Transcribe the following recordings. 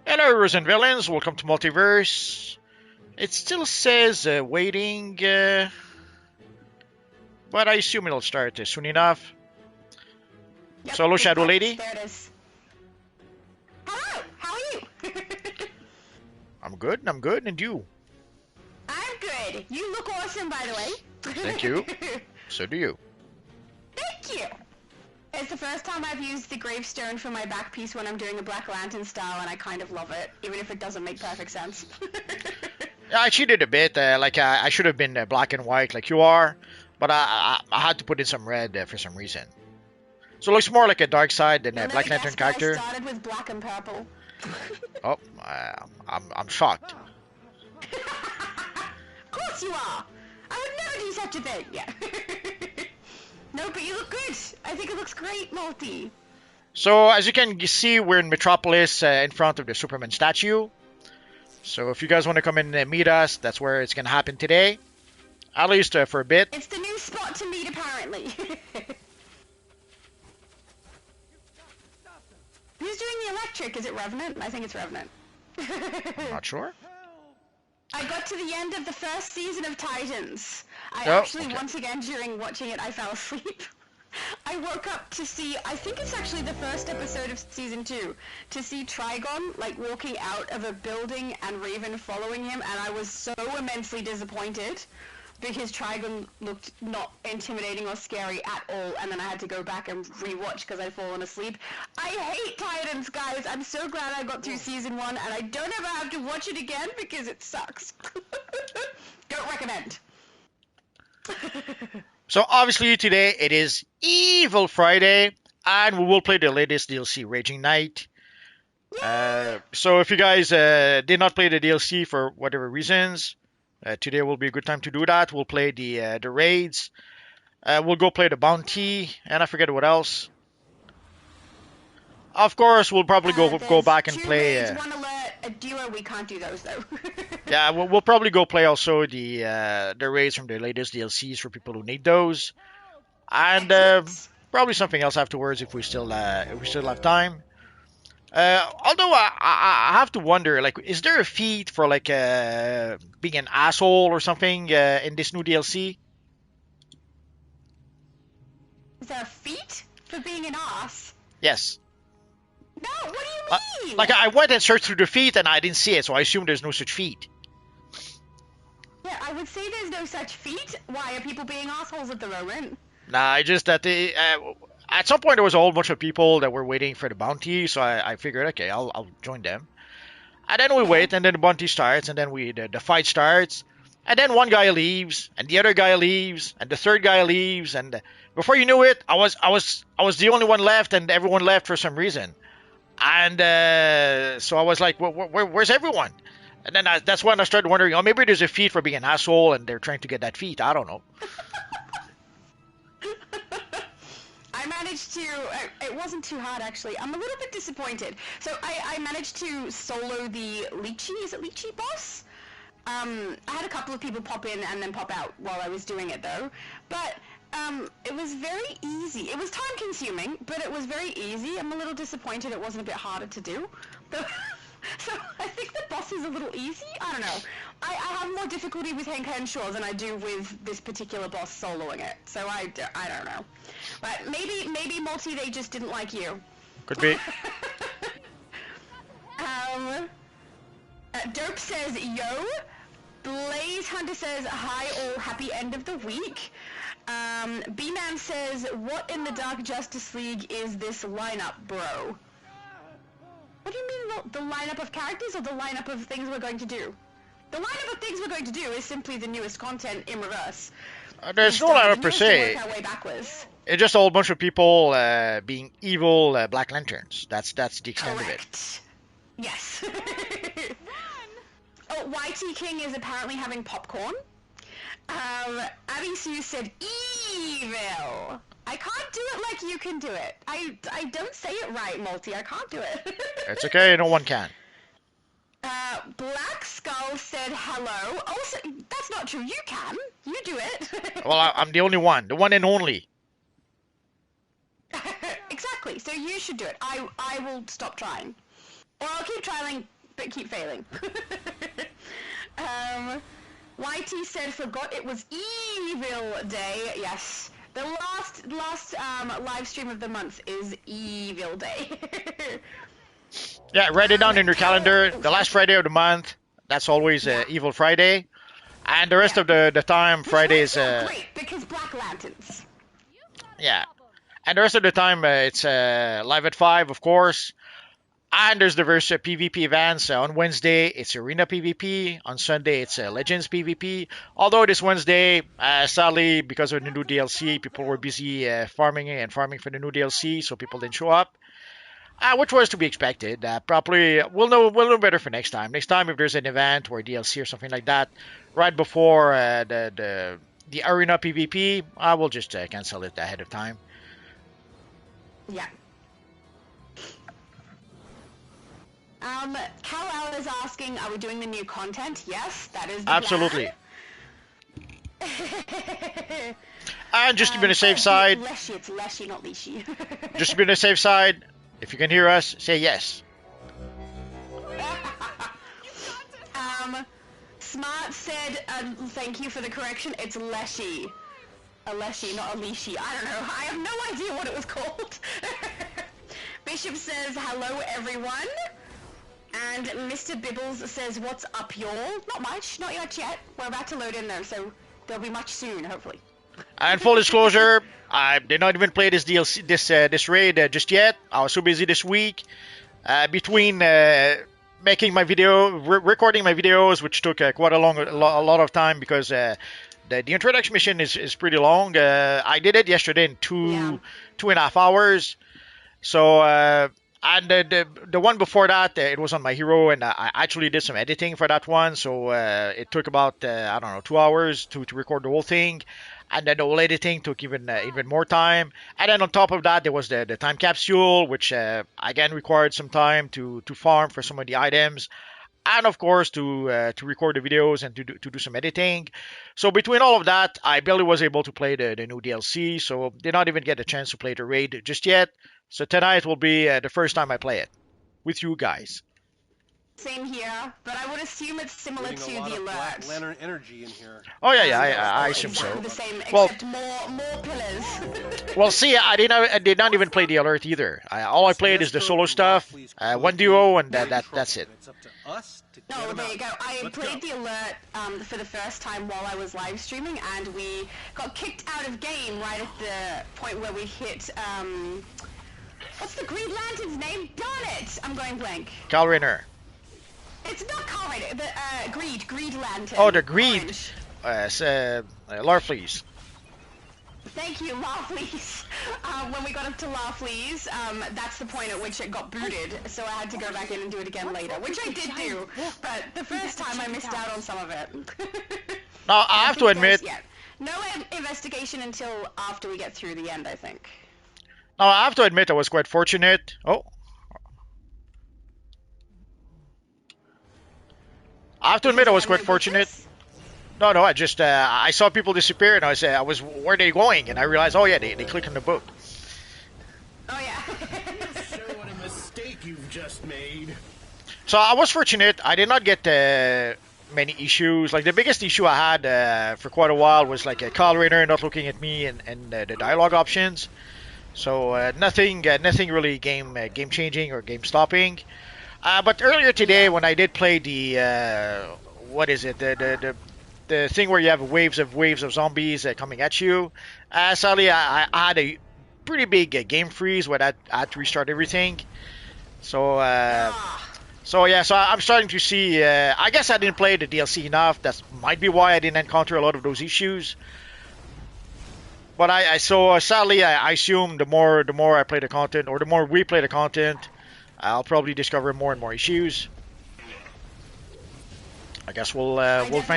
Hello, heroes and villains. Welcome to Multiverse. It still says waiting, but I assume it'll start soon enough. Yep, So, hello, Shadow Lady. There it is. Hello, how are you? I'm good, and you? I'm good. You look awesome, by the way. Thank you. So do you. Thank you. It's the first time I've used the gravestone for my back piece when I'm doing a Black Lantern style, and I kind of love it, even if it doesn't make perfect sense. I cheated a bit. I should have been black and white like you are, but I had to put in some red for some reason. So it looks more like a dark side than a Black Lantern character. I started with black and purple. Oh, I'm shocked. Of course you are. I would never do such a thing. Yeah. No, but you look good. I think it looks great, Multi. So as you can see, we're in Metropolis in front of the Superman statue. So if you guys want to come in and meet us, that's where it's going to happen today. At least for a bit. It's the new spot to meet, apparently. Who's doing the electric? Is it Revenant? I think it's Revenant. I'm not sure. I got to the end of the first season of Titans. Once again, during watching it, I fell asleep. I woke up to see, I think it's actually the first episode of season 2, to see Trigon, like, walking out of a building and Raven following him, and I was so immensely disappointed because Trigon looked not intimidating or scary at all, and then I had to go back and rewatch because I'd fallen asleep. I hate Titans, guys! I'm so glad I got through season 1, and I don't ever have to watch it again because it sucks. Don't recommend. So obviously today it is Evil Friday, and we will play the latest DLC, Raging Knight. So if you guys did not play the DLC for whatever reasons, today will be a good time to do that. We'll play the raids. We'll go play the bounty, and I forget what else. Of course, we'll probably go back and play. Raids, one alert, a duo. We can't do those though. Yeah, we'll probably go play also the raids from the latest DLCs for people who need those, and probably something else afterwards if we still have time. Although I have to wonder, like, is there a feat for like being an asshole or something in this new DLC? Is there a feat for being an ass? Yes. No, what do you mean? Like, I went and searched through the feat and I didn't see it, so I assume there's no such feat. Yeah, I would say there's no such feat. Why are people being assholes at the moment? Nah, just that at some point there was a whole bunch of people that were waiting for the bounty, so I figured, okay, I'll join them. And then we wait, and then the bounty starts, and then the fight starts, and then one guy leaves, and the other guy leaves, and the third guy leaves, and before you knew it, I was the only one left, and everyone left for some reason. And so I was like, where's everyone? And then that's when I started wondering, oh, maybe there's a feat for being an asshole, and they're trying to get that feat. I don't know. I managed to, it wasn't too hard actually. I'm a little bit disappointed. So I managed to solo the Lychee, is it Lychee boss? I had a couple of people pop in and then pop out while I was doing it though. But it was very easy. It was time consuming, but it was very easy. I'm a little disappointed it wasn't a bit harder to do. So I think the boss is a little easy. I don't know. I have more difficulty with Hank Henshaw than I do with this particular boss soloing it. So I don't know. But maybe Multi, they just didn't like you. Could be. Dope says, yo. Blaze Hunter says, hi all, happy end of the week. B-Man says, what in the Dark Justice League is this lineup, bro? What do you mean, the lineup of characters or the lineup of things we're going to do? The lineup of things we're going to do is simply the newest content in reverse. There's no lineup per se. Work our way backwards. It's just a whole bunch of people being evil Black Lanterns. That's the extent of it. Yes. Oh, YT King is apparently having popcorn. Abby Sue said, EEViLL! I can't do it like you can do it. I don't say it right, Multi. I can't do it. It's okay, no one can. Black Skull said hello. Also, that's not true. You can. You do it. Well, I'm the only one, the one and only. Exactly. So you should do it. I will stop trying, or I'll keep trying but keep failing. YT said forgot it was EEViLL Day. Yes. The last live stream of the month is EEViLL Day. Yeah, write it down in your calendar. The last Friday of the month, that's always EEViLL Friday. And the rest of the time, Fridays... great, because Black Lanterns. Yeah. And the rest of the time, it's live at 5, of course. And there's diverse PvP events. On Wednesday, it's Arena PvP. On Sunday, it's Legends PvP. Although this Wednesday, sadly, because of the new DLC, people were busy farming for the new DLC, so people didn't show up. Which was to be expected. Probably we'll know better for next time. Next time, if there's an event or a DLC or something like that, right before the Arena PvP, I will just cancel it ahead of time. Yeah. Cal is asking, are we doing the new content? Yes, that is the Absolutely. Plan. And just to be on the safe side. Leshy, it's Leshy, not Leashy. Just to be on the safe side, if you can hear us, say yes. Smart said, thank you for the correction, it's Leshy. A Leshy, not a Leashy. I don't know. I have no idea what it was called. Bishop says, hello everyone. And Mr. Bibbles says, what's up, y'all? Not much yet. We're about to load in though, so there'll be much soon, hopefully. And full disclosure, I did not even play this DLC, this raid just yet. I was so busy this week between making my video, recording my videos, which took quite a lot of time because the introduction mission is pretty long. I did it yesterday in 2.5 hours. So. And the one before that, it was on my hero, and I actually did some editing for that one. So it took about, 2 hours to record the whole thing. And then the whole editing took even more time. And then on top of that, there was the time capsule, which again required some time to farm for some of the items. And of course, to record the videos and to do some editing. So between all of that, I barely was able to play the new DLC. So did not even get a chance to play the raid just yet. So tonight will be the first time I play it with you guys. Same here, but I would assume it's similar to the alert. Black Lantern energy in here. Oh yeah, I assume so. The same, well, except more pillars. Well, see, I did not even play the alert either. All I played is the solo stuff, one duo, and that's it. It's up to us to No, there you go. I played the alert for the first time while I was live streaming, and we got kicked out of game right at the point where we hit what's the Green Lantern's name? Darn it! I'm going blank. Cal Rayner. It's not Cal Rayner. The Greed Lantern. Oh, the Greed. Larfleeze. Thank you, Larfleeze. When we got up to Larfleeze, that's the point at which it got booted, so I had to go back in and do it again later, which I did do, but the first time I missed out on some of it. Now, I have to admit... No investigation until after we get through the end, I think. Now, I have to admit I was quite fortunate. Oh. I have to admit I was quite fortunate. No, I just I saw people disappear, and I was where are they going? And I realized, oh yeah, they clicked on the boat. Oh yeah. Sure, what a mistake you've just made. So I was fortunate. I did not get many issues. Like the biggest issue I had for quite a while was like a Kyle Rayner not looking at me and the dialogue options. So nothing really game changing or game stopping. But earlier today, when I did play the what is it, the thing where you have waves of zombies coming at you, sadly I had a pretty big game freeze where I had to restart everything. So yeah, so I'm starting to see. I guess I didn't play the DLC enough. That might be why I didn't encounter a lot of those issues. But sadly, I assume the more I play the content, or the more we play the content, I'll probably discover more and more issues. I guess we'll find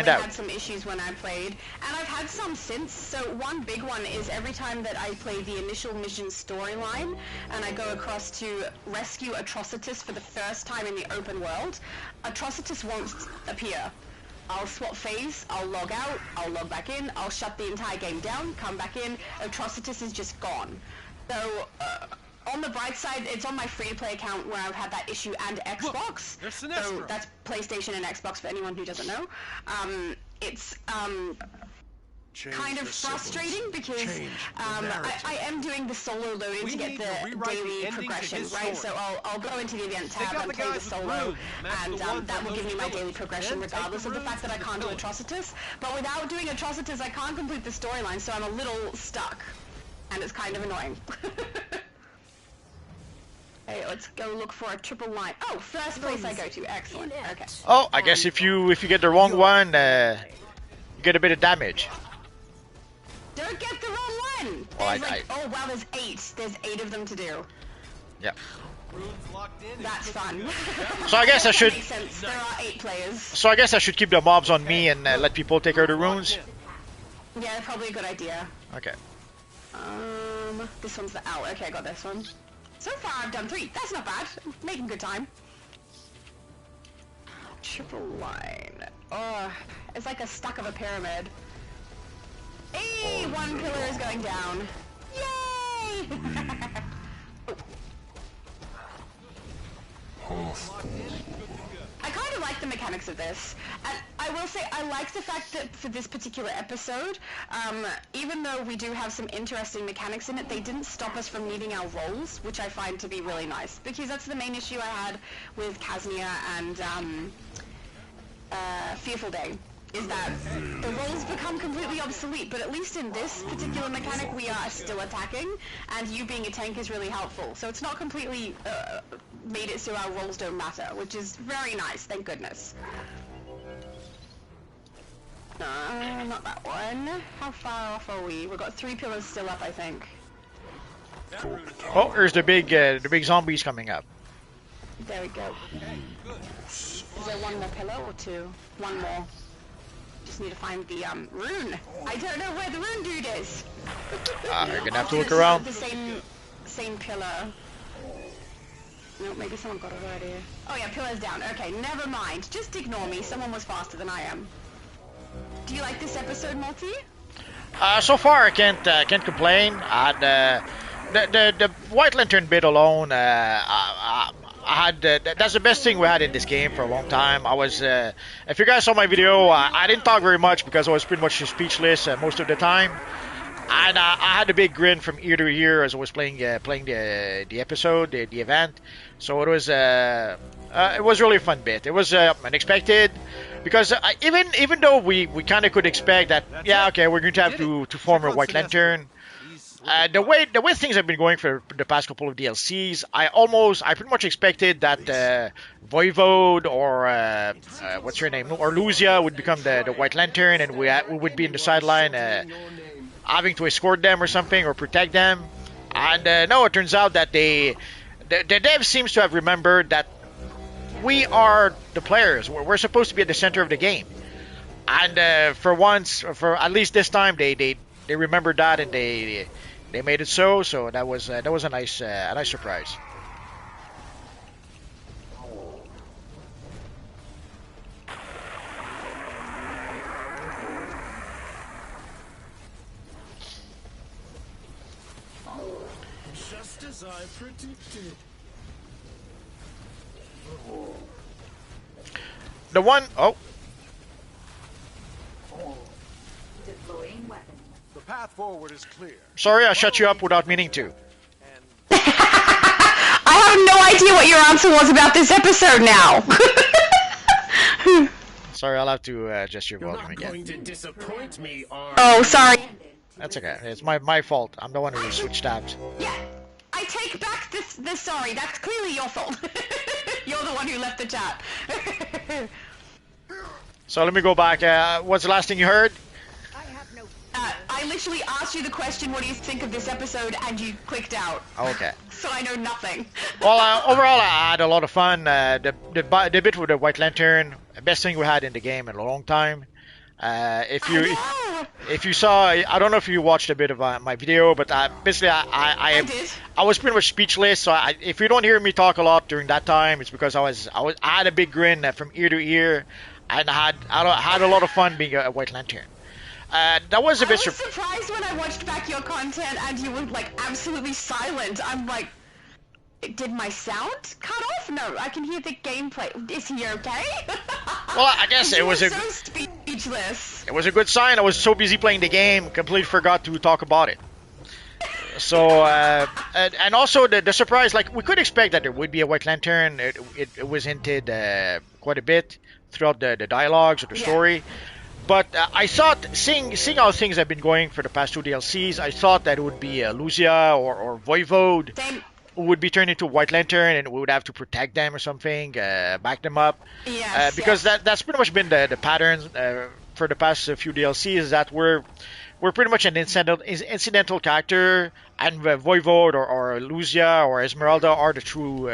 I out. definitely had some issues when I played, and I've had some since. So one big one is every time that I play the initial mission storyline, and I go across to rescue Atrocitus for the first time in the open world, Atrocitus won't appear. I'll swap phase, I'll log out, I'll log back in, I'll shut the entire game down, come back in, Atrocitus is just gone. So, on the bright side, it's on my free-to-play account where I've had that issue and Xbox. There's So Sinestro. that's PlayStation and Xbox for anyone who doesn't know. It's kind of frustrating because I am doing the solo loading to get the daily progression, right? So I'll go into the event tab and play the solo, and that will give me my daily progression regardless of the fact that I can't do Atrocitus. But without doing Atrocitus, I can't complete the storyline, so I'm a little stuck, and it's kind of annoying. Hey, let's go look for a triple line. Oh, first place I go to. Excellent. Okay. Oh, I guess if you get the wrong one, you get a bit of damage. Don't get the wrong one! Well, There's oh wow, there's 8. There's 8 of them to do. Yeah. That's fun. So I guess I should. Makes sense. There are 8 players. So I guess I should keep the mobs on me and let people take out the runes. Yeah, probably a good idea. Okay. This one's the owl. Okay, I got this one. So far I've done 3. That's not bad. Making good time. Triple line. Oh, it's like a stack of a pyramid. Hey, one pillar is going down. Yay! I kind of like the mechanics of this, and I will say I like the fact that for this particular episode, even though we do have some interesting mechanics in it, they didn't stop us from needing our roles, which I find to be really nice, because that's the main issue I had with Kaznia and Fearful Day, is that the roles become completely obsolete, but at least in this particular mechanic we are still attacking, and you being a tank is really helpful. So it's not completely made it so our roles don't matter, which is very nice, thank goodness. Not that one. How far off are we? We've got 3 pillars still up, I think. Oh, there's the big zombies coming up. There we go. Is there one more pillar or 2? One more. Just need to find the rune. I don't know where the rune dude is. You're gonna have to look around. The same pillar. No, maybe someone got it already. Oh yeah, pillar's down. Okay, never mind. Just ignore me. Someone was faster than I am. Do you like this episode, Multi? So far I can't complain. The White Lantern bit alone, I had that's the best thing we had in this game for a long time. I was, if you guys saw my video, I didn't talk very much because I was pretty much speechless most of the time, and I had a big grin from ear to ear as I was playing the episode, the event. So it was really a fun bit. It was unexpected because even though we kind of could expect that, yeah, okay, we're going to have to form a White Lantern. The way things have been going for the past couple of DLCs, I pretty much expected that Voivode or what's her name, or Luzia would become the White Lantern, and we would be in the sideline having to escort them or something or protect them. And no, it turns out that the dev seems to have remembered that we are the players. We're supposed to be at the center of the game, and for once, for at least this time, they remembered that and they made it so. So that was a nice surprise. Just as I predicted. The one oh. The path forward is clear. Sorry, I shut you up without meaning to. I have no idea what your answer was about this episode now. Sorry, I'll have to adjust your You're volume not again. going to disappoint me, are Oh, sorry. That's okay. It's my fault. I'm the one who switched tabs. Yeah, I take back this sorry. That's clearly your fault. You're the one who left the chat. So let me go back. What's the last thing you heard? I I literally asked you the question, what do you think of this episode, and you clicked out. Okay. So I know nothing. Well, overall, I had a lot of fun. The bit with the White Lantern, best thing we had in the game in a long time. If you saw, I don't know if you watched a bit of my video, but basically I did. I was pretty much speechless. So if you don't hear me talk a lot during that time, it's because I had a big grin from ear to ear, and I had a lot of fun being a White Lantern. That was a bit. I was surprised when I watched back your content and you were like absolutely silent. I'm like, did my sound cut off? No, I can hear the gameplay. Is he okay? Well, I guess it was so speechless. It was a good sign. I was so busy playing the game, completely forgot to talk about it. So, and also the surprise, like we could expect that there would be a White Lantern. It was hinted quite a bit throughout the dialogues or the story. But I thought, seeing how things have been going for the past 2 DLCs, I thought that it would be Lucia or Voivode who would be turned into White Lantern, and we would have to protect them or something, back them up. Yes, because that's pretty much been the pattern for the past few DLCs, is that we're pretty much an incidental character, and Voivode or Lucia or Esmeralda are the true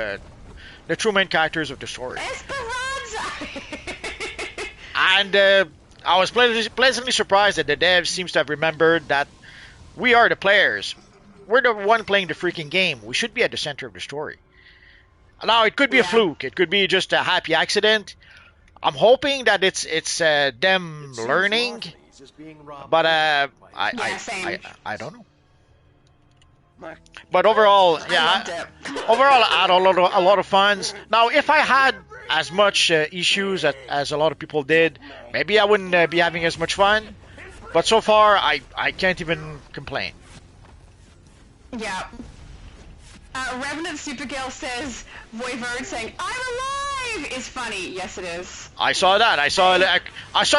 main characters of the story. Esperanza! And I was pleasantly surprised that the devs seems to have remembered that we are the players. We're the one playing the freaking game. We should be at the center of the story. Now, it could be a fluke. It could be just a happy accident. I'm hoping that it's them learning. But I don't know. But overall, overall I had a lot of fun. Now, if I had as much issues as a lot of people did, maybe I wouldn't be having as much fun. But so far, I can't even complain. Yeah. Revenant Supergirl says Voivode saying "I'm alive" is funny. Yes, it is. I saw that. I saw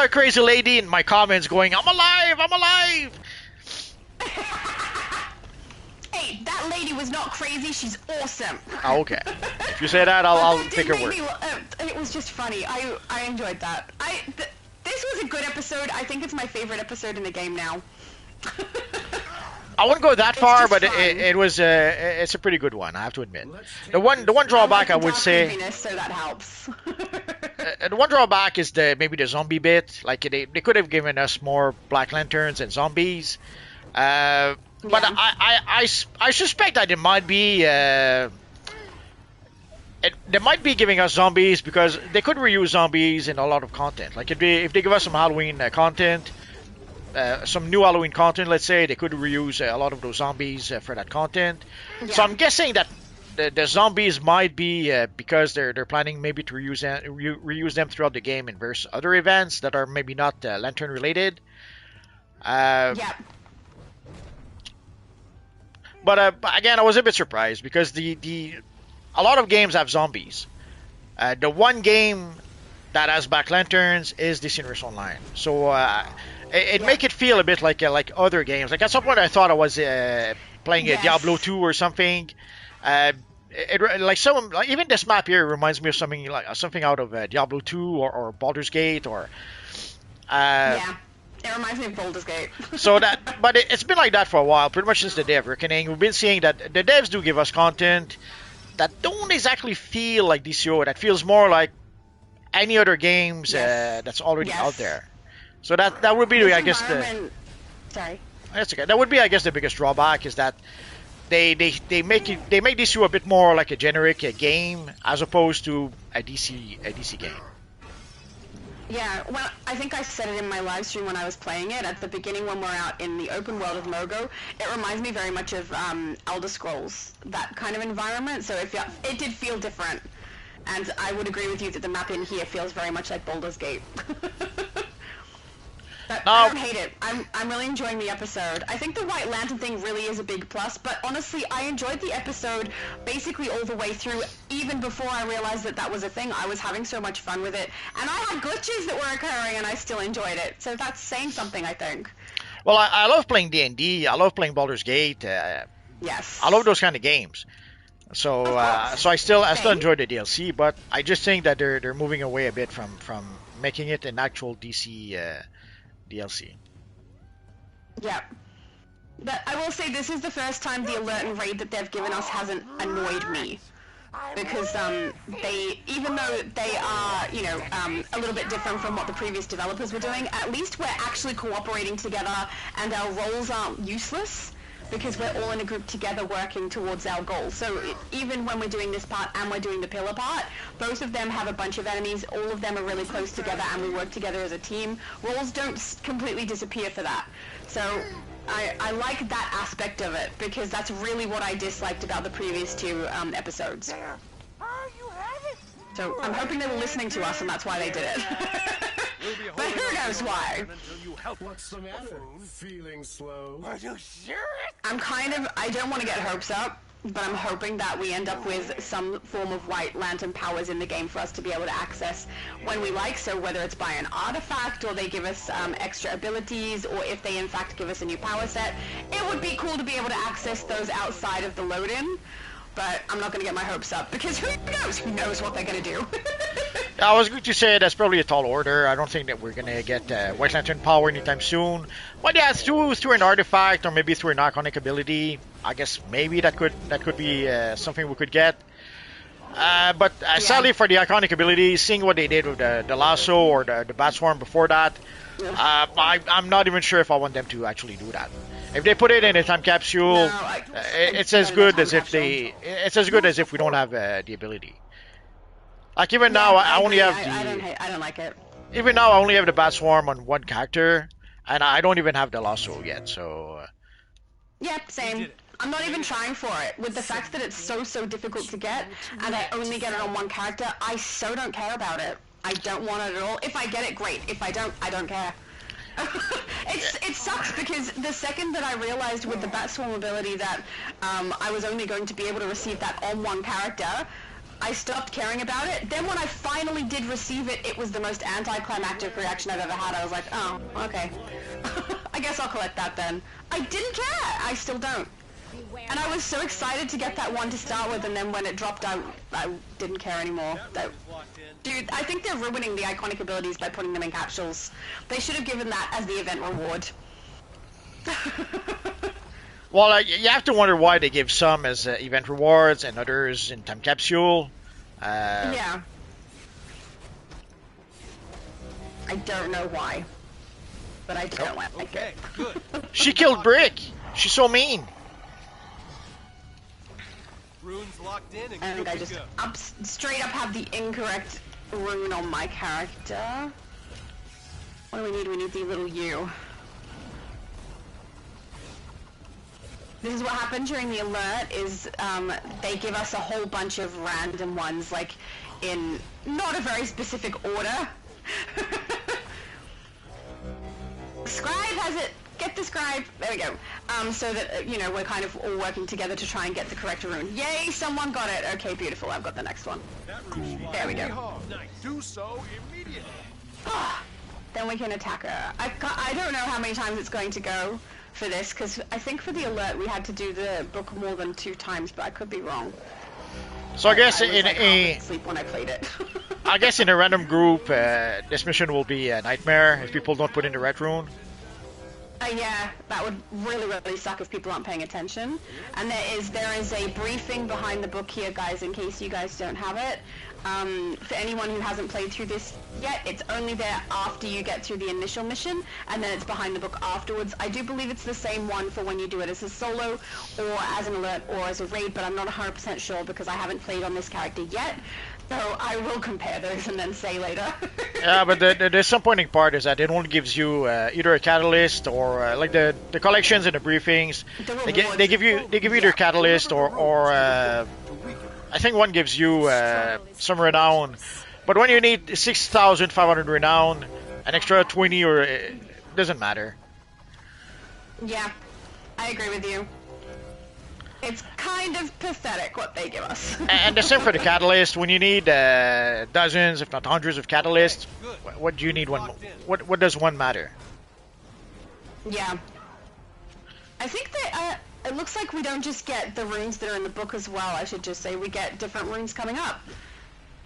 a crazy lady in my comments going, "I'm alive! I'm alive!" Hey, that lady was not crazy. She's awesome. Oh, okay. If you say that, I'll take her word. It was just funny. I enjoyed that. This was a good episode. I think it's my favorite episode in the game now. I wouldn't go that far, but it's a pretty good one. I have to admit. The one drawback I would say. So that helps. The one drawback is maybe the zombie bit. Like they could have given us more Black Lanterns and zombies. But I suspect that it might be they might be giving us zombies because they could reuse zombies in a lot of content. Like if they give us some Halloween content, some new Halloween content, let's say, they could reuse a lot of those zombies for that content. Yeah. So I'm guessing that the zombies might be because they're planning maybe to reuse them throughout the game in various other events that are maybe not Lantern related. Yeah. But again, I was a bit surprised because a lot of games have zombies. The one game that has Black Lanterns is DC Universe Online. So it make it feel a bit like other games. Like at some point I thought I was playing a Diablo 2 or something. Even this map here reminds me of something out of Diablo 2 or Baldur's Gate or. It reminds me of Baldur's Gate. But it's been like that for a while, pretty much since the day of Reckoning. We've been seeing that the devs do give us content that don't exactly feel like DCUO. That feels more like any other games that's already out there. So that would be, I guess, Sorry. That's okay. That would be, I guess, the biggest drawback is that they make DCUO a bit more like a generic game as opposed to a DC game. Yeah, well, I think I said it in my live stream when I was playing it. At the beginning when we're out in the open world of Mogo, it reminds me very much of Elder Scrolls, that kind of environment, so it did feel different. And I would agree with you that the map in here feels very much like Baldur's Gate. But I don't hate it. I'm really enjoying the episode. I think the White Lantern thing really is a big plus, but honestly, I enjoyed the episode basically all the way through, even before I realized that was a thing. I was having so much fun with it, and I had glitches that were occurring, and I still enjoyed it. So that's saying something, I think. Well, I love playing D&D. I love playing Baldur's Gate. Yes. I love those kind of games. So I still enjoy the DLC, but I just think that they're moving away a bit from making it an actual DC DLC. Yeah. But I will say this is the first time the alert and raid that they've given us hasn't annoyed me. Because they, even though they are, you know, a little bit different from what the previous developers were doing, at least we're actually cooperating together and our roles aren't useless because we're all in a group together working towards our goal. So even when we're doing this part and we're doing the pillar part, both of them have a bunch of enemies, all of them are really close together and we work together as a team. Roles don't completely disappear for that. So I like that aspect of it, because that's really what I disliked about the previous two episodes. So I'm hoping they were listening to us and that's why they did it. But who knows why? What's the matter? Feeling slow? Are you serious? I don't want to get hopes up, but I'm hoping that we end up with some form of White Lantern powers in the game for us to be able to access when we like, so whether it's by an artifact or they give us extra abilities, or if they in fact give us a new power set, it would be cool to be able to access those outside of the load-in, but I'm not going to get my hopes up, because who knows? Who knows what they're going to do? I was going to say that's probably a tall order. I don't think that we're going to get White Lantern power anytime soon. But yeah, through an artifact or maybe through an iconic ability, I guess maybe that could be something we could get. But sadly for the iconic ability, seeing what they did with the lasso or the bat swarm before that, I'm not even sure if I want them to actually do that. If they put it in a time capsule, it's as good as if we don't have the ability. Like even now, I only have I don't like it. Even now, I only have the bat swarm on one character, and I don't even have the lasso yet. So. Yep, same. I'm not even trying for it. With the fact that it's so difficult to get, and I only get it on one character, I so don't care about it. I don't want it at all. If I get it, great. If I don't care. It sucks because the second that I realized with the bat swarm ability that I was only going to be able to receive that on one character, I stopped caring about it. Then when I finally did receive it, it was the most anticlimactic reaction I've ever had. I was like, oh, okay. I guess I'll collect that then. I didn't care. I still don't. And I was so excited to get that one to start with, and then when it dropped out, I didn't care anymore. Dude, I think they're ruining the iconic abilities by putting them in capsules. They should have given that as the event reward. Well, you have to wonder why they give some as event rewards and others in time capsule. Yeah. I don't know why, but I don't like it. Good. She killed Brick. She's so mean. Runes locked in and I think I just straight up have the incorrect rune on my character. What do we need? We need the little U. This is what happened during the alert, is they give us a whole bunch of random ones, like in not a very specific order. Scribe has it. Get the scribe. There we go. So that, you know, we're kind of all working together to try and get the correct rune. Yay, someone got it. Okay, beautiful. I've got the next one. There we go. Do so immediately. Then we can attack her. I don't know how many times it's going to go for this, because I think for the alert we had to do the book more than 2 times, but I could be wrong. So I guess in a sleep when I played it. I guess in a random group, this mission will be a nightmare if people don't put in the red rune. Yeah, that would really suck if people aren't paying attention. And there is a briefing behind the book here, guys, in case you guys don't have it. For anyone who hasn't played through this yet, it's only there after you get through the initial mission, and then it's behind the book afterwards. I do believe it's the same one for when you do it as a solo, or as an alert, or as a raid, but I'm not 100% sure because I haven't played on this character yet. So I will compare those and then say later. Yeah, but the disappointing part is that it only gives you either a catalyst or like the collections and the briefings. They give you either catalyst or I think one gives you some renown. But when you need 6,500 renown, an extra 20 or it doesn't matter. Yeah, I agree with you. It's kind of pathetic what they give us. And the same for the catalyst. When you need dozens, if not hundreds of catalysts, what do you need one? What does one matter? Yeah. I think that it looks like we don't just get the runes that are in the book as well. I should just say we get different runes coming up.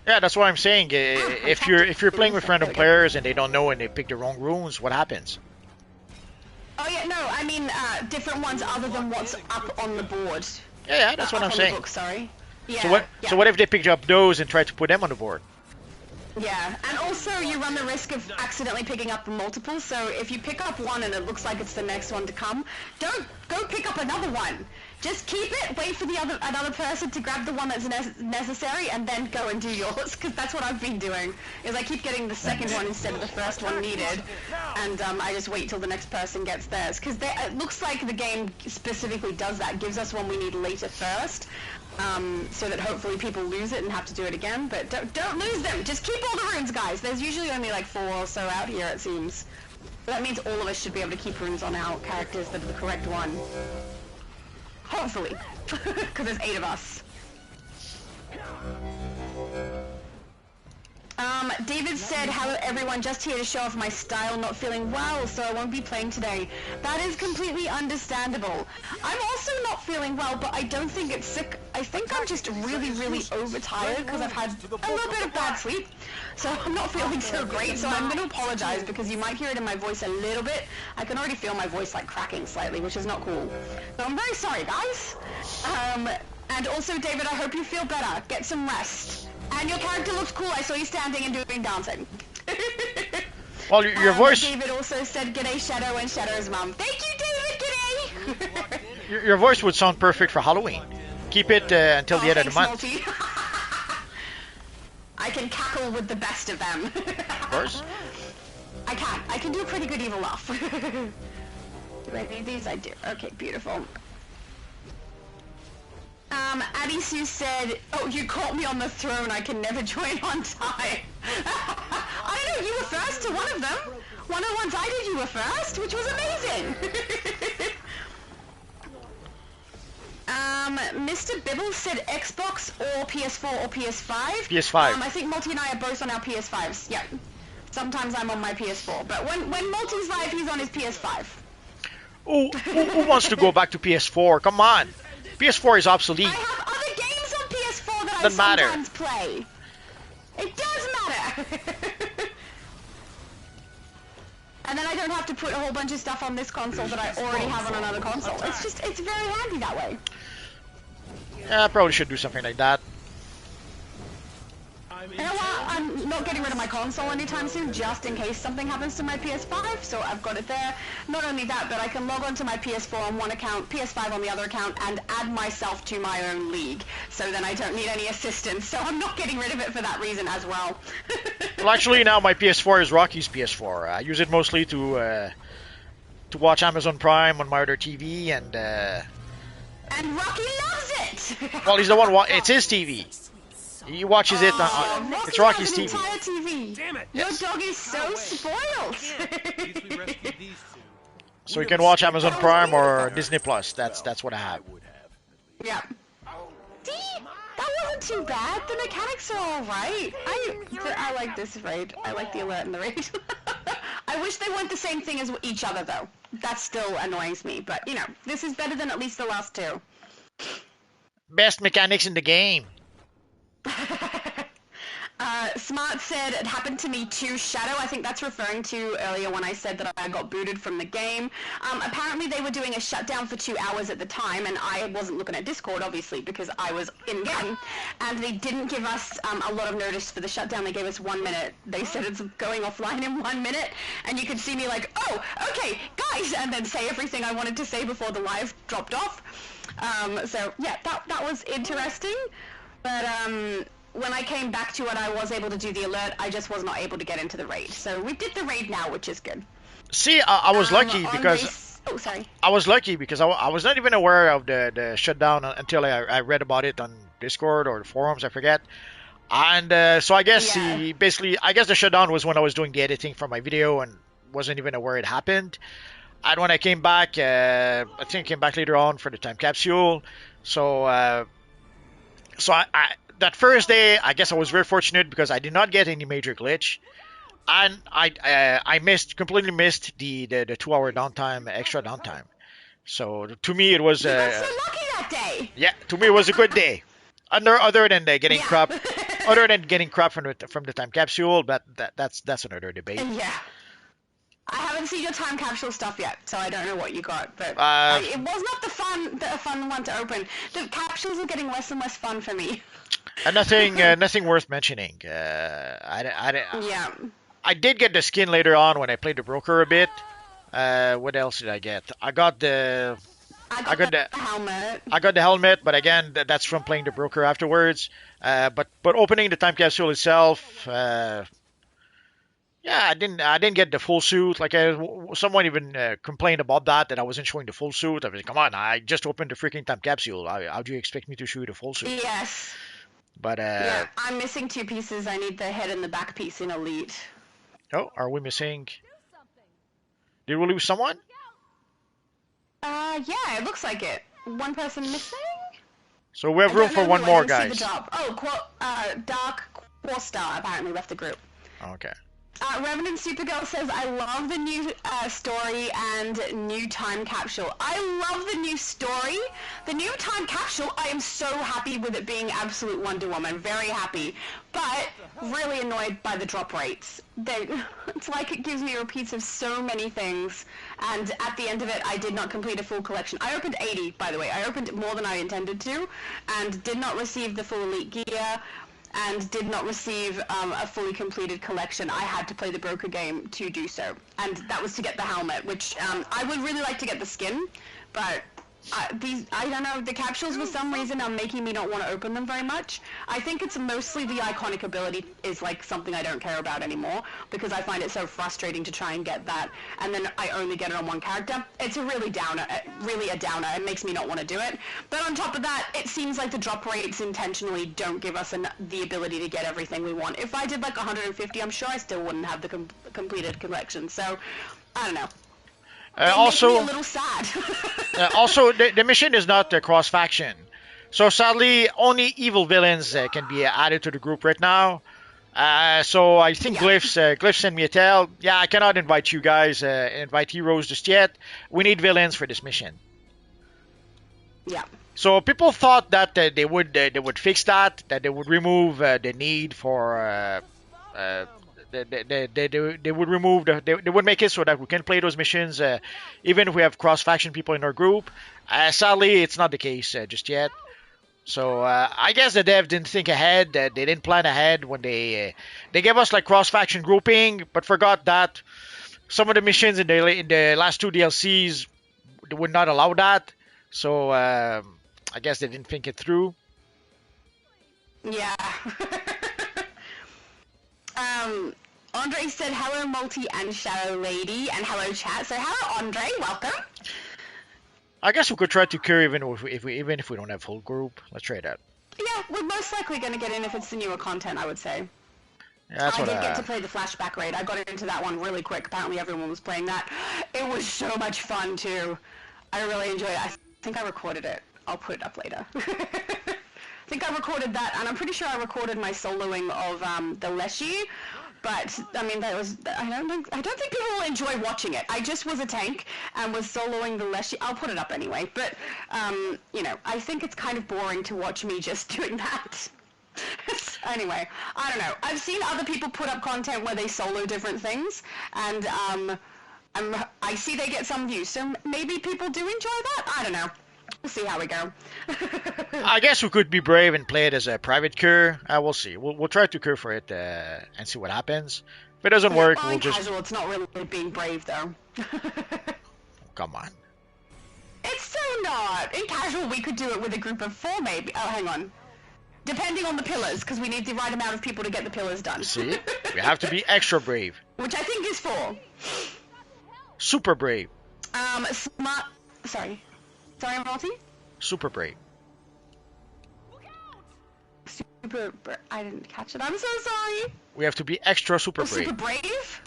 Yeah, that's what I'm saying. If you're playing with random players and they don't know and they pick the wrong runes, what happens? Oh yeah, no, I mean different ones other than what's up on the board. Yeah, that's what I'm Up on saying. the book, sorry. Yeah. So what? Yeah. So what if they picked up those and tried to put them on the board? Yeah, and also you run the risk of accidentally picking up the multiple, so if you pick up one and it looks like it's the next one to come, don't go pick up another one. Just keep it, wait for another person to grab the one that's necessary, and then go and do yours, because that's what I've been doing, is I keep getting the second one instead of the first one needed, and I just wait till the next person gets theirs, because it looks like the game specifically does that, gives us one we need later first, so that hopefully people lose it and have to do it again, but don't lose them! Just keep all the runes, guys! There's usually only like 4 or so out here, it seems. So that means all of us should be able to keep runes on our characters that are the correct one. Hopefully. Because there's 8 of us. David said, hello everyone, just here to show off my style, not feeling well, so I won't be playing today. That is completely understandable. I'm also not feeling well, but I don't think it's sick. I think I'm just really, really overtired because I've had a little bit of bad sleep. So I'm not feeling so great, so I'm going to apologize because you might hear it in my voice a little bit. I can already feel my voice like cracking slightly, which is not cool. So I'm very sorry, guys. And also, David, I hope you feel better. Get some rest. And your character looks cool. I saw you standing and doing dancing. Well, your voice. David also said, "G'day, Shadow," and Shadow's mom. Thank you, David. G'day. Your voice would sound perfect for Halloween. Keep it until the end of the month. Multi. I can cackle with the best of them. Of course. I can. I can do a pretty good evil laugh. Do I need these? I do. Okay, beautiful. Addie Sue said, "Oh, you caught me on the throne. I can never join on time." I don't know. You were first to one of them. One of the ones I did, you were first, which was amazing. Mr. Bibble said Xbox or PS4 or PS5. PS5. I think Multi and I are both on our PS5s. Yeah. Sometimes I'm on my PS4, but when Multi's live, he's on his PS5. Who wants to go back to PS4? Come on. PS4 is obsolete. I have other games on PS4 that Doesn't I matter. sometimes play. It does matter. And then I don't have to put a whole bunch of stuff on this console that I already have on another console. It's very handy that way. Yeah, I probably should do something like that. You know what? I'm not getting rid of my console anytime soon, just in case something happens to my PS5, so I've got it there. Not only that, but I can log onto my PS4 on one account, PS5 on the other account, and add myself to my own league. So then I don't need any assistance, so I'm not getting rid of it for that reason as well. Well, actually, now my PS4 is Rocky's PS4. I use it mostly to watch Amazon Prime on my other TV, and Rocky loves it! well, he's the one. It's his TV. He watches it on. It's Rocky's TV. Entire TV. Damn it! Your dog is so spoiled. At least we rescued these two. So you can watch Amazon Prime or Disney Plus. That's what I have. Yeah. See, that wasn't too bad. The mechanics are all right. I like this raid. I like the alert and the raid. I wish they weren't the same thing as each other though. That still annoys me. But you know, this is better than at least the last two. Best mechanics in the game. Smart said it happened to me too, Shadow. I think that's referring to earlier when I said that I got booted from the game. Apparently they were doing a shutdown for 2 hours at the time, and I wasn't looking at Discord, obviously, because I was in-game. And they didn't give us a lot of notice for the shutdown. They gave us 1 minute. They said it's going offline in 1 minute, and you could see me like, oh, okay, guys, and then say everything I wanted to say before the live dropped off. So, yeah, that was interesting. But, when I came back to it, I was able to do the alert. I just was not able to get into the raid. So we did the raid now, which is good. See, I was lucky because oh, sorry. I was lucky because I was not even aware of the shutdown until I read about it on Discord or the forums. I forget. And so I guess I guess the shutdown was when I was doing the editing for my video and wasn't even aware it happened. And when I came back, I think I came back later on for the time capsule. So I that first day, I guess I was very fortunate because I did not get any major glitch, and I completely missed the 2 hour downtime, extra downtime. So to me it was You got so lucky that day. yeah, to me it was a good day. Other than getting crap, other than getting crap from the time capsule, but that's another debate. Yeah. I haven't seen your time capsule stuff yet, so I don't know what you got. But it was not the fun one to open. The capsules are getting less and less fun for me. Nothing worth mentioning. Yeah. I did get the skin later on when I played the broker a bit. What else did I get? I got the helmet. I got the helmet, but again, that's from playing the broker afterwards. But opening the time capsule itself, yeah, I didn't get the full suit. Like someone even complained about that I wasn't showing the full suit. I was like, come on, I just opened the freaking time capsule. How do you expect me to show you the full suit? Yes. But yeah, I'm missing 2 pieces. I need the head and the back piece in Elite. Oh, are we missing? Did we lose someone? Yeah, it looks like it. 1 person missing? So we have room for one more, guys. Oh, Dark Quarstar apparently left the group. Okay. Revenant Supergirl says, I love the new story and new time capsule. I love the new story. The new time capsule, I am so happy with it being absolute Wonder Woman. Very happy. But really annoyed by the drop rates. It's like it gives me repeats of so many things. And at the end of it, I did not complete a full collection. I opened 80, by the way. I opened more than I intended to. And did not receive the full Elite gear. And did not receive a fully completed collection. I had to play the broker game to do so. And that was to get the helmet, which I would really like to get the skin, but I don't know, the capsules for some reason are making me not want to open them very much. I think it's mostly the iconic ability is like something I don't care about anymore, because I find it so frustrating to try and get that, and then I only get it on one character. It's a really downer, really a downer. It makes me not want to do it. But on top of that, it seems like the drop rates intentionally don't give us the ability to get everything we want. If I did like 150, I'm sure I still wouldn't have the completed collection. So, I don't know. Also, makes me a little sad. also, the mission is not cross-faction. So sadly, only evil villains can be added to the group right now. So I think Glyph sent me a tell. Yeah, I cannot invite you guys, invite heroes just yet. We need villains for this mission. Yeah. So people thought that they would fix that they would remove the need for they would remove they would make it so that we can play those missions even if we have cross-faction people in our group. Sadly, it's not the case just yet. So I guess the dev didn't think ahead. They didn't plan ahead when they gave us like cross-faction grouping, but forgot that some of the missions in the last 2 DLCs would not allow that. So I guess they didn't think it through. Yeah. Andre said hello Multi and Shadow Lady, and hello chat. So hello Andre, welcome. I guess we could try to cure even if we don't have full group. Let's try that. Yeah, we're most likely going to get in if it's the newer content, I would say. Yeah, that's I did get to play the flashback raid. I got into that one really quick. Apparently everyone was playing that. It was so much fun too. I really enjoyed it. I think I recorded it. I'll put it up later. I think I recorded that, and I'm pretty sure I recorded my soloing of the Leshy. But I mean, I don't think people will enjoy watching it. I just was a tank and was soloing the Leshy. I'll put it up anyway. But you know, I think it's kind of boring to watch me just doing that. Anyway, I don't know. I've seen other people put up content where they solo different things, and I see they get some views. So maybe people do enjoy that. I don't know. We'll see how we go. I guess we could be brave and play it as a private cure. We'll see. We'll try to cure for it and see what happens. If it doesn't work, we'll just... casual, it's not really being brave, though. Come on. It's so not. In casual, we could do it with a group of 4, maybe. Oh, hang on. Depending on the pillars, because we need the right amount of people to get the pillars done. See? We have to be extra brave. Which I think is 4. Super brave. Smart... Sorry, Monty? Super brave. I didn't catch it. I'm so sorry. We have to be extra super brave. Super brave?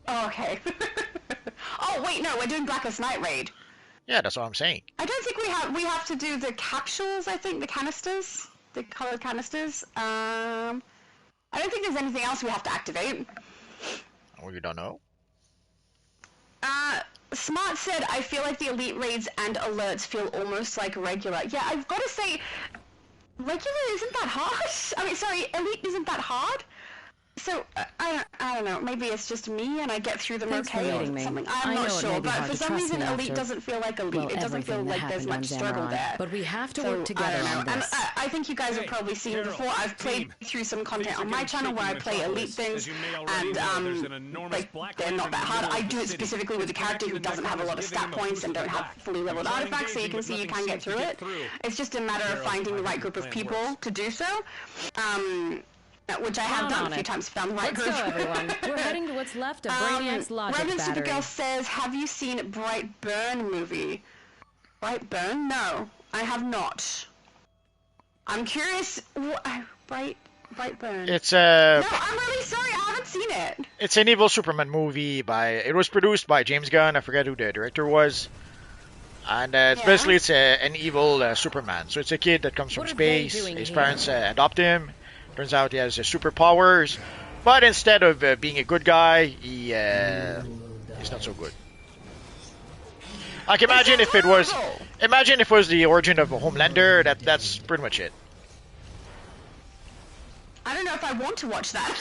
Oh, okay. Oh, wait, no, we're doing Blackest Night Raid. Yeah, that's what I'm saying. I don't think we have to do the capsules, I think, the canisters. The colored canisters. I don't think there's anything else we have to activate. Oh, you don't know? Smart said, I feel like the elite raids and alerts feel almost like regular. Yeah, I've got to say, regular isn't that hard. I mean, sorry, elite isn't that hard. So I don't know. Maybe it's just me, and I get through them Thanks for okay, reading or me. something. I I'm know not it may sure, be but hard for to some trust reason, me Elite after, doesn't feel like Elite. well, It doesn't feel everything that like there's happened on much struggle Zamaron. there. But we have to So work together I don't know. on And this. I think you guys have Hey, probably seen Carol, before. I've played team. through some content Things are on my getting channel where I shaky play in Elite Metropolis. things, As you may already and know, there's an enormous like black they're not lantern that in the hard. middle I of do the it city. specifically with a It's character who connecting the doesn't have a Necrons, lot of giving stat them a points boost and to don't the have back. fully leveled We try artifacts, so you engaging, can see but you nothing can get seems to through get it. through. It's just a matter of Carol, finding I the right think group your of plan people works. to do so. Which I have Count done on a few it. times, found the right Let's group. go, everyone. We're heading to what's left of Brainiac's logic Reverend battery. Supergirl says, have you seen Brightburn movie? Brightburn? No, I have not. I'm curious. Brightburn. It's No, I'm really sorry. I haven't seen it. it's an evil Superman movie by. It was produced by James Gunn. I forget who the director was. And it's Yeah. basically an evil Superman. So it's a kid that comes from What are they space. doing His here? parents adopt him. Turns out he has superpowers, but instead of being a good guy, he's not so good. Like imagine if it was, imagine if it was the origin of a Homelander. That's pretty much it. I don't know if I want to watch that.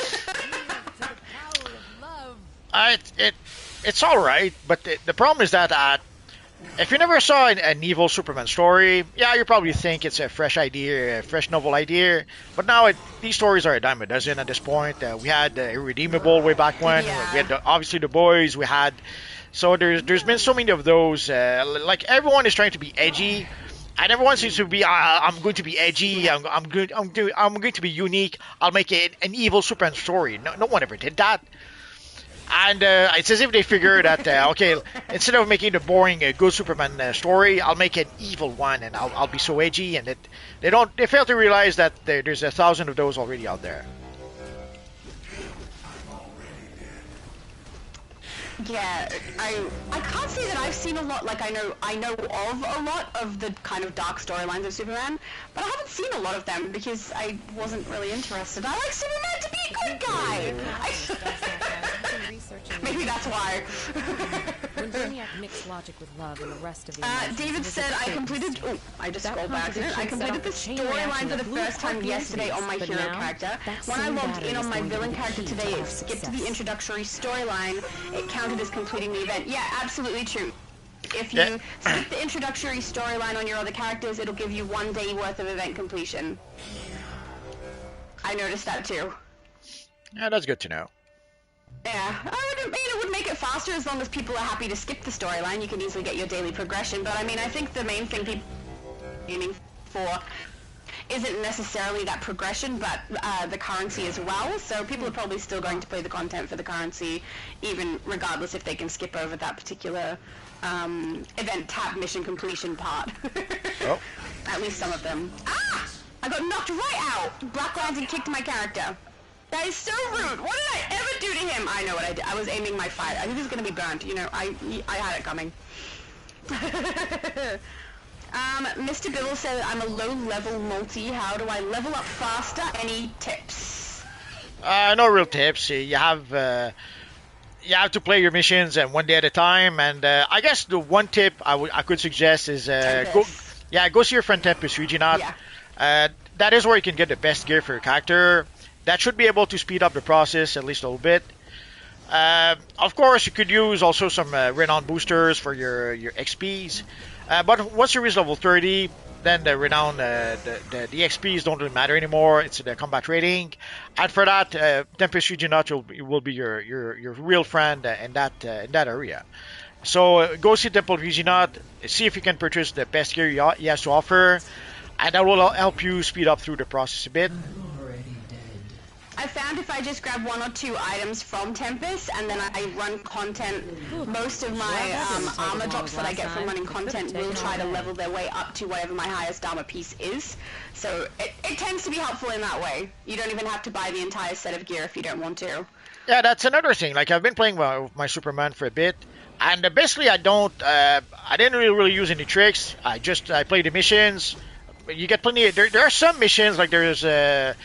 It's all right, but the problem is that if you never saw an evil Superman story, yeah, you probably think it's a fresh idea, a fresh novel idea. But now these stories are a dime a dozen at this point. We had Irredeemable way back when. Yeah. We had obviously The Boys. We had there's been so many of those. Like everyone is trying to be edgy. And everyone seems to be, I'm going to be edgy. I'm going to be unique. I'll make an evil Superman story. No one ever did that. And it's as if they figure that okay, instead of making the boring good Superman story, I'll make an evil one, and I'll be so edgy. And they fail to realize that there's 1,000 of those already out there. Yeah, I can't say that I've seen a lot. Like I know of a lot of the kind of dark storylines of Superman, but I haven't seen a lot of them because I wasn't really interested. I like Superman to be a good guy. Maybe that's why. When Brainiac mixed logic with love and the rest of the emotions, it David was a said, I big completed. mistake. Oh, I just That scrolled back. contradiction I completed set the off a chain storyline reaction for the that blew first time apart the yesterday on my entities, hero but now, character. that When I same logged battery in on is my going to be villain the character key to today, our it skipped to the success. introductory storyline. It counted as completing the event. Yeah, absolutely true. If you Yeah. skip the introductory storyline on your other characters, it'll give you 1 day worth of event completion. I noticed that too. Yeah, that's good to know. Yeah, it would make it faster as long as people are happy to skip the storyline. You can easily get your daily progression, but I mean, I think the main thing people are aiming for isn't necessarily that progression, but the currency as well. So people are probably still going to play the content for the currency, even regardless if they can skip over that particular event tab mission completion part. Oh. At least some of them. Ah! I got knocked right out! Black Lantern kicked my character. That is so rude. What did I ever do to him? I know what I did. I was aiming my fire. I knew he was going to be burnt. You know, I had it coming. Mr. Bill said I'm a low-level multi. How do I level up faster? Any tips? No real tips. You have to play your missions and 1 day at a time. And I guess the one tip I could suggest is go see your friend Tempest Reginaut. Yeah. That is where you can get the best gear for your character. That should be able to speed up the process at least a little bit. Of course, you could use also some renown boosters for your XPs. But once you reach level 30, then the renown, the XPs don't really matter anymore. It's the combat rating. And for that, Tempest Reginaut will be your real friend in that area. So go see Temple Reginaut, see if you can purchase the best gear he has to offer, and that will help you speed up through the process a bit. I found if I just grab 1 or 2 items from Tempest and then I run content, most of my armor drops that I get from running content will try to level their way up to whatever my highest armor piece is. So it tends to be helpful in that way. You don't even have to buy the entire set of gear if you don't want to. Yeah, that's another thing. Like I've been playing with my Superman for a bit, and basically I didn't really use any tricks. I play the missions. You get plenty. There are some missions, like there's a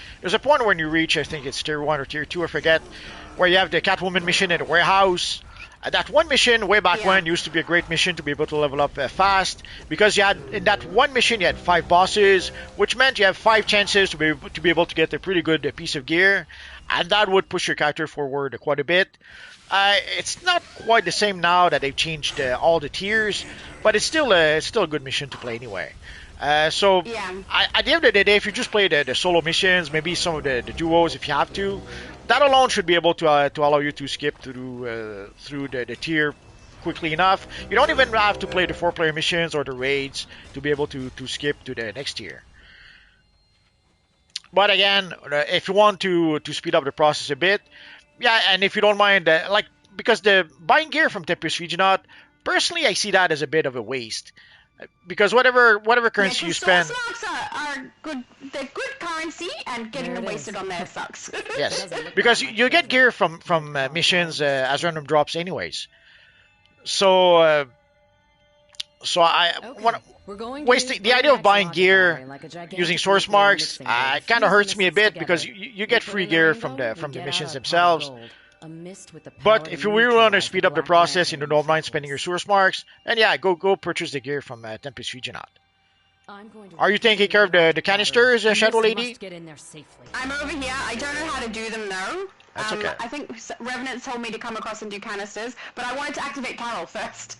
point when you reach, I think it's tier 1 or tier 2, I forget, where you have the Catwoman mission at a warehouse. That one mission way back when used to be a great mission to be able to level up fast, because you had in that one mission you had 5 bosses, which meant you have 5 chances to be able to get a pretty good piece of gear. and that would push your character forward quite a bit. It's not quite the same now that they've changed all the tiers, but it's still a good mission to play anyway. So Yeah. at the end of the day, if you just play the solo missions, maybe some of the duos if you have to, that alone should be able to allow you to skip through the tier quickly enough. You don't even have to play the 4-player missions or the raids to be able to skip to the next tier. But again, if you want to speed up the process a bit, yeah, and if you don't mind, like because the buying gear from Tempest Regionat, personally, I see that as a bit of a waste. Because whatever currency you spend, soul stocks are good. They're good currency, and getting There them it wasted is. on there sucks. yes, because you get gear from missions as random drops anyways. So so I Okay, want we're going wasting to the idea of buying Xelogic gear battery like a gigantic using source nuclear marks mixing bowl, kind of hurts fusing me a the bit sticks because together. you We get put free in the gear rainbow, from we the get missions out our pot of themselves. gold, a mist with the power But to if you really want to neutralize speed the up the Black process and you Lantern don't mind spending your rituals. source marks, then yeah, go purchase the gear from Tempest Regionat. I'm going to Are you taking care of the Xelogic canisters, battery. Shadow This Lady? must get in there safely. I'm over here. I don't know how to do them though. That's okay. I think Revenant told me to come across and do canisters, but I wanted to activate Carol first.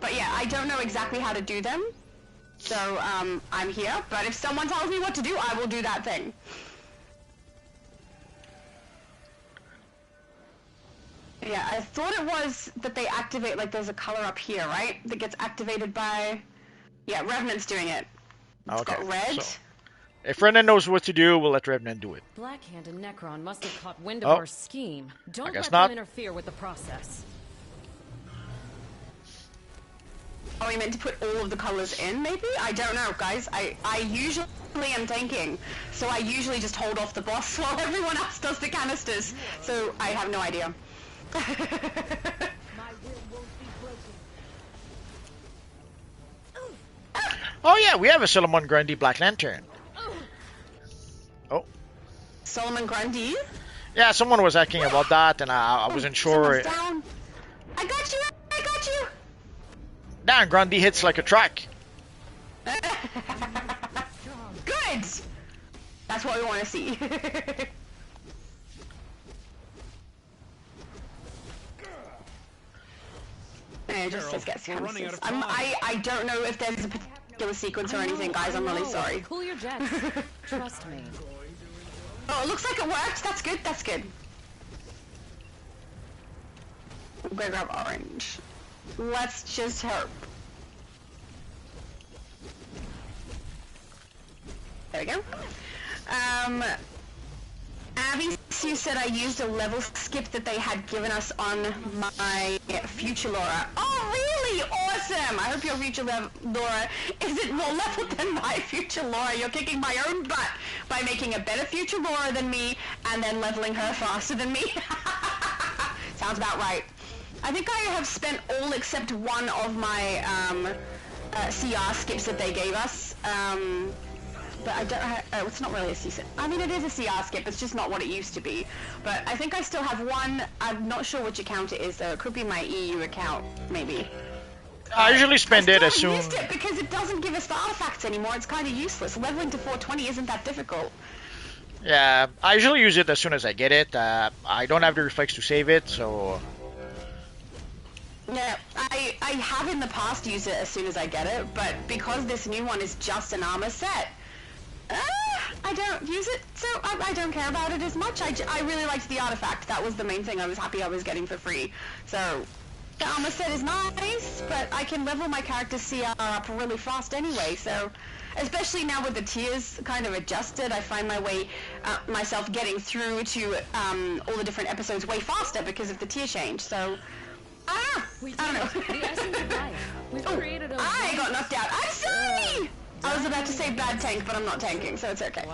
But yeah, I don't know exactly how to do them. So I'm here. But if someone tells me what to do, I will do that thing. Yeah, I thought it was that they activate, like there's a color up here, right? That gets activated by... Yeah, Revenant's doing it. It's Okay, got red. so if Renan knows what to do, we'll let Renan do it. Blackhand and Necron must have caught wind of Oh. our scheme. Don't guess let not. them interfere with the process. Are we meant to put all of the colors in, maybe? I don't know, guys. I usually am tanking, so I usually just hold off the boss while everyone else does the canisters. So I have no idea. Oh yeah, we have a Solomon Grundy Black Lantern. Oh. Solomon Grundy? Yeah, someone was asking about that, and I wasn't sure. Someone's down. I got you! I got you! Damn, Grundy hits like a truck. Good! That's what we want to see. And it just says get we're running out canisters. of time. I don't know if there's a particular sequence or anything, guys. I'm really sorry. Cool your jets. Trust me. Oh, it looks like it worked. That's good. That's good. I'm gonna grab orange. Let's just hope. There we go. Abby, you said I used a level skip that they had given us on my future Laura. Oh, really? Awesome! I hope your future Laura isn't more level than my future Laura. You're kicking my own butt by making a better future Laura than me and then leveling her faster than me. Sounds about right. I think I have spent all except one of my CR skips that they gave us. But I don't. It's not really a CR. I mean, it is a CR skip. It's just not what it used to be. But I think I still have one. I'm not sure which account it is though. It could be my EU account, maybe. I usually spend it as I soon. still haven't used it because it doesn't give us the artifacts anymore. It's kind of useless. Leveling to 420 isn't that difficult. Yeah, I usually use it as soon as I get it. I don't have the reflex to save it, so Yeah, I have in the past used it as soon as I get it, but because this new one is just an armor set, I don't use it, so I don't care about it as much. I really liked the artifact. That was the main thing I was happy I was getting for free. So, the armor set is nice, but I can level my character CR up really fast anyway, so... Especially now with the tiers kind of adjusted, I find my way, myself getting through to all the different episodes way faster because of the tier change, so... I don't know. The essence of life. We've created a... I got knocked out. I'm sorry! I was about to say bad tank, but I'm not tanking, so it's okay.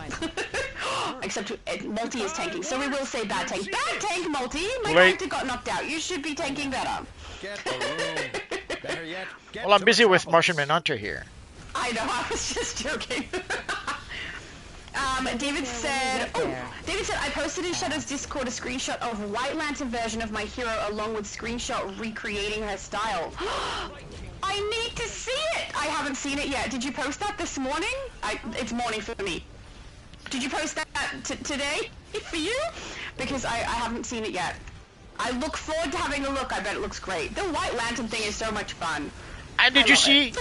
Except Multi is tanking, so we will say bad tank. Bad tank, Multi! My character got knocked out. You should be tanking better. Get the room. Better yet, get well, I'm to busy with Metropolis. Martian Manhunter here. I know, I was just joking. David said, I posted in Shadow's Discord a screenshot of White Lantern version of my hero along with screenshot recreating her style. I need to see it! I haven't seen it yet. Did you post that this morning? It's morning for me. Did you post that that today for you because I haven't seen it yet. I look forward to having a look. I bet it looks great. The White Lantern thing is so much fun. And did you see?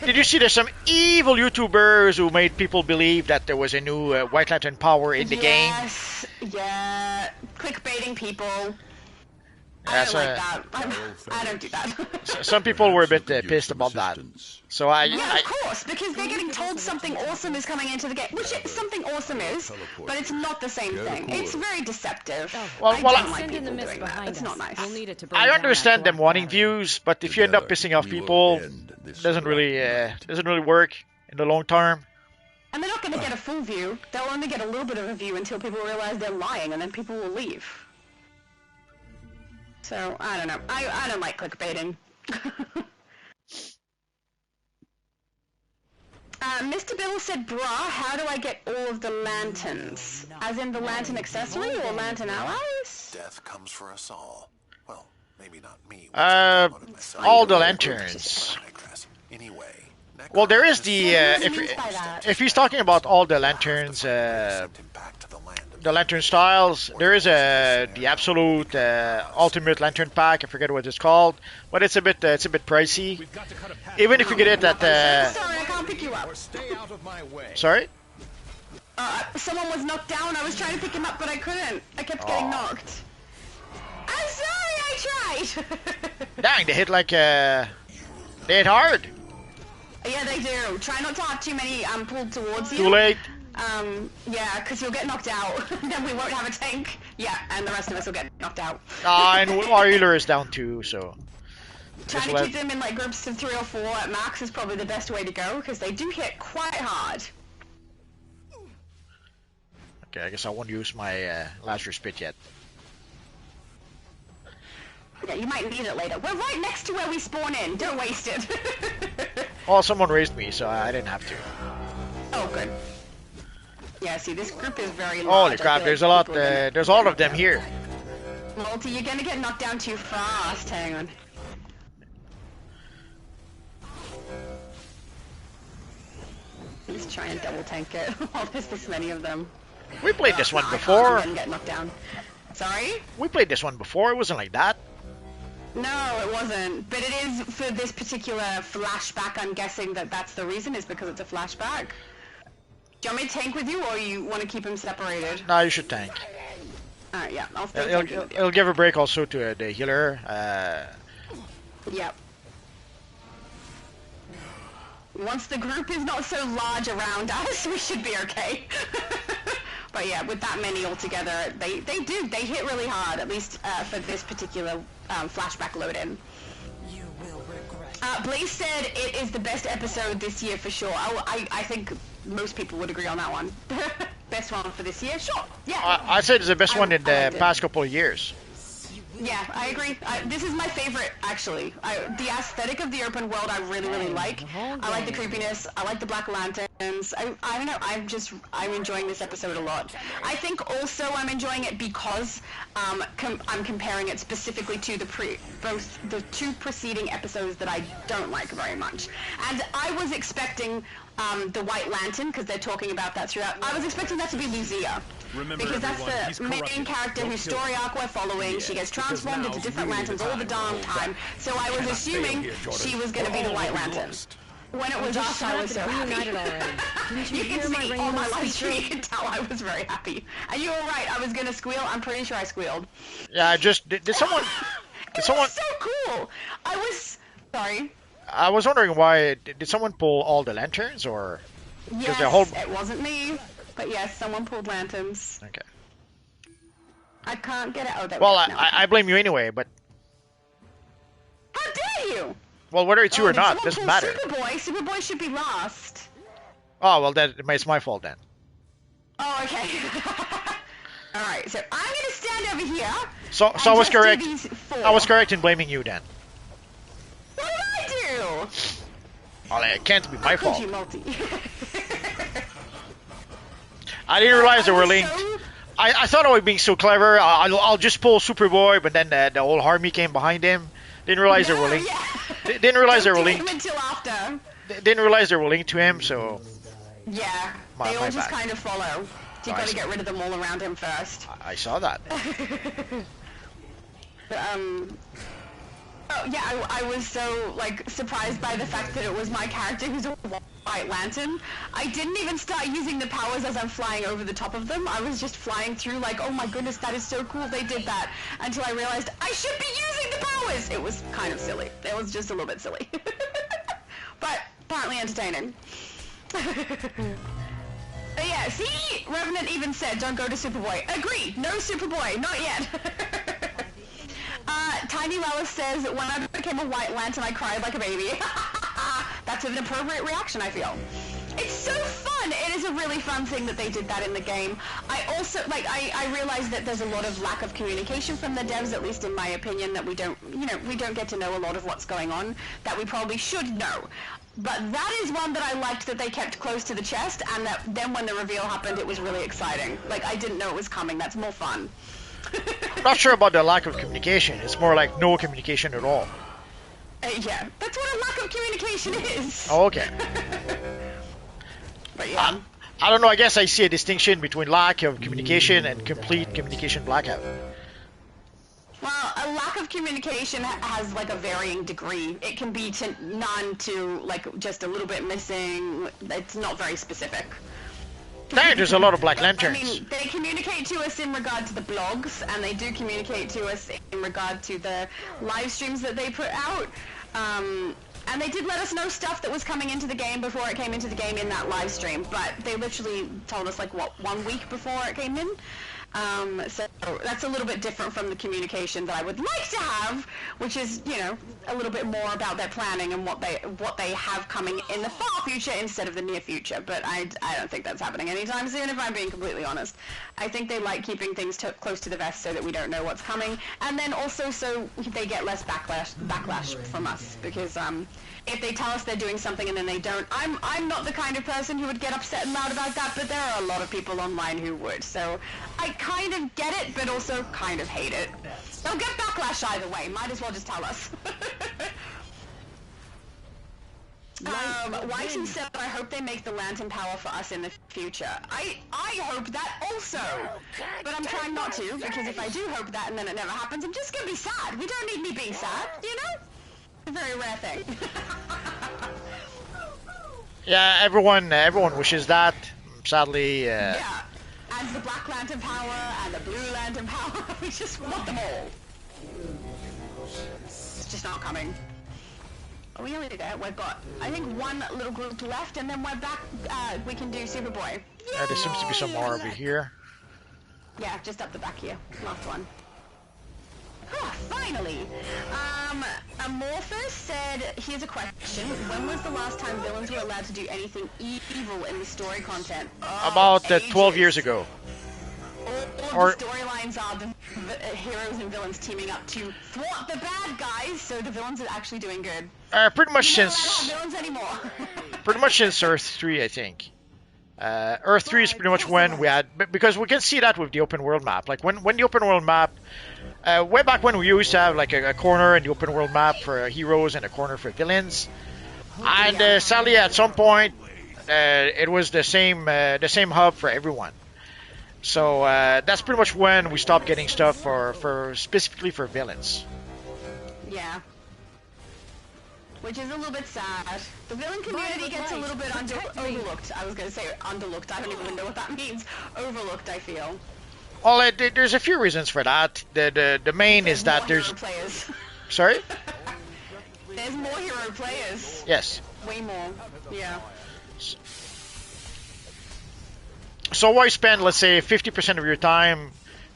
Did you see? There's some evil YouTubers who made people believe that there was a new White Lantern power in the game. Yes, yeah, clickbaiting people. I That's don't like that. I don't do that. Some people were a bit pissed about that. So Yeah, of course, because they're getting told something awesome is coming into the game, which something awesome is, but it's not the same thing. It's very deceptive. Well, I well, don't like Send in the people mist doing that. behind It's us. not nice. We'll need it to bring I down understand that them black wanting matter. views, but if you end up pissing off people, it doesn't really work in the long term. And they're not going to get a full view. They'll only get a little bit of a view until people realize they're lying, and then people will leave. So, I don't know. I don't like clickbaiting. Mr. Bill said, brah, how do I get all of the lanterns? As in the lantern accessory or lantern allies? Death comes for us all. Well, maybe not me. All the lanterns. Anyway. Well, there is the What do you mean by that? if he's talking about all the lanterns, the lantern styles, there is the absolute ultimate lantern pack. I forget what it's called, but it's a bit pricey. Even if you get it at Sorry, I can't pick you up. Stay out of my way. sorry. Someone was knocked down. I was trying to pick him up, but I couldn't. I kept getting knocked. I'm sorry, I tried. Dang, they hit like they hit hard. Yeah, they do. Try not to have too many pulled towards you. Too late. Yeah, because you'll get knocked out. Then we won't have a tank. Yeah, and the rest of us will get knocked out. And our healer is down too, so. Trying Just to let- keep them in like groups of 3 or 4 at max is probably the best way to go, because they do hit quite hard. Okay, I guess I won't use my Lazarus Pit yet. Yeah, you might need it later. We're right next to where we spawn in. Don't waste it. Well, someone raised me, so I didn't have to. Oh, good. Yeah, see, this group is very large. Holy I crap! feel There's like a lot. people are gonna There's all get of them knocked here. down. Multi, you're gonna get knocked down too fast. Hang on. Let's try and double tank it. Oh, there's this many of them. We played this one I can't before. even get knocked down. Sorry? We played this one before. It wasn't like that. No, it wasn't. But it is for this particular flashback. I'm guessing that that's the reason, is because it's a flashback. Do you want me to tank with you, or you want to keep them separated? No, you should tank. Alright, yeah, I'll stay It'll, tanking with you. it'll give a break also to the healer. Yep. Once the group is not so large around us, we should be okay. But yeah, with that many altogether, they hit really hard, at least for this particular flashback load-in. You will regret. Blaze said it is the best episode this year for sure. I think most people would agree on that one. Best one for this year? Sure, yeah. I'd say it's the best one in I the liked it. past couple of years. Yeah, I agree. This is my favorite, actually. The aesthetic of the open world I really, really like. I like the creepiness. I like the Black Lanterns. I don't know. I'm enjoying this episode a lot. I think also I'm enjoying it because I'm comparing it specifically to both the 2 preceding episodes that I don't like very much. And I was expecting the White Lantern, because they're talking about that throughout. I was expecting that to be Lucia. Remember, Because everyone, that's he's the main corrupted. character Don't whose kill story him. arc we're following. She gets because transformed now into is different really lanterns the all the time to darn hold time. back. So I was Cannot assuming fail here, Jordan. she was going to be the We're White all Lantern. lost. When it was Just us, I shut was up so and happy. reunited already. Didn't you You hear can my see ring on in my the live stream, speaker? you can tell I was very happy. And you were right, I was going to squeal. I'm pretty sure I squealed. Yeah, I just did someone? It Did someone? was so cool. I was... Sorry. I was wondering why did someone pull all the lanterns or? Yes, the whole- it wasn't me. But yes, someone pulled lanterns. Okay. I can't get it. Oh, there Well, we go. Now I blame you anyway, but How dare you? well, whether it's you or did not someone doesn't pull matter. Superboy? Superboy should be last. Oh well, then it's my fault then. Oh, okay. Alright, so I'm gonna stand over here. So and I was just do correct. these 4. I was correct in blaming you then. What did I do? Well, it can't be my How could fault. you multi? I didn't realize they I were was linked. so- I thought I was being so clever. I'll just pull Superboy, but then the whole army came behind him. Didn't realize they were linked. Yeah. Didn't realize they Don't were do him linked. until after. Didn't realize they were linked to him. So Yeah. My They all just bad. kind of follow So you got to get rid of them all around him first. I saw that. Oh yeah, I was so like surprised by the fact that it was my character who's a White Lantern. I didn't even start using the powers as I'm flying over the top of them. I was just flying through like, oh my goodness, that is so cool they did that, until I realized I should be using the powers! It was kind of silly. It was just a little bit silly. But apparently entertaining. But yeah, see? Revenant even said, don't go to Superboy. Agree! No Superboy, not yet! Tiny Relish says, when I became a White Lantern, I cried like a baby. That's an appropriate reaction, I feel. It's so fun! It is a really fun thing that they did that in the game. I also, like, I realize that there's a lot of lack of communication from the devs, at least in my opinion, that we don't, we don't get to know a lot of what's going on, that we probably should know. But that is one that I liked that they kept close to the chest, and that then when the reveal happened, it was really exciting. Like, I didn't know it was coming. That's more fun. I'm not sure about the lack of communication. It's more like no communication at all. Yeah, that's what a lack of communication is. Oh, okay. But yeah. I don't know. I guess I see a distinction between lack of communication and complete communication blackout. Well, a lack of communication has like a varying degree. It can be to none to like just a little bit missing. It's not very specific. There's a lot of Black Lanterns. I mean, they communicate to us in regard to the blogs, and they do communicate to us in regard to the live streams that they put out. And they did let us know stuff that was coming into the game before it came into the game in that live stream, but they literally told us like, what, 1 week before it came in? So that's a little bit different from the communication that I would like to have, which is, a little bit more about their planning and what they have coming in the far future instead of the near future. But I don't think that's happening anytime soon, if I'm being completely honest. I think they like keeping things close to the vest so that we don't know what's coming, and then also so they get less backlash from us, because if they tell us they're doing something and then they don't, I'm not the kind of person who would get upset and loud about that, but there are a lot of people online who would, so I kind of get it, but also kind of hate it. They'll get backlash either way, might as well just tell us. Whiting said, I hope they make the Lantern power for us in the future. I hope that also, but I'm trying not to, because if I do hope that and then it never happens, I'm just gonna be sad. You don't need me being sad, A very rare thing. Yeah, everyone wishes that. Sadly, yeah, and the Black Lantern power and the Blue Lantern power, we just want them all. It's just not coming. Are we nearly there? We've got, I think, one little group left, and then we're back. We can do Superboy. there seems to be some more over here. Yeah, just up the back here. Last one. Ah, finally! Amorphous said, here's a question. When was the last time villains were allowed to do anything evil in the story content? About 12 years ago. All the storylines are the heroes and villains teaming up to thwart the bad guys, so the villains are actually doing good. Pretty much They're since... not villains anymore. pretty much since Earth 3, I think. Earth 3 is pretty much when we had... Because we can see that with the open world map. Like, when the open world map... way back when we used to have like a corner in the open world map for heroes and a corner for villains. And sadly, at some point, it was the same hub for everyone. So that's pretty much when we stopped getting stuff for specifically for villains. Yeah. Which is a little bit sad. The villain community gets a little bit overlooked. I was going to say underlooked. I don't even know what that means. Overlooked, I feel. Well, there's a few reasons for that. The main is that there's... players. Sorry? There's more hero players. Yes. Way more. Yeah. So why spend, let's say, 50% of your time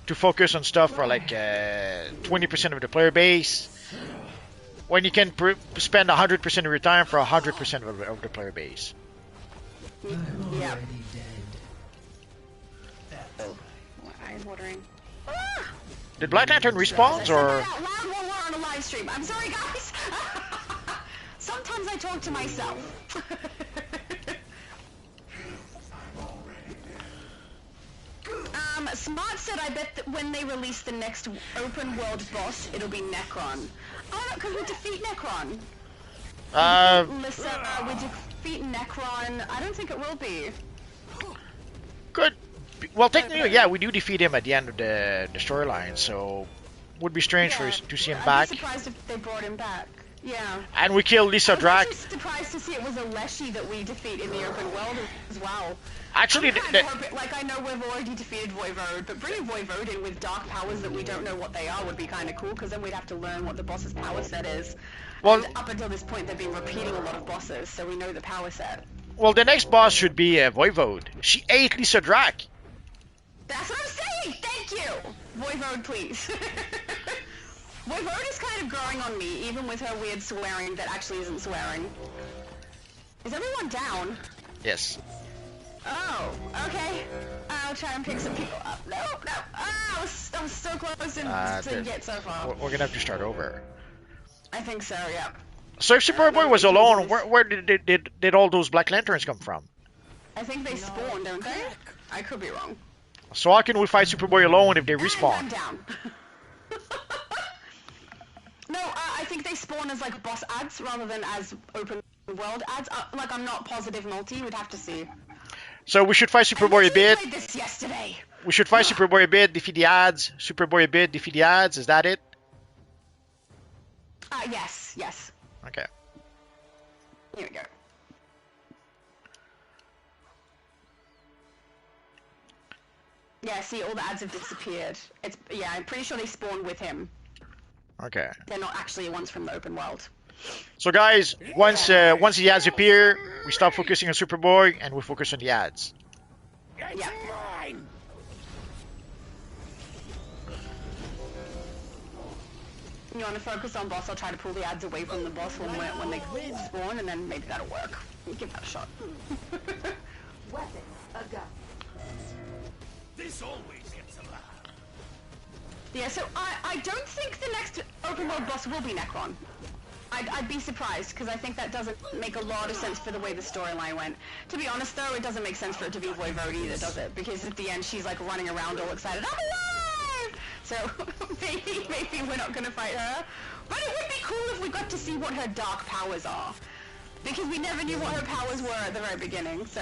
to focus on stuff for like 20% of the player base, when you can spend 100% of your time for 100% of the player base? Yeah. I'm wondering. Did Black Lantern respawns or? Loud while we're on a live stream. I'm sorry, guys. Sometimes I talk to myself. Smart said, I bet that when they release the next open world boss, it'll be Necron. Oh no, because we defeat Necron. Uh, we defeat Necron. I don't think it will be. Good. Well, technically, yeah, we do defeat him at the end of the storyline, so would be strange Yeah, to see him I'd back. be surprised if they brought him back. Yeah. And we kill Lisa I was Drac. actually surprised to see it was a Leshy that we defeat in the open world as well. Actually, I'm kind of hoping, like, I know we've already defeated Voivode, but bringing Voivode in with dark powers that we don't know what they are would be kind of cool, because then we'd have to learn what the boss's power set is. Well, and up until this point, they've been repeating a lot of bosses, so we know the power set. well, the next boss should be Voivode. She ate Lisa Drac. That's what I'm saying! Thank you! Voivode, please. Voivode is kind of growing on me, even with her weird swearing that actually isn't swearing. Is everyone down? Yes. Oh, okay. I'll try and pick some people up. No, no. Ah, I was so close to get so far. We're gonna have to start over. I think so, yeah. So if Superboy was alone, where did all those Black Lanterns come from? I think they spawn, don't they? I could be wrong. So how can we fight Superboy alone if they I'm respawn? down. No, I think they spawn as like boss ads rather than as open world ads. Like I'm not positive multi. We'd have to see. So we should fight Superboy a bit. I played this yesterday. We should fight Superboy a bit, defeat the ads. Superboy a bit, defeat the ads. Is that it? Yes, yes. Okay. Here we go. Yeah, see, all the ads have disappeared. Yeah, I'm pretty sure they spawn with him. Okay. They're not actually ones from the open world. So guys, once the ads appear, we stop focusing on Superboy and we focus on the ads. Yeah. You want to focus on boss? I'll try to pull the ads away from the boss when they spawn, and then maybe that'll work. Give that a shot. Weapons, a gun. This always gets a laugh. Yeah, so I don't think the next open world boss will be Necron. I'd be surprised, because I think that doesn't make a lot of sense for the way the storyline went. To be honest, though, it doesn't make sense for it to be Voivode either, does it? Because at the end, she's like running around all excited, I'm alive! So maybe we're not going to fight her. But it would be cool if we got to see what her dark powers are. Because we never knew what her powers were at the very beginning, so...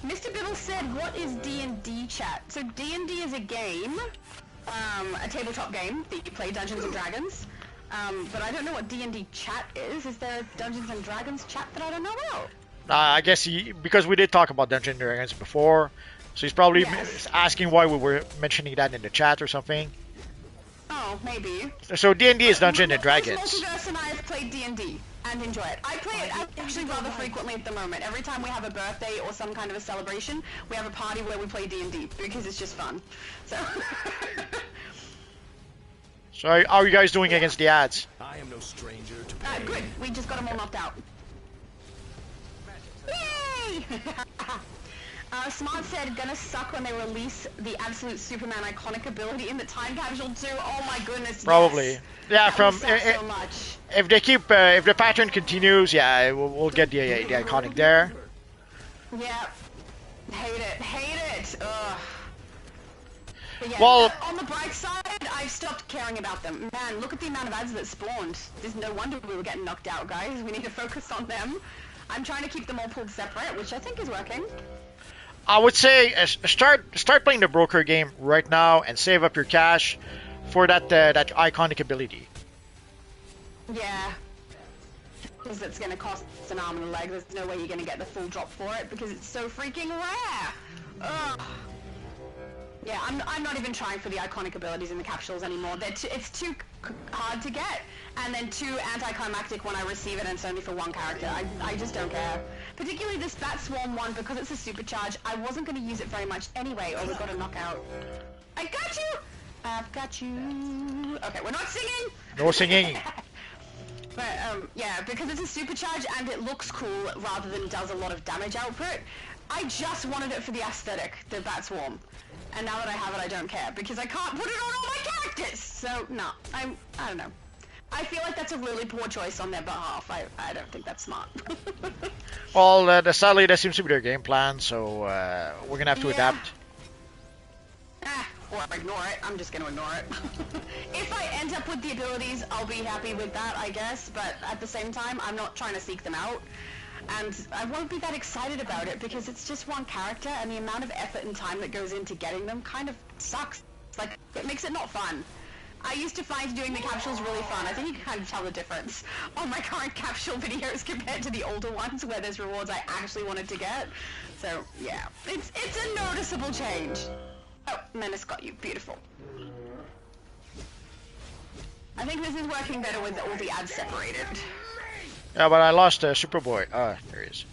Mr. Biddle said, what is D&D chat? So D&D is a game, a tabletop game that you play Dungeons and Dragons. But I don't know what D&D chat is. Is there a Dungeons and Dragons chat that I don't know about? I guess because we did talk about Dungeons and Dragons before, so he's probably asking why we were mentioning that in the chat or something. Oh, maybe. So D&D is Dungeons and Dragons. Multiverse and I have played D&D and enjoy it. I play it actually rather frequently at the moment. Every time we have a birthday or some kind of a celebration, we have a party where we play D&D because it's just fun. So. So how are you guys doing against the ads? I am no stranger to pain. Good. We just got them all knocked out. Yay! Smart said, gonna suck when they release the absolute Superman iconic ability in the time capsule too. Oh my goodness. Probably. Yes. Yeah, That from would suck so much. if they keep if the pattern continues, yeah, we'll get the iconic there. Yeah. Hate it. Hate it. Ugh. But yeah, Well- on the bright side, I've stopped caring about them. Man, look at the amount of ads that spawned. There's no wonder we were getting knocked out, guys. We need to focus on them. I'm trying to keep them all pulled separate, which I think is working. I would say start playing the broker game right now and save up your cash for that iconic ability. Yeah. Because it's going to cost an arm and a leg. There's no way you're going to get the full drop for it because it's so freaking rare. Ugh. Yeah, I'm not even trying for the iconic abilities in the capsules anymore. It's too hard to get, and then too anticlimactic when I receive it and it's only for one character. I just don't care. Particularly this Bat Swarm one, because it's a supercharge, I wasn't going to use it very much anyway, or we got a knockout. I got you! I've got you! Okay, we're not singing! No singing. But, yeah, because it's a supercharge and it looks cool rather than does a lot of damage output, I just wanted it for the aesthetic, the Bat Swarm. And now that I have it, I don't care, because I can't put it on all my characters! So, no, I don't know. I feel like that's a really poor choice on their behalf. I don't think that's smart. Well, sadly, that seems to be their game plan, so we're gonna have to adapt. Or ignore it. I'm just gonna ignore it. If I end up with the abilities, I'll be happy with that, I guess, but at the same time, I'm not trying to seek them out. and I won't be that excited about it because it's just one character, and the amount of effort and time that goes into getting them kind of sucks. Like, it makes it not fun. I used to find doing the capsules really fun. I think you can kind of tell the difference on my current capsule videos compared to the older ones where there's rewards I actually wanted to get. So, yeah. It's a noticeable change. Oh, Menace got you. Beautiful. I think this is working better with all the ads separated. Yeah, but I lost Superboy. Ah, there he is.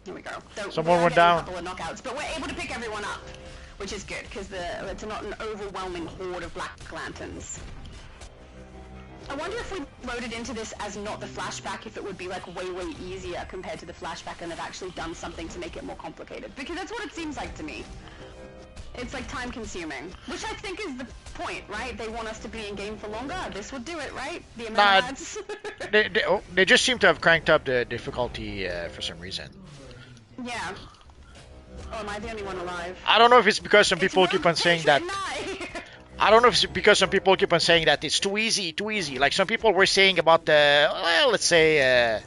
Here we go. So Someone went down. A couple of knockouts, but we're able to pick everyone up, which is good because it's not an overwhelming horde of Black Lanterns. I wonder if we loaded into this as not the flashback, if it would be like way easier compared to the flashback, and they've actually done something to make it more complicated. Because that's what it seems like to me. It's like time consuming, which I think is the point, right? They want us to be in game for longer. This would do it, right? The amount of ads. They just seem to have cranked up the difficulty for some reason. Yeah. Oh, am I the only one alive? I don't know if it's because some people keep on saying that. I don't know if it's because some people keep on saying that it's too easy, too easy. Like some people were saying about the, well, let's say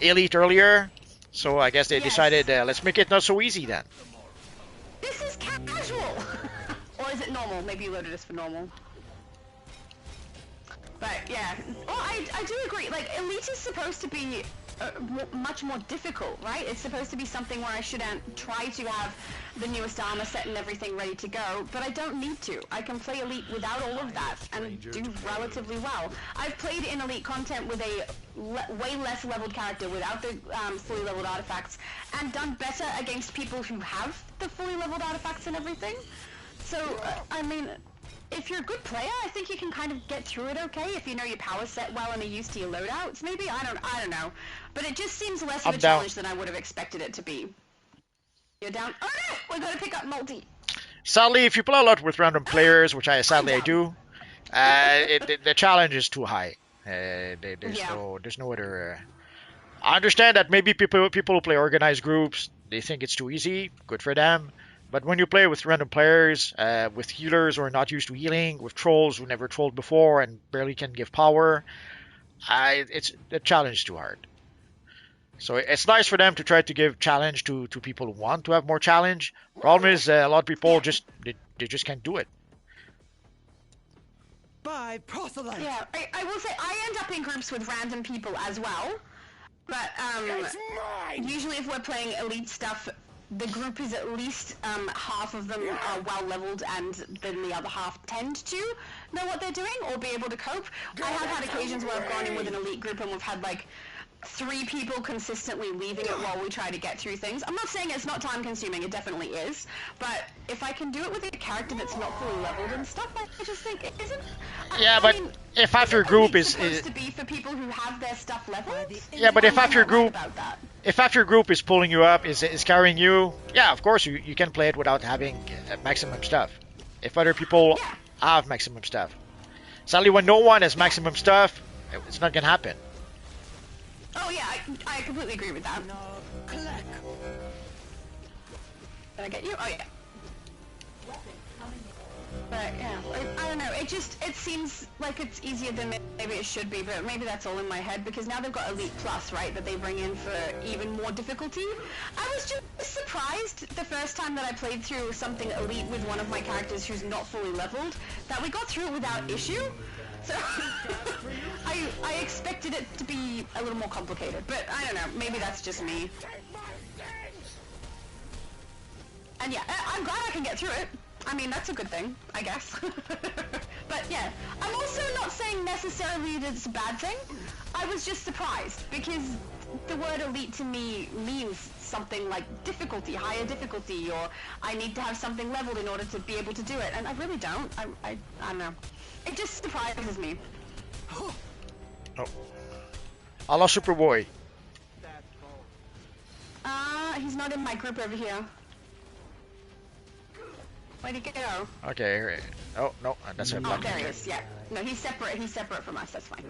Elite earlier. So I guess they decided let's make it not so easy then. This is casual! Or is it normal? Maybe you loaded this for normal. But yeah, well, I do agree. Like, Elite is supposed to be much more difficult, right? It's supposed to be something where I should try to have the newest armor set and everything ready to go, but I don't need to. I can play Elite without all of that and do relatively well. I've played in Elite content with a way less leveled character without the fully leveled artifacts, and done better against people who have the fully leveled artifacts and everything. So, I mean, if you're a good player, I think you can kind of get through it okay if you know your power set well and are used to your loadouts. Maybe I don't know, but it just seems less of a challenge than I would have expected it to be. You're down. Oh no, we gotta pick up multi. Sadly, if you play a lot with random players, which I do, the challenge is too high. There's no other. I understand that maybe people who play organized groups, they think it's too easy. Good for them. But when you play with random players, with healers who are not used to healing, with trolls who never trolled before and barely can give power, the challenge is too hard. So it's nice for them to try to give challenge to people who want to have more challenge. Problem is, a lot of people just they just can't do it. Bye, proselyte. Yeah, I will say I end up in groups with random people as well. But usually if we're playing Elite stuff, the group is at least half of them are well leveled, and then the other half tend to know what they're doing or be able to cope. I have had occasions where I've gone in with an Elite group and we've had like 3 people consistently leaving it while we try to get through things. I'm not saying it's not time consuming, it definitely is, but if I can do it with a character that's not fully leveled and stuff, I just think it isn't. Yeah, but if half your group is supposed to be for people who have their stuff leveled. Yeah, but if half your group is pulling you up, is carrying you, yeah, of course you can play it without having maximum stuff. If other people have maximum stuff, sadly when no one has maximum stuff, it's not gonna happen. Oh yeah, I completely agree with that. Did I get you? Oh yeah. But yeah, I don't know, it seems like it's easier than maybe it should be, but maybe that's all in my head, because now they've got Elite Plus, right, that they bring in for even more difficulty. I was just surprised the first time that I played through something Elite with one of my characters who's not fully leveled, that we got through it without issue. So, I expected it to be a little more complicated, but I don't know, maybe that's just me. And yeah, I'm glad I can get through it. I mean, that's a good thing, I guess. But yeah, I'm also not saying necessarily that it's a bad thing. I was just surprised, because the word Elite to me means something like difficulty, higher difficulty, or I need to have something leveled in order to be able to do it, and I really don't. I don't know. It just surprises me. Oh. I lost Superboy. He's not in my group over here. Where'd he go? Okay, oh, no, that's a Black. Oh, there he is, yeah. No, he's separate from us, that's fine.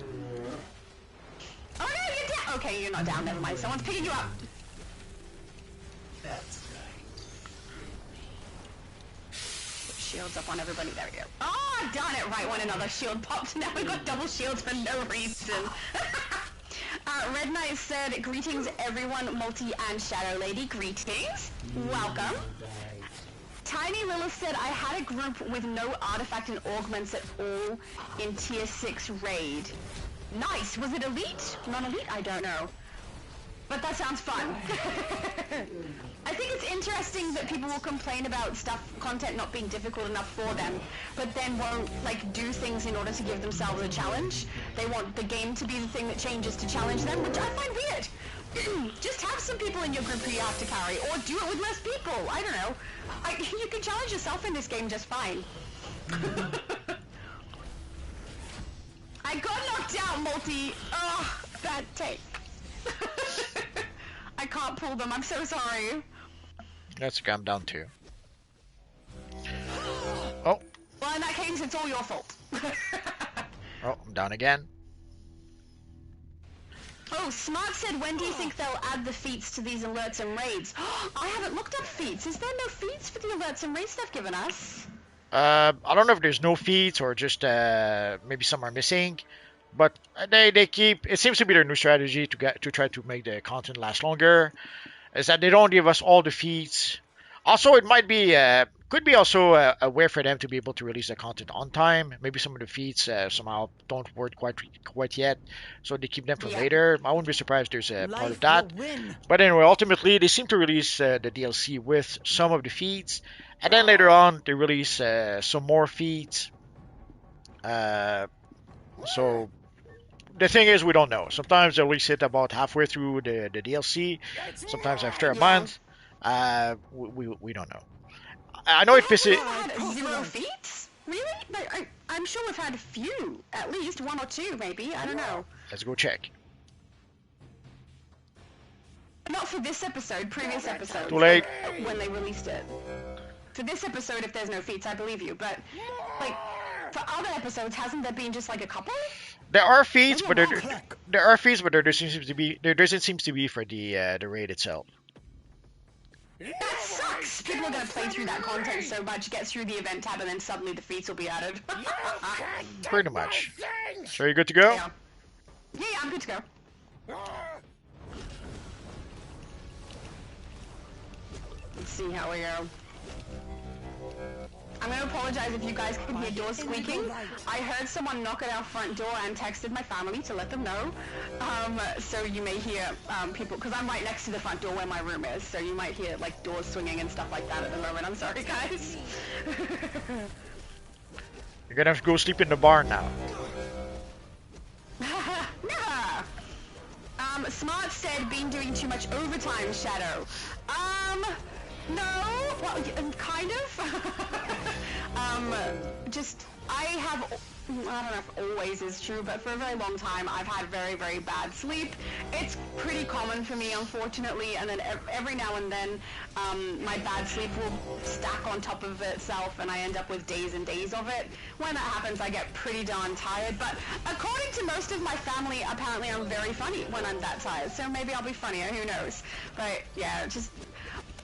Oh no, you're down! Okay, you're not down, never mind. Someone's picking you up. That's right. Put shields up on everybody, there we go. Oh, darn it, right when another shield popped. Now we've got double shields for no reason. Red Knight said, greetings everyone, Multi and Shadow Lady. Greetings. Welcome. Tiny Lilith said, I had a group with no artifact and augments at all in tier 6 raid. Nice. Was it elite? Non-elite? I don't know. But that sounds fun. I think it's interesting that people will complain about content not being difficult enough for them, but then won't, like, do things in order to give themselves a challenge. They want the game to be the thing that changes to challenge them, which I find weird. Just have some people in your group who you have to carry, or do it with less people. I don't know. You can challenge yourself in this game just fine. I got knocked out, Multi. Ugh, bad take. I can't pull them. I'm so sorry. That's okay. I'm down too. Oh. Well, in that case, it's all your fault. Oh, I'm down again. Oh, Smart said, when do you think they'll add the feats to these alerts and raids? I haven't looked up feats. Is there no feats for the alerts and raids they've given us? I don't know if there's no feats or just maybe some are missing, but they keep. It seems to be their new strategy to try to make the content last longer. Is that they don't give us all the feats. Also, it might be could be also a way for them to be able to release the content on time. Maybe some of the feats somehow don't work quite yet, so they keep them for later. I wouldn't be surprised if there's a part of that. But anyway, ultimately they seem to release the DLC with some of the feats, and then later on they release some more feats. So the thing is, we don't know. Sometimes they release it about halfway through the DLC. Sometimes after a month. We don't know. I know it fits it. Zero feats? Really? Like, I'm sure we've had a few, at least one or two, maybe. I don't know. Let's go check. Not for this episode. Previous episode. Too late. When they released it. For this episode, if there's no feats, I believe you. But like for other episodes, hasn't there been just like a couple? There are feats, but there doesn't seem to be for the raid itself. That sucks! People are gonna play through that content so much, get through the event tab, and then suddenly the feats will be added. Pretty much. So you're good to go? Yeah, I'm good to go. Let's see how we go. I'm gonna apologize if you guys can hear doors squeaking. I heard someone knock at our front door and texted my family to let them know. So you may hear people, because I'm right next to the front door where my room is, so you might hear like doors swinging and stuff like that at the moment. I'm sorry, guys. You're gonna have to go sleep in the barn now. Never! Smart said, been doing too much overtime, Shadow. No, well, kind of. I don't know if always is true, but for a very long time I've had very, very bad sleep. It's pretty common for me, unfortunately, and then every now and then my bad sleep will stack on top of itself and I end up with days and days of it. When that happens, I get pretty darn tired, but according to most of my family, apparently I'm very funny when I'm that tired, so maybe I'll be funnier, who knows. But yeah,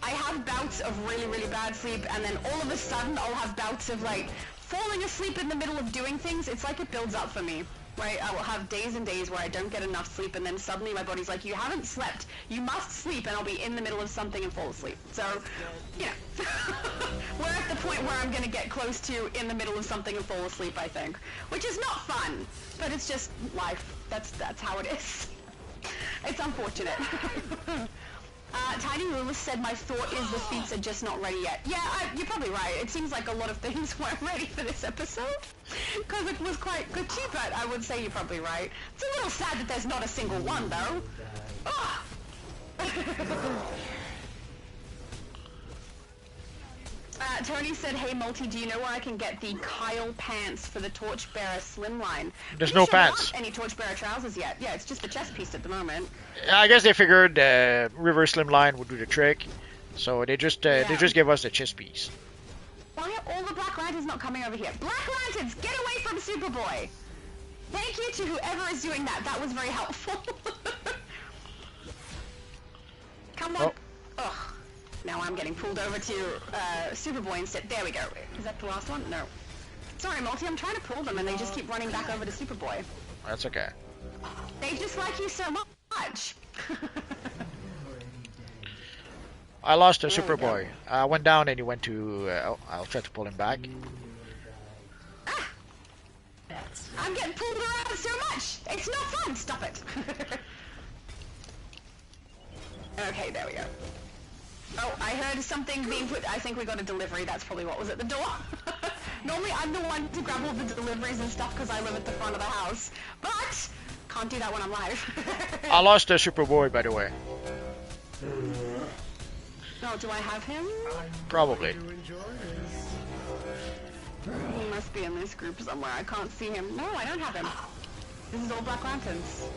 I have bouts of really, really bad sleep, and then all of a sudden I'll have bouts of like falling asleep in the middle of doing things. It's like it builds up for me, right? I will have days and days where I don't get enough sleep, and then suddenly my body's like, you haven't slept, you must sleep, and I'll be in the middle of something and fall asleep. So, yeah. We're at the point where I'm gonna get close to in the middle of something and fall asleep, I think. Which is not fun, but it's just life. That's how it is. It's unfortunate. Tiny Lewis said, my thought is the feats are just not ready yet. Yeah, you're probably right. It seems like a lot of things weren't ready for this episode, because it was quite good too, but I would say you're probably right. It's a little sad that there's not a single one, though. Oh. Tony said, hey Multi, do you know where I can get the Kyle pants for the Torchbearer slimline? There's no pants. Any Torchbearer trousers yet. Yeah, it's just the chest piece at the moment. I guess they figured reverse slimline would do the trick, so they just gave us the chest piece. Why are all the Black Lanterns not coming over here? Black Lanterns, get away from Superboy! Thank you to whoever is doing that. That was very helpful. Come on. Oh. Ugh. Now I'm getting pulled over to Superboy instead. There we go. Is that the last one? No. Sorry, Multi, I'm trying to pull them and they just keep running back over to Superboy. That's okay. They just like you so much. I lost a There we go. Superboy. I went down and he went to. I'll try to pull him back. Ah! I'm getting pulled around so much! It's not fun! Stop it! Okay, there we go. Oh, I heard something being put. I think we got a delivery. That's probably what was at the door. Normally, I'm the one to grab all the deliveries and stuff because I live at the front of the house. But can't do that when I'm live. I lost a Superboy, by the way. Oh, do I have him? Probably. He must be in this group somewhere. I can't see him. No, I don't have him. This is all Black Lanterns.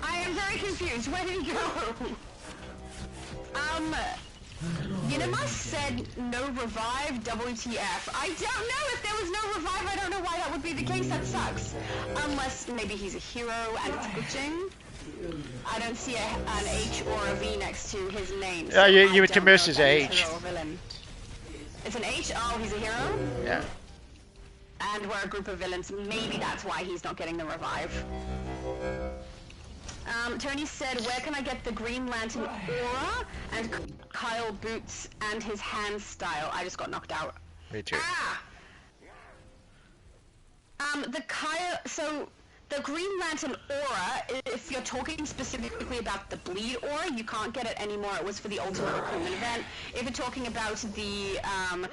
I am very confused. Where did he go? Unimus said no revive, WTF. I don't know if there was no revive. I don't know why that would be the case. That sucks. Unless maybe he's a hero and it's glitching. I don't see an H or a V next to his name. Yeah, So you I to don't miss know his if that is H. hero or villain. It's an H? Oh, he's a hero? Yeah. And we're a group of villains. Maybe that's why he's not getting the revive. Tony said, where can I get the Green Lantern aura and Kyle boots and his hand style? I just got knocked out. Me too. Ah! So the Green Lantern aura, if you're talking specifically about the bleed aura, you can't get it anymore. It was for the Ultimate Recruitment event. If you're talking about the, I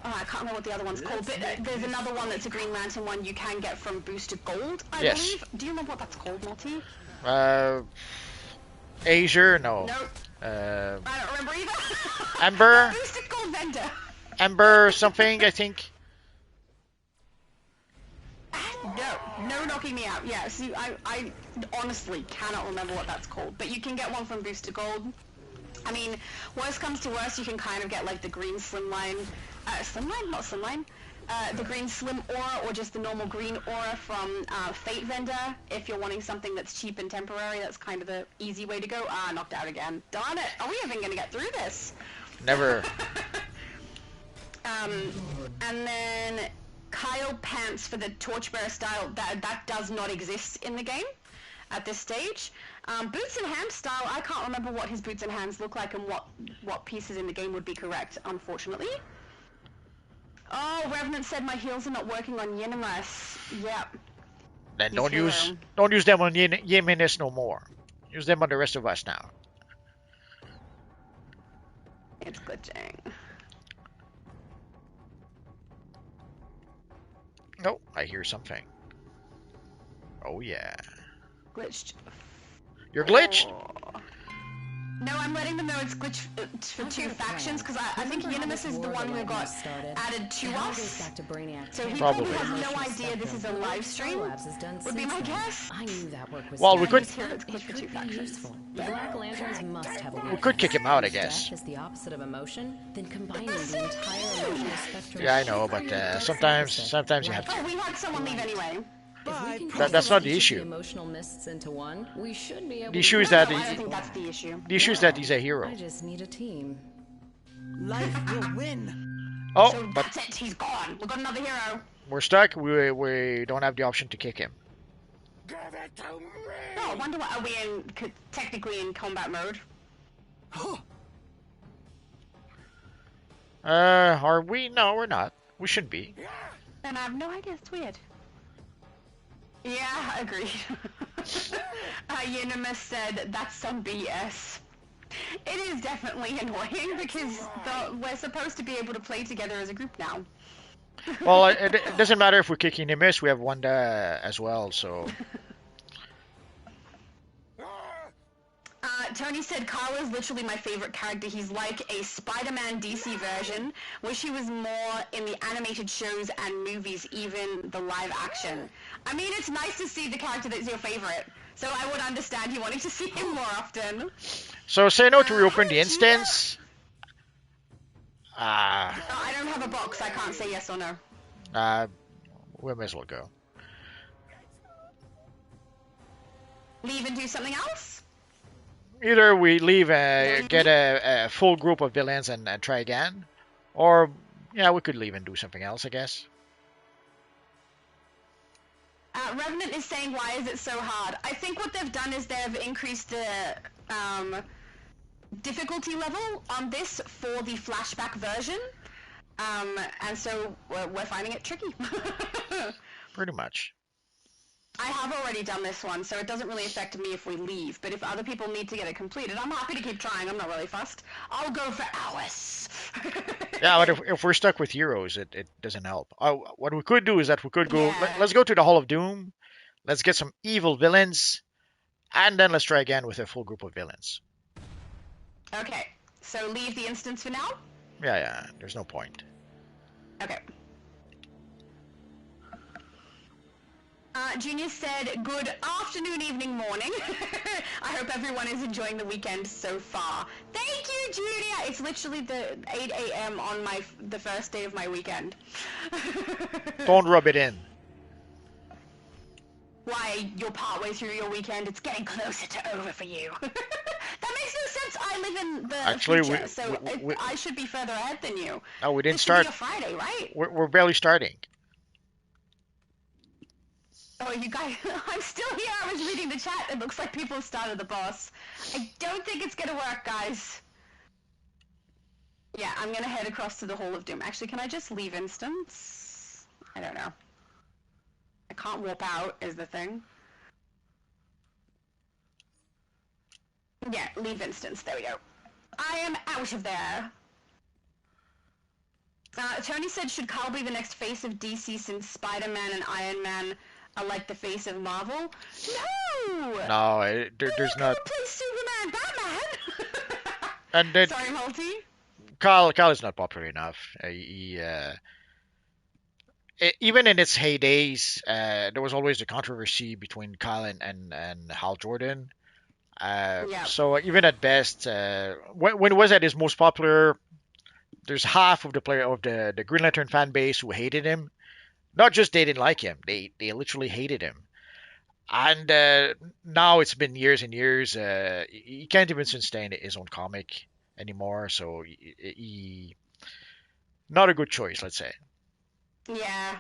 can't remember what the other one's called, but there's another one that's a Green Lantern one you can get from Booster Gold, I believe. Do you remember what that's called, Multi? Azure? No. Nope. I don't remember either. Ember? Booster Gold vendor. Ember something, I think. No knocking me out. Yeah, see, I honestly cannot remember what that's called, but you can get one from Booster Gold. I mean, worst comes to worst, you can kind of get like the green slimline, not slimline, the green slim aura or just the normal green aura from Fate Vendor. If you're wanting something that's cheap and temporary, that's kind of the easy way to go. Ah, knocked out again. Darn it! Are we even gonna get through this? Never. And then Kyle pants for the Torchbearer style, that does not exist in the game at this stage. Boots and hand style, I can't remember what his boots and hands look like and what pieces in the game would be correct, unfortunately. Oh, Revenant said my heals are not working on Yinimus. Yep. Then He's don't hero. use them on Yeminis no more. Use them on the rest of us now. It's glitching. Oh, I hear something. Oh yeah. Glitched. You're glitched. Oh. No, I'm letting them know it's glitched for two factions because I think Unimus is the one who got added to us. So he Probably. probably has no idea this is a live stream. Would be my guess. I knew that work was Well, we could It's here, it's glitched for two factions. useful. The Black Lanterns must have a we could kick him out, I guess. Death is the opposite of emotion, then combining the entire emotional spectrum. Yeah, I know, but sometimes you have to. Oh, we had someone leave anyway. If we can That's not combine the each of issue. Emotional mists into one. We should be able The to issue is No, that I don't think that's the issue. the issue is that he's a hero. I just need a team. Life will win. Oh, So but that's it, he's gone. We've got another hero. we're stuck. We don't have the option to kick him. Give it to me! Oh, I wonder what, are we technically in combat mode? Are we? No, we're not. We should be. And I have no idea, it's weird. Yeah, agreed. Unimus said, that's some BS. It is definitely annoying because we're supposed to be able to play together as a group now. Well, it doesn't matter if we're kicking him. We have Wanda as well, so. Tony said Kyle is literally my favorite character. He's like a Spider-Man DC version. Wish he was more in the animated shows and movies, even the live action. I mean, it's nice to see the character that's your favorite. So I would understand you wanting to see him more often. So say no to reopen the instance. I don't have a box. I can't say yes or no. We may as well go. Leave and do something else? Either we leave, get a full group of villains and try again, or Yeah, we could leave and do something else, I guess. Revenant is saying, why is it so hard? I think what they've done is they've increased the difficulty level on this for the flashback version. And so we're finding it tricky. Pretty much. I have already done this one, so it doesn't really affect me if we leave. But if other people need to get it completed, I'm happy to keep trying. I'm not really fussed. I'll go for hours. Yeah, but if we're stuck with heroes, it doesn't help. What we could do is that we could go. Yeah. Let's go to the Hall of Doom. Let's get some evil villains, and then let's try again with a full group of villains. Okay, so leave the instance for now? Yeah. There's no point. Okay. Junior said, good afternoon, evening, morning. I hope everyone is enjoying the weekend so far. Thank you, Junior. It's literally the 8 a.m. on the first day of my weekend. Don't rub it in. Why, you're partway through your weekend. It's getting closer to over for you. That makes no sense. I live in the future, so I should be further ahead than you. No, we didn't this start. This should be a Friday, right? We're barely starting. Oh, you guys, I'm still here. I was reading the chat. It looks like people have started the boss. I don't think it's gonna work, guys. Yeah, I'm gonna head across to the Hall of Doom. Actually, can I just leave instance? I don't know. I can't warp out, is the thing. Yeah, leave instance. There we go. I am out of there. Tony said, should Carl be the next face of DC since Spider-Man and Iron Man are like the face of Marvel? No! No, there's not. Play Superman, Batman! And then Sorry, Multi. Kyle is not popular enough. Even in its heydays, there was always the controversy between Kyle and Hal Jordan. Yeah. So even at best, when it was at his most popular, there's half of the Green Lantern fan base who hated him. Not just they didn't like him, they literally hated him. And now it's been years and years. He can't even sustain his own comic anymore. So he not a good choice, let's say. Yeah.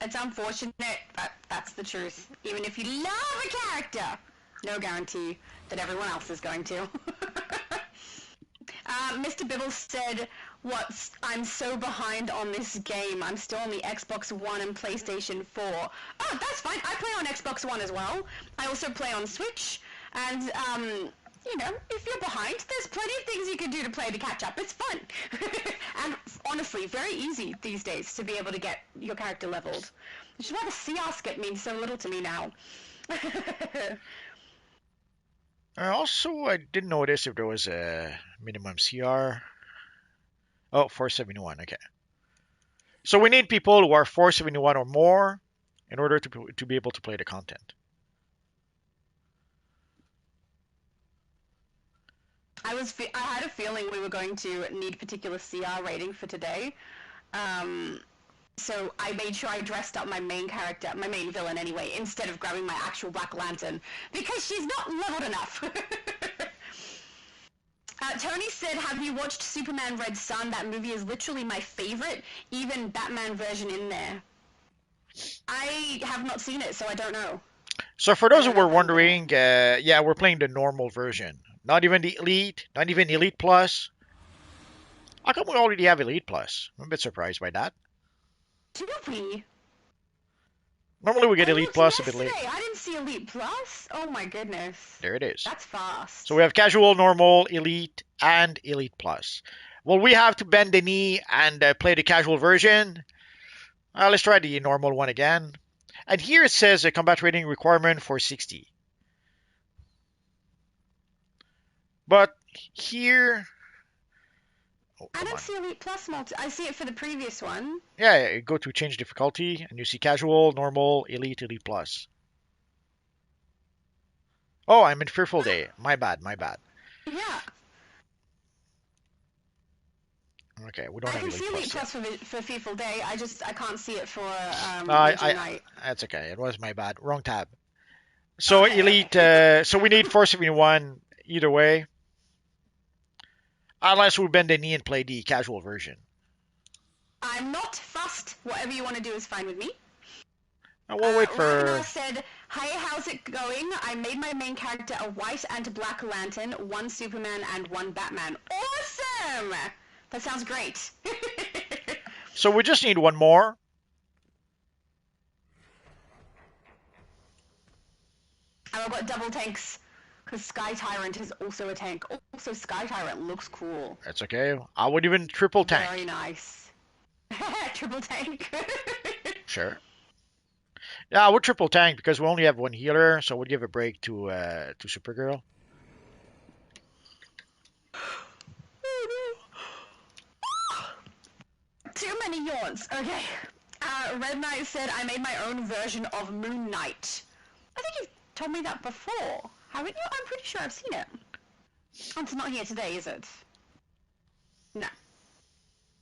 It's unfortunate, but that's the truth. Even if you love a character, no guarantee that everyone else is going to. Mr. Bibble said, I'm so behind on this game. I'm still on the Xbox One and PlayStation 4. Oh, that's fine. I play on Xbox One as well. I also play on Switch. And, if you're behind, there's plenty of things you can do to play to catch up. It's fun. And honestly, very easy these days to be able to get your character leveled. Which is why the CR skip means so little to me now. Also, I didn't notice if there was a minimum CR. Oh, 471, okay. So we need people who are 471 or more in order to be able to play the content. I had a feeling we were going to need particular CR rating for today. So I made sure I dressed up my main character, my main villain anyway, instead of grabbing my actual Black Lantern, because she's not leveled enough. Tony said, have you watched Superman Red Sun? That movie is literally my favorite, even Batman version in there. I have not seen it, so I don't know. So for those who were wondering, yeah, we're playing the normal version. Not even the Elite, not even Elite Plus. How come we already have Elite Plus? I'm a bit surprised by that. Do we? Normally we get Elite Plus a bit late. I didn't see Elite Plus. Oh my goodness. There it is. That's fast. So we have Casual, Normal, Elite, and Elite Plus. Well, we have to bend the knee and play the casual version. Let's try the normal one again. And here it says a combat rating requirement for 60. But here... Oh, I don't see Elite Plus multi. I see it for the previous one. Yeah, go to change difficulty, and you see casual, normal, elite, elite plus. Oh, I'm in Fearful Day. My bad. Yeah. Okay, we don't have Elite Plus. I can see Elite Plus for Fearful Day. I can't see it for Night. That's okay. It was my bad. Wrong tab. So okay, Elite. So we need 471 either way. Unless we bend the knee and play the casual version. I'm not fussed. Whatever you want to do is fine with me. And we'll wait for... Ragnar said, "Hi, how's it going? I made my main character a white and black lantern, 1 Superman and 1 Batman." Awesome! That sounds great. So we just need one more. And I've got double tanks, because Sky Tyrant is also a tank. Also, Sky Tyrant looks cool. That's okay. I would even triple tank. Very nice. Triple tank. Sure. Yeah, I would triple tank because we only have one healer, so we'd give a break to Supergirl. Too many yawns. Okay. Red Knight said, "I made my own version of Moon Knight." I think you've told me that before, haven't you? I'm pretty sure I've seen it. Oh, it's not here today, is it? No.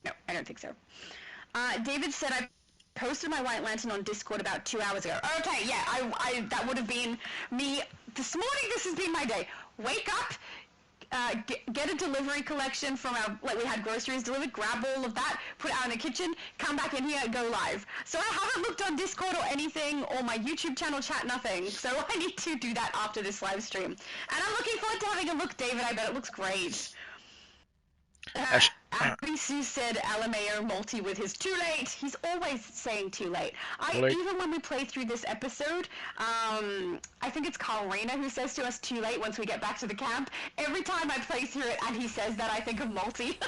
No, I don't think so. David said, "I posted my White Lantern on Discord about 2 hours ago." Okay, yeah, I that would have been me this morning. This has been my day. Wake up, get a delivery collection from our, like, we had groceries delivered, grab all of that, put it out in the kitchen, come back in here, go live. So I haven't looked on Discord or anything, or my YouTube channel chat, nothing. So I need to do that after this live stream. And I'm looking forward to having a look, David. I bet it looks great. Abby Sue said LMAO multi with his "too late." He's always saying "too late." Even when we play through this episode, I think it's Carl Rayner who says to us "too late" once we get back to the camp. Every time I play through it and he says that, I think of multi.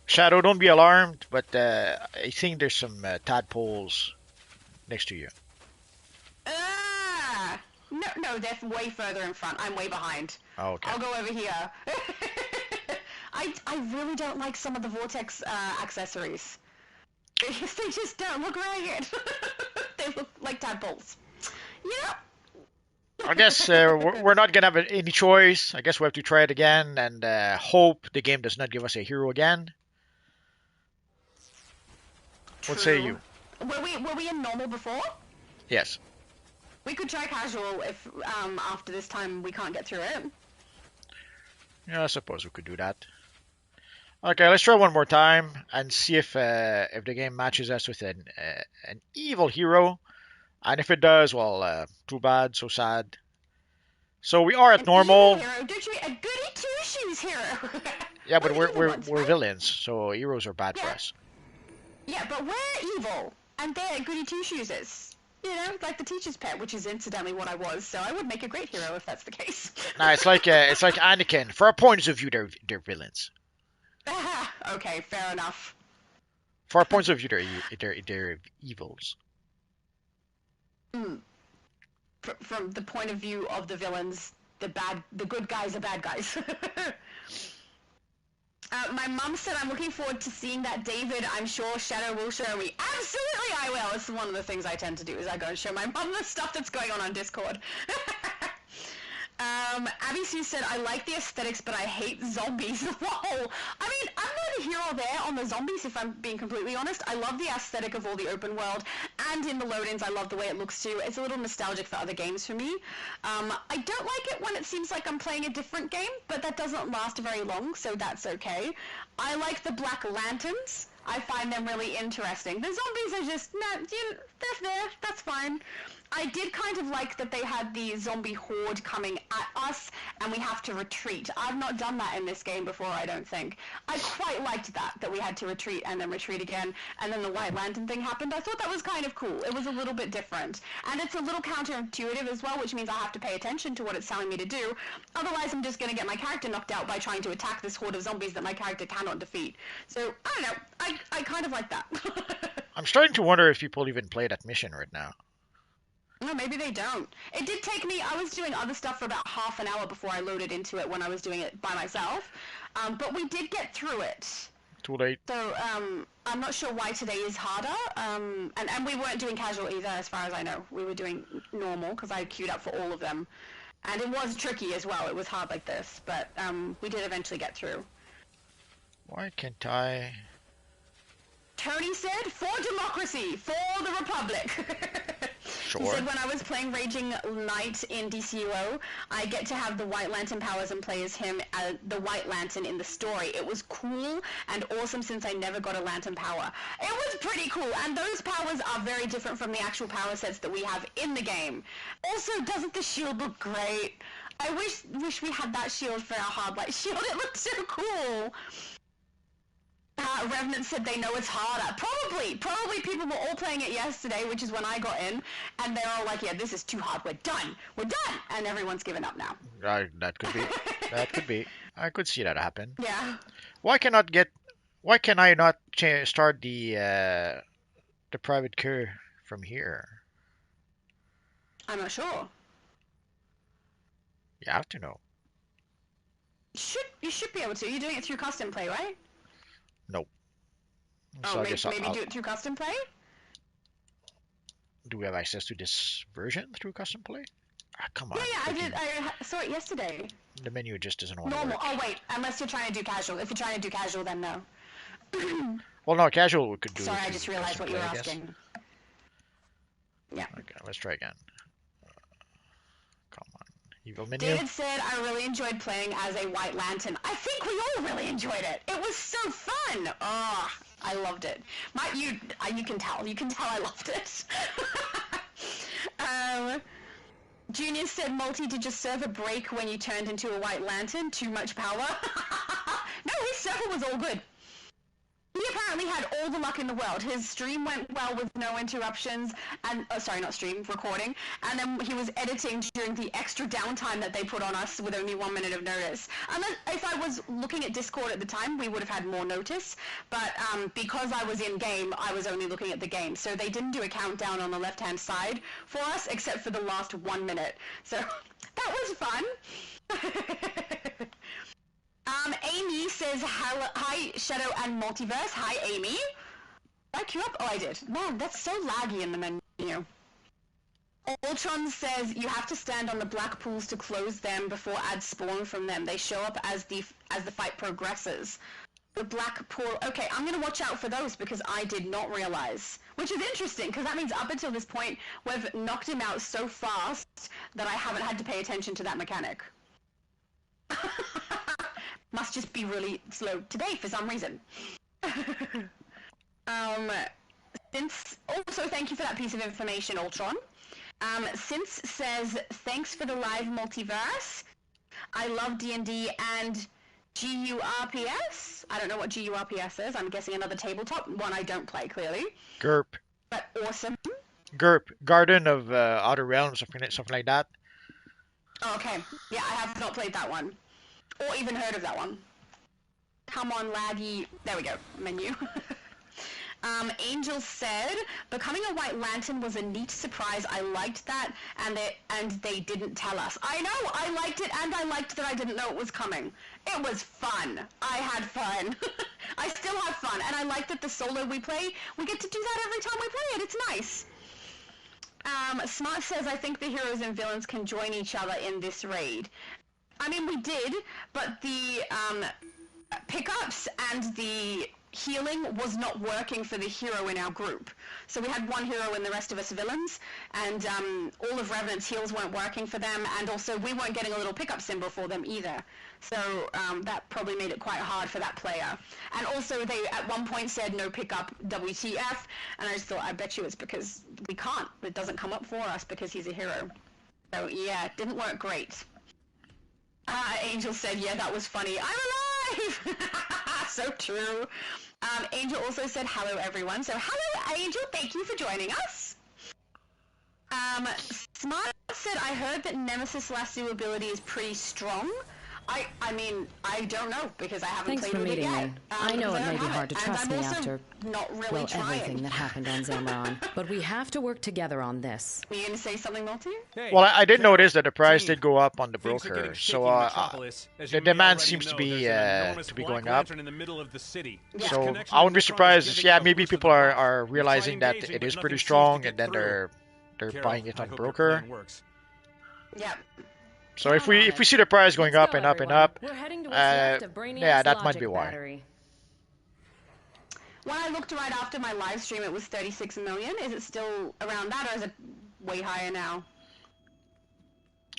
Shadow, don't be alarmed, but I think there's some tadpoles next to you. No, they're way further in front. I'm way behind. Oh, okay. I'll go over here. I really don't like some of the Vortex accessories. They just don't look right. They look like tadpoles. Yeah. I guess we're not going to have any choice. I guess we have to try it again and hope the game does not give us a hero again. True. What say you? Were we in normal before? Yes. We could try casual if after this time we can't get through it. Yeah, I suppose we could do that. Okay, let's try one more time and see if the game matches us with an evil hero. And if it does, well, too bad, so sad. So we are at normal. Hero, don't you? A goody two shoes hero. Yeah, but we're villains, so heroes are bad for us. Yeah, but we're evil, and they're goody two shoes. You know, like the teacher's pet, which is incidentally what I was. So I would make a great hero if that's the case. Nah, it's like Anakin. For our points of view, they're villains. Okay, fair enough. For our points of view, they're evils. From the point of view of the villains, the good guys are bad guys. My mum said, "I'm looking forward to seeing that, David. I'm sure Shadow will show me." Absolutely, I will. This is one of the things I tend to do, is I go and show my mum the stuff that's going on Discord. Abby Sue said, "I like the aesthetics, but I hate zombies." Whoa! I mean, I'm not a hero there on the zombies, if I'm being completely honest. I love the aesthetic of all the open world, and in the load-ins, I love the way it looks too. It's a little nostalgic for other games for me. I don't like it when it seems like I'm playing a different game, but that doesn't last very long, so that's okay. I like the Black Lanterns. I find them really interesting. The zombies are just, they're there, that's fine. I did kind of like that they had the zombie horde coming at us, and we have to retreat. I've not done that in this game before, I don't think. I quite liked that we had to retreat and then retreat again, and then the White Lantern thing happened. I thought that was kind of cool. It was a little bit different. And it's a little counterintuitive as well, which means I have to pay attention to what it's telling me to do. Otherwise, I'm just going to get my character knocked out by trying to attack this horde of zombies that my character cannot defeat. So, I don't know. I kind of like that. I'm starting to wonder if people even play that mission right now. No, maybe they don't. It did take me, I was doing other stuff for about half an hour before I loaded into it when I was doing it by myself. But we did get through it. Too late. So, I'm not sure why today is harder. And we weren't doing casual either, as far as I know. We were doing normal, because I queued up for all of them. And it was tricky as well. It was hard like this. But we did eventually get through. Why can't I... Tony said, "For democracy, for the Republic." Sure. He said, when I was playing Raging Knight in DCUO, I get to have the White Lantern powers and play as him, the White Lantern in the story. It was cool and awesome since I never got a Lantern power. It was pretty cool, and those powers are very different from the actual power sets that we have in the game. Also, doesn't the shield look great? I wish we had that shield for our hard light shield. It looks so cool. Revenant said they know it's harder. Probably people were all playing it yesterday, which is when I got in, and they're all like, yeah, this is too hard. We're done. And everyone's given up now. That could be. That could be. I could see that happen. Yeah. Why can I not start the private queue from here? I'm not sure. You have to know. You should be able to. You're doing it through custom play, right? Nope. Oh, So I maybe, guess I'll, do it through custom play? do we have access to this version through custom play? Come on. Yeah, I freaking- did. I saw it yesterday. The menu just doesn't want to Normal. work. Oh, wait. Unless you're trying to do casual. If you're trying to do casual, then no. Well, no, casual we could do. Sorry, it I through just realized custom what you were play, I guess. asking. Yeah. Okay, let's try again. Come on. Evil menu. David said, I really enjoyed playing as a White Lantern. I think we all really enjoyed it. It was so fun. Oh, I loved it. You can tell. You can tell I loved it. Junior said, Multi, did your server break when you turned into a White Lantern? Too much power? No, his server was all good. He apparently had all the luck in the world. His stream went well with no interruptions, and sorry, not stream, recording. And then he was editing during the extra downtime that they put on us with only 1 minute of notice. And then if I was looking at Discord at the time, we would have had more notice. But because I was in game, I was only looking at the game. So they didn't do a countdown on the left-hand side for us, except for the last 1 minute. So that was fun. Amy says, hi, Shadow and Multiverse. Hi, Amy. Did I queue up? Oh, I did. Man, that's so laggy in the menu. Ultron says, you have to stand on the black pools to close them before ads spawn from them. They show up as the fight progresses. The black pool... Okay, I'm going to watch out for those because I did not realize. Which is interesting, because that means up until this point, we've knocked him out so fast that I haven't had to pay attention to that mechanic. Must just be really slow today for some reason. Also, thank you for that piece of information, Ultron. Since says, thanks for the live multiverse. I love D&D and GURPS. I don't know what GURPS is. I'm guessing another tabletop. One I don't play, clearly. GURP. But awesome. GURP. Garden of Outer Realms, something like that. Oh, okay. Yeah, I have not played that one. Or even heard of that one. Come on, laggy. There we go. Menu. Angel said, becoming a White Lantern was a neat surprise. I liked that, and they didn't tell us. I know, I liked it, and I liked that I didn't know it was coming. It was fun. I had fun. I still have fun, and I like that the solo we play, we get to do that every time we play it. It's nice. Smart says, I think the heroes and villains can join each other in this raid. I mean, we did, but the pickups and the healing was not working for the hero in our group. So we had one hero and the rest of us villains, and all of Revenant's heals weren't working for them, and also we weren't getting a little pickup symbol for them either. So that probably made it quite hard for that player. And also they at one point said no pickup WTF, and I just thought, I bet you it's because we can't. It doesn't come up for us because he's a hero. So yeah, it didn't work great. Angel said, yeah, that was funny. I'm alive! So true. Angel also said, hello, everyone. So, hello, Angel. Thank you for joining us. Smart said, I heard that Nemesis Lasso ability is pretty strong. I mean, I don't know, because I haven't Thanks played for with it meeting yet. me. I know it may be hard to And trust I'm me also after, not really well, trying. everything that happened on Zamron. But we have to work together on this. Were you going to say something, Multi? Hey, Well, I did notice that the price team. did go up on the Things are broker, getting shaky so in Metropolis. As the you may demand already seems know, to be there's an enormous to be black going up. lantern in the middle of the city. Yeah. Its So connection I to wouldn't be Metropolis surprised. is If, giving yeah, it a maybe boost of people the are power. We try realizing that engaging, it but is nothing pretty seems to strong, get and then through. they're Carol, buying it I on hope your broker. plan works. Yeah. So if Count on we it. see the price going Let's up go, and up and everyone. up, We're heading to what's left of Brainiac's yeah, that might logic be why. battery. When I looked right after my live stream, it was 36 million. Is it still around that, or is it way higher now.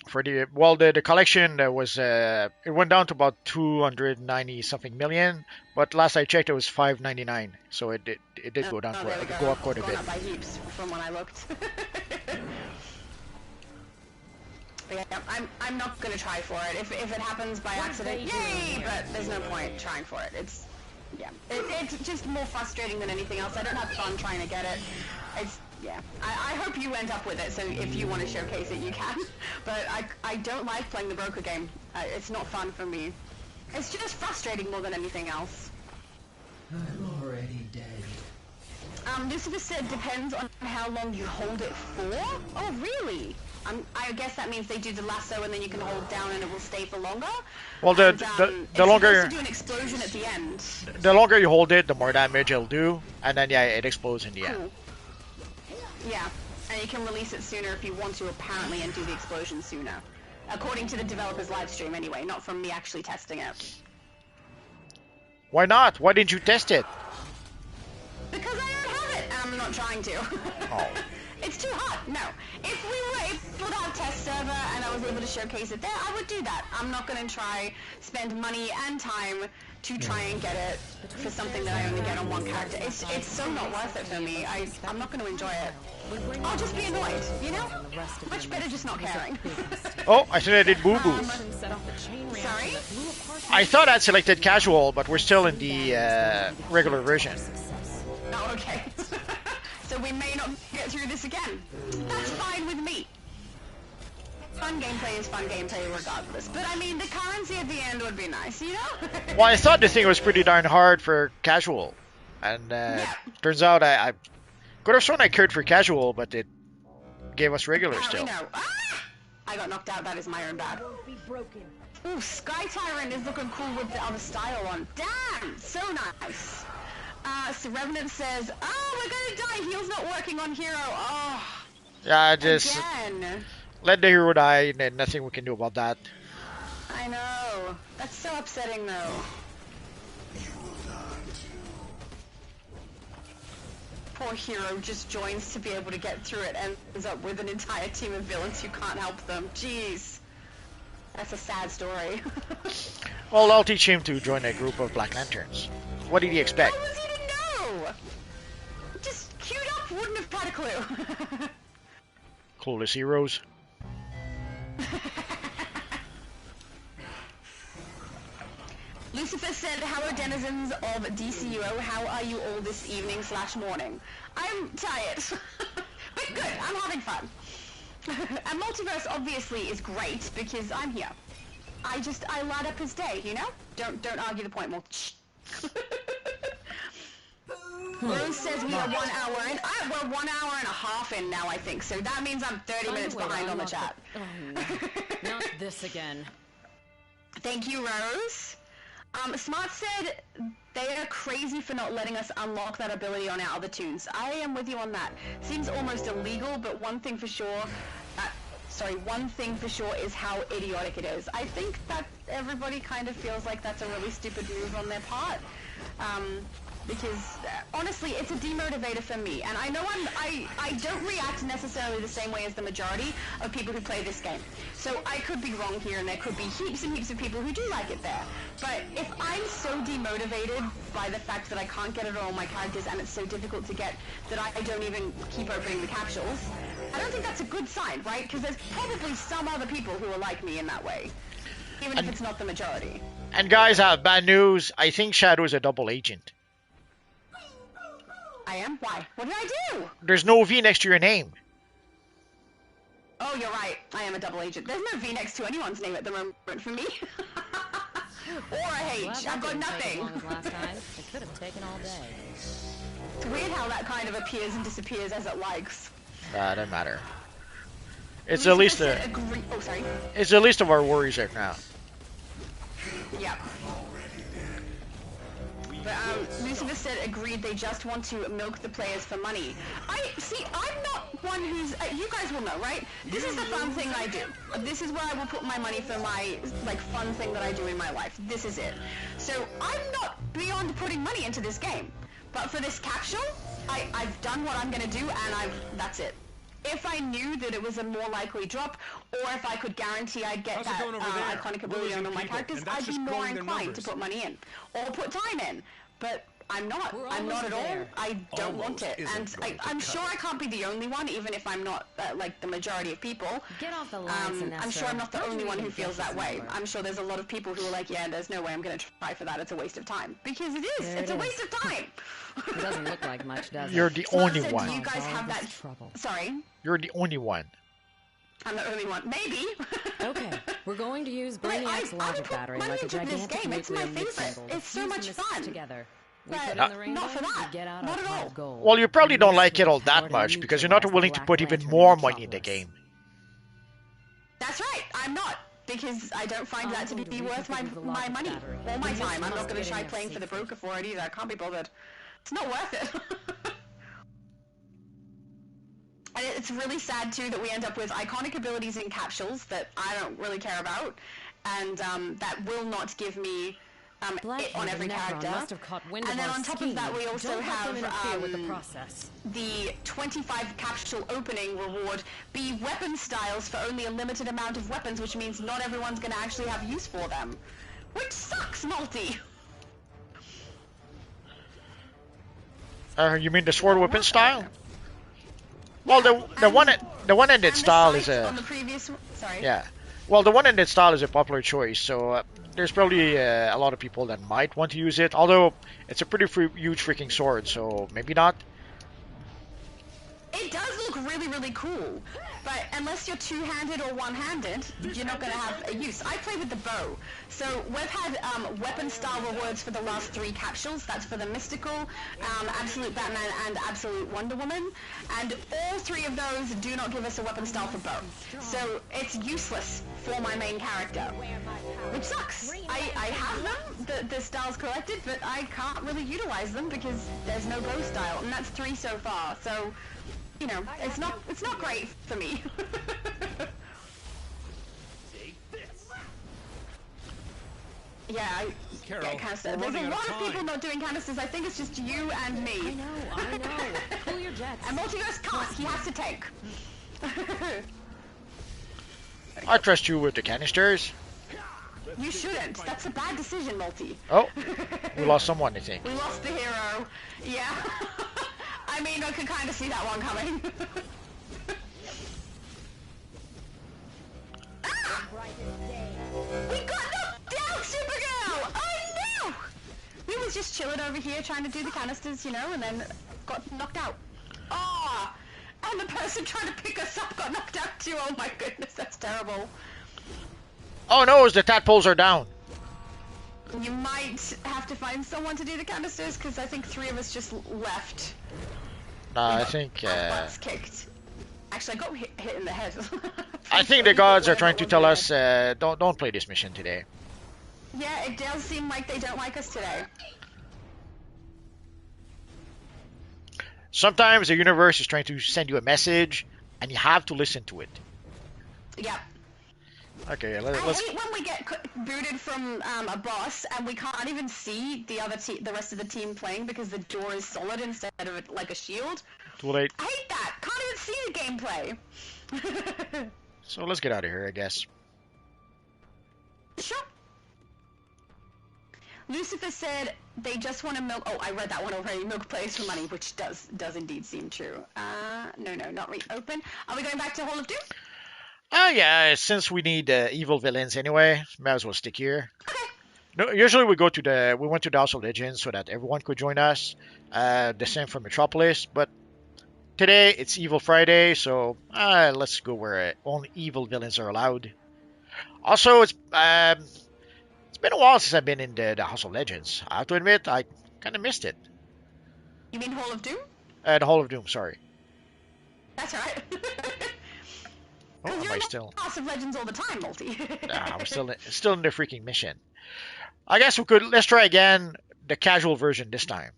For the collection was it went down to about 290 something million, but last I checked it was 599. So it did go down Oh, there we go go. up quite a Gone bit. up by heaps from when I looked. But yeah, I'm not gonna try for it. If it happens by accident, yay! But there's no point trying for it. It's it's just more frustrating than anything else. I don't have fun trying to get it. It's I hope you end up with it. So if you want to showcase it, you can. But I don't like playing the broker game. It's not fun for me. It's just frustrating more than anything else. I'm already dead. Lucifer said depends on how long you hold it for. Oh, really? I guess that means they do the lasso and then you can hold down and it will stay for longer. Well, the longer it's supposed to do an explosion at the end. The longer you hold it, the more damage it'll do, and then yeah, it explodes in the end. Yeah, and you can release it sooner if you want to, apparently, and do the explosion sooner. According to the developer's live stream, anyway, not from me actually testing it. Why not? Why didn't you test it? Because I don't have it, and I'm not trying to. Oh. It's too hot. No. If we were able to have a test server and I was able to showcase it there, I would do that. I'm not going to spend money and time to try and get it for something that I only get on one character. It's so not worth it for me. I'm not going to enjoy it. I'll just be annoyed, you know? Much better just not caring. Oh, I thought I did boo-boo. Sorry? I thought I'd selected casual, but we're still in the regular version. Oh, okay. So we may not get through this again. That's fine with me. Fun gameplay is fun gameplay regardless. But I mean, the currency at the end would be nice, you know? Well, I thought the thing was pretty darn hard for casual. And turns out I could have sworn I cared for casual, but it gave us regular still. No. Ah! I got knocked out, that is my own bad. Ooh, Sky Tyrant is looking cool with the other style on. Damn! So nice. So Revenant says, oh, we're gonna die. Heal's not working on Hero. Oh. Yeah, just Again. let the hero die, and nothing we can do about that. I know. That's so upsetting, though. Poor Hero just joins to be able to get through it and ends up with an entire team of villains who can't help them. Jeez. That's a sad story. Well, I'll teach him to join a group of Black Lanterns. What did he expect? How was he to know? Just queued up, wouldn't have had a clue. Clueless heroes. Lucifer said, hello denizens of DCUO, how are you all this evening/morning? I'm tired, but good, I'm having fun. And Multiverse obviously is great because I'm here. I light up his day, you know? Don't argue the point, Mulch. Rose says we are 1 hour in. We're 1 hour and a half in now, I think. So that means I'm 30 minutes behind on the chat. Oh, no. Not this again. Thank you, Rose. Smart said they are crazy for not letting us unlock that ability on our other tunes. I am with you on that. Seems almost illegal, but one thing for sure is how idiotic it is. I think that everybody kind of feels like that's a really stupid move on their part. Because honestly, it's a demotivator for me, and I know I don't react necessarily the same way as the majority of people who play this game. So I could be wrong here, and there could be heaps and heaps of people who do like it there. But if I'm so demotivated by the fact that I can't get it on all my characters, and it's so difficult to get that I don't even keep opening the capsules, I don't think that's a good sign, right? Because there's probably some other people who are like me in that way, even if it's not the majority. And guys, bad news. I think Shadow's a double agent. I am? Why? What did I do? There's no V next to your name. Oh, you're right. I am a double agent. There's no V next to anyone's name at the moment for me. Or a H. I've got nothing. As long as last time. It could have taken all day. It's weird how that kind of appears and disappears as it likes. Doesn't matter. It's the least. Oh, sorry. It's the least of our worries right now. Yeah. But Lucifer said agreed they just want to milk the players for money. I'm not one who's you guys will know, right? This is the fun thing I do. This is where I will put my money for my fun thing that I do in my life. This is it. So I'm not beyond putting money into this game. But for this capsule, I've done what I'm gonna do and that's it. if I knew that it was a more likely drop, or if I could guarantee I'd get How's it that going over there? iconic We're ability losing on all my people, characters, and that's I'd be just more growing their inclined to numbers. put money in or put time in. But I'm not. We're I'm not almost at all. there. I don't want Almost it, isn't and going to I'm cut sure it. I can't be the only one, even if I'm not like the majority of people. Get off the line, Sinestro. I'm sure I'm not the How'd only you one who even feels get that this way. number? I'm sure there's a lot of people who are like, yeah, there's no way I'm going to try for that. It's a waste of time. Because it is. There It's it a is. waste of time. It doesn't look like much, does it? You're the So only I said, one. do you guys have All that? this trouble. Sorry, You're the only one. I'm the only one. Maybe. Okay, we're going to use But Brainiac's I logic put battery money like a into this gigantic game. It's nuclear my mix favorite. symbol. It's so Fuse the much missiles fun. together. We But put in the rainbow, not for that. we get out Not our at pot all. of gold. Well, you probably don't Use like it the all that power to much because you're not neutralize willing the to Black put even Lantern more in money in the Metropolis. game. That's right. I'm not. Because I don't find I'm that to going to be worth reconfigure the my logic money battery. or my You just time. I'm must not going get to in try there playing for the safely. broker for it either. I can't be bothered. It's not worth it. And it's really sad too that we end up with iconic abilities in capsules that I don't really care about, and that will not give me it on Blackhead every and Necron character. must have caught wind And of then our on top scheme. of that, we also Don't let have them interfere with the process. the 25 capsule opening reward be weapon styles for only a limited amount of weapons, which means not everyone's going to actually have use for them. Which sucks, Multi! You mean the sword weapon style? Well, the one-ended And the style is sight a on the previous one. Sorry. yeah. Well, the one-ended style is a popular choice, so there's probably a lot of people that might want to use it. Although it's a pretty huge freaking sword, so maybe not. It does look really, really cool, but unless you're two-handed or one-handed, you're not going to have a use. I play with the bow, so we've had weapon-style rewards for the last 3 capsules. That's for the Mystical, Absolute Batman, and Absolute Wonder Woman, and all 3 of those do not give us a weapon style for bow. So it's useless for my main character, which sucks. I have them, the styles collected, but I can't really utilize them because there's no bow style, and that's 3 so far. So, you know, it's not great for me. Yeah, I Carol, get canister. we're There's a running out lot of of people time. not doing canisters. I think it's just you and me. I know. Pull your jets. And Multiverse can't. He has to take. I trust you with the canisters. You shouldn't. That's a bad decision, Multi. Oh, we lost someone, I think. We lost the hero. Yeah. I mean, I could kind of see that one coming. Ah! We got knocked out, Supergirl! Oh no! We was just chilling over here trying to do the canisters, you know, and then got knocked out. Ah! And the person trying to pick us up got knocked out too. Oh my goodness, that's terrible. Oh no, the tadpoles are down. You might have to find someone to do the canisters, because I think 3 of us just left. I think Our butts kicked. Actually, I got hit in the head. I think the gods are trying to tell us don't play this mission today. Yeah, it does seem like they don't like us today. Sometimes the universe is trying to send you a message, and you have to listen to it. Yep. Okay, I let's. hate when we get booted from a boss and we can't even see the the rest of the team playing because the door is solid instead of like a shield. Too late. I hate that. Can't even see the gameplay. So let's get out of here, I guess. Sure. Lucifer said they just want to milk. Oh, I read that one already. Milk players for money, which does indeed seem true. No, not reopen. Are we going back to Hall of Doom? Yeah, since we need evil villains anyway, might as well stick here. No, usually we went to the House of Legends so that everyone could join us. The same for Metropolis, but today it's Evil Friday, so let's go where only evil villains are allowed. Also, it's been a while since I've been in the House of Legends. I have to admit, I kind of missed it. You mean Hall of Doom? The Hall of Doom, sorry. That's right. Oh, Because am you're I in still? House of Legends all the time, Multi. I'm still in the freaking mission. I guess let's try again the casual version this time.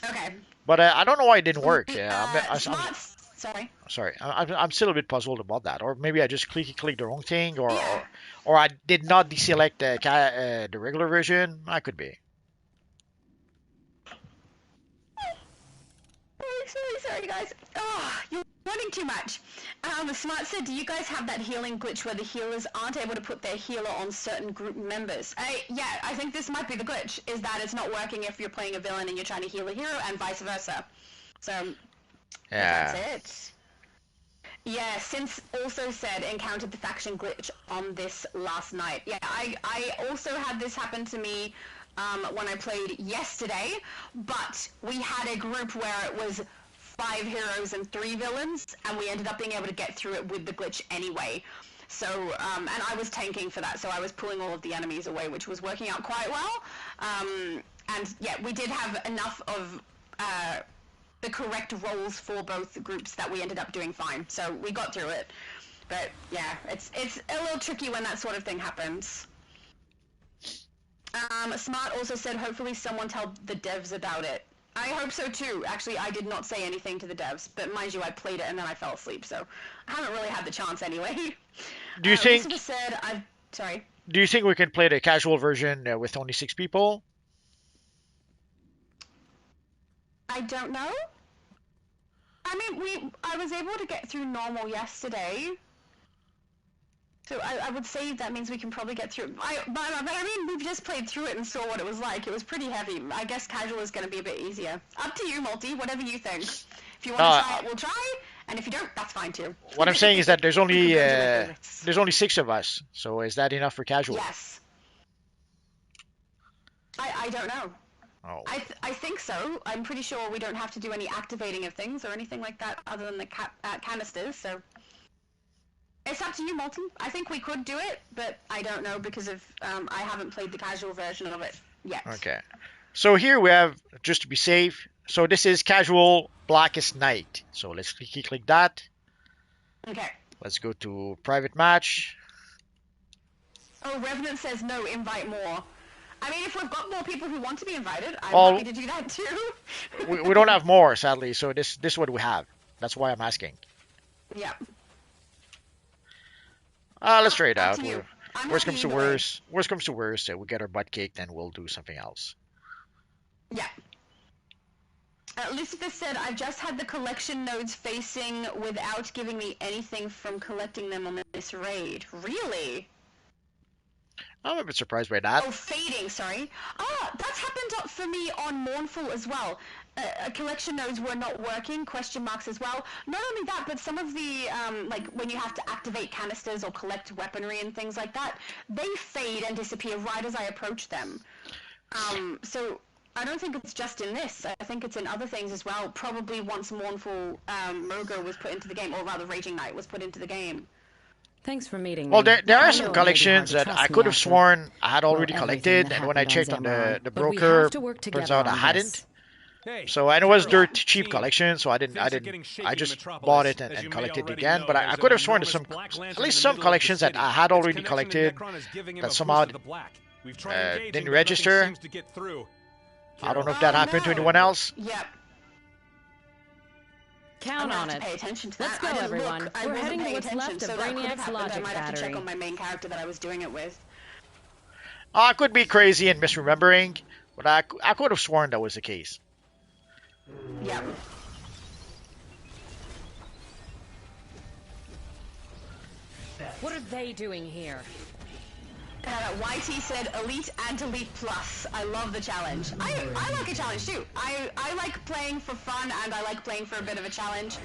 Okay. But I don't know why it didn't work. I'm Sorry. sorry. I'm still a bit puzzled about that. Or maybe I just clicked the wrong thing, or Yeah. or I did not deselect the regular version. I could be. Sorry, guys. Oh, you Running too much. Smart said, do you guys have that healing glitch where the healers aren't able to put their healer on certain group members? Yeah, I think this might be the glitch, is that it's not working if you're playing a villain and you're trying to heal a hero, and vice versa. So, Yeah. that's it. Yeah, Since also said encountered the faction glitch on this last night. Yeah, I also had this happen to me when I played yesterday, but we had a group where it was 5 heroes and 3 villains, and we ended up being able to get through it with the glitch anyway. So, and I was tanking for that, so I was pulling all of the enemies away, which was working out quite well. And yeah, we did have enough of the correct roles for both groups that we ended up doing fine. So we got through it. But yeah, it's a little tricky when that sort of thing happens. Smart also said, hopefully someone tell the devs about it. I hope so too. Actually, I did not say anything to the devs, but mind you, I played it and then I fell asleep, so I haven't really had the chance anyway. Do you think? Elizabeth said, sorry. Do you think we can play the casual version with only 6 people? I don't know. I mean, I was able to get through normal yesterday. So I would say that means we can probably get through. But I mean, we've just played through it and saw what it was like. It was pretty heavy. I guess casual is going to be a bit easier. Up to you, Multi. Whatever you think. If you want to try it, we'll try. And if you don't, that's fine too. What I'm saying is that there's only 6 of us. So is that enough for casual? Yes. I don't know. Oh. I think so. I'm pretty sure we don't have to do any activating of things or anything like that other than the canisters. So. It's up to you, Molten. I think we could do it, but I don't know because of I haven't played the casual version of it yet. Okay. So here we have, just to be safe, so this is casual Blackest Night. So let's click that. Okay. Let's go to private match. Oh, Revenant says no, invite more. I mean, if we've got more people who want to be invited, I'm happy to do that too. we don't have more, sadly, so this is what we have. That's why I'm asking. Yeah. Let's try it out. Worst comes to worst, we get our butt kicked and we'll do something else. Yeah. Lucifer said, I've just had the collection nodes facing without giving me anything from collecting them on this raid. Really? I'm a bit surprised by that. Oh, fading, sorry. That's happened for me on Mournful as well. Collection nodes were not working, question marks as well. Not only that, but some of the, like, when you have to activate canisters or collect weaponry and things like that, they fade and disappear right as I approach them. So I don't think it's just in this. I think it's in other things as well. Probably once Mournful Mogo was put into the game, or rather Raging Knight was put into the game. Thanks for meeting me. Well, there are some collections that I could have sworn I had already collected, and when I checked on the broker, turns out I hadn't. So I know it was dirt cheap collection, so I just bought it and collected it again. But I could have sworn to at least some collections that I had already collected that somehow didn't register. I don't know if that happened to anyone else. Yep. Count on it. Pay attention to Let's that. go, everyone. We're heading to what's left of Brainiac's logic I might have to battery. check on my main character that I was doing it with. I could be crazy and misremembering, but I could have sworn that was the case. Yep. What are they doing here? YT said Elite and Elite Plus. I love the challenge. I like a challenge too. I like playing for fun and I like playing for a bit of a challenge.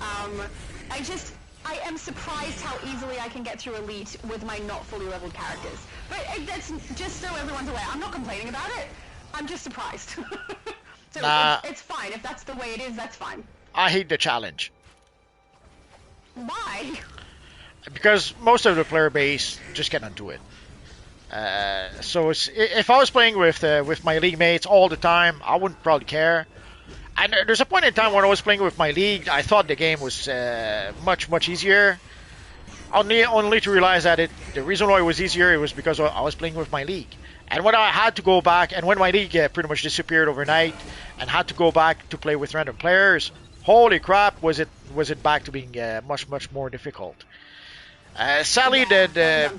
I am surprised how easily I can get through Elite with my not fully leveled characters. But that's just so everyone's aware. I'm not complaining about it. I'm just surprised. So it's fine. If that's the way it is, that's fine. I hate the challenge. Why? Because most of the player base just cannot do it. So if I was playing with my league mates all the time, I wouldn't probably care. And there's a point in time when I was playing with my league, I thought the game was much easier. Only to realize that the reason why it was easier, it was because I was playing with my league. And when I had to go back, and when my league pretty much disappeared overnight, and had to go back to play with random players, holy crap, was it back to being much more difficult. Sadly, the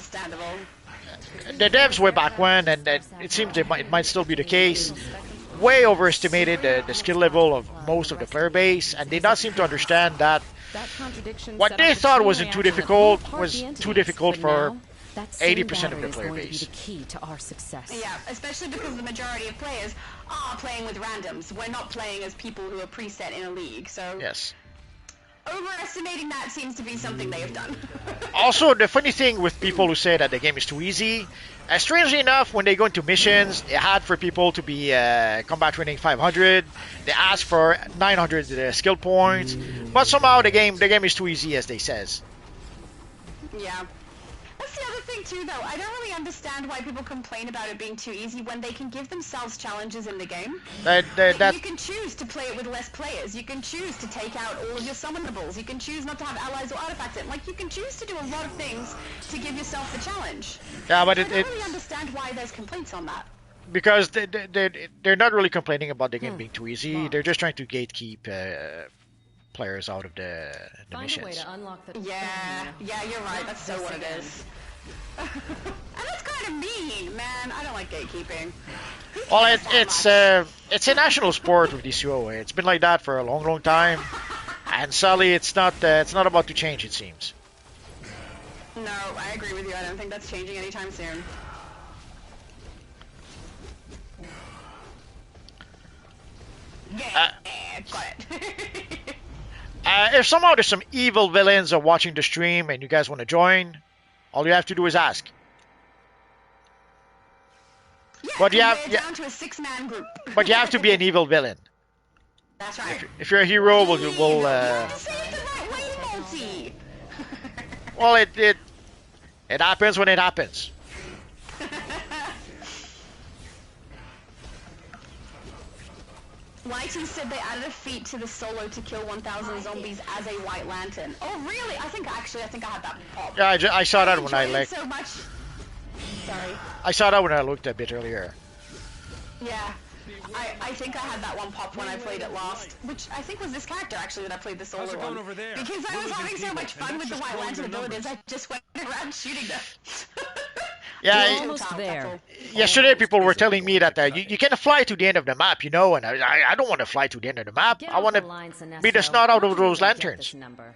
devs way back when, and it seems it might still be the case, way overestimated the skill level of most of the player base, and did not seem to understand that That contradiction what set they off a thought chain wasn't too reaction that difficult blew apart was the too entities. difficult But for now, that same 80% of the battery is player going to be base. the key to our success. Yeah, especially because the majority of players are playing with randoms. We're not playing as people who are preset in a league, so Yes. overestimating that seems to be something they have done. Also, the funny thing with people who say that the game is too easy, strangely enough, when they go into missions, they had for people to be combat training 500. They ask for 900 skill points, but somehow the game is too easy, as they says. Yeah. That's the other thing too, though. I don't really understand why people complain about it being too easy when they can give themselves challenges in the game. Like, you can choose to play it with less players. You can choose to take out all of your summonables. You can choose not to have allies or artifacts in. Like, you can choose to do a lot of things to give yourself the challenge. Yeah, but I don't really understand why there's complaints on that. Because they're not really complaining about the game being too easy. They're just trying to gatekeep players out of the Find missions. a way to unlock the Yeah, you're right. That's so what it is. And that's kind of mean, man. I don't like gatekeeping. Well, it's a national sport with DCUO. It's been like that for a long, long time, and sadly, it's not about to change. It seems. No, I agree with you. I don't think that's changing anytime soon. Yeah, got it. If somehow there's some evil villains are watching the stream and you guys want to join, all you have to do is ask. Yeah, But you have, we're down to a 6-man group. but you have to be an evil villain. That's right. If you're a hero, we'll You have to say it the right way, Multi. well, it happens when it happens. YT said they added a feat to the solo to kill 1,000 zombies as a White Lantern. Oh, really? I think I had that pop. Yeah, I saw that when I enjoyed it like. so much. Sorry. I saw that when I looked a bit earlier. Yeah. I think I had that one pop when I played it last, which I think was this character actually that I played the solo How's it going one. over there? Because I was having so much fun with the White Lantern abilities, I just went around shooting them. Yeah, Almost there. yesterday people were telling me that you can fly to the end of the map, you know, and I don't want to fly to the end of the map. Get I off want the to line, Sinestro. beat the snot out How of can those we get lanterns, this number?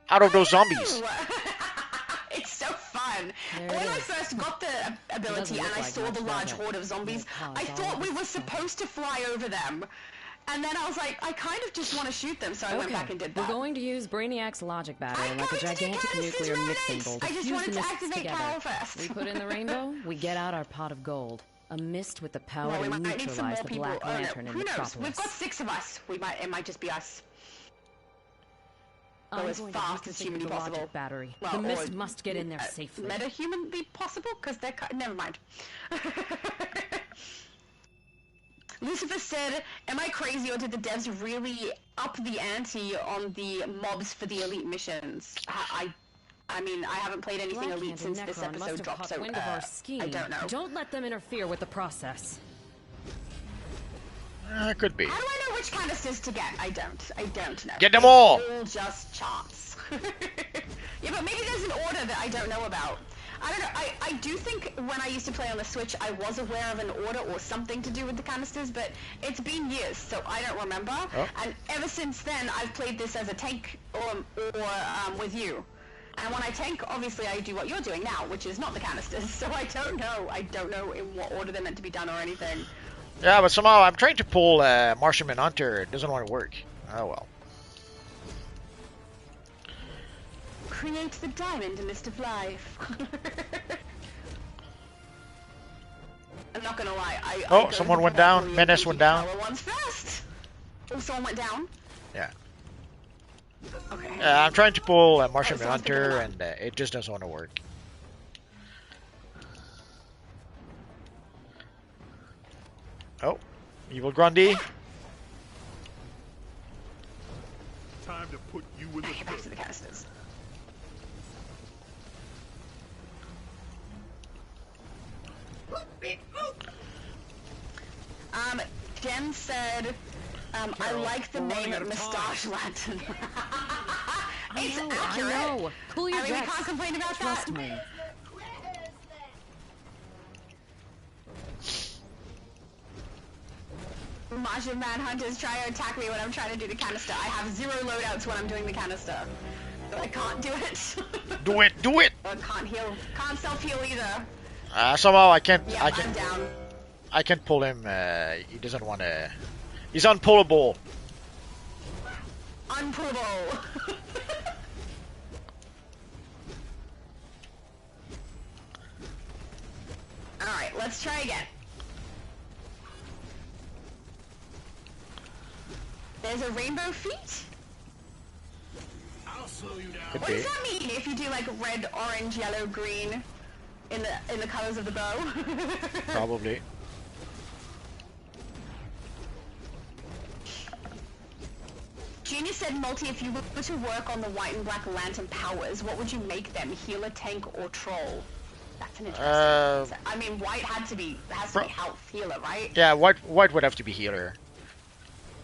out of those zombies. It's so fun. There When it I is. first got the ability and look I like saw much, the large does it? horde of zombies, Cause I all thought we this were trouble. supposed to fly over them. And then I was like, I kind of just want to shoot them, so I went Okay, back and did we're that. going to use Brainiac's logic battery I'm like a going to do gigantic canisters nuclear right mixing next. bowl to I just fuse wanted the to mists activate together. Carol first. We put in the rainbow, we get out our pot of gold. A mist with the power Well, we to might need some neutralize more the people. Black Oh, no. Lantern in Who knows? Metropolis. We've got 6 of us. It might just be us. I'm as going to fast as reconfigure humanly the logic possible. battery. Well, the mist or, must get in there safely. Meta-humanly possible? Because they're... Never mind. Lucifer said, am I crazy or did the devs really up the ante on the mobs for the elite missions? I mean, I haven't played anything Black elite Hand and since this Necron must episode have dropped, caught so wind of our scheme. I don't know. Don't let them interfere with the process. Could be. How do I know which canisters to get? I don't know. Get them all! It's all just chance. Yeah, but maybe there's an order that I don't know about. I don't know, I do think when I used to play on the Switch, I was aware of an order or something to do with the canisters, but it's been years, so I don't remember. Oh. And ever since then, I've played this as a tank or with you. And when I tank, obviously I do what you're doing now, which is not the canisters, so I don't know in what order they're meant to be done or anything. Yeah, but somehow I'm trying to pull Martian Manhunter. It doesn't want to work. Oh well. Create the diamond mist of life. I'm not gonna lie, I Oh, go someone to went the down. William Menace Peter went down. Power ones first. Oh, someone went down? Yeah. Okay. I'm trying to pull Martian Oh, someone's picking Manhunter, them up. and it just doesn't want to work. Oh, Evil Grundy. Time to put you in the Okay, back to the canisters. Jen said, I like the name Moustache Lantern. It's accurate. I know. Cool your I mean, we jets. can't complain about Trust that. me. Martian Manhunters try to attack me when I'm trying to do the canister. I have 0 loadouts when I'm doing the canister. So I can't do it. Do it, do it. I can't heal. Can't self-heal either. Somehow I can't. Yeah, I'm down. I can't pull him. He doesn't want to. He's unpullable. Unpullable. Alright, let's try again. There's a rainbow feet? I'll slow you down. Could What be. does that mean if you do like red, orange, yellow, green in the colors of the bow? Probably. Junior said, Multi, if you were to work on the white and black lantern powers, what would you make them? Healer, tank, or troll? That's an interesting. I mean, white has to be health healer, right? Yeah, white would have to be healer.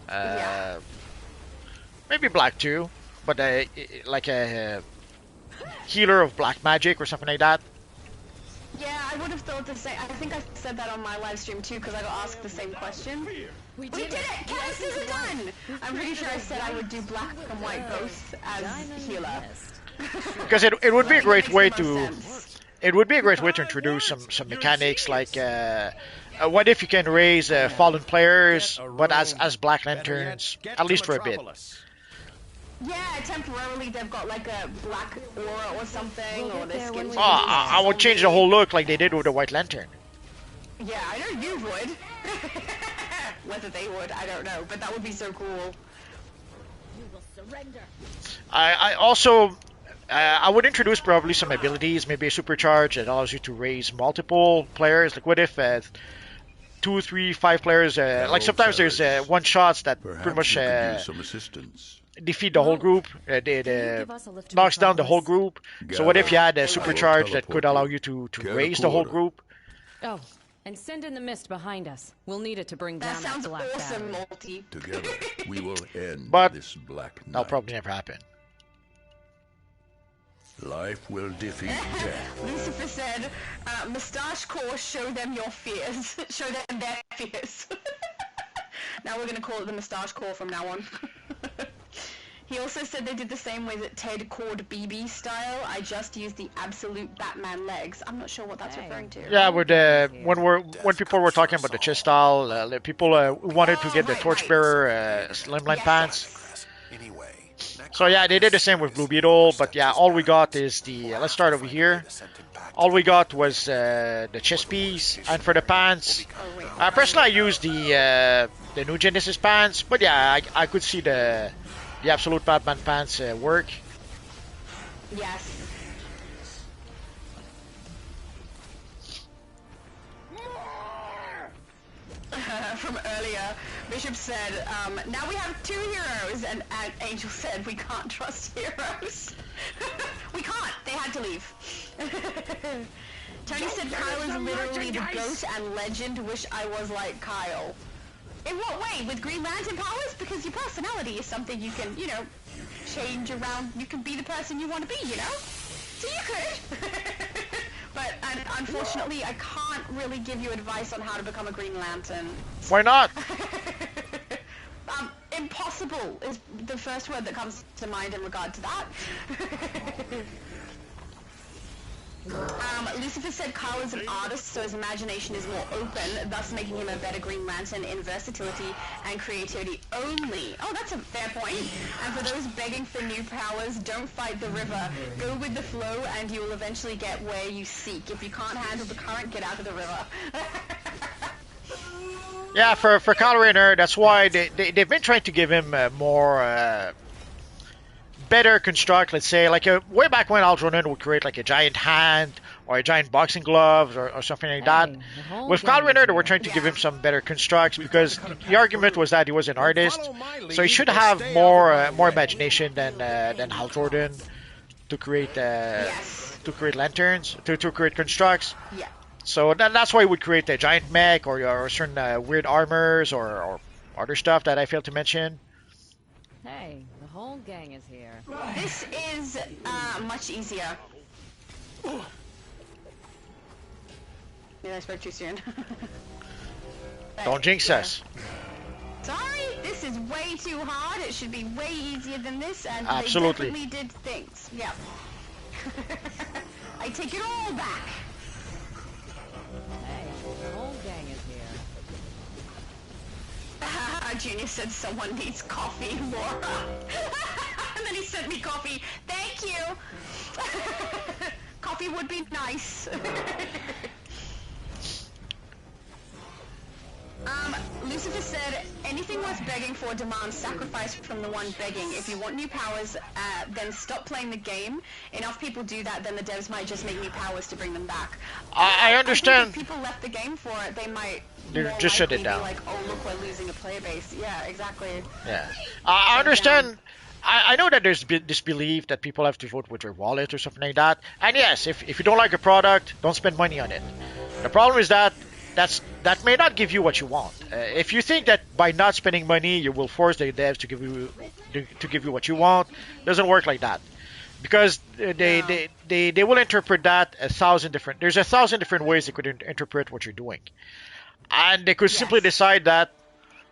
Yeah. Maybe black too, but like a healer of black magic or something like that. Yeah, I would have thought the same. I think I said that on my live stream too, because I got asked the same question. We did it! Canisters are done! I'm pretty sure I said I would do black and white both as healer. Because it would be a great way Makes the to. most sense. It would be a great way to introduce some mechanics like what if you can raise fallen players, but as Black Lanterns, at least for a bit. Yeah, temporarily they've got like a black aura or something, or their skin. Oh, I would change the whole look like they did with the White Lantern. Yeah, I know you would. Whether they would, I don't know, but that would be so cool. You will surrender. I also I would introduce probably some abilities, maybe a supercharge that allows you to raise multiple players. Like what if 2, 3, 5 players? Like sometimes there's one shots that pretty much some assistance. defeat the whole group. It knocks down the whole group. So what if you had a supercharge that could allow you to raise the whole group? Oh, and send in the mist behind us. We'll need it to bring That down sounds that black awesome, battery. Multi. Together, we will end But this black night. that'll probably never happen. Life will defeat death. Lucifer said, Moustache Corps, show them your fears. Show them their fears. Now we're gonna call it the Moustache Corps from now on. He also said they did the same way that Ted called BB style. I just used the absolute Batman legs. I'm not sure what that's referring to. Yeah, with when people were talking about the chest style, people wanted to get the Torchbearer slimline pants. Anyway, So yeah, they did the same with Blue Beetle, but yeah, all we got is the. Let's start over here. All we got was the chest piece, and for the pants, personally I used the New Genesis pants, but yeah, I could see the absolute Batman pants work. Yes. From earlier, Bishop said, now we have 2 heroes, and Angel said, we can't trust heroes. We can't. They had to leave. Tony said Kyle is literally the goat and legend. Wish I was like Kyle. In what way? With Green Lantern powers? Because your personality is something you can, change around. You can be the person you want to be, So you could. But unfortunately, I can't really give you advice on how to become a Green Lantern. Why not? Impossible is the first word that comes to mind in regard to that. Lucifer said Kyle is an artist, so his imagination is more open, thus making him a better Green Lantern in versatility and creativity only. Oh, that's a fair point. And for those begging for new powers, don't fight the river. Go with the flow and you will eventually get where you seek. If you can't handle the current, get out of the river. Yeah, for Kyle Rayner, that's why they've been trying to give him more better construct. Let's say like way back when Al Jordan would create like a giant hand or a giant boxing glove or something like that. With Kyle Rayner, they were trying to give him some better constructs because the argument was that he was an artist, so he should have more imagination than Hal Jordan to create lanterns to create constructs. Yeah. So that's why he would create a giant mech or certain weird armors or other stuff that I failed to mention. Hey, the whole gang is here. This is much easier. Maybe I spoke too soon. Don't jinx us. sorry, this is way too hard. It should be way easier than this, and Absolutely. they definitely did things. Yeah. I take it all back. Hey, the whole gang is here. Junior said someone needs coffee, Laura. And then he sent me coffee. Thank you. Coffee would be nice. Lucifer said, anything worth begging for demands sacrifice from the one begging. If you want new powers, then stop playing the game. Enough people do that, then the devs might just make new powers to bring them back. I understand. I think if people left the game for it, they might Just shut it be down. like, oh, look, we're losing a player base. Yeah, exactly. Yeah, I understand. I know that there's this belief that people have to vote with their wallet or something like that. And yes, if you don't like a product, don't spend money on it. The problem is that that may not give you what you want. If you think that by not spending money you will force the devs to give you what you want, it doesn't work like that. Because they will interpret that there's 1,000 different ways they could interpret what you're doing. And they could simply decide that,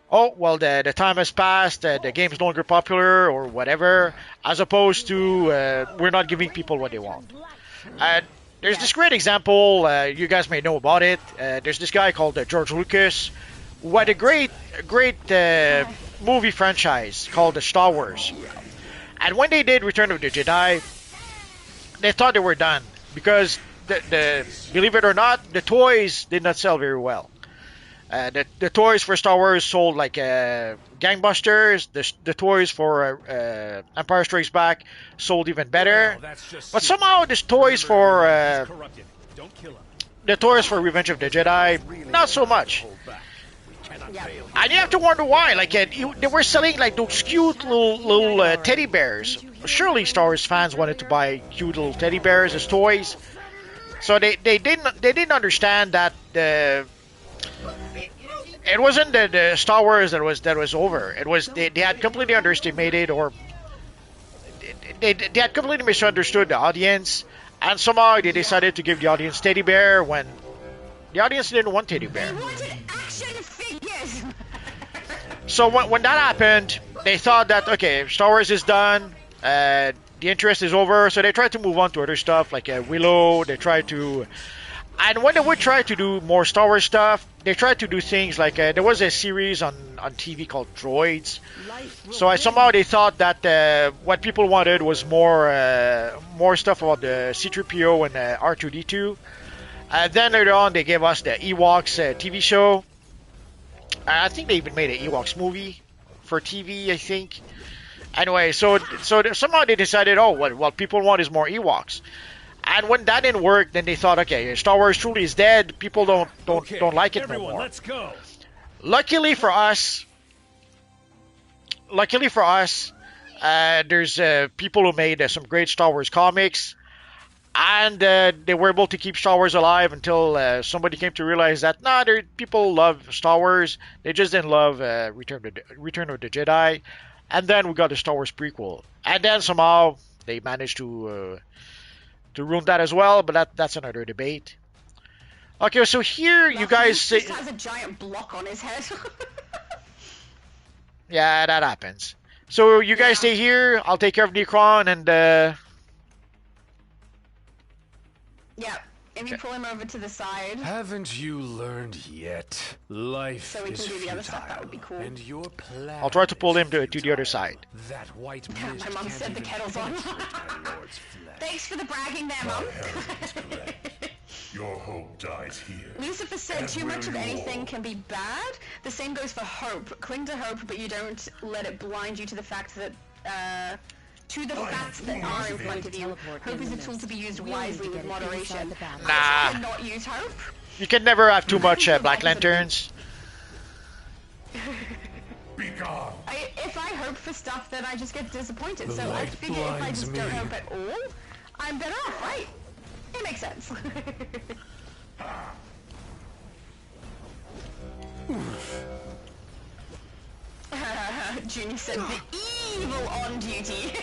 oh, well, the time has passed, the game is no longer popular or whatever, as opposed to we're not giving people what they want. And there's this great example, you guys may know about it. There's this guy called George Lucas, who had a great movie franchise called the Star Wars. And when they did Return of the Jedi, they thought they were done because believe it or not, the toys did not sell very well. The toys for Star Wars sold like gangbusters. The toys for Empire Strikes Back sold even better. But somehow the toys for Revenge of the Jedi, not so much. And you have to wonder why. Like they were selling like those cute little teddy bears. Surely Star Wars fans wanted to buy cute little teddy bears as toys. So they didn't understand that it wasn't the Star Wars that was over. It was they had completely underestimated or they had completely misunderstood the audience, and somehow they decided to give the audience teddy bear when the audience didn't want teddy bear. They wanted action figures. So when that happened, they thought that okay, Star Wars is done. The interest is over, so they tried to move on to other stuff like Willow. They tried to. And when they would try to do more Star Wars stuff, they tried to do things like there was a series on TV called Droids. So somehow they thought that what people wanted was more stuff about the C-3PO and R2-D2. Then later on, they gave us the Ewoks TV show. I think they even made an Ewoks movie for TV, I think. Anyway, so somehow they decided, oh, what people want is more Ewoks. And when that didn't work, then they thought, okay, Star Wars truly is dead. People don't like it no more. Let's go. Luckily for us, there's people who made some great Star Wars comics, and they were able to keep Star Wars alive until somebody came to realize that people love Star Wars. They just didn't love Return of the Jedi, and then we got the Star Wars prequel, and then somehow they managed to ruin that as well, but that's another debate. Okay, so here you guys say... He has a giant block on his head. Yeah, that happens. So you guys stay here, I'll take care of Necron, and... Yeah, if you pull him over to the side, Haven't you learned yet? Life so we is can do the other stuff, futile, that would be cool. and your plan I'll try to pull him to is the other side. That white My mist mom can't said the even kettle's on. penetrate my lord's flesh. Thanks for the bragging there, Mom. Your hope dies here. Lucifer said too much of anything can be bad. The same goes for hope. Cling to hope, but you don't let it blind you to the fact that facts that are in front of you. Hope is a tool to be used wisely with moderation. Nah. I cannot use hope. You can never have too much Black Lanterns. Be gone. If I hope for stuff, then I just get disappointed. So I figure if I just don't hope at all, I'm better off, right? It makes sense. Junior said the evil on duty.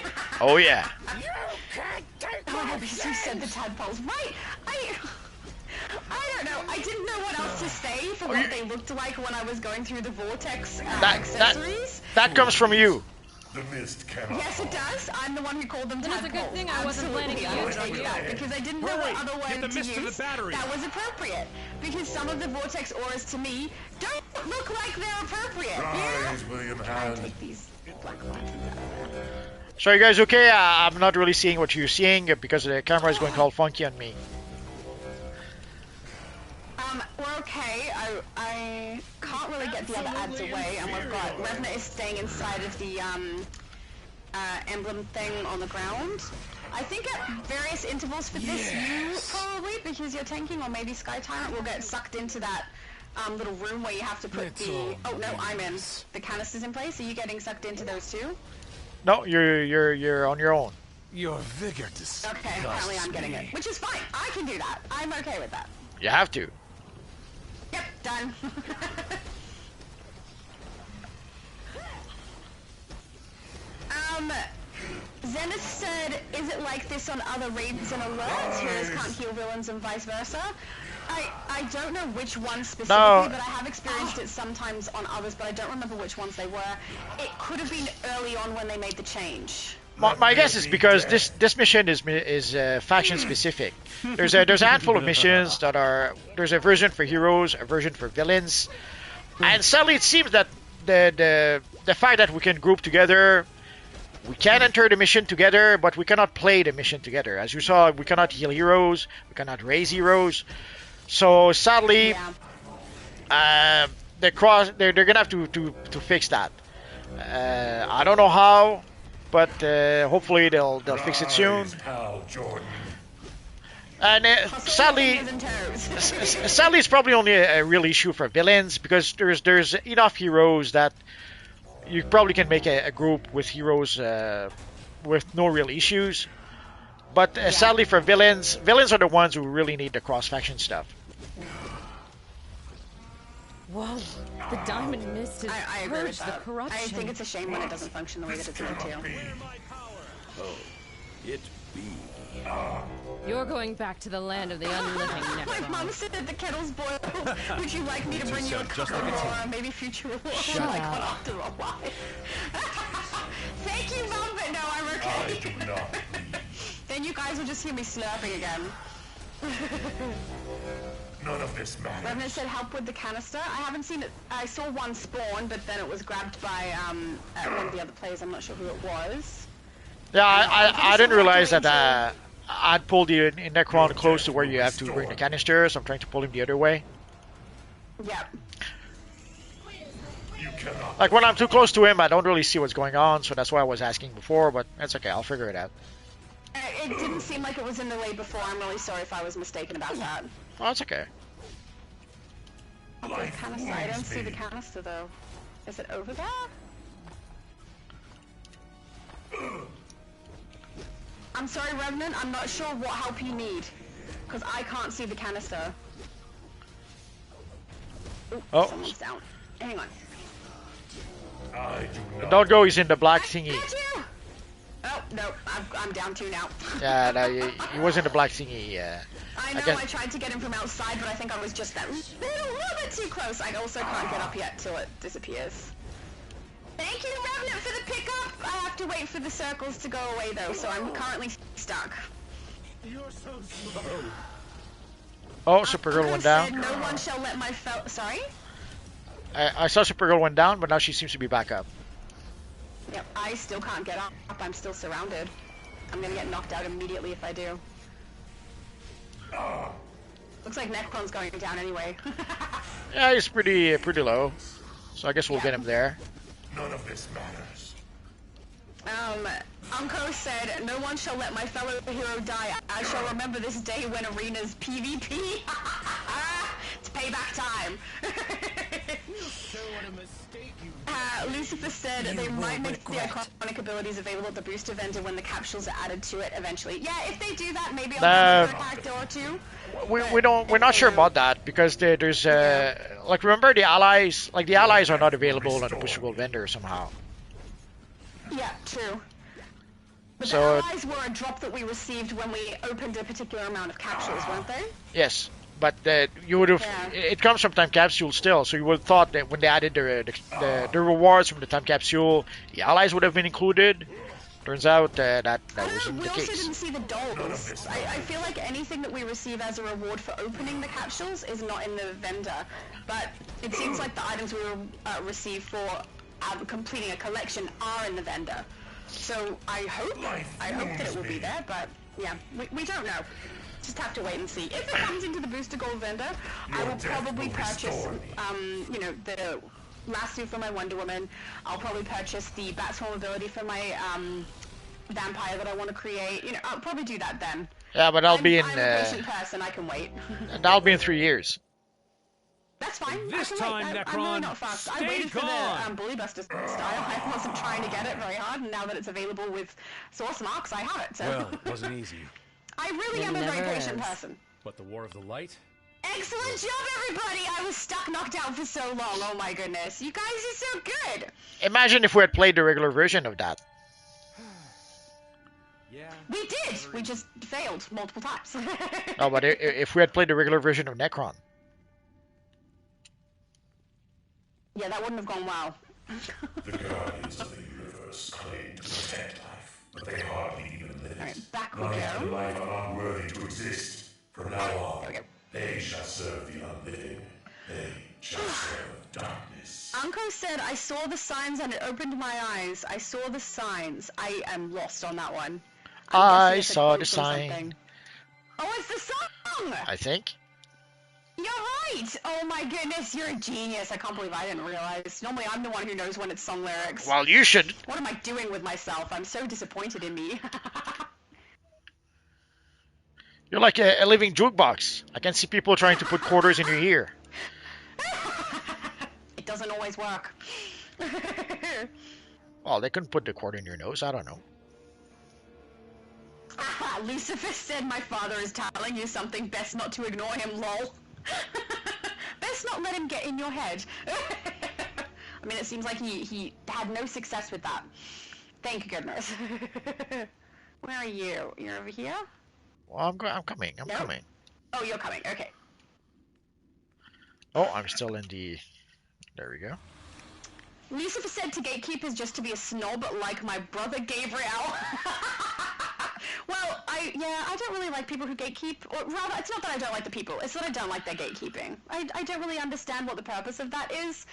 Oh yeah. Oh, because you said the tadpoles. Right. I don't know. I didn't know what else to say for what they looked like when I was going through the vortex That accessories. that comes from you. The mist cannot. Yes, it does. I'm the one who called them Then it's a tadpoles. good thing I wasn't planning to Absolutely, use I it will on take that, you. because I didn't know Hurry, what other get word the to mist to the use battery. that was appropriate. Because some of the vortex auras to me don't look like they're appropriate. Yeah? Rise, William I Hand. take these black lanterns out there. So are you guys okay? I'm not really seeing what you're seeing because the camera is going all funky on me. We're okay. I can't really get the other ads away, and we've got Revenant is staying inside of the emblem thing on the ground. I think at various intervals for this, you probably, because you're tanking, or maybe Sky Tyrant will get sucked into that little room where you have to put the. Oh no, I'm in. The canisters in place. Are you getting sucked into those too? No, you're on your own. Your vigor disgusts Okay, apparently I'm getting me. it, which is fine. I can do that. I'm okay with that. You have to. Yep, done. Zenith said, is it like this on other raids and alerts? Heroes can't heal villains and vice versa. I don't know which ones specifically, No. but I have experienced it sometimes on others, but I don't remember which ones they were. It could have been early on when they made the change. My guess is because this mission is faction specific. There's a handful of missions that are there's a version for heroes, a version for villains, and sadly it seems that the fact that we can group together, we can enter the mission together, but we cannot play the mission together. As you saw, we cannot heal heroes, we cannot raise heroes. So sadly, they're gonna have to fix that. I don't know how. But hopefully they'll fix it soon. Hal Jordan. And sadly, it's probably only a real issue for villains because there's enough heroes that you probably can make a group with heroes with no real issues. But sadly for villains are the ones who really need the cross-faction stuff. Whoa, the diamond mist has I agree with purged the that. corruption. I think it's a shame when it doesn't function the way that it's meant to. Oh, it be. You're going back to the land of the unliving, My mom Necron. said that the kettle's boiled. Would you like me to bring you a cup just of like a or maybe future war? Shut Like, up. what after a while? Thank you, Mom, but no, I'm I okay. do not. Then you guys will just hear me slurping again. None of this matters. Revenant said help with the canister. I haven't seen it. I saw one spawn, but then it was grabbed by one of the other players. I'm not sure who it was. Yeah, I didn't realize that I'd pulled the Necron close to where you have to bring the canister, so I'm trying to pull him the other way. Yep. You cannot. Like when I'm too close to him, I don't really see what's going on, so that's why I was asking before, but that's okay, I'll figure it out. It didn't seem like it was in the way before. I'm really sorry if I was mistaken about that. Oh, it's okay. Life Canister. I don't wounds see the me. canister though. Is it over there? I'm sorry, Revenant. I'm not sure what help you need, because I can't see the canister. Ooh, Oh. someone's down. Hang on. I do The not. doggo is in the black thingy. Got you! Oh, no, I'm down too now. Yeah, no, he was in the black thingy, yeah. I know guess- I tried to get him from outside, but I think I was just that little bit too close. I also can't get up yet till it disappears. Thank you, Revenant, for the pickup! I have to wait for the circles to go away, though, so I'm currently stuck. You're so slow. Oh, Supergirl Uncle went said, down. no one shall let my Sorry? I saw Supergirl went down, but now she seems to be back up. Yep, I still can't get up. I'm still surrounded. I'm gonna get knocked out immediately if I do. Looks like Necron's going down anyway. Yeah, he's pretty low, so I guess we'll get him there. None of this matters. Unko said, no one shall let my fellow hero die. I shall remember this day when arenas PvP. It's payback time. So what a mistake you Lucifer said they might make the iconic abilities available at the boost event and when the capsules are added to it eventually. Yeah, if they do that, maybe I'll get a character or two. We're not sure about that because there's like remember the allies are not available on the pushable vendor somehow. Yeah, true. But So- the allies were a drop that we received when we opened a particular amount of capsules, weren't they? Yes. But you would have. Yeah. It comes from time capsule still, so you would have thought that when they added the rewards from the time capsule, the allies would have been included. Turns out that I wasn't don't know, the we also case. didn't see the dolls. I feel like anything that we receive as a reward for opening the capsules is not in the vendor, but it seems like the items we will receive for completing a collection are in the vendor. So I hope that it will be there, but yeah, we don't know. Just have to wait and see. If it comes into the booster gold vendor, I will probably purchase, you know, the last suit for my Wonder Woman. I'll probably purchase the Batswarm ability for my vampire that I want to create. You know, I'll probably do that then. Yeah, but I'm a patient person. I can wait. that'll be in 3 years. That's fine. This I can time, wait. I'm Necron, really not fast. I stay waited for calm. the Bully Buster style. I wasn't trying to get it very hard, and now that it's available with source marks, I have it. So Well, it wasn't easy. I really am a very patient person. But the War of the Light? Excellent job, everybody! I was stuck knocked out for so long. Oh my goodness. You guys are so good! Imagine if we had played the regular version of that. Yeah. We did! We just failed multiple times. No, but if we had played the regular version of Necron. Yeah, that wouldn't have gone well. The guardians of the universe claim to protect life, but they hardly even live. Alright, back we Life and go. life are unworthy to exist. From now on, There we go. they shall serve the unliving. They shall serve darkness. Uncle said, I saw the signs and it opened my eyes. I saw the signs. I am lost on that one. I guessing it's a saw quote the from sign. something. Oh, it's the song! I think. You're right! Oh my goodness, you're a genius. I can't believe I didn't realize. Normally I'm the one who knows when it's song lyrics. Well, you should. What am I doing with myself? I'm so disappointed in me. You're like a living jukebox. I can see people trying to put quarters in your ear. It doesn't always work. Well, they couldn't put the quarter in your nose. I don't know. Lucifer said my father is telling you something. Best not to ignore him, lol. Best not let him get in your head. I mean, it seems like he had no success with that. Thank goodness. Where are you? You're over here? Well, I'm coming. I'm Nope. coming. Oh, you're coming. Okay. Oh, I'm still in the... There we go. Lucifer said to gatekeep is just to be a snob like my brother Gabriel. Well, I don't really like people who gatekeep, or rather, it's not that I don't like the people, it's that I don't like their gatekeeping. I don't really understand what the purpose of that is.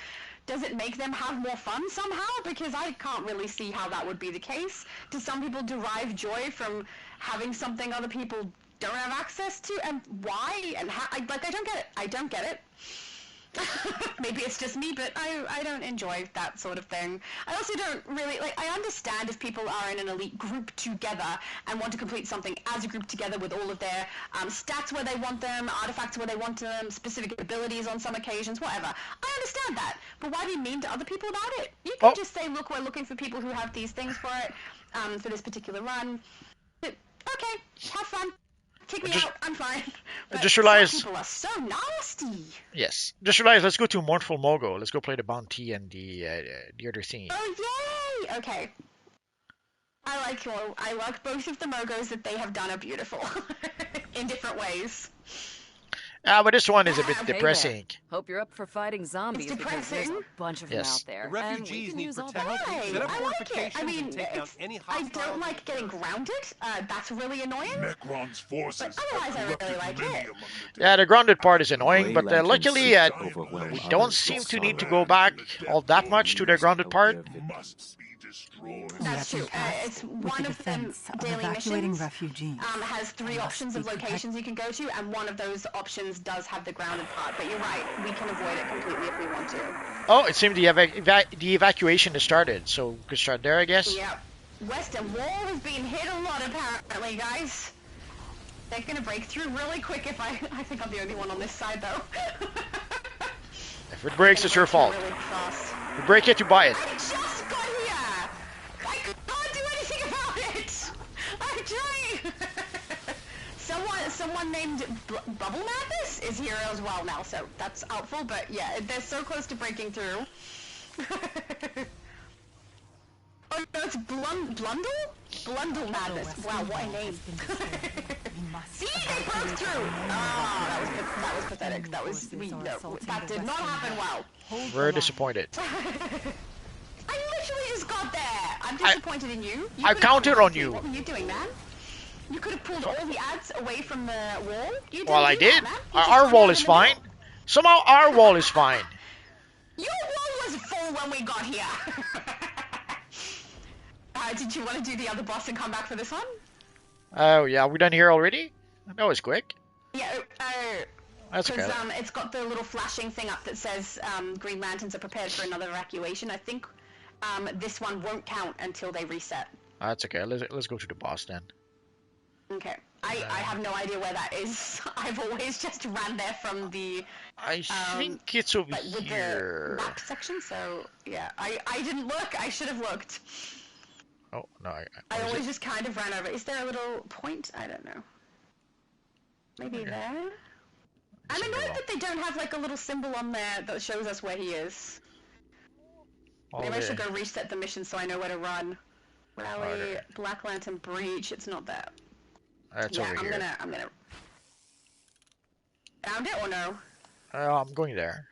Does it make them have more fun somehow? Because I can't really see how that would be the case. Do some people derive joy from having something other people don't have access to? And why? And how? I don't get it. I don't get it. Maybe it's just me, but I don't enjoy that sort of thing. I also don't really, I understand if people are in an elite group together and want to complete something as a group together with all of their stats where they want them, artifacts where they want them, specific abilities on some occasions, whatever. I understand that, but why be mean to other people about it? You can just say, look, we're looking for people who have these things for it, for this particular run. But, okay, have fun. Kick me out, I'm fine. But just realized... some people are so nasty. Yes. Just realized, let's go to Mournful Mogo. Let's go play the bounty and the other thingy. Oh, yay! Okay. I like both of the Mogos that they have done are beautiful. In different ways. Ah, but this one is a bit Hey there. depressing. Hope you're up for fighting zombies It's because there's a depressing. bunch of them Yes. out there. The and we refugees can need use all the protection. help. Hey, Set up I like it. fortifications I mean, and take down any I hostile don't like getting grounded. That's really annoying. Necron's forces But otherwise, I have really corrupted like many it. among the Yeah, the grounded part is annoying, but Lanterns luckily seek to overwhelm we others don't with seem to need to sorrow. go back all that much to the grounded part. must be destroyed. That's true. It's one of them daily missions. Has 3 options of locations you can go to, and one of those options does have the grounded part. But you're right, we can avoid it completely if we want to. Oh, it seemed the evacuation has started, so we could start there, I guess. Yep. Western Wall has been hit a lot, apparently, guys. They're gonna break through really quick if I think I'm the only one on this side, though. If it breaks, it's your fault. Really fast. If you break it, you buy it. I just got here! I can't do anything about it! I'm trying! Someone named Bubble Madness is here as well now, so that's helpful, but yeah, they're so close to breaking through. Oh no, it's Blundle? Blundle Madness. Wow, what a name. See, they broke through. Ah, that was pathetic. That was that did not happen well. We're disappointed. I literally just got there. I'm disappointed in you. I counted on you. What were you doing, man? You could have pulled all the ads away from the wall. You didn't Well, I do did. That, man. Our wall is fine. Somehow our wall is fine. Your wall was full when we got here. Did you want to do the other boss and come back for this one? Oh, yeah. We done here already? That was quick. Yeah, That's okay. because it's got the little flashing thing up that says Green Lanterns are prepared for another evacuation. I think this one won't count until they reset. That's okay. Let's go to the boss then. Okay. I have no idea where that is. I've always just ran there from the... I think it's over with here. the map section, so yeah. I didn't look. I should have looked. Oh, no. I always just kind of ran over. Is there a little point? I don't know. Maybe there? I'm annoyed that they don't have like a little symbol on there that shows us where he is. Maybe I should go reset the mission so I know where to run. Rally, Black Lantern Breach. It's not that. That's over here. I'm gonna... Found it or no? I'm going there.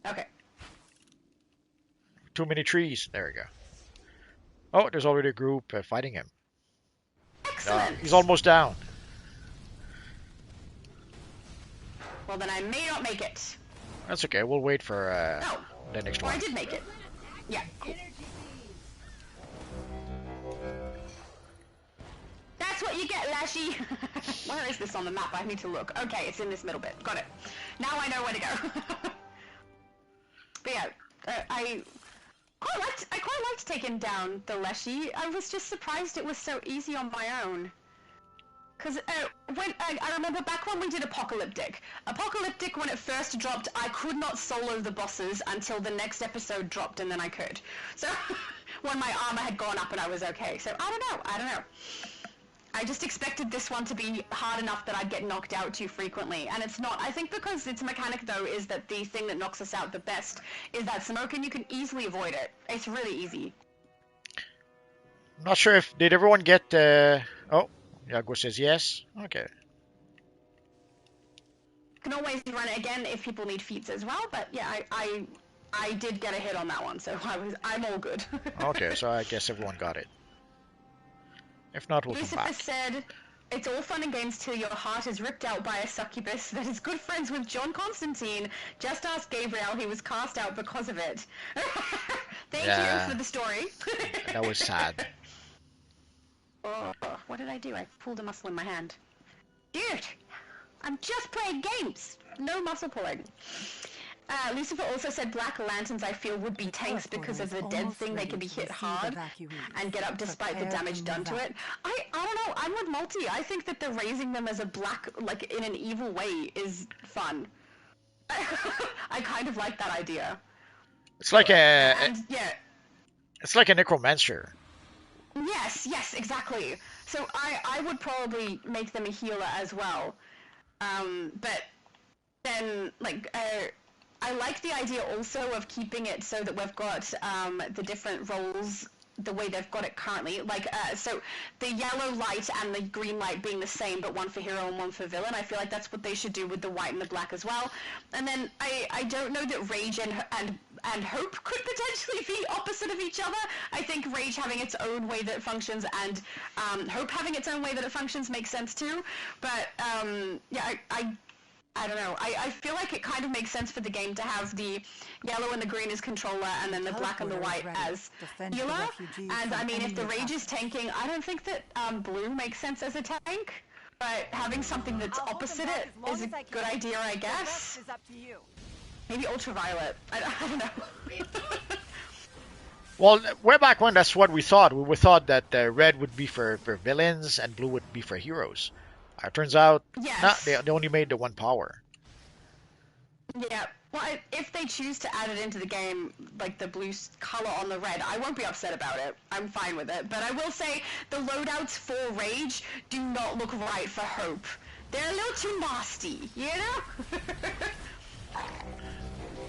Okay. Too many trees. There we go. Oh, there's already a group fighting him. Excellent! He's almost down. Well, then I may not make it. That's okay. We'll wait for the next one. I did make it. Yeah, cool. That's what you get, Lashy! Where is this on the map? I need to look. Okay, it's in this middle bit. Got it. Now I know where to go. But yeah, I quite liked taking down the Leshy. I was just surprised it was so easy on my own. Because when I remember back when we did Apocalyptic, when it first dropped, I could not solo the bosses until the next episode dropped, and then I could. So when my armor had gone up and I was okay. So I don't know. I just expected this one to be hard enough that I'd get knocked out too frequently, and it's not. I think because its mechanic, though, is that the thing that knocks us out the best is that smoke, and you can easily avoid it. It's really easy. I'm not sure if... Did everyone get... Oh, Yago says yes. Okay. You can always run it again if people need feats as well, but yeah, I did get a hit on that one, so I'm all good. Okay, so I guess everyone got it. If not, we'll come back. Lucifer said, "It's all fun and games till your heart is ripped out by a succubus that is good friends with John Constantine. Just ask Gabriel, he was cast out because of it." Thank you for the story. That was sad. Oh, what did I do? I pulled a muscle in my hand. Dude, I'm just playing games. No muscle pulling. Lucifer also said Black Lanterns, I feel, would be tanks because of the dead thing. They can be hit hard and get up despite the damage done to it. I don't know. I'm with Multi. I think that the raising them as a black, like in an evil way, is fun. I kind of like that idea. It's like It's like a necromancer. Yes, exactly. So I would probably make them a healer as well. But then, like, I like the idea also of keeping it so that we've got the different roles the way they've got it currently. Like, so the yellow light and the green light being the same, but one for hero and one for villain. I feel like that's what they should do with the white and the black as well. And then I don't know that Rage and Hope could potentially be opposite of each other. I think Rage having its own way that it functions and Hope having its own way that it functions makes sense too. But yeah, I don't know. I feel like it kind of makes sense for the game to have the yellow and the green as controller and then the black and the white as healer. And I mean, if the Rage is tanking, I don't think that blue makes sense as a tank. But having something that's opposite it is a good idea, I guess. Maybe Ultraviolet. I don't know. Well, way back when, that's what we thought. We thought that red would be for villains and blue would be for heroes. Turns out, yes. They only made the one power. Yeah, well, if they choose to add it into the game, like the blue color on the red, I won't be upset about it. I'm fine with it. But I will say, the loadouts for Rage do not look right for Hope. They're a little too nasty, you know?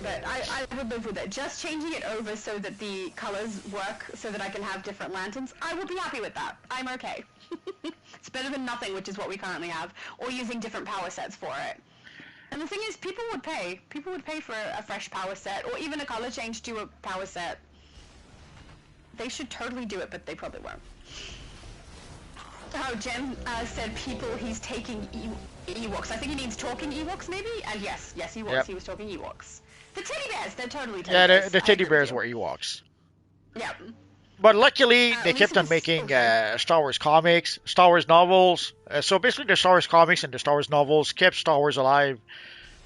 But I would live with it. Just changing it over so that the colors work so that I can have different lanterns, I will be happy with that. I'm okay. It's better than nothing, which is what we currently have, or using different power sets for it. And the thing is, people would pay. People would pay for a fresh power set, or even a color change to a power set. They should totally do it, but they probably won't. Oh, Jen said people he's taking Ewoks. I think he means talking Ewoks, maybe? And yes, he was. Yep. He was talking Ewoks. The teddy bears, they're totally teddy Yeah, bears. the I teddy agree with bears you. were Ewoks. Yeah. But luckily, they at kept least on it's making okay. Star Wars comics, Star Wars novels. So basically, the Star Wars comics and the Star Wars novels kept Star Wars alive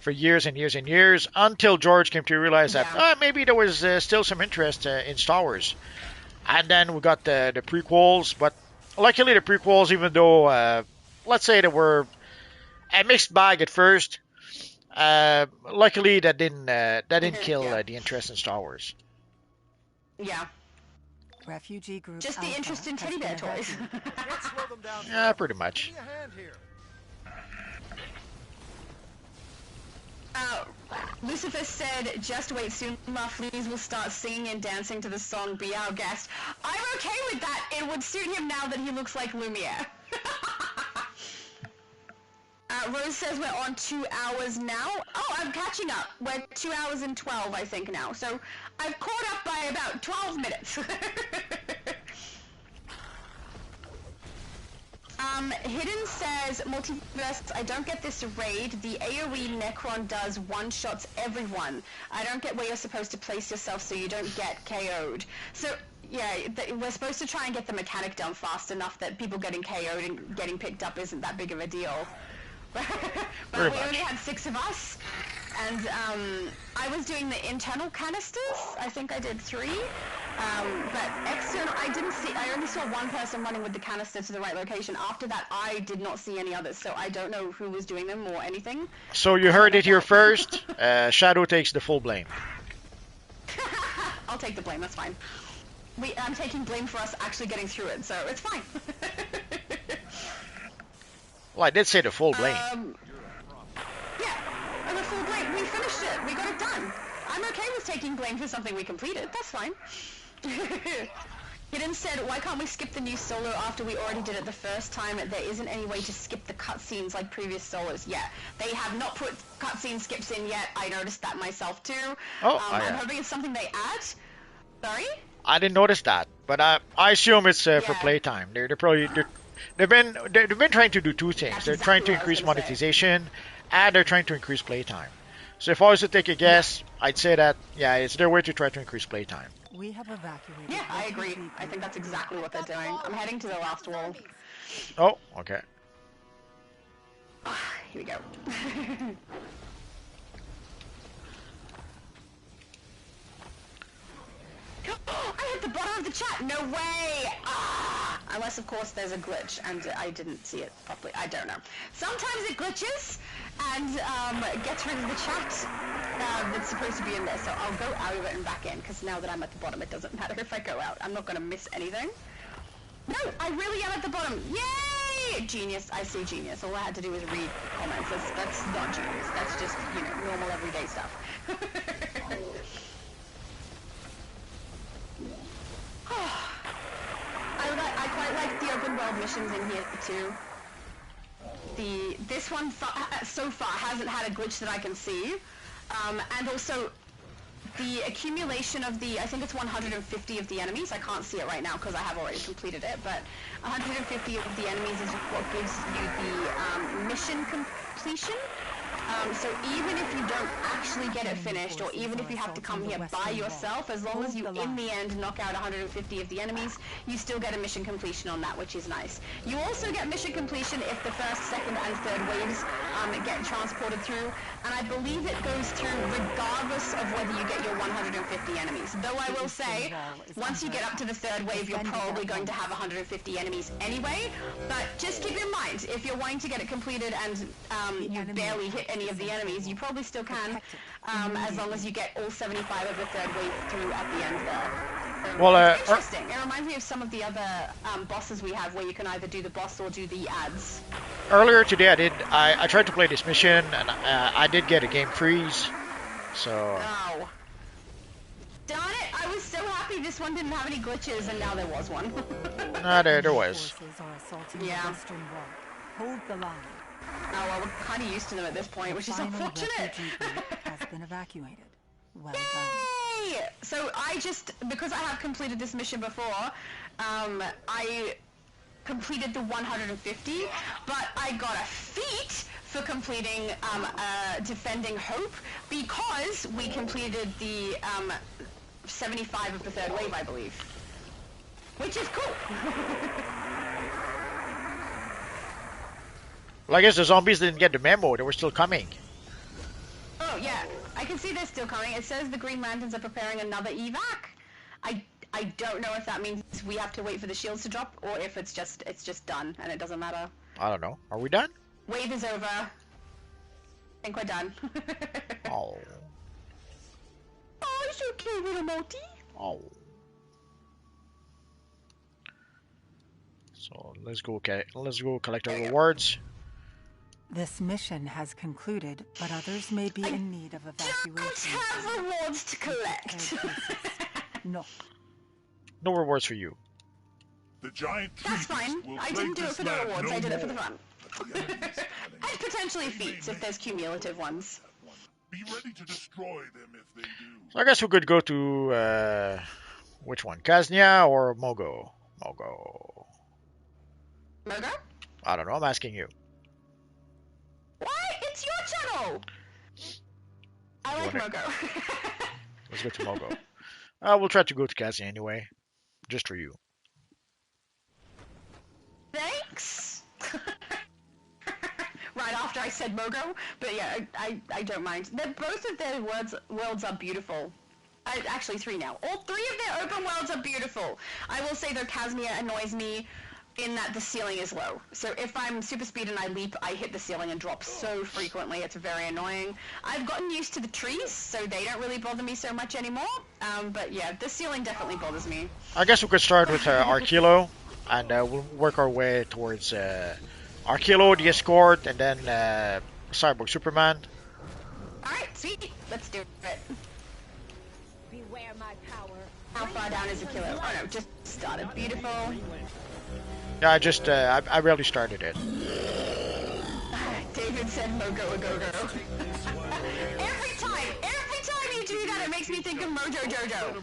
for years and years and years until George came to realize that Yeah. maybe there was still some interest in Star Wars. And then we got the prequels. But luckily, the prequels, even though, let's say they were a mixed bag at first, luckily that didn't kill Yeah. the interest in Star Wars. Yeah. Refugee group Just the Alpha interest in has teddy bear been toys. evacuated. Can't slow them down. Yeah, pretty much. Give me a hand here. Lucifer said, just wait, soon my fleas will start singing and dancing to the song Be Our Guest. I'm okay with that. It would suit him now that he looks like Lumiere. Rose says we're on 2 hours now. Oh, I'm catching up. We're 2 hours and 12, I think, now. So I've caught up by about 12 minutes. Hidden says, Multiverse, I don't get this raid. The AoE Necron does one-shots everyone. I don't get where you're supposed to place yourself so you don't get KO'd. So, yeah, we're supposed to try and get the mechanic done fast enough that people getting KO'd and getting picked up isn't that big of a deal. But Pretty we much. only had 6 of us, and I was doing the internal canisters. I think I did 3. But external, I only saw one person running with the canister to the right location. After that, I did not see any others, so I don't know who was doing them or anything. So you heard it here first. Shadow takes the full blame. I'll take the blame, that's fine. I'm taking blame for us actually getting through it, so it's fine. Well, I did say the full blame. Yeah, the full blame. We finished it. We got it done. I'm okay with taking blame for something we completed. That's fine. Hidden said, why can't we skip the new solo after we already did it the first time? There isn't any way to skip the cutscenes like previous solos. Yeah, they have not put cutscene skips in yet. I noticed that myself too. Oh, I'm yeah. hoping it's something they add. Sorry? I didn't notice that, but I assume it's for Yeah. playtime. They've been trying to do 2 things. That's They're exactly trying to what I was increase gonna say. monetization, and they're trying to increase playtime. So if I was to take a guess, I'd say that it's their way to try to increase playtime. We have evacuated. Yeah, I agree. refugee I think that's exactly what they're doing. I'm heading to the last wall. Oh, okay. Here we go. I hit the bottom of the chat. No way. Unless, of course, there's a glitch and I didn't see it properly. I don't know. Sometimes it glitches and gets rid of the chat that's supposed to be in there. So I'll go out of it and back in because now that I'm at the bottom, it doesn't matter if I go out. I'm not going to miss anything. No, I really am at the bottom. Yay! Genius. I see genius. All I had to do was read comments. That's not genius. That's just, normal everyday stuff. I quite like the open world missions in here too. This one so far hasn't had a glitch that I can see, and also the accumulation of I think it's 150 of the enemies. I can't see it right now because I have already completed it, but 150 of the enemies is what gives you the mission completion. So even if you don't actually get it finished, or even if you have to come here by yourself, as long as you, in the end, knock out 150 of the enemies, you still get a mission completion on that, which is nice. You also get mission completion if the first, second, and third waves get transported through, and I believe it goes through regardless of whether you get your 150 enemies. Though I will say, once you get up to the third wave, you're probably going to have 150 enemies anyway, but just keep in mind, if you're wanting to get it completed and you barely hit any of the enemies, you probably still can, as long as you get all 75 of the third wave through at the end there. Well, it's interesting. It reminds me of some of the other bosses we have, where you can either do the boss or do the ads. Earlier today, I tried to play this mission, and I did get a game freeze. So. Oh. Darn it! I was so happy funny this one didn't have any glitches and now there was one. Nah, there was. Forces are assaulting Yeah. the western wall. Hold the line. Oh well, we're kind of used to them at this point, which is Final unfortunate. refugee group has been evacuated. Well done. Yay! So I just, because I have completed this mission before, I completed the 150, but I got a feat for completing Defending Hope because we completed the 75 of the third wave, I believe. Which is cool. Well, I guess the zombies didn't get the memo. They were still coming. Oh yeah, I can see they're still coming. It says the Green Lanterns are preparing another evac. I don't know if that means we have to wait for the shields to drop or if it's just done and it doesn't matter. I don't know. Are we done? Wave is over. I think we're done. Oh. Oh, it's okay, little Multi. Oh. So let's go. Okay, let's go collect our rewards. This mission has concluded, but others may be in need of Don't evacuation. have rewards to collect. No. No rewards for you. The giant That's trees fine. will I plague didn't do it this for the land rewards. no I did it for the more. fun. The enemy's coming. And potentially feats if there's cumulative ones. Be ready to destroy them if they do. So I guess we could go to which one, Kaznia or Mogo? Mogo. Mogo? I don't know. I'm asking you. What? It's your channel! I like wanna- Mogo. Let's go to Mogo. We'll try to go to Kaznia anyway, just for you. Thanks! Right after I said Mogo, but yeah, I don't mind. Both of their worlds are beautiful. Actually, three now. All three of their open worlds are beautiful. I will say though, Kaznia annoys me in that the ceiling is low. So if I'm super speed and I leap, I hit the ceiling and drop so frequently, it's very annoying. I've gotten used to the trees, so they don't really bother me so much anymore. But yeah, the ceiling definitely bothers me. I guess we could start with Arkilo, and we'll work our way towards Arkilo, the escort, and then Cyborg Superman. Alright, sweet. Let's do it. Beware my power. How far down is the killer? Oh no, just started. Beautiful. Yeah, I barely started it. David said Mogo a go-go. every time you do that, it makes me think of Mojo Jojo.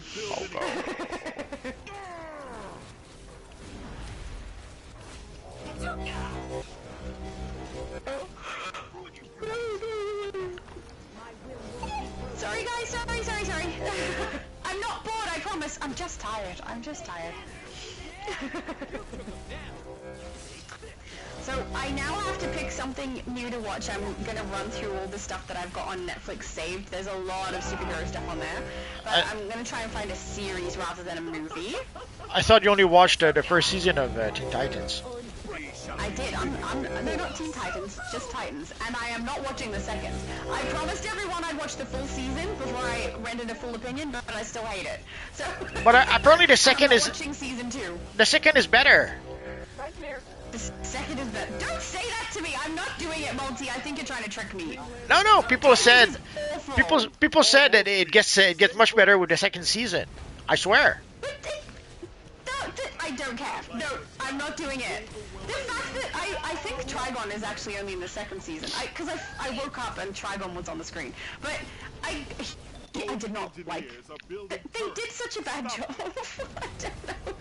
Sorry guys, sorry. I'm not bored, I promise. I'm just tired. So I now have to pick something new to watch. I'm gonna run through all the stuff that I've got on Netflix saved. There's a lot of superhero stuff on there, but I'm gonna try and find a series rather than a movie. I thought you only watched the first season of Teen Titans. I did. No, not Teen Titans, just Titans, and I am not watching the second. I promised everyone I'd watch the full season before I rendered a full opinion, but I still hate it. So. But apparently the second I'm is not watching season 2. the second is better. The second is better. Don't say that to me. I'm not doing it, Multi. I think you're trying to trick me. No, people said Awful. people said that it gets much better with the second season. I swear. I don't care. No, I'm not doing it. The fact that I think Trigon is actually only in the second season. Because I woke up and Trigon was on the screen. But I did not like. They did such a bad job. I don't know.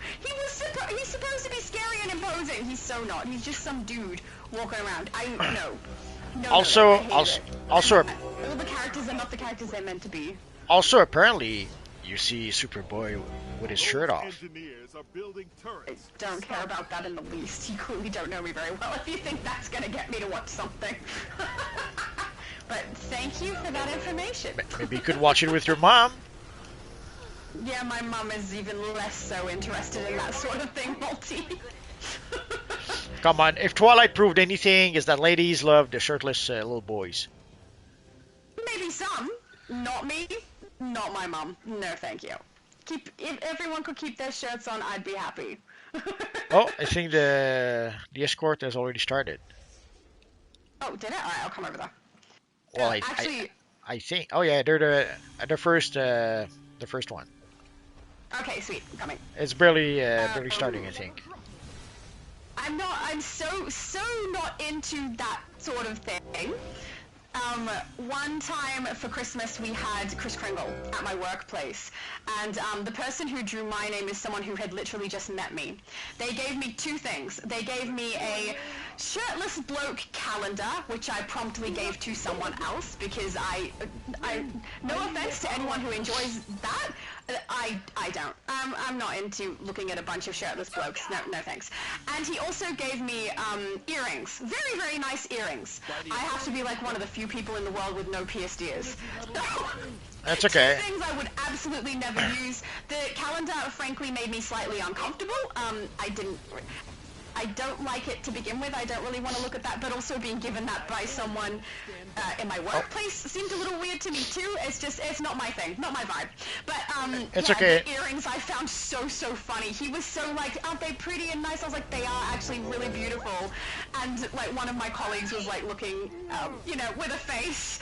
He's supposed to be scary and imposing. He's so not. He's just some dude walking around. No. Also, I hate it. also, All the characters are not the characters they're meant to be. also apparently you see Superboy with his shirt off. I don't care about that in the least. You clearly don't know me very well if you think that's gonna get me to watch something. But thank you for that information. Maybe you could watch it with your mom. Yeah, my mum is even less so interested in that sort of thing, Multi. Come on, if Twilight proved anything, is that ladies love the shirtless little boys. Maybe some. Not me. Not my mum. No, thank you. If everyone could keep their shirts on, I'd be happy. Oh, I think the escort has already started. Oh, did it? Alright, I'll come over there. Well, Actually, I think. Oh yeah, they're the first one. Okay, sweet. I'm coming. It's barely starting, I think. I'm so not into that sort of thing. One time for Christmas we had Kris Kringle at my workplace, and the person who drew my name is someone who had literally just met me. They gave me two things. They gave me a shirtless bloke calendar, which I promptly gave to someone else because I no offense to anyone who enjoys that, I don't. I'm not into looking at a bunch of shirtless blokes. No thanks. And he also gave me earrings. Very, very nice earrings. I have to be like one of the few people in the world with no pierced ears. That's okay. Two things I would absolutely never use. The calendar, frankly, made me slightly uncomfortable. I don't like it to begin with. I don't really want to look at that, but also being given that by someone in my workplace seemed a little weird to me too. It's not my thing, not my vibe. But it's yeah, okay. The earrings I found so funny. He was so like, aren't they pretty and nice? I was like, they are actually really beautiful. And like one of my colleagues was like looking, with a face,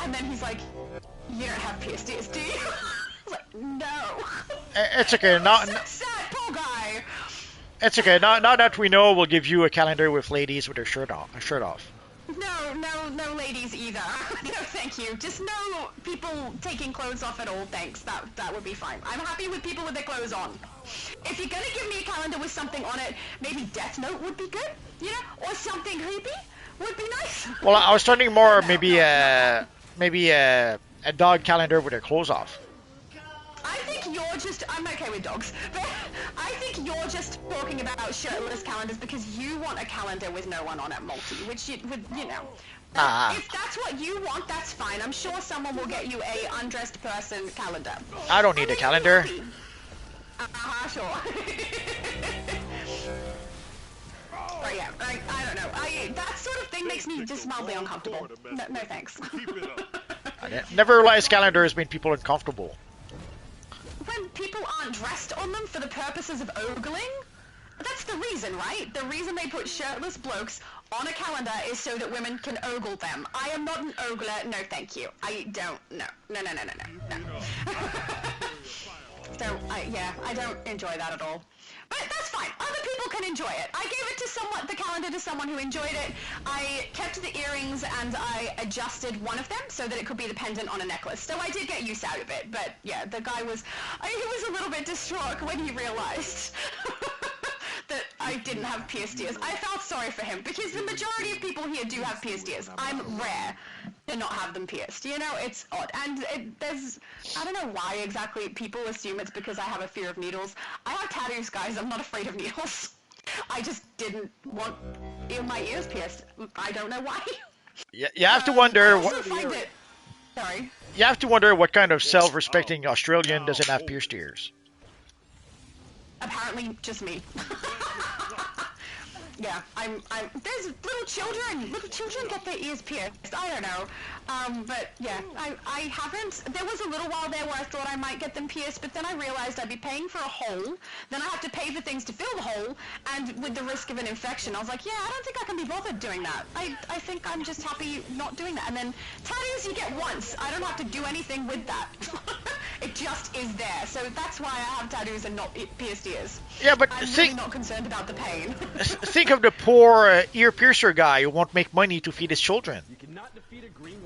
and then he's like, you don't have pierced ears, do you? I was like, no. It's okay. Now, so sad, poor guy. It's okay. Now that we know, we'll give you a calendar with ladies with their shirt off. No ladies either. No, thank you. Just no people taking clothes off at all, thanks. That would be fine. I'm happy with people with their clothes on. If you're gonna give me a calendar with something on it, maybe Death Note would be good, or something creepy would be nice. Well, I was turning more maybe a dog calendar with their clothes off. I think you're just, I'm okay with dogs, but I think you're just talking about shirtless calendars because you want a calendar with no one on it, multi, which If that's what you want, that's fine. I'm sure someone will get you a undressed person calendar. I don't need a calendar. Sure. But yeah, I don't know. That sort of thing makes me just mildly uncomfortable. No thanks. I never realized calendars made people uncomfortable. When people aren't dressed on them for the purposes of ogling? That's the reason, right? The reason they put shirtless blokes on a calendar is so that women can ogle them. I am not an ogler. No, thank you. I don't. No. So, I don't enjoy that at all. But that's fine. Other people can enjoy it. I gave it to the calendar to someone who enjoyed it. I kept the earrings and I adjusted one of them so that it could be the pendant on a necklace. So I did get use out of it. But yeah, the guy was a little bit distraught when he realized that I didn't have pierced ears. I felt sorry for him because the majority of people here do have pierced ears. I'm rare to not have them pierced. It's odd. And I don't know why exactly people assume it's because I have a fear of needles. I have tattoos, guys. I'm not afraid of needles. I just didn't want my ears pierced. I don't know why. Yeah, you have to wonder Sorry. You have to wonder what kind of self-respecting Australian doesn't have pierced ears. Apparently, just me. Yeah, there's little children. Little children get their ears pierced. I don't know. But yeah, I haven't. There was a little while there where I thought I might get them pierced, but then I realized I'd be paying for a hole. Then I have to pay for things to fill the hole, and with the risk of an infection, I was like, yeah, I don't think I can be bothered doing that. I think I'm just happy not doing that. And then tattoos you get once. I don't have to do anything with that. It just is there. So that's why I have tattoos and not pierced ears. Yeah, but I'm really not concerned about the pain. Think of the poor ear piercer guy who won't make money to feed his children.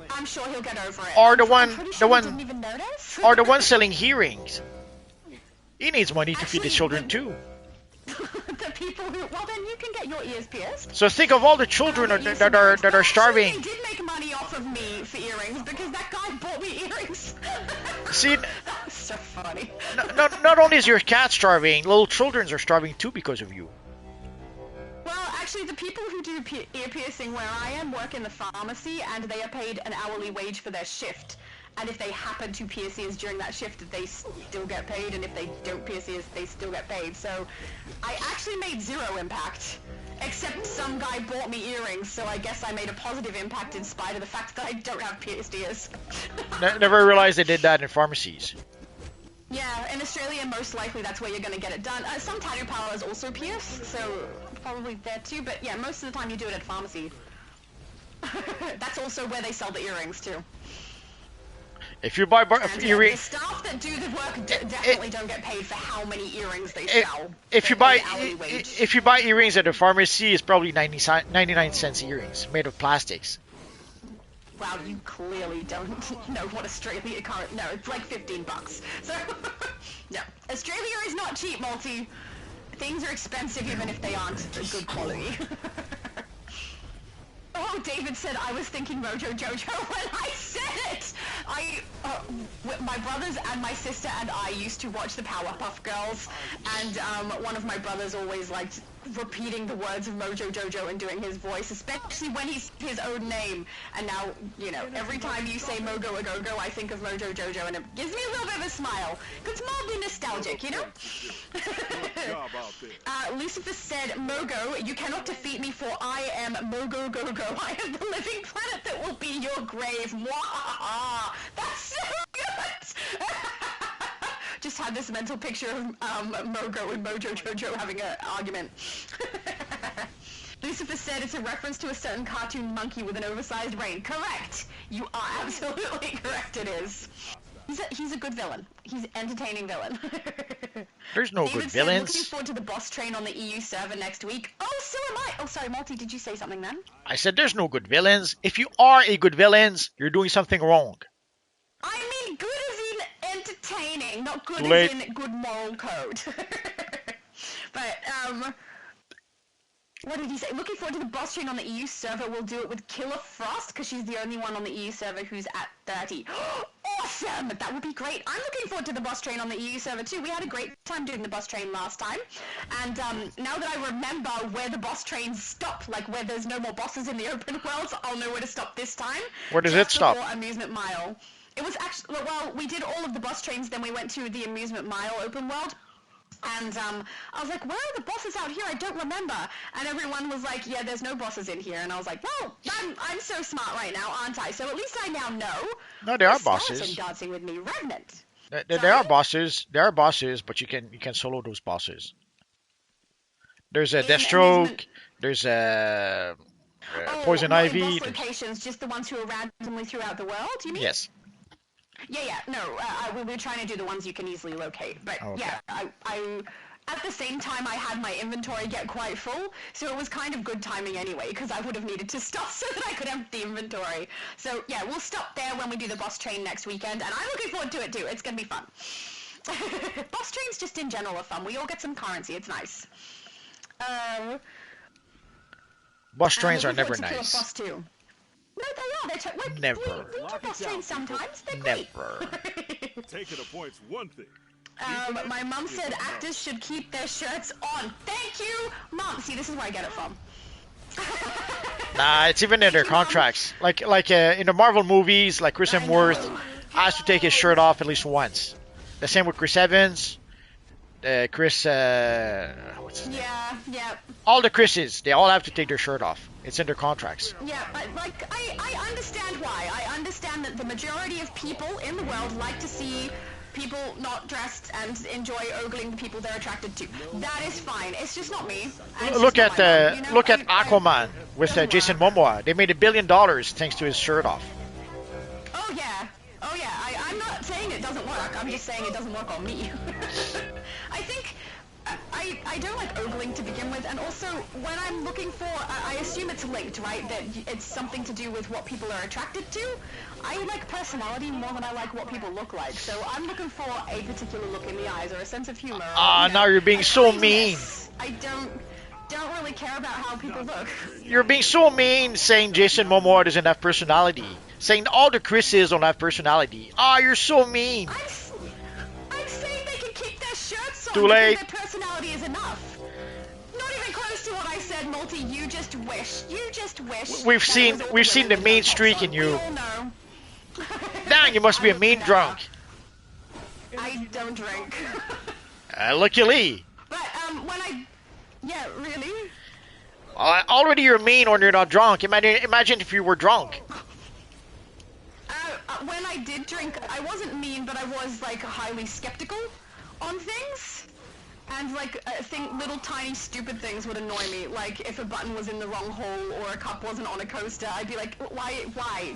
I'm sure he'll get over it. Or Didn't even notice. Or the one selling hearings. He needs money to feed his children too. The people who, well, then you can get your ears pierced. So think of all the children that are starving. They did make money off of me for earrings because that guy bought me earrings. See, that's so funny. Not only is your cat starving, little children are starving too because of you. Well, actually, the people who do ear piercing where I am work in the pharmacy, and they are paid an hourly wage for their shift. And if they happen to pierce ears during that shift, they still get paid, and if they don't pierce ears, they still get paid. So I actually made zero impact, except some guy bought me earrings, so I guess I made a positive impact in spite of the fact that I don't have pierced ears. Never realized they did that in pharmacies. Yeah, in Australia, most likely that's where you're going to get it done. Some tattoo parlors also pierce, so probably there too, but yeah, most of the time you do it at pharmacy. That's also where they sell the earrings too. If you buy And the earring, staff that do the work definitely don't get paid for how many earrings they if, sell. if you They buy pay hourly wage. if you buy earrings at the pharmacy, it's probably 99 cents earrings made of plastics. Wow, you clearly don't know what Australia current. No, it's like $15. So, no, Australia is not cheap, Multi. Things are expensive even if they aren't good quality. Oh, David said I was thinking Mojo Jojo when I said it! My brothers and my sister and I used to watch the Powerpuff Girls, and one of my brothers always liked repeating the words of Mojo Jojo and doing his voice, especially when he's his own name. And now, you know, every time you say Mogo a Go-Go, I think of Mojo Jojo, and it gives me a little bit of a smile. It's mildly nostalgic, you know? Lucifer said, Mogo, you cannot defeat me, for I am Mogo Go-Go. I am the living planet that will be your grave. Mwahaha. That's so good! Just had this mental picture of Mogo and Mojo Jojo having an argument. Lucifer said it's a reference to a certain cartoon monkey with an oversized brain. Correct! You are absolutely correct, it is. He's a good villain. He's an entertaining villain. There's no David good said, villains. looking forward to the boss train on the EU server next week. Oh, so am I! Oh, sorry, Multi, did you say something then? I said there's no good villains. If you are a good villains, you're doing something wrong. I mean, good as in entertaining, not good Too late. as in good moral code. But, what did he say? Looking forward to the boss train on the EU server. We'll do it with Killer Frost, because she's the only one on the EU server who's at 30. Awesome! That would be great. I'm looking forward to the boss train on the EU server too. We had a great time doing the boss train last time. And now that I remember where the boss trains stop, like where there's no more bosses in the open world, I'll know where to stop this time. Where does it stop? Before Amusement Mile. It was actually, well, we did all of the boss trains, then we went to the Amusement Mile open world. And I was like, where are the bosses out here? I don't remember. And everyone was like, yeah, there's no bosses in here. And I was like, well, I'm so smart right now, aren't I? So at least I now know. No, there are Skeleton bosses. dancing with me, Revenant. There are bosses. There are bosses, but you can solo those bosses. There's a In Deathstroke. Amusement- There's a Oh, Poison not in Ivy. boss there's- locations, just the ones who are randomly throughout the world, you mean? Yes. Yeah, no, we were trying to do the ones you can easily locate. But Okay. yeah, I at the same time I had my inventory get quite full, so it was kind of good timing anyway, because I would have needed to stop so that I could empty inventory. So yeah, we'll stop there when we do the boss train next weekend, and I'm looking forward to it too. It's gonna be fun. Boss trains just in general are fun. We all get some currency. It's nice. Boss I'm trains are looking never forward to Killer nice. Frost too. No, they are. They're Never. We do boss trains sometimes. They're great. Never. Taking a point's one thing. My mom said actors should keep their shirts on. Thank you, Mom. See, this is where I get it from. Nah, it's even in their contracts. Like in the Marvel movies, like Chris Hemsworth has to take his shirt off at least once. The same with Chris Evans. Chris, what's his name? Yeah. All the Chris's, they all have to take their shirt off. It's in their contracts. Yeah, I understand why. I understand that the majority of people in the world like to see people not dressed and enjoy ogling the people they're attracted to. That is fine. It's just not me. It's Look just at not my mom, you know? look at Aquaman with Jason Momoa. They made $1 billion thanks to his shirt off. Oh yeah. I'm not saying it doesn't work. I'm just saying it doesn't work on me. I think I don't like ogling to begin with, and also when I'm looking for, I assume it's linked, right? That it's something to do with what people are attracted to. I like personality more than I like what people look like, so I'm looking for a particular look in the eyes or a sense of humor. Ah, now you're being so mean. I don't really care about how people look. You're being so mean saying Jason Momoa doesn't have personality. Saying all the Chris's don't have personality. Ah, you're so mean. I'm saying they can keep their shirts on Too late. because their personality is enough. Not even close to what I said, Multi. You just wish. We've seen the mean streak in you. We all know. Now you must be a mean drunk. I don't drink. Luckily. But yeah, really? Already you're mean when you're not drunk. Imagine if you were drunk. When I did drink, I wasn't mean, but I was like highly skeptical on things. And like little tiny stupid things would annoy me. Like if a button was in the wrong hole or a cup wasn't on a coaster, I'd be like, why?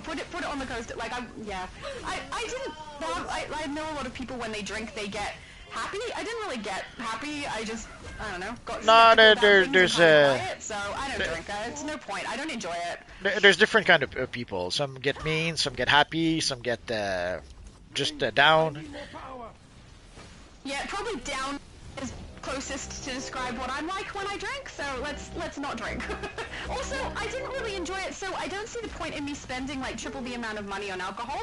Put it on the coaster. Like I didn't. I know a lot of people when they drink they get happy. I didn't really get happy. I don't know. Got there's so I don't drink. It's no point. I don't enjoy it. There's different kind of people. Some get mean, some get happy, some get just down. Yeah, probably down is closest to describe what I'm like when I drink, so let's not drink. Also, I didn't really enjoy it, so I don't see the point in me spending like triple the amount of money on alcohol.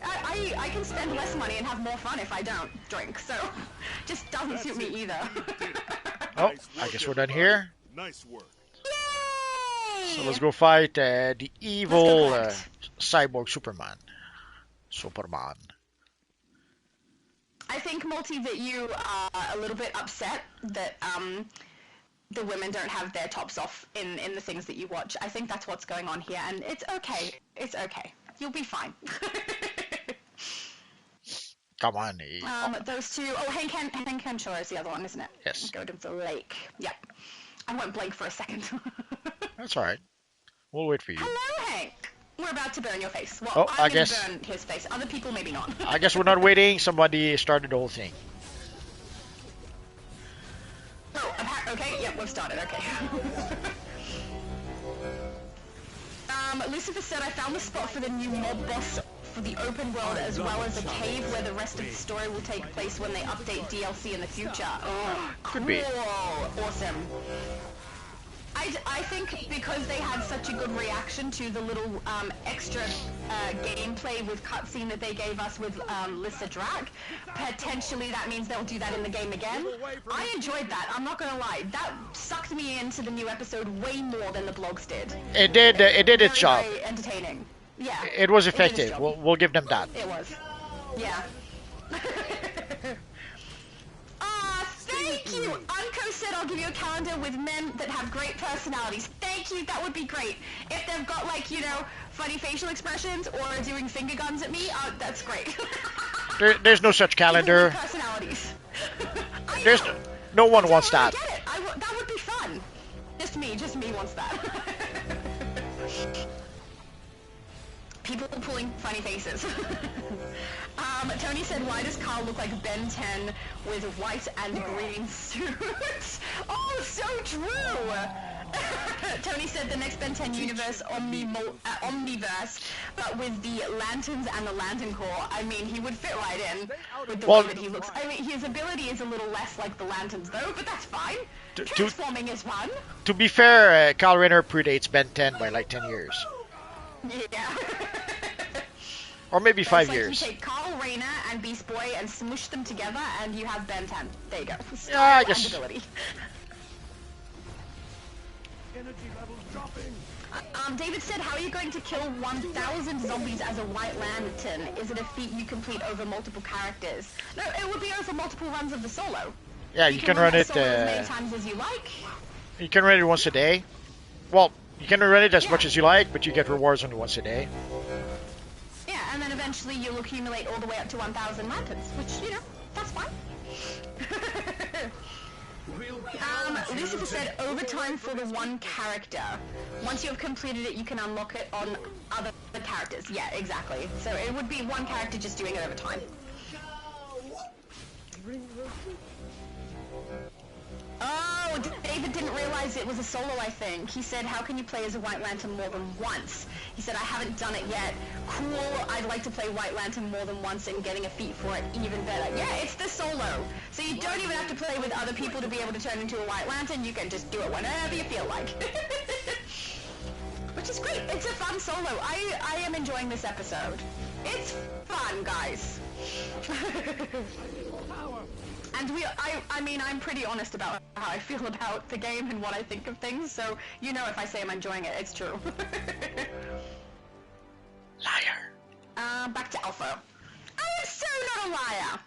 I can spend less money and have more fun if I don't drink, so just doesn't suit me either. Oh, I guess we're done here. Nice work. Yay! So let's go fight the evil cyborg Superman. I think, Multi, that you are a little bit upset that the women don't have their tops off in the things that you watch. I think that's what's going on here, and it's okay. It's okay. You'll be fine. Come on. Those two... Oh, Hank Chiller is the other one, isn't it? Yes. Go to the lake. Yeah. I went blank for a second. That's all right. We'll wait for you. Hello, Hank. We're about to burn your face. Well, Oh, I'm going to burn his face. Other people, maybe not. I guess we're not waiting. Somebody started the whole thing. Oh, okay. Yep, we've started. Okay. Lucifer said, I found the spot for the new mob boss for the open world, as well as a cave where the rest of the story will take place when they update DLC in the future. Oh, could be. Awesome. I think because they had such a good reaction to the little extra gameplay with cutscene that they gave us with Lissa Drac, potentially that means they'll do that in the game again. I enjoyed that, I'm not gonna lie. That sucked me into the new episode way more than the blogs did. It did its job. Very entertaining. Yeah. It was effective. We'll give them that. It was. Yeah. Thank you! Unco said I'll give you a calendar with men that have great personalities. Thank you, that would be great. If they've got, like, you know, funny facial expressions or are doing finger guns at me, that's great. There's no such calendar. Personalities. There's no one wants that. I get it. That would be fun. Just me wants that. People pulling funny faces. Tony said, why does Carl look like Ben 10 with white and green suits? Oh, so true! Tony said the next Ben 10 universe, Omniverse, but with the lanterns and the lantern core. I mean, he would fit right in with the way that he looks. I mean, his ability is a little less like the lanterns, though, but that's fine. Transforming is fun. To be fair, Kyle Rayner predates Ben 10 by like 10 years. Yeah. Or maybe 5 years. You take Carl Rayner and Beast Boy and smush them together, and you have Ben 10. There you go. Yeah, I guess. Ability. David said, how are you going to kill 1,000 zombies as a White Lantern? Is it a feat you complete over multiple characters? No, it would be over multiple runs of the solo. Yeah, you can run it as many times as you like. You can run it once a day. Well, you can run it as much as you like, but you get rewards only once a day. Yeah, and then eventually you'll accumulate all the way up to 1,000 lanterns, which, you know, that's fine. Lucifer said overtime for the one character. Once you have completed it, you can unlock it on other characters. Yeah, exactly. So it would be one character just doing it over time. Oh, David didn't realize it was a solo, I think. He said, how can you play as a White Lantern more than once? He said, I haven't done it yet. Cool, I'd like to play White Lantern more than once and getting a feat for it even better. Yeah, it's the solo. So you don't even have to play with other people to be able to turn into a White Lantern. You can just do it whenever you feel like. Which is great. It's a fun solo. I am enjoying this episode. It's fun, guys. And I mean, I'm pretty honest about how I feel about the game and what I think of things, so you know if I say I'm enjoying it, it's true. Liar. Back to Alpha. I am so not a liar!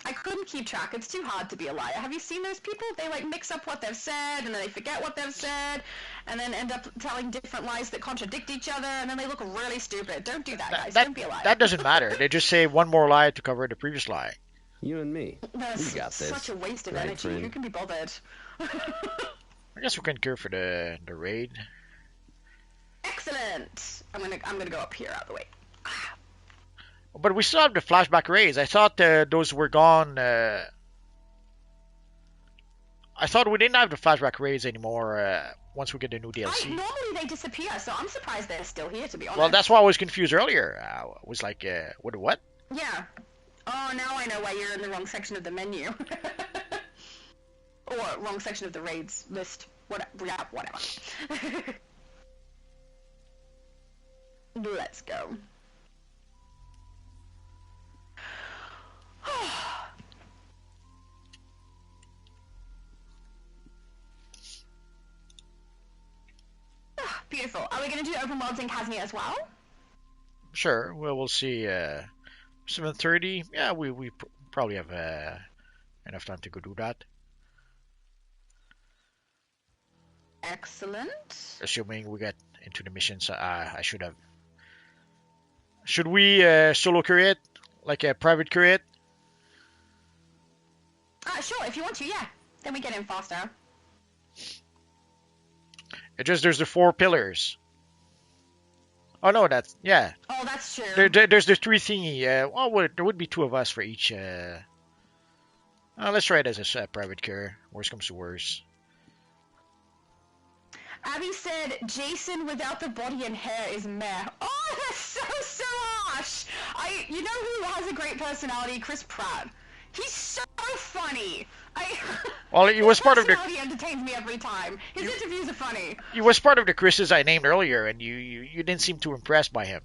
I couldn't keep track, it's too hard to be a liar. Have you seen those people? They like mix up what they've said, and then they forget what they've said, and then end up telling different lies that contradict each other, and then they look really stupid. Don't do that, guys. Don't be a liar. That doesn't matter. They just say one more lie to cover the previous lie. You and me. That's We got this. such a waste of Right, energy. friend? Who can be bothered? I guess we can go for the raid. Excellent. I'm gonna go up here out of the way. But we still have the flashback raids. I thought those were gone. I thought we didn't have the flashback raids anymore once we get the new DLC. Normally they disappear, so I'm surprised they're still here, to be honest. Well, that's why I was confused earlier. I was like, what? Yeah. Oh, now I know why you're in the wrong section of the menu. Or wrong section of the raids list. Whatever. Let's go. Beautiful. Are we going to do open worlds in Kazmir as well? Sure. Well, we'll see. 7:30. Yeah, we probably have enough time to go do that. Excellent. Assuming we get into the missions, I should have. Should we solo create, like a private create? Sure, if you want to, yeah. Then we get in faster. It just there's the 4 pillars. Oh no, that's yeah. Oh, that's true. There's the 3 thingy. There would be 2 of us for each. Let's try it as a private care. Worst comes to worst. Abby said, Jason without the body and hair is meh. Oh, that's so harsh! You know who has a great personality? Chris Pratt. He's so funny. Well, he was part of the. He entertains me every time. His interviews are funny. He was part of the Chris's I named earlier, and you didn't seem too impressed by him.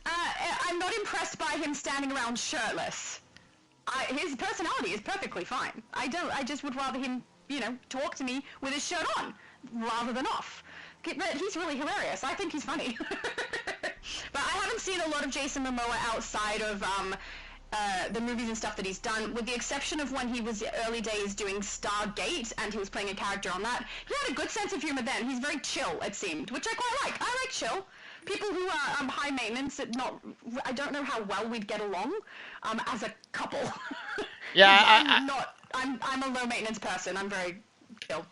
I'm not impressed by him standing around shirtless. His personality is perfectly fine. I just would rather him, talk to me with his shirt on rather than off. But he's really hilarious. I think he's funny. But I haven't seen a lot of Jason Momoa outside of the movies and stuff that he's done, with the exception of when he was early days doing Stargate and he was playing a character on that. He had a good sense of humor then. He's very chill, it seemed, which I quite like. I like chill. People who are high maintenance, I don't know how well we'd get along as a couple. Yeah, I'm a low maintenance person. I'm very chill.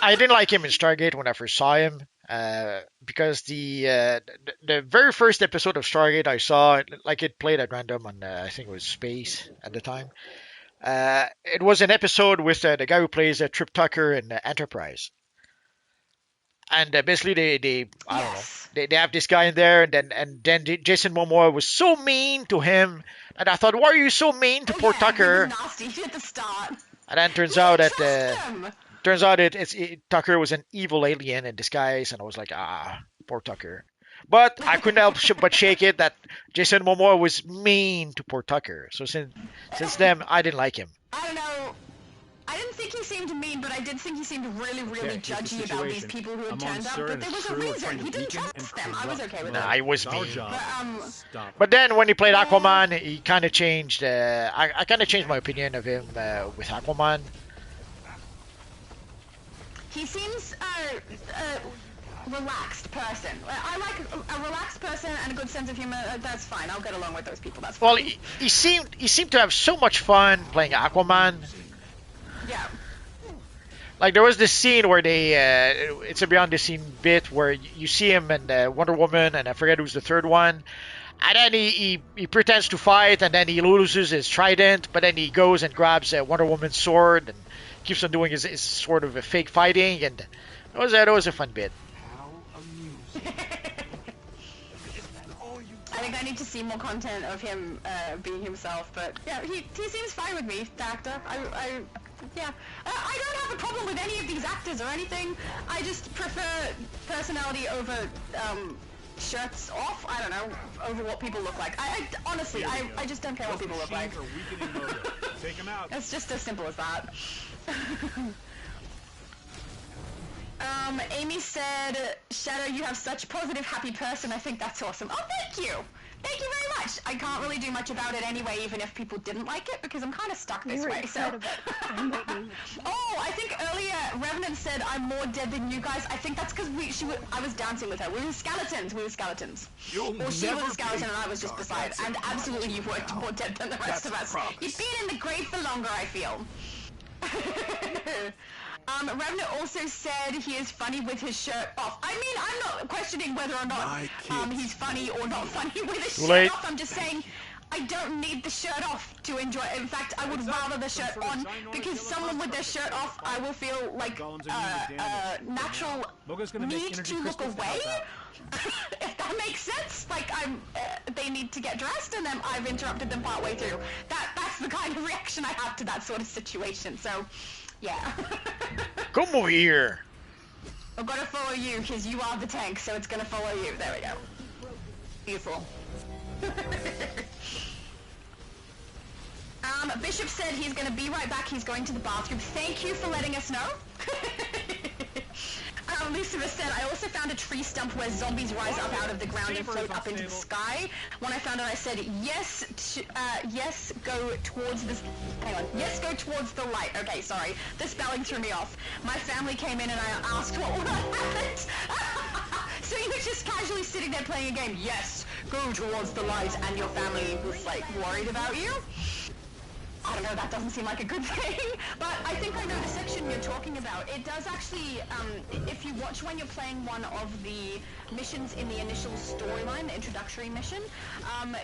I didn't like him in Stargate when I first saw him. Because the very first episode of Stargate I saw, like it played at random on I think it was Space at the time. It was an episode with the guy who plays Trip Tucker in Enterprise, and basically they I don't know they have this guy in there, and then Jason Momoa was so mean to him, and I thought, why are you so mean to poor Tucker? He was nasty at the start. And then turns out that. Tucker was an evil alien in disguise, and I was like, poor Tucker. But I couldn't help but shake it that Jason Momoa was mean to poor Tucker. So since then, I didn't like him. I don't know. I didn't think he seemed mean, but I did think he seemed really judgy about these people who had turned up. But there was a reason. He didn't trust them. I was okay with that. I was mean. But then when he played Aquaman, he kind of changed. I kind of changed my opinion of him with Aquaman. He seems a relaxed person. I like a relaxed person and a good sense of humor. That's fine. I'll get along with those people. That's fine. Well, he seemed to have so much fun playing Aquaman. Yeah. Like there was this scene where it's a beyond the scene bit where you see him and Wonder Woman, and I forget who's the third one. And then he pretends to fight, and then he loses his trident, but then he goes and grabs Wonder Woman's sword and keeps on doing his sort of a fake fighting, and that was a fun bit. I think I need to see more content of him being himself, but yeah, he seems fine with me, the actor. I don't have a problem with any of these actors or anything. I just prefer personality over shirts off. I don't know, over what people look like. Honestly, I just don't care what people look like. Take him out. It's just as simple as that. Amy said, Shadow, you have such positive, happy person. I think that's awesome. Oh, thank you. Thank you very much. I can't really do much about it anyway, even if people didn't like it, because I'm kind of stuck this way. So. Oh, I think earlier Revenant said, "I'm more dead than you guys." I think that's because I was dancing with her. We were skeletons. Or she was a skeleton and I was just beside. And absolutely, you were more dead than the rest of us. You've been in the grave for longer, I feel. Revenant also said he is funny with his shirt off. I mean, I'm not questioning whether or not he's funny or not funny with his shirt off. I'm just saying I don't need the shirt off to enjoy it. In fact, I would rather the shirt on, because someone with their shirt off, I will feel like natural need to look away. If that makes sense. Like they need to get dressed, and then I've interrupted them partway through. That's the kind of reaction I have to that sort of situation. So, yeah. Come over here. I'm gonna follow you because you are the tank, so it's gonna follow you. There we go. Beautiful. Bishop said he's gonna be right back. He's going to the bathroom. Thank you for letting us know. Lucifer said, I also found a tree stump where zombies rise up out of the ground and float up into the sky. When I found it, I said, yes, go towards this... Hang on. Yes, go towards the light. Okay, sorry. The spelling threw me off. My family came in and I asked what happened. So you were just casually sitting there playing a game. Yes, go towards the light, and your family was, like, worried about you? I don't know, that doesn't seem like a good thing, but I think I know the section you're talking about. It does actually, if you watch when you're playing one of the missions in the initial storyline, the introductory mission,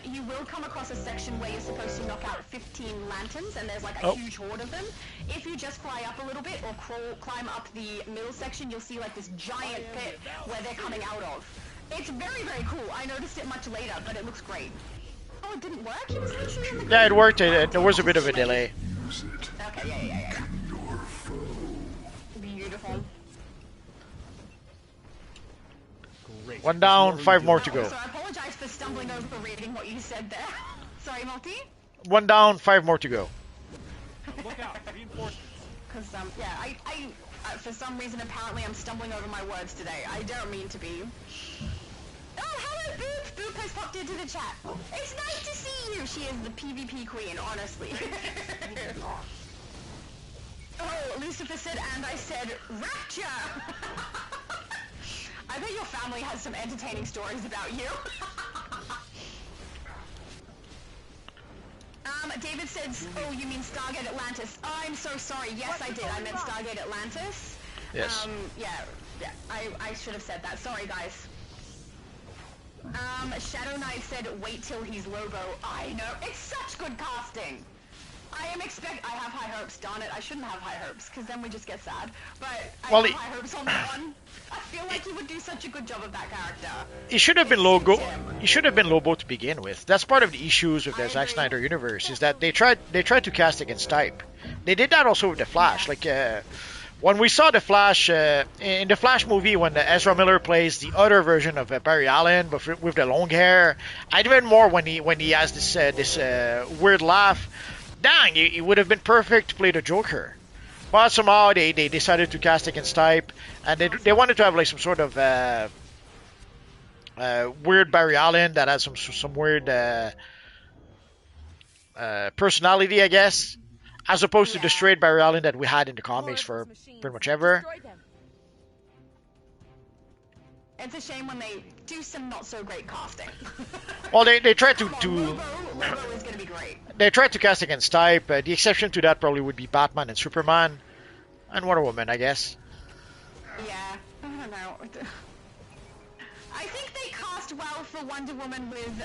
you will come across a section where you're supposed to knock out 15 lanterns, and there's like a huge horde of them. If you just fly up a little bit or climb up the middle section, you'll see like this giant pit where they're coming out of. It's very, very cool. I noticed it much later, but it looks great. Oh, it didn't work? It was literally in the Yeah, it worked. There was a bit of a delay. Okay, yeah. Beautiful. Great. One down, 5 more to go. So I apologize for stumbling over reading what you said there. Sorry, Multi? 1 down, 5 more to go. Look out, reinforcements. Because, yeah, I for some reason, apparently I'm stumbling over my words today. I don't mean to be. Oh, hello, Boop! Boop has popped into the chat. It's nice to see you! She is the PvP queen, honestly. Oh, Lucifer said, and I said, Rapture! I bet your family has some entertaining stories about you. David said, oh, you mean Stargate Atlantis. Oh, I'm so sorry. Yes, I did. I meant Stargate Atlantis. Yes. Yeah, I should have said that. Sorry, guys. Shadow Knight said, wait till he's Lobo. I know. It's such good casting. I have high hopes, darn it. I shouldn't have high hopes, because then we just get sad. But I have high hopes on that one. I feel like he would do such a good job of that character. He should have been Lobo. He should have been Lobo to begin with. That's part of the issues with the Zack Snyder universe, is that they tried to cast against type. They did that also with the Flash. Like when we saw the Flash in the Flash movie, when Ezra Miller plays the other version of Barry Allen, but with the long hair, and even more when he has this weird laugh. Dang, he would have been perfect to play the Joker. But somehow they decided to cast against type, and they wanted to have like some sort of weird Barry Allen that has some weird personality, I guess, as opposed to the straight Barry Allen that we had in the comics for pretty much ever. It's a shame when they do some not so great casting. Well, they tried to Lobo is gonna be great. They tried to cast against type. The exception to that probably would be Batman and Superman, and Wonder Woman, I guess. Yeah, I don't know. I think they cast well for Wonder Woman with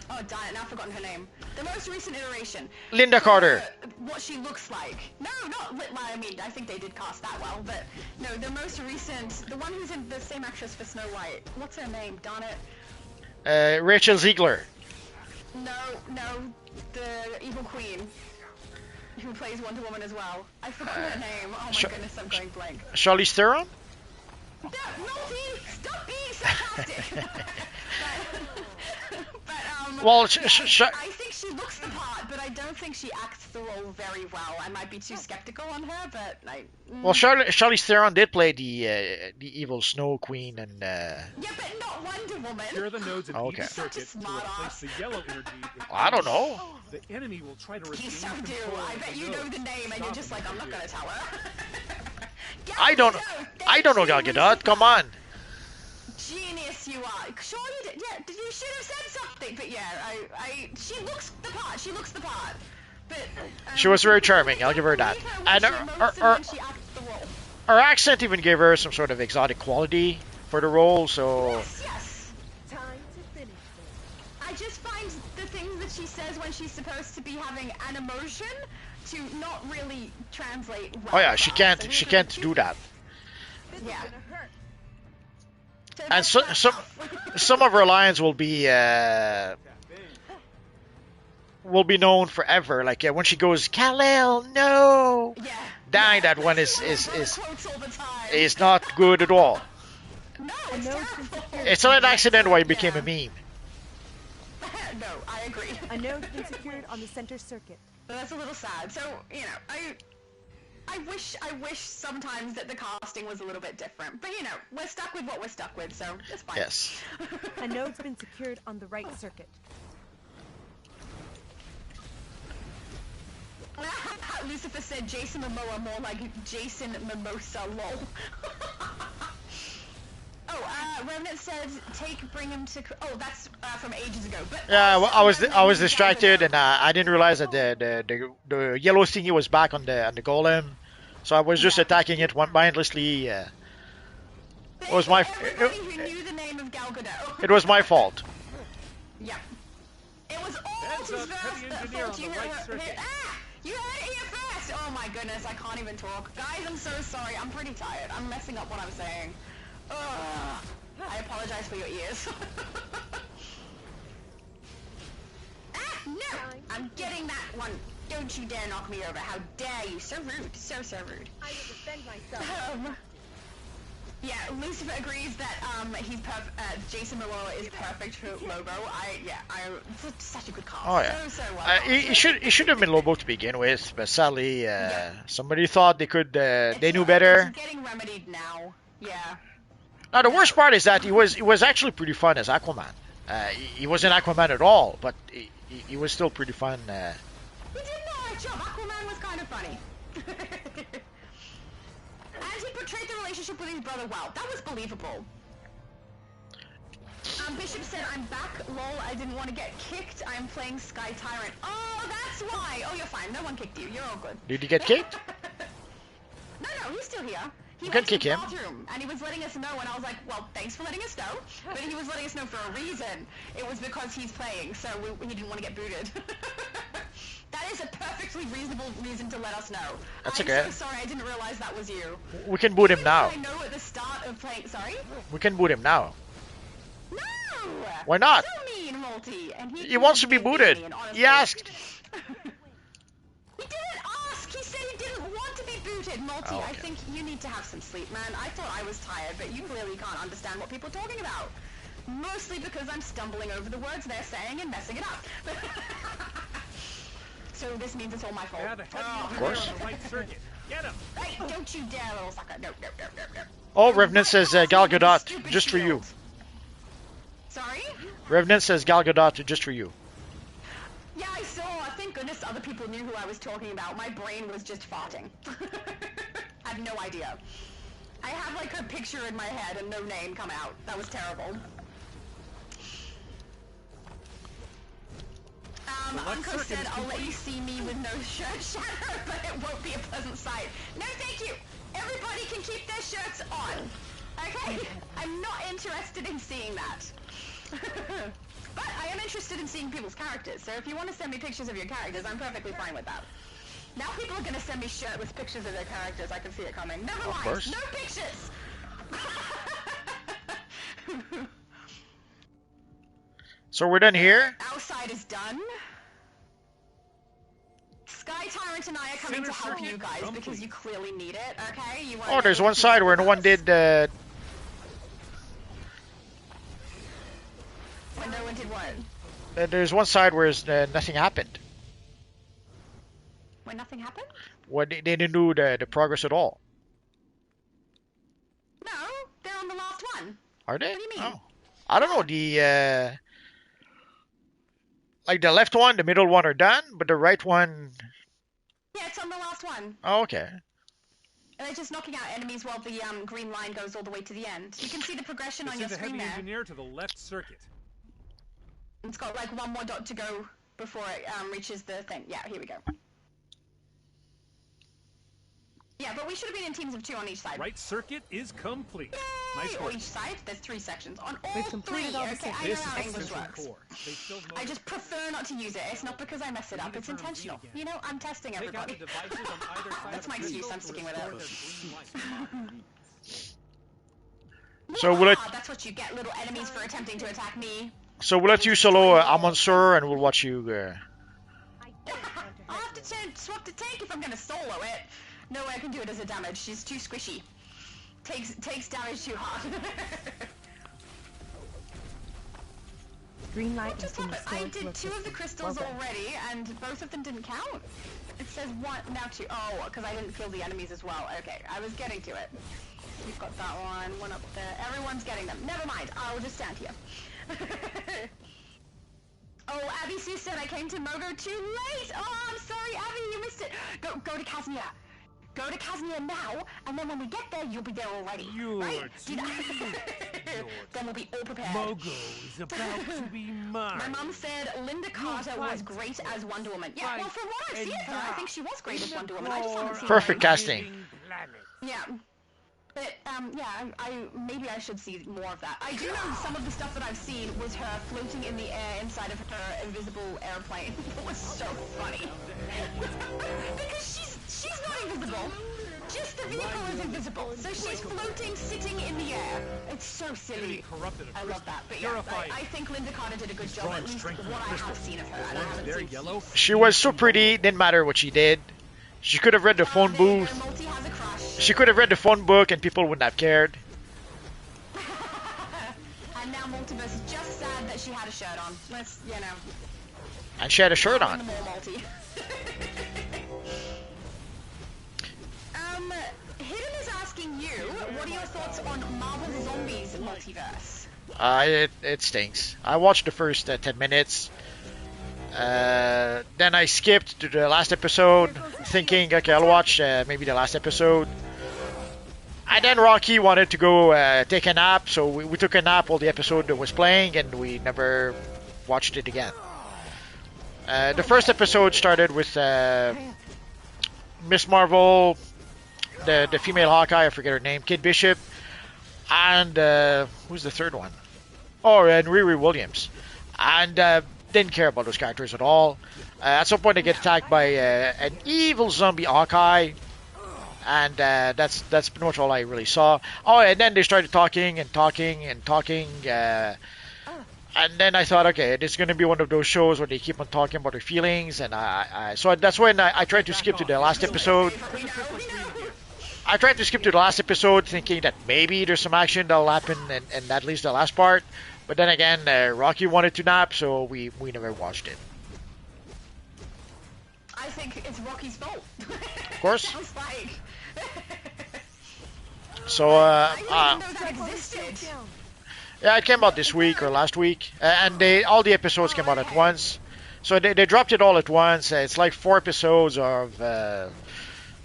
oh darn it, now I've forgotten her name. The most recent iteration. Linda Carter. What she looks like. No, not well, I mean, I think they did cast that well, but no, the most recent, the one who's in the same actress for Snow White. What's her name? Darn it. Rachel Ziegler. No, the Evil Queen, who plays Wonder Woman as well. I forgot her name. Oh my goodness, I'm going blank. Charlize Theron? No, stop being sarcastic. Well, I think she looks the part, but I don't think she acts the role very well. I might be too skeptical on her, but Well, Charlize Theron did play the evil Snow Queen, and yeah, but not Wonder Woman. Here are the nodes of okay. each circuit to replace the yellow energy with I don't know. The enemy will try to regain You so do. control I bet of the you know nodes. the name, and you're just like, I'm not gonna tell her. I don't know Gal Gadot. Come on. Genius you are. Sure you did. Yeah, you should have said something. But yeah, she looks the part. She looks the part. But She was very charming. I'll give her that. And her accent even gave her some sort of exotic quality for the role. So yes. Time to finish this. I just find the things that she says when she's supposed to be having an emotion to not really translate well. oh yeah, she can't do that. Yeah. And some of her lines will be known forever. Like when she goes, Kal-El, no. Yeah. Dang, that one is not good at all. No, it's terrible. It's not an accident why it became a meme. No, I agree. A node's been secured on the center circuit. But that's a little sad. So, you know, I wish sometimes that the casting was a little bit different. But you know, we're stuck with what we're stuck with, so it's fine. Yes. A node's been secured on the right circuit. Lucifer said Jason Momoa more like Jason Mimosa, lol. Remnant said, bring him to... Oh, that's from ages ago. But Yeah, well, I was distracted and I didn't realize that the yellow thingy was back on the golem, so I was just attacking it mindlessly. It was my everybody who knew the name of Gal Gadot. it was my fault. Yeah. It was all That's his a heavy engineer on the right circuit. You heard it here first! Oh my goodness, I can't even talk. Guys, I'm so sorry. I'm pretty tired. I'm messing up what I'm saying. Ugh. I apologize for your ears. No! I'm getting that one. Don't you dare knock me over. How dare you? So rude. So rude. I will defend myself. Yeah, Lucifer agrees that Jason Momoa is perfect for Lobo. It's such a good cast. Oh yeah. So well. It should have been Lobo to begin with, but sadly, somebody thought they could. They knew better. It's getting remedied now. Yeah. Now the worst part is that he was actually pretty fun as Aquaman. He wasn't Aquaman at all, but he was still pretty fun. He did an alright job. Aquaman was kind of funny. And he portrayed the relationship with his brother well. That was believable. Bishop said, I'm back. Lol, I didn't want to get kicked. I'm playing Sky Tyrant. Oh, that's why. Oh, you're fine. No one kicked you. You're all good. Did he get kicked? No, he's still here. He You went can to kick the him. bathroom, and he was letting us know, and I was like, well, thanks for letting us know. But he was letting us know for a reason. It was because he's playing, so he didn't want to get booted. That is a perfectly reasonable reason to let us know. That's I'm okay. so sorry, I didn't realize that was you. We can boot him now. I know at the start of playing... Sorry? We can boot him now. No! Why not? So mean, Multi. And He wants to be booted. He asked. He didn't ask. He said he didn't want to be booted, Multi. Oh, okay. I think you need to have some sleep, man. I thought I was tired, but you clearly can't understand what people are talking about. Mostly because I'm stumbling over the words they're saying and messing it up. So this means it's all my fault. Yeah, the heavy Oh, engineer course. on the right circuit. Get him. Hey, don't you dare, little sucker. No. Oh, Revenant says Gal Gadot, Stupid just for you. shield. Sorry? Revenant says Gal Gadot, just for you. Yeah, I saw. Thank goodness other people knew who I was talking about. My brain was just farting. I have no idea. I have like a picture in my head and no name come out. That was terrible. Uncle said, I'll let you see me with no shirt shadow, but it won't be a pleasant sight. No, thank you. Everybody can keep their shirts on. Okay? I'm not interested in seeing that. But I am interested in seeing people's characters, so if you want to send me pictures of your characters, I'm perfectly fine with that. Now people are going to send me shit with pictures of their characters, I can see it coming. Never mind, course. no pictures! So we're done here. Outside is done. Sky Tyrant and I are coming to help you guys because you clearly need it, okay? You Oh, there's one side where no one did. When no one did what? There's one side where nothing happened. When nothing happened? When they didn't do the progress at all. No, they're on the last one. Are they? What do you mean? Oh. I don't know. The like the left one, the middle one are done, but the right one. Yeah, it's on the last one. Oh, okay. And they're just knocking out enemies while the green line goes all the way to the end. You can see the progression on This your is a screen heavy there. engineer to the left circuit. It's got like one more dot to go before it reaches the thing. Yeah, here we go. Yeah, but we should have been in teams of 2 on each side. Right circuit is complete. Yay! Nice On work. each side, there's 3 sections. On all We've 3, completed all the okay, I know This how is English section works. 4. They filled I most just prefer not to use it. It's not because I mess it up. It's intentional. You know, I'm testing Take out everybody. the devices on either side That's of my the excuse. crystal I'm to sticking with restore it. their green light. So we'll let, That's what you get, little enemies, for attempting to attack me. so we'll let you solo Amon Sur, and we'll watch you. I'll have to swap to tank if I'm gonna solo it. No way I can do it as a damage. She's too squishy. Takes damage too hard. Green light What has just been happened? I restored to did 2 of the crystals Well done. already, and both of them didn't count. It says 1, now 2. Oh, because I didn't kill the enemies as well. Okay, I was getting to it. We've got that one up there. Everyone's getting them. Never mind, I'll just stand here. Oh, Abby Sue said I came to Mogo too late! Oh, I'm sorry, Abby, you missed it! Go to Casimir. Go to Casimir now, and then when we get there, you'll be there already. Right? Do that. Then we'll be all prepared. Mogo is about to be mine. My mum said Linda Carter was great as Wonder Woman. Yeah, well, from what I've seen of her, I think she was great as Wonder Woman. I just haven't seen Perfect her. casting. Yeah. But, yeah, maybe I should see more of that. I do know some of the stuff that I've seen was her floating in the air inside of her invisible airplane. It was so funny. Because she's not invisible. Just the vehicle is invisible. So she's floating, sitting in the air. It's so silly. I love that. But yeah, I think Linda Carter did a good job, at least what I have seen of her. And I haven't seen yellow. She was so pretty, didn't matter what she did. She could have read the phone booth. Multi has a crush. She could have read the phone book and people wouldn't have cared. And now Multiverse is just sad that she had a shirt on. Let's, you know. And she had a shirt on. Multi. Hidden is asking you, what are your thoughts on Marvel Zombies Multiverse? It stinks. I watched the first 10 minutes. Then I skipped to the last episode, thinking, okay, I'll watch maybe the last episode. And then Rocky wanted to go take a nap, so we took a nap while the episode was playing, and we never watched it again. The first episode started with Miss Marvel, the female Hawkeye, I forget her name, Kid Bishop, and who's the third one? Oh, and Riri Williams. And didn't care about those characters at all. At some point, they get attacked by an evil zombie Hawkeye, and that's pretty much all I really saw. Oh, and then they started talking and talking and talking, and then I thought, okay, this is going to be one of those shows where they keep on talking about their feelings, and so that's when I tried to skip to the last episode. I tried to skip to the last episode, thinking that maybe there's some action that'll happen, and at least the last part. But then again, Rocky wanted to nap, so we never watched it. I think it's Rocky's fault. Of course. Sounds like. So, I didn't know that existed. yeah, it came out this week or last week, and all the episodes came out at once. So they dropped it all at once. It's like 4 episodes of, I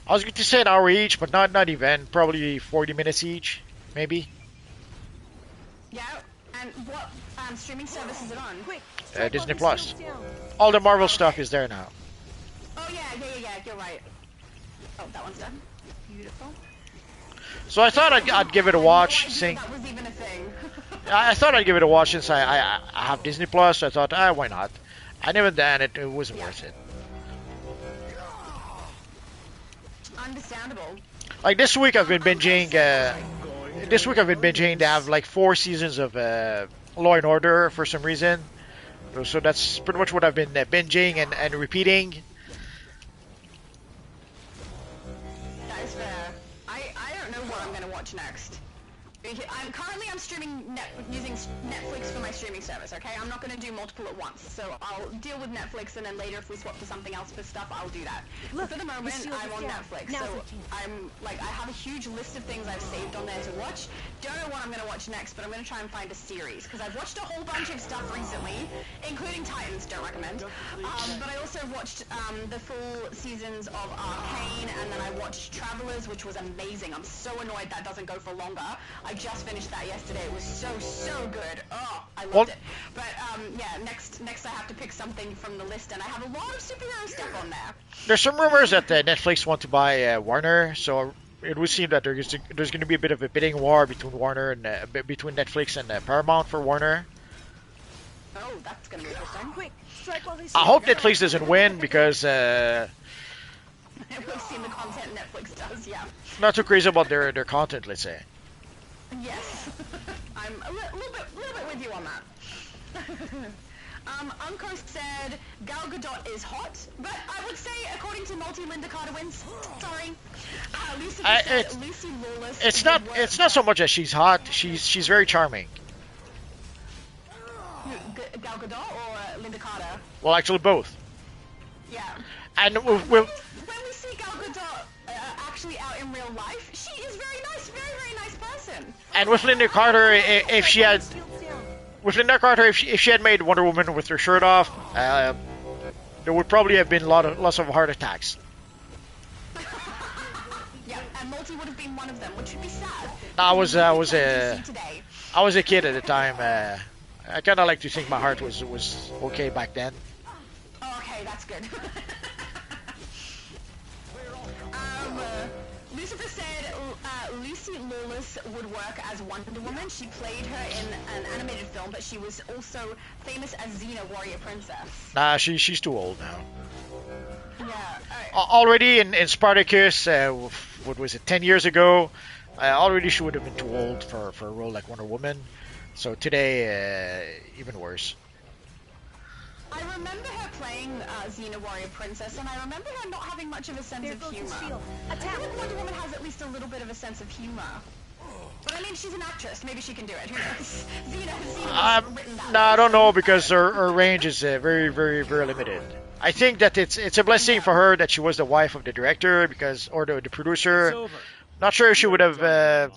was going to say an hour each, but not even. Probably 40 minutes each, maybe. Yeah, and what streaming service is it on? Disney Plus. All the Marvel stuff is there now. Oh yeah, you're right. Oh, that one's done. Beautiful. So I thought I'd give it a watch. That was even a thing. I thought I'd give it a watch since I have Disney Plus. So I thought, why not? I never done it. It wasn't worth it. Understandable. Like this week, I've been binging. They have like 4 seasons of Law and Order for some reason. So that's pretty much what I've been binging and repeating. That is fair. I don't know what I'm gonna watch next. I'm streaming using Netflix for my streaming service. Okay, I'm not going to do multiple at once. So I'll deal with Netflix, and then later if we swap to something else for stuff, I'll do that. Look, for the moment, I'm on Netflix, so I'm like I have a huge list of things I've saved on there to watch. Don't know what I'm going to watch next, but I'm going to try and find a series because I've watched a whole bunch of stuff recently, including Titans. Don't recommend. But I also watched the full seasons of Arcane, and then I watched Travelers, which was amazing. I'm so annoyed that doesn't go for longer. I just finished that yesterday. It was so good. Oh, I loved it. But yeah, next I have to pick something from the list, and I have a lot of superhero stuff on there. There's some rumors that Netflix want to buy Warner, so it would seem that there's going to be a bit of a bidding war between Warner and between Netflix and Paramount for Warner. Oh, that's going to be interesting. Quick, strike while he's I hope Netflix doesn't win because we've seen the content Netflix does. Yeah. Not too crazy about their content, let's say. Yes, I'm a little bit with you on that. Unco said Gal Gadot is hot, but I would say according to Linda Carter wins. Sorry. Lucifer said Lucy Lawless. It's not so much that she's hot. She's very charming. Gal Gadot or Linda Carter? Well, actually both. Yeah. And when we see Gal Gadot actually out in real life, she is very nice, very nice person. And with Linda Carter, if she had made Wonder Woman with her shirt off, there would probably have been lots of heart attacks. Yeah, and Multi would have been one of them, which would be sad. I was a kid at the time. I kind of like to think my heart was okay back then. Oh, okay, that's good. Lucifer said Lucy Lawless would work as Wonder Woman. She played her in an animated film, but she was also famous as Xena, Warrior Princess. Nah, she's too old now. Yeah. Already in Spartacus, what was it, 10 years ago, already she would have been too old for a role like Wonder Woman. So today, even worse. I remember her playing Xena Warrior Princess, and I remember her not having much of a sense of humor. I feel like Wonder Woman has at least a little bit of a sense of humor. But I mean, she's an actress. Maybe she can do it. Who knows? Xena was written that way. I don't know because her range is very limited. I think that it's a blessing for her that she was the wife of the director or the producer. Not sure if she would have been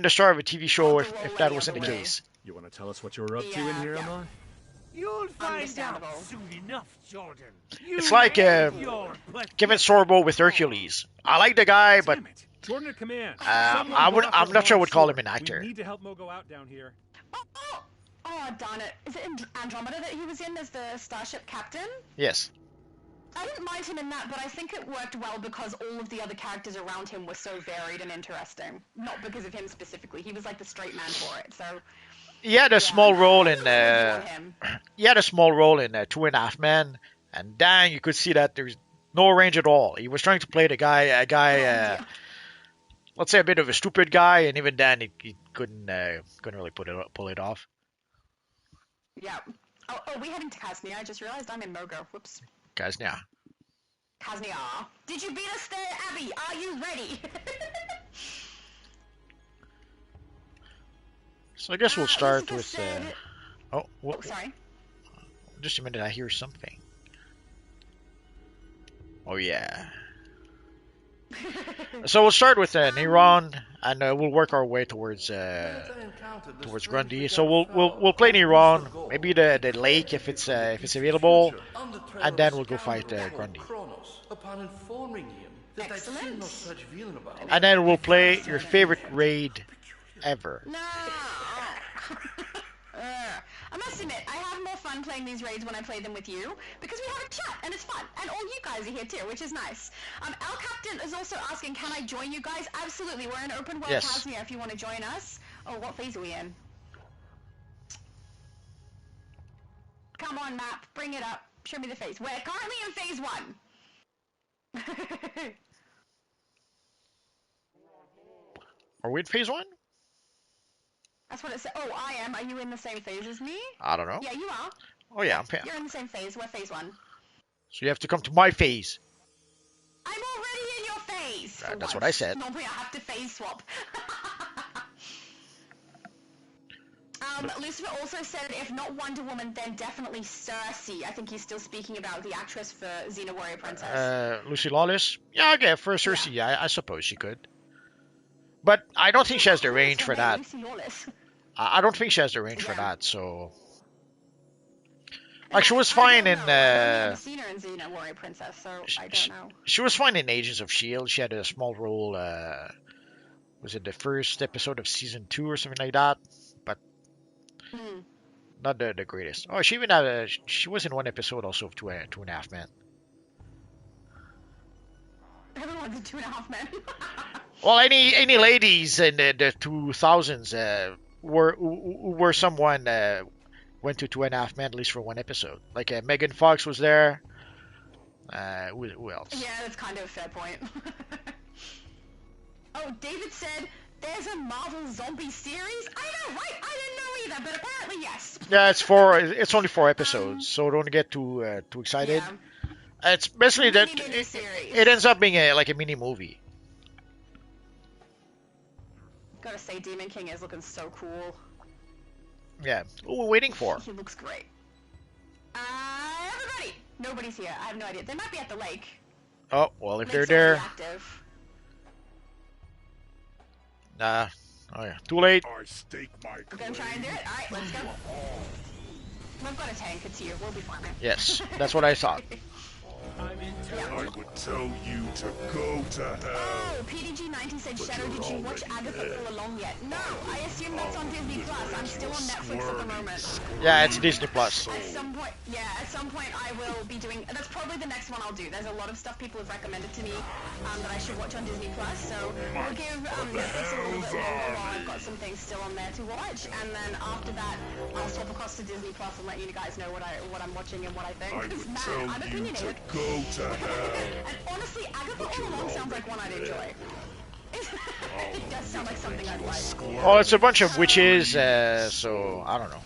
the star of a TV show if that wasn't the case. You want to tell us what you were up to in here, Amon? You'll find out soon enough, Jordan. It's like Kevin Sorbo with Hercules. I like the guy, but Jordan at command. I'm not sure I would call him an actor. We need to help Mo go out down here. Oh, darn it. Is it Andromeda that he was in as the starship captain? Yes. I didn't mind him in that, but I think it worked well because all of the other characters around him were so varied and interesting. Not because of him specifically. He was like the straight man for it, so... He had a small role in 2.5 Men, and dang, you could see that there's no range at all. He was trying to play a guy, let's say a bit of a stupid guy, and even then he couldn't really pull it off. Yeah. Oh, we heading to Kaznia. I just realized I'm in Mogo. Whoops. Kaznia. Did you beat us there, Abby? Are you ready? So I guess we'll start with. Sorry. Just a minute, I hear something. Oh yeah. So we'll start with Neron, and we'll work our way towards Grundy. So we'll play Neron, maybe the lake if it's available, and then we'll go fight Grundy. Excellent. And then we'll play your favorite raid ever. No. I must admit, I have more fun playing these raids when I play them with you, because we have a chat, and it's fun, and all you guys are here too, which is nice. El Captain is also asking, can I join you guys? Absolutely, we're in open world Kaznia if you want to join us. Oh, what phase are we in? Come on, map, bring it up, show me the phase. We're currently in phase 1. Are we in phase 1? That's what it said. Oh, I am. Are you in the same phase as me? I don't know. Yeah, you are. Oh yeah, You're in the same phase. We're phase 1. So you have to come to my phase. I'm already in your phase. That's what I said. Normally I have to phase swap. Lucifer also said, if not Wonder Woman, then definitely Cersei. I think he's still speaking about the actress for Xena Warrior Princess. Lucy Lawless? Yeah, okay, for Cersei, yeah. I suppose she could. But I don't think she has the range for that. Lucy Lawless. I don't think she has the range for that, so... Like, she was fine in... I've never seen her in Xena Warrior Princess, so I don't know. She was fine in Agents of S.H.I.E.L.D. She had a small role, was it the first episode of season 2 or something like that? But not the greatest. Oh, she even had she was in one episode also of Two and a Half Men. Everyone's in 2.5 Men. Well, any ladies in the 2000s were someone went to 2.5 Men at least for one episode. Like Megan Fox was there. Who else? Yeah, that's kind of a fair point. Oh, David said there's a Marvel zombie series. I know, right? I didn't know either, but apparently yes. Yeah, it's only 4 episodes, so don't get too excited. Yeah. It's basically that it ends up being like a mini movie. Gotta say, Demon King is looking so cool. Yeah, what are we waiting for? He looks great. Everybody! Nobody's here. I have no idea. They might be at the lake. Oh, well, if they're Lake's there... already active. Nah. Oh, yeah. Too late. I stake my We're gonna try and do it. Alright, let's go. We've got a tank. It's here. We'll be fine. Yes, that's what I thought. I would tell you to go to hell. Oh, PDG90 said, Shadow, did you watch Agatha All Along yet? No, I assume that's on Disney Plus. I'm still on Netflix at the moment. Yeah, it's Disney Plus. At some point I will be doing, that's probably the next one I'll do. There's a lot of stuff people have recommended to me that I should watch on Disney Plus, so we'll give Netflix a little bit longer while I've got some things still on there to watch, and then after that, I'll swap across to Disney Plus and let you guys know what I'm watching and what I think. I Because, would man, tell I'm you opinionated. to go to hell. And honestly, Agatha All Along sounds like one I'd enjoy. It does sound like something I'd like. Oh, it's a bunch of witches, so I don't know.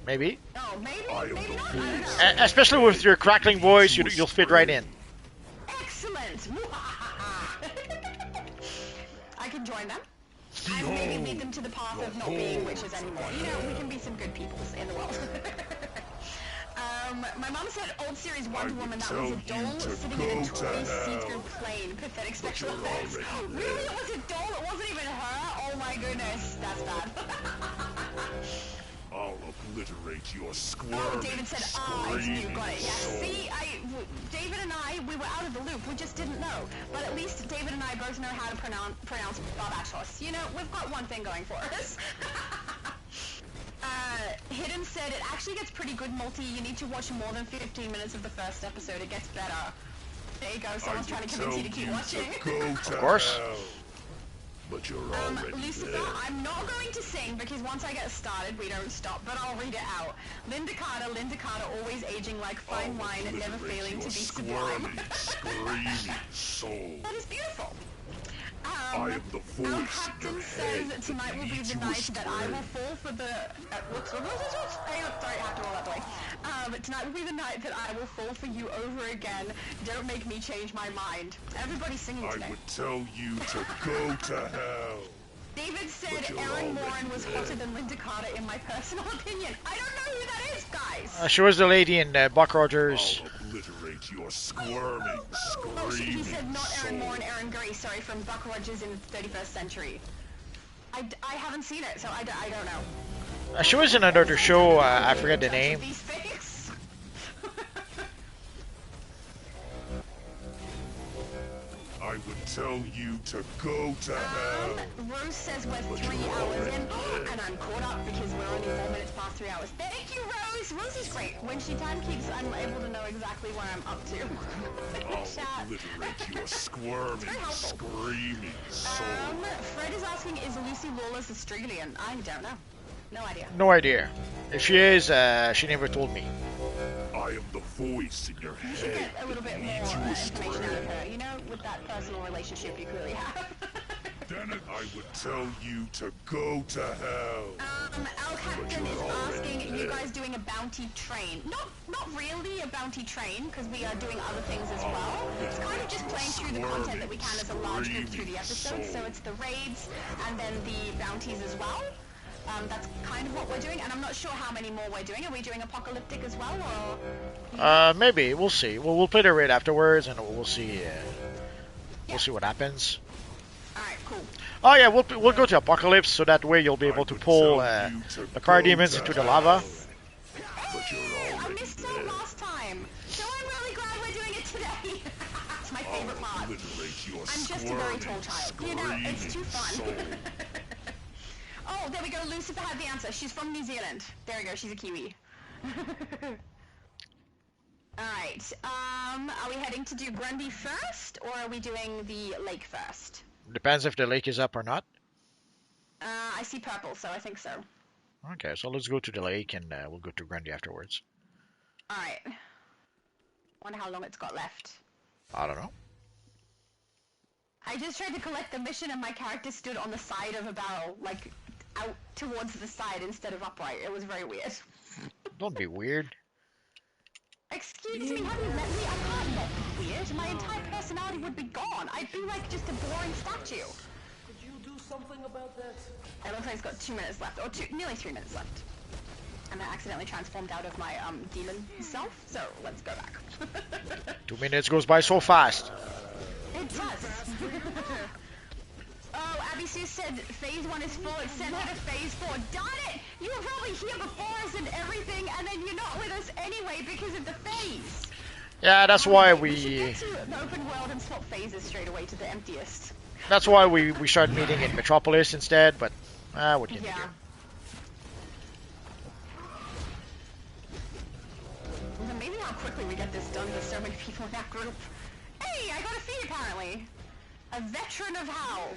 Maybe. Oh, maybe not. I don't know. Especially with your crackling voice, you'll fit right in. Excellent. I can join them. And maybe lead them to the path of not being witches anymore. You know, we can be some good people in the world. My mom said old series Wonder Woman, that was a doll sitting in a toy see-through plane. Pathetic special effects. Really? It was a doll? It wasn't even her? Oh my goodness. That's bad. I'll obliterate your squirming, Oh, David said, it's new. Got it. Yeah, see, David and I, we were out of the loop. We just didn't know. But at least David and I both know how to pronounce Barbachos. You know, we've got one thing going for us. Hidden said it actually gets pretty good multi. You need to watch more than 15 minutes of the first episode. It gets better. There you go. Someone's trying to convince you to keep watching. Of course. But you're already Lucifer, dead. I'm not going to sing because once I get started, we don't stop, but I'll read it out. Linda Carter, always aging like fine wine and never failing to be sublime. Screaming soul. That is beautiful. I am the voice Our in captain your says head tonight will be leads the you night that I will astray. fall for the... whoops. Hang on, sorry, I have to roll that way. Tonight will be the night that I will fall for you over again. Don't make me change my mind. Everybody's singing today. I would tell you to go to hell. David said Erin Moran was hotter than Linda Carter in my personal opinion. I don't know who that is, guys. She was the lady in Buck Rogers. I'll obliterate your squirming, Oh, screaming he said not Erin soul. Moran, Erin Gray, sorry, from Buck Rogers in the 31st Century. I haven't seen it, so I don't know. She was in another show, I forget the name. These things. I would tell you to go to hell. Rose says we're 3 hours in, and I'm caught up because we're only 4 minutes past 3 hours. Thank you, Rose! Rose is great. When she time keeps, I'm able to know exactly where I'm up to. I'll Chat. obliterate your squirming, screaming soul. Fred is asking, is Lucy Lawless Australian? I don't know. No idea. No idea. If she is, she never told me. I am the voice in your You should head. get a little bit more information out of her, you know, with that personal relationship you clearly have. Damn it, I would tell you to go to hell. Al Captain is asking, you guys doing a bounty train? Not really a bounty train, because we are doing other things as well. It's kind of just playing through the content that we can as a large group through the episodes, so it's the raids and then the bounties as well. That's kind of what we're doing, and I'm not sure how many more we're doing. Are we doing apocalyptic as well, or? Maybe we'll see. We'll play the raid afterwards, and we'll see. We'll see what happens. All right, cool. Oh yeah, we'll go to Apocalypse, so that way you'll be able to pull the car demons into the lava. Hey, I missed out last time, so I'm really glad we're doing it today. It's my favorite part. I'm just a very tall child. You know, it's too fun. Oh, there we go. Lucifer had the answer. She's from New Zealand. There we go. She's a Kiwi. Alright. Are we heading to do Grundy first, or are we doing the lake first? Depends if the lake is up or not. I see purple, so I think so. Okay, so let's go to the lake, and we'll go to Grundy afterwards. Alright. Wonder how long it's got left. I don't know. I just tried to collect the mission, and my character stood on the side of a barrel, like, out towards the side instead of upright. It was very weird. Don't be weird. Excuse me, have you met me? I can't not be weird. My entire personality would be gone. I'd be like just a boring statue. Could you do something about that? It looks like it's got 2 minutes left, or nearly 3 minutes left. And I accidentally transformed out of my demon self, so let's go back. 2 minutes goes by so fast. It does. Oh, Abby Sue said phase 1 is full. It sent her to phase 4. Darn it! You were probably here before us and everything, and then you're not with us anyway because of the phase. Yeah, that's why we should get to the open world and swap phases straight away to the emptiest. That's why we started meeting in Metropolis instead, but what can you do? It's amazing how quickly we get this done with so many people in that group. Hey, I got a feat apparently. A veteran of Howl.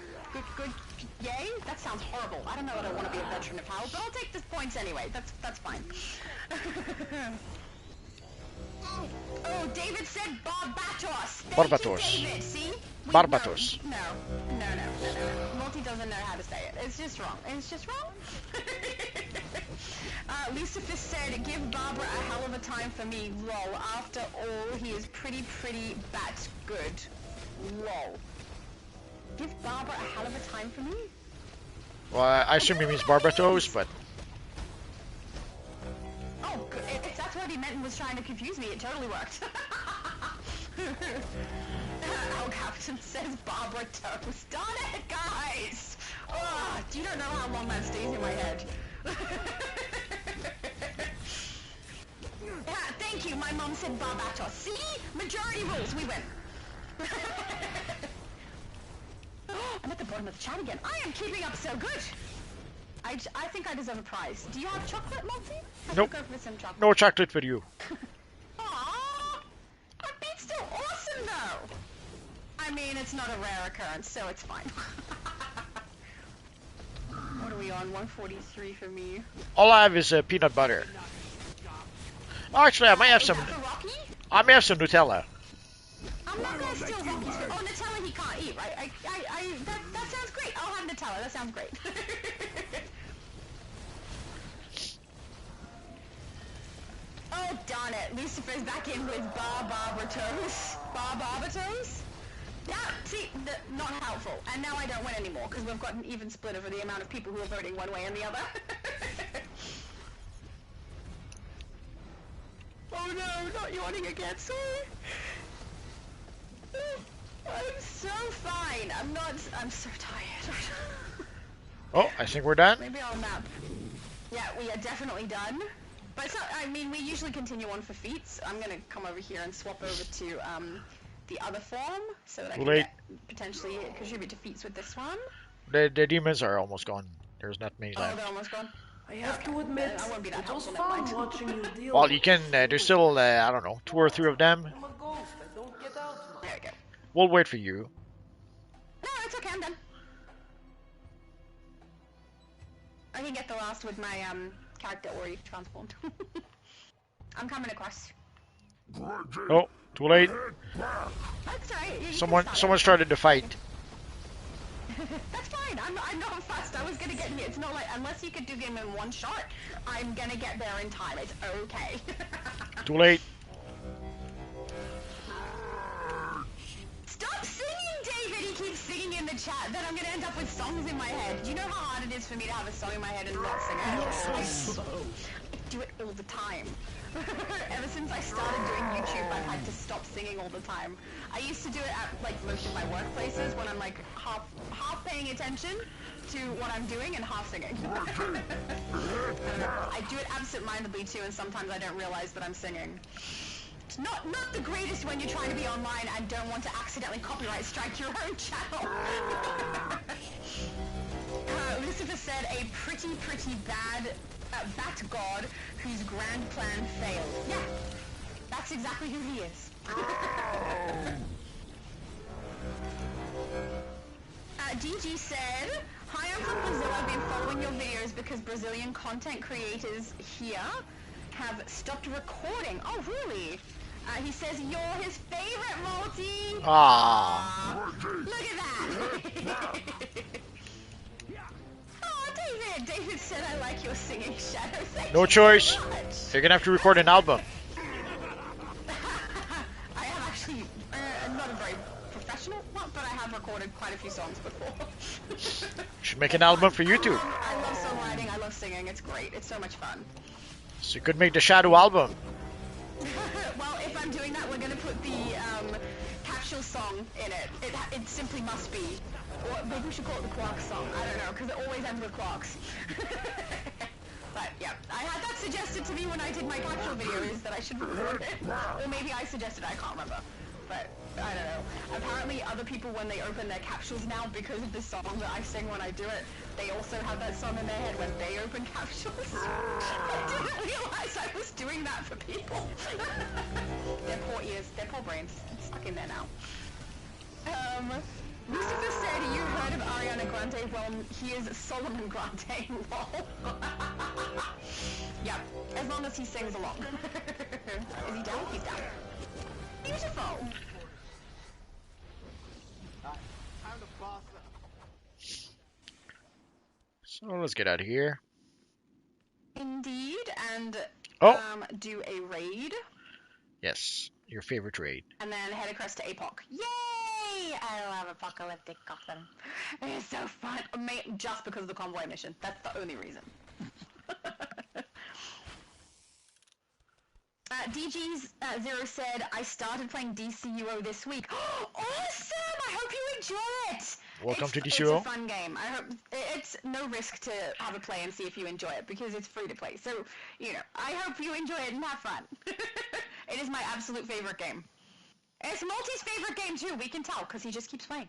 Good, yay? That sounds horrible. I don't know that I want to be a veteran of Howl, but I'll take the points anyway. That's fine. Oh, David said Barbatos. Barbatos. David, see? Barbatos. No. Multi doesn't know how to say it. It's just wrong. It's just wrong. Lucifer said, give Barbara a hell of a time for me, lol. After all, he is pretty bat good. Lol. Give Barbara a hell of a time for me? Well, I assume he means Barbatos, but... Oh, if that's what he meant and was trying to confuse me, it totally worked. Our captain says Barbara Toast. Darn it, guys! Oh, you don't know how long that stays in my head. Thank you, my mom said Barbatos. See? Majority rules, we win. I'm at the bottom of the chat again. I am keeping up so good. I think I deserve a prize. Do you have chocolate, Monty? Nope. Go for some chocolate. No chocolate for you. Aww! That beat's still awesome, though! I mean, it's not a rare occurrence, so it's fine. What are we on? 143 for me. All I have is peanut butter. Oh, actually, I might have some... I may have some Nutella. I'm not gonna steal Rocky's food. Oh, Nutella he can't eat, right? That sounds great. I'll have Nutella. That sounds great. Oh, darn it. Lucifer's back in with Barbatos. Barbatos? Yeah, see, not helpful. And now I don't win anymore, because we've got an even split over the amount of people who are voting one way and the other. Oh no, not yawning again, sorry. I'm so fine. I'm so tired. Oh, I think we're done. Maybe I'll map. Yeah, we are definitely done. But it's not, I mean, we usually continue on for feats. I'm gonna come over here and swap over to the other form, so that I can potentially contribute to feats with this one. The demons are almost gone. There's not many left. Oh, they're almost gone. I have to admit, I won't be that it was helpful, fun never mind. watching you deal. Well, you can. There's still, I don't know, 2 or 3 of them. I'm a ghost. I don't get out much. There we go. We'll wait for you. No, it's okay. I'm done. I can get the last with my character already transformed. I'm coming across. Oh, too late. That's alright. Someone started to fight. That's fine. I'm not fast. I was gonna get here. It's not like unless you could do game in one shot, I'm gonna get there in time. It's okay. Too late. Stop singing, David. He keeps singing in the chat, then I'm gonna end up with songs in my head. Do you know how hard it is for me to have a song in my head and not sing it? I do it all the time. Ever since I started doing YouTube, I've had to stop singing all the time. I used to do it at like most of my workplaces when I'm like half paying attention to what I'm doing and half singing. I do it absent-mindedly too, and sometimes I don't realize that I'm singing. It's not the greatest when you're trying to be online and don't want to accidentally copyright strike your own channel. Lucifer said a pretty bad bat god whose grand plan failed. Yeah, that's exactly who he is. DG said, hi, I'm from Brazil. I've been following your videos because Brazilian content creators here have stopped recording. Oh, really? He says you're his favorite, Multi. Ah. Look at that. Oh, David. David said I like your singing, Shadow. Thank No you choice. so much. You're gonna have to record an album. I have actually, not a very professional one, but I have recorded quite a few songs before. Should make an album for YouTube. I love songwriting. I love singing. It's great. It's so much fun. So you could make the Shadow album. Well, if I'm doing that, we're going to put the capsule song in it. It simply must be. Or maybe we should call it the Quarks song. I don't know, because it always ends with Quarks. But, yeah, I had that suggested to me when I did my capsule videos that I should record it. Or maybe I suggested, I can't remember. But, I don't know. Apparently, other people, when they open their capsules now, because of the song that I sing when I do it, they also have that song in their head when they open capsules. I didn't realize I was doing that for people. Their poor ears, their poor brains. It's stuck in there now. Lucifer said, you heard of Ariana Grande? Well, he is Solomon Grande, lol. Yeah, as long as he sings along. Is he down? He's down. Beautiful. So let's get out of here. Indeed, and do a raid. Yes, your favorite raid. And then head across to APOC. Yay! I love Apocalyptic Gotham. It's so fun. Just because of the convoy mission. That's the only reason. DG0 said, I started playing DCUO this week. Awesome! I hope you enjoy it! Welcome to DCUO. It's a fun game. I hope it's no risk to have a play and see if you enjoy it because it's free to play. So, you know, I hope you enjoy it and have fun. It is my absolute favorite game. It's Multi's favorite game too. We can tell because he just keeps playing.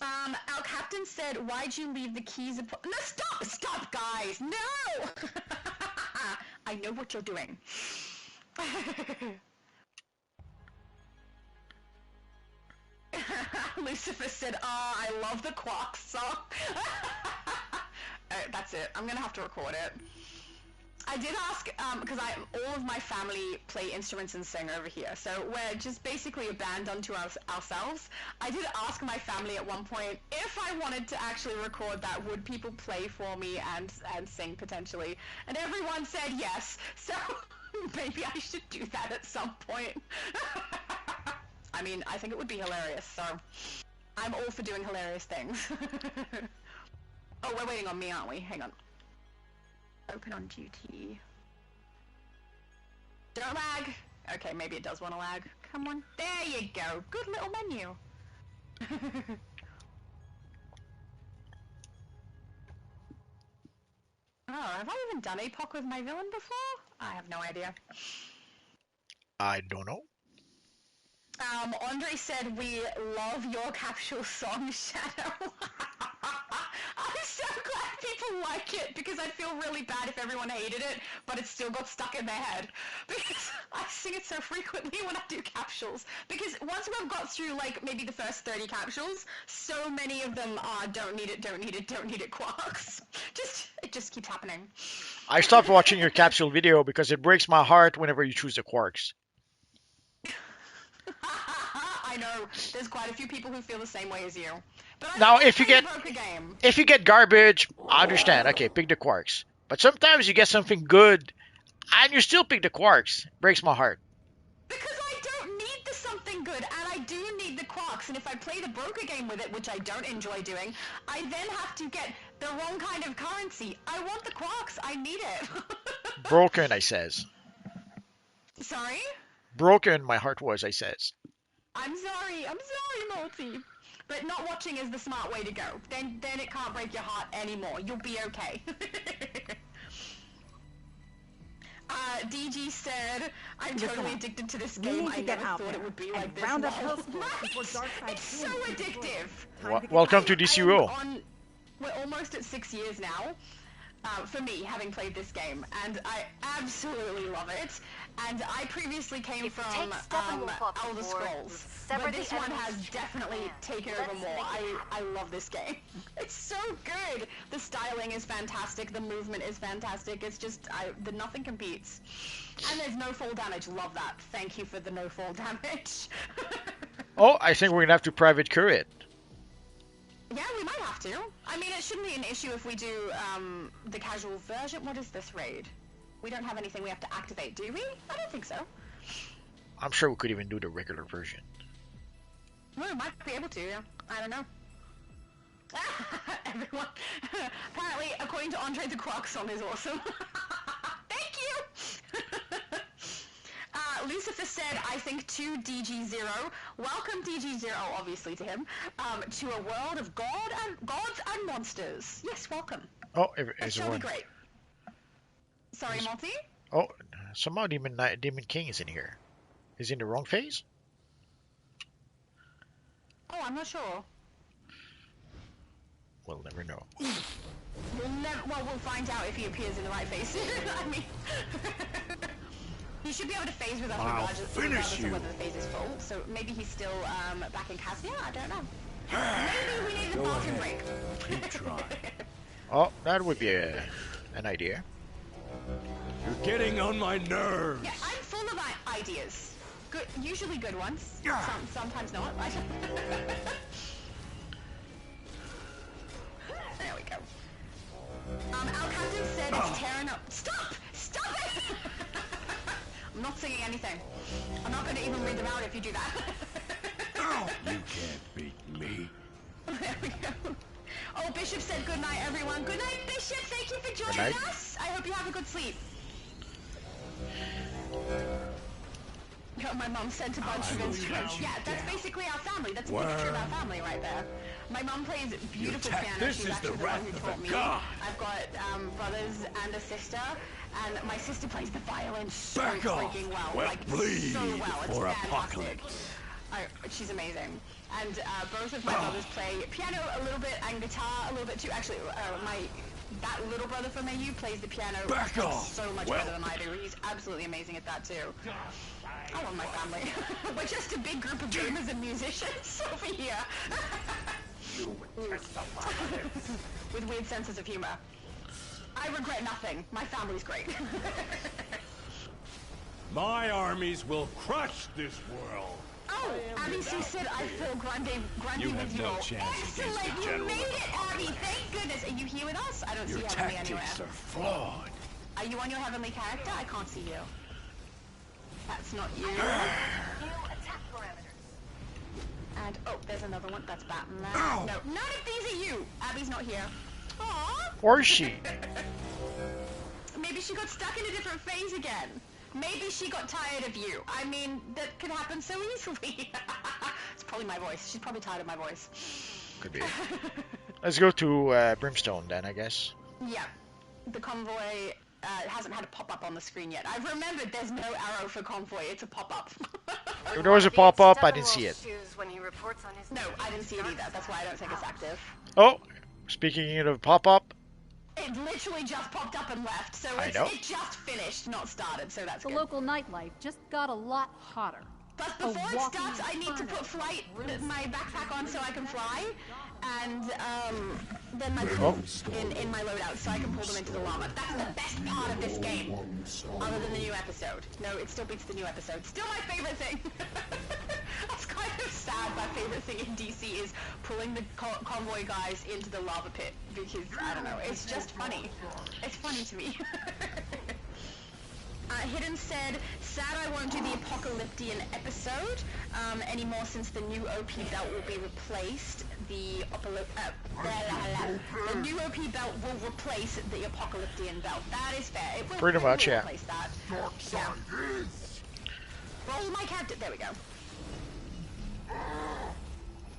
Our captain said, why'd you leave the keys? No, stop, guys, no! I know what you're doing. Lucifer said, I love the Quarks song. That's it. I'm gonna have to record it. I did ask, because all of my family play instruments and sing over here, so we're just basically a band unto ourselves. I did ask my family at one point if I wanted to actually record that, would people play for me and sing potentially? And everyone said yes, so maybe I should do that at some point. I mean, I think it would be hilarious, so I'm all for doing hilarious things. Oh, we're waiting on me, aren't we? Hang on. Open on duty. Don't lag! Okay, maybe it does want to lag. Come on. There you go. Good little menu. Oh, have I even done APOC with my villain before? I have no idea. I don't know. Andre said, we love your capsule song, Shadow. I'm so glad people like it, because I'd feel really bad if everyone hated it, but it still got stuck in their head. Because I sing it so frequently when I do capsules. Because once we've got through, like, maybe the first 30 capsules, so many of them are don't need it, Quarks. It just keeps happening. I stopped watching your capsule video because it breaks my heart whenever you choose the Quarks. I know. There's quite a few people who feel the same way as you. But Now, if you get garbage, I understand. Okay, pick the Quarks. But sometimes you get something good, and you still pick the Quarks. Breaks my heart. Because I don't need the something feeling good, and I do need the Crocs, and if I play the broker game with it, which I don't enjoy doing, I then have to get the wrong kind of currency. I want the Crocs. I need it. Broken, I says. Sorry? Broken, my heart was, I says. I'm sorry, Multi. But not watching is the smart way to go. Then it can't break your heart anymore. You'll be okay. DG said, I'm totally addicted to this game. I never thought it would be like this. Round up It's so addictive. Welcome to DCUO. We're almost at 6 years now. For me, having played this game, and I absolutely love it. And I previously came from Elder Scrolls, but this one has definitely taken over more. I love this game. It's so good. The styling is fantastic. The movement is fantastic. It's just nothing competes. And there's no fall damage. Love that. Thank you for the no fall damage. Oh, I think we're gonna have to private cure it. Yeah, we might have to. I mean, it shouldn't be an issue if we do the casual version. What is this raid? We don't have anything we have to activate, do we? I don't think so. I'm sure we could even do the regular version. Well, we might be able to, yeah. I don't know. Everyone. Apparently, according to Andre, the Croc song is awesome. Thank you! Lucifer said, I think to DG0. Welcome DG0, obviously to him, to a world of gods and monsters. Yes, welcome. Oh, that shall be great. Sorry, Monty? Oh, somehow Demon King is in here. Is he in the wrong phase? Oh, I'm not sure. We'll never know. We'll find out if he appears in the right phase. I mean... He should be able to phase with us regardless of whether the phase is full. So maybe he's still back in Caspia? I don't know. Maybe we need the bathroom break. Keep trying. Oh, that would be an idea. You're getting on my nerves. Yeah, I'm full of ideas. Good, usually good ones. Sometimes not. There we go. Our captain said it's tearing up. Stop! Stop it! I'm not singing anything. I'm not going to even read them out if you do that. You can't beat me. There we go. Oh, Bishop said good night, everyone. Good night, Bishop. Thank you for joining us. I hope you have a good sleep. My mum sent a bunch of instruments. Yeah, that's basically our family. That's a picture of our family right there. My mum plays beautiful piano. She's actually the one who taught me. I've got brothers and a sister, and my sister plays the violin so freaking well. Like, so well. It's fantastic. She's amazing. And both of my brothers play piano a little bit and guitar a little bit too. Actually, that little brother from AU plays the piano so much better than I do. He's absolutely amazing at that too. I love my family. We're just a big group of gamers and musicians over here. With weird senses of humor. I regret nothing. My family's great. My armies will crush this world. Oh, Abby Sue said I feel Grundy with you. No chance Excellent, you made it, Abby. Thank goodness. Are you here with us? I don't see Heavenly anywhere. Your tactics are flawed. Are you on your Heavenly character? I can't see you. That's not you. And oh, there's another one. That's Batman. No, none of these are you. Abby's not here. Aww. Or is she? Maybe she got stuck in a different phase again. Maybe she got tired of you. I mean, that could happen so easily. It's probably my voice. She's probably tired of my voice. Could be. Let's go to Brimstone then, I guess. Yeah. The convoy hasn't had a pop-up on the screen yet. I've remembered there's no arrow for convoy. It's a pop-up. If there was a pop-up, I didn't see it. No, I didn't see it either. That's why I don't think it's active. Oh, speaking of pop-up. It literally just popped up and left, so it just finished, not started, so that's the good. local nightlife just got a lot hotter. But before it starts, I need to put my backpack on so I can fly, and then my boots in my loadout so I can pull them into the llama. That's the best part of this game, other than the new episode. No, it still beats the new episode. Still my favorite thing. That's kind of sad. My favorite thing in DC is pulling the convoy guys into the lava pit, because, I don't know, it's just funny. It's funny to me. Hidden said, sad I won't do the Apocalyptian episode anymore since the new OP belt will be replaced. The new OP belt will replace the Apocalyptian belt. That is fair. It will, Pretty much, yeah. Replace that. Yeah. Roll my character. There we go.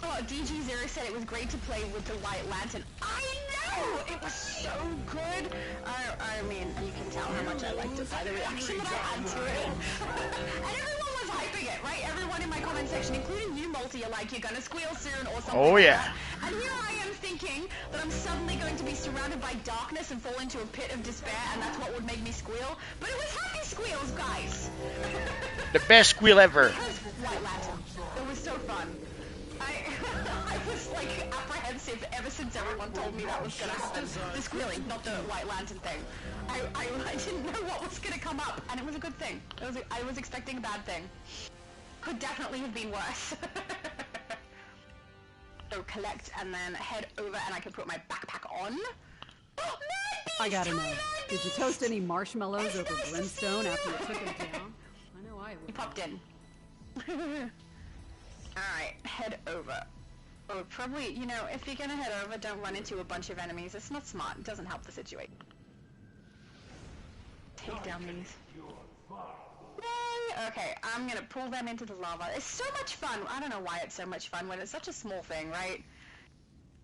Oh, DG0 said it was great to play with the White Lantern. I know! It was so good! I mean, you can tell how much I liked it by the reaction that I had to it. And everyone was hyping it, right? Everyone in my comment section, including you, Multi, are like, you're gonna squeal soon or something. Oh, yeah. Like that. And here I am thinking that I'm suddenly going to be surrounded by darkness and fall into a pit of despair, and that's what would make me squeal. But it was happy squeals, guys! The best squeal ever. White Lantern. It was so fun. I was like apprehensive ever since everyone told me that was gonna happen. The squealing, not the White Lantern thing. I didn't know what was gonna come up, and it was a good thing. I was expecting a bad thing. Could definitely have been worse. So collect and then head over, and I can put my backpack on. I gotta know, did you toast any marshmallows over brimstone after you took them down? I know I would. You popped in. Alright, head over. Oh, probably, you know, if you're gonna head over, don't run into a bunch of enemies. It's not smart. It doesn't help the situation. Take down these. Yay! Okay, I'm gonna pull them into the lava. It's so much fun. I don't know why it's so much fun when it's such a small thing, right?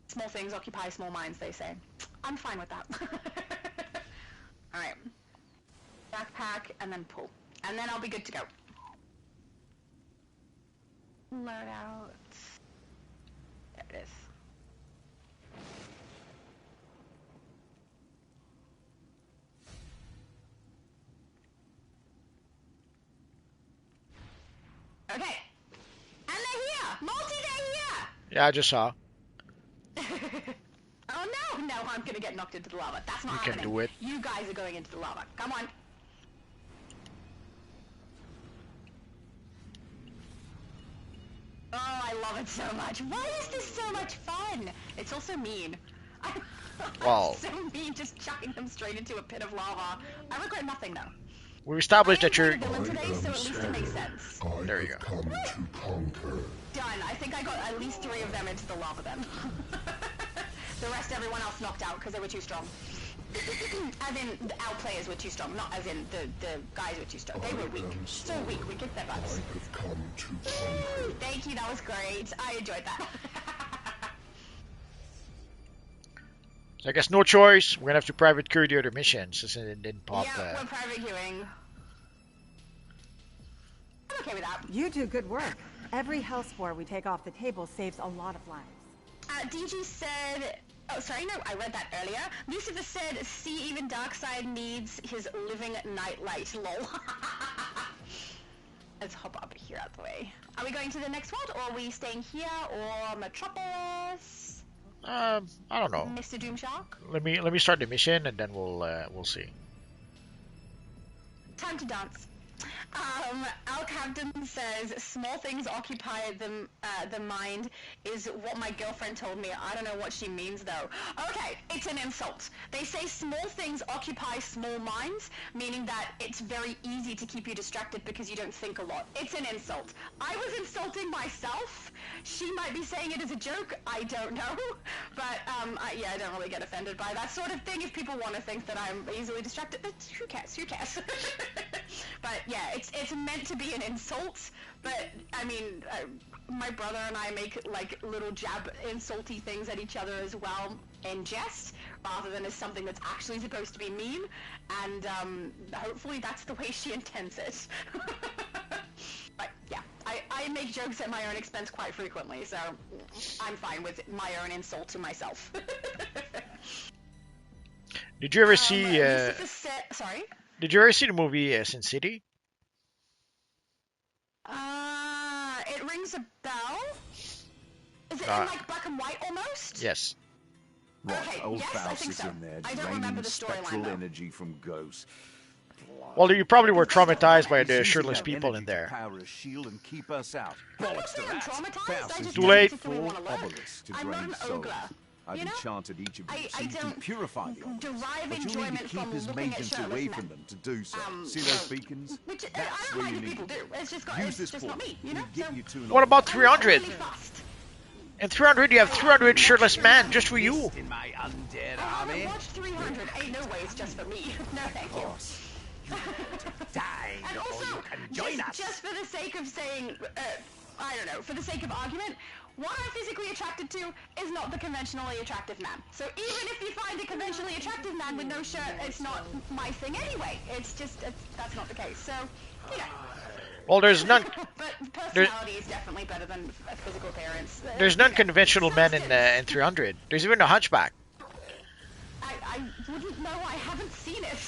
Small things occupy small minds, they say. I'm fine with that. Alright. Backpack, and then pull. And then I'll be good to go. Load out. There it is. Okay. And they're here! Multi, they're here! Yeah, I just saw. Oh no! No, I'm gonna get knocked into the lava. That's not You happening. can do it. You guys are going into the lava. Come on. Oh, I love it so much. Why is this so much fun? It's also mean. Wow. So mean, just chucking them straight into a pit of lava. I regret nothing, though. We established that you're... Villain today, so at least it makes sense. There you go. Come to conquer. Done. I think I got at least 3 of them into the lava then. The rest, everyone else knocked out because they were too strong. As in, our players were too strong, not as in the guys were too strong. They were weak. So weak, we kicked their butts. I have come to conquer. Thank you, that was great. I enjoyed that. So I guess no choice. We're gonna have to private queue the other missions since it didn't pop. Yeah, we're private queuing. I'm okay with that. You do good work. Every health spore we take off the table saves a lot of lives. DG said... Oh, sorry, no, I read that earlier. Lucifer said, see, even Darkseid needs his living nightlight, lol. Let's hop up here out the way. Are we going to the next one, or are we staying here, or Metropolis? I don't know. Mr. Doomshark? Let me start the mission and then we'll see. Time to dance. Al Captain says, small things occupy the mind is what my girlfriend told me. I don't know what she means though. Okay, it's an insult. They say small things occupy small minds, meaning that it's very easy to keep you distracted because you don't think a lot. It's an insult. I was insulting myself. She might be saying it as a joke. I don't know. But, yeah, I don't really get offended by that sort of thing. If people want to think that I'm easily distracted, who cares? Who cares? But yeah, it's meant to be an insult, but I mean, my brother and I make like little jab insulty things at each other as well in jest, rather than as something that's actually supposed to be mean, and hopefully that's the way she intends it. But yeah, I make jokes at my own expense quite frequently, so I'm fine with my own insult to myself. Did you ever see... sorry? Did you ever see the movie Sin City? It rings a bell. Is it in like black and white almost? Yes. Right, Okay, old yes, I Faust think is so. in there, I don't remember draining the storyline, spectral though. energy from ghosts. Well, you probably were traumatized by the Uses shirtless that people energy in to there. Power a shield and keep us out. I don't Bollocks to think I'm that. traumatized. Faust I is just Too don't late. particularly want to learn. obelisk to I'm not drain an souls. ogre. I've You know? enchanted each of you so I you can don't purify the obelisk. derive But you'll need to enjoyment keep from his looking at magens shirtless away men. from them to do so. See those beacons? Which I That's don't where mind you if need people them. do. It's just got, Use it's this just portal. not me, you know? We'll get you to an What about obelisk. 300? Really fast. In 300, you have 300 shirtless men just for you. In my undead I haven't army. watched 300. Ain't no way it's just for me. No, thank you. Die And before also, you can join us. just for the sake of saying, I don't know, for the sake of argument, what I'm physically attracted to is not the conventionally attractive man. So even if you find a conventionally attractive man with no shirt, it's not my thing anyway. It's just, that's not the case. So, you know. Well, there's none. But personality is definitely better than physical appearance. There's none conventional men in 300. There's even a hunchback. I wouldn't know. I haven't seen it.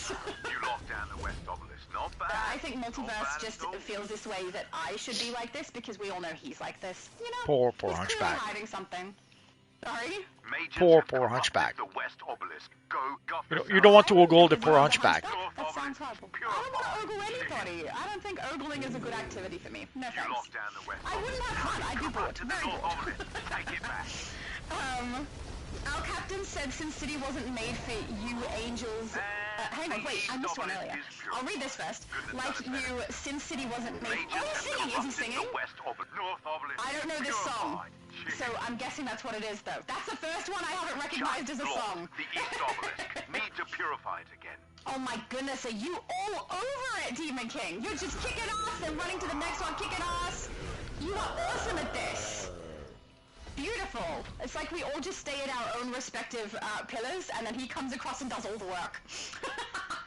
You locked down the West Obelisk. Not bad. I think Multiverse just feels this way that I should be like this because we all know he's like this. You know? Poor he's clearly hunchback. hiding something. Sorry? Poor hunchback. The West Obelisk. Go, You don't want to ogle the poor hunchback. That sounds horrible. I don't want to ogle anybody. I don't think ogling is a good activity for me. No thanks. I wouldn't have fun. I'd be bored. Very bored. Take it back. Our captain said Sin City wasn't made for you angels. Hang on, wait, I missed one earlier. I'll read this first. Like you, Sin City wasn't made. Oh, he's singing. Is he singing? I don't know this song. So I'm guessing that's what it is, though. That's the first one I haven't recognized as a song. The East Obelisk. Need to purify it again. Oh my goodness, are you all over it, Demon King? You're just kicking ass and running to the next one, kicking ass. You are awesome at this. Beautiful. It's like we all just stay at our own respective pillars, and then he comes across and does all the work.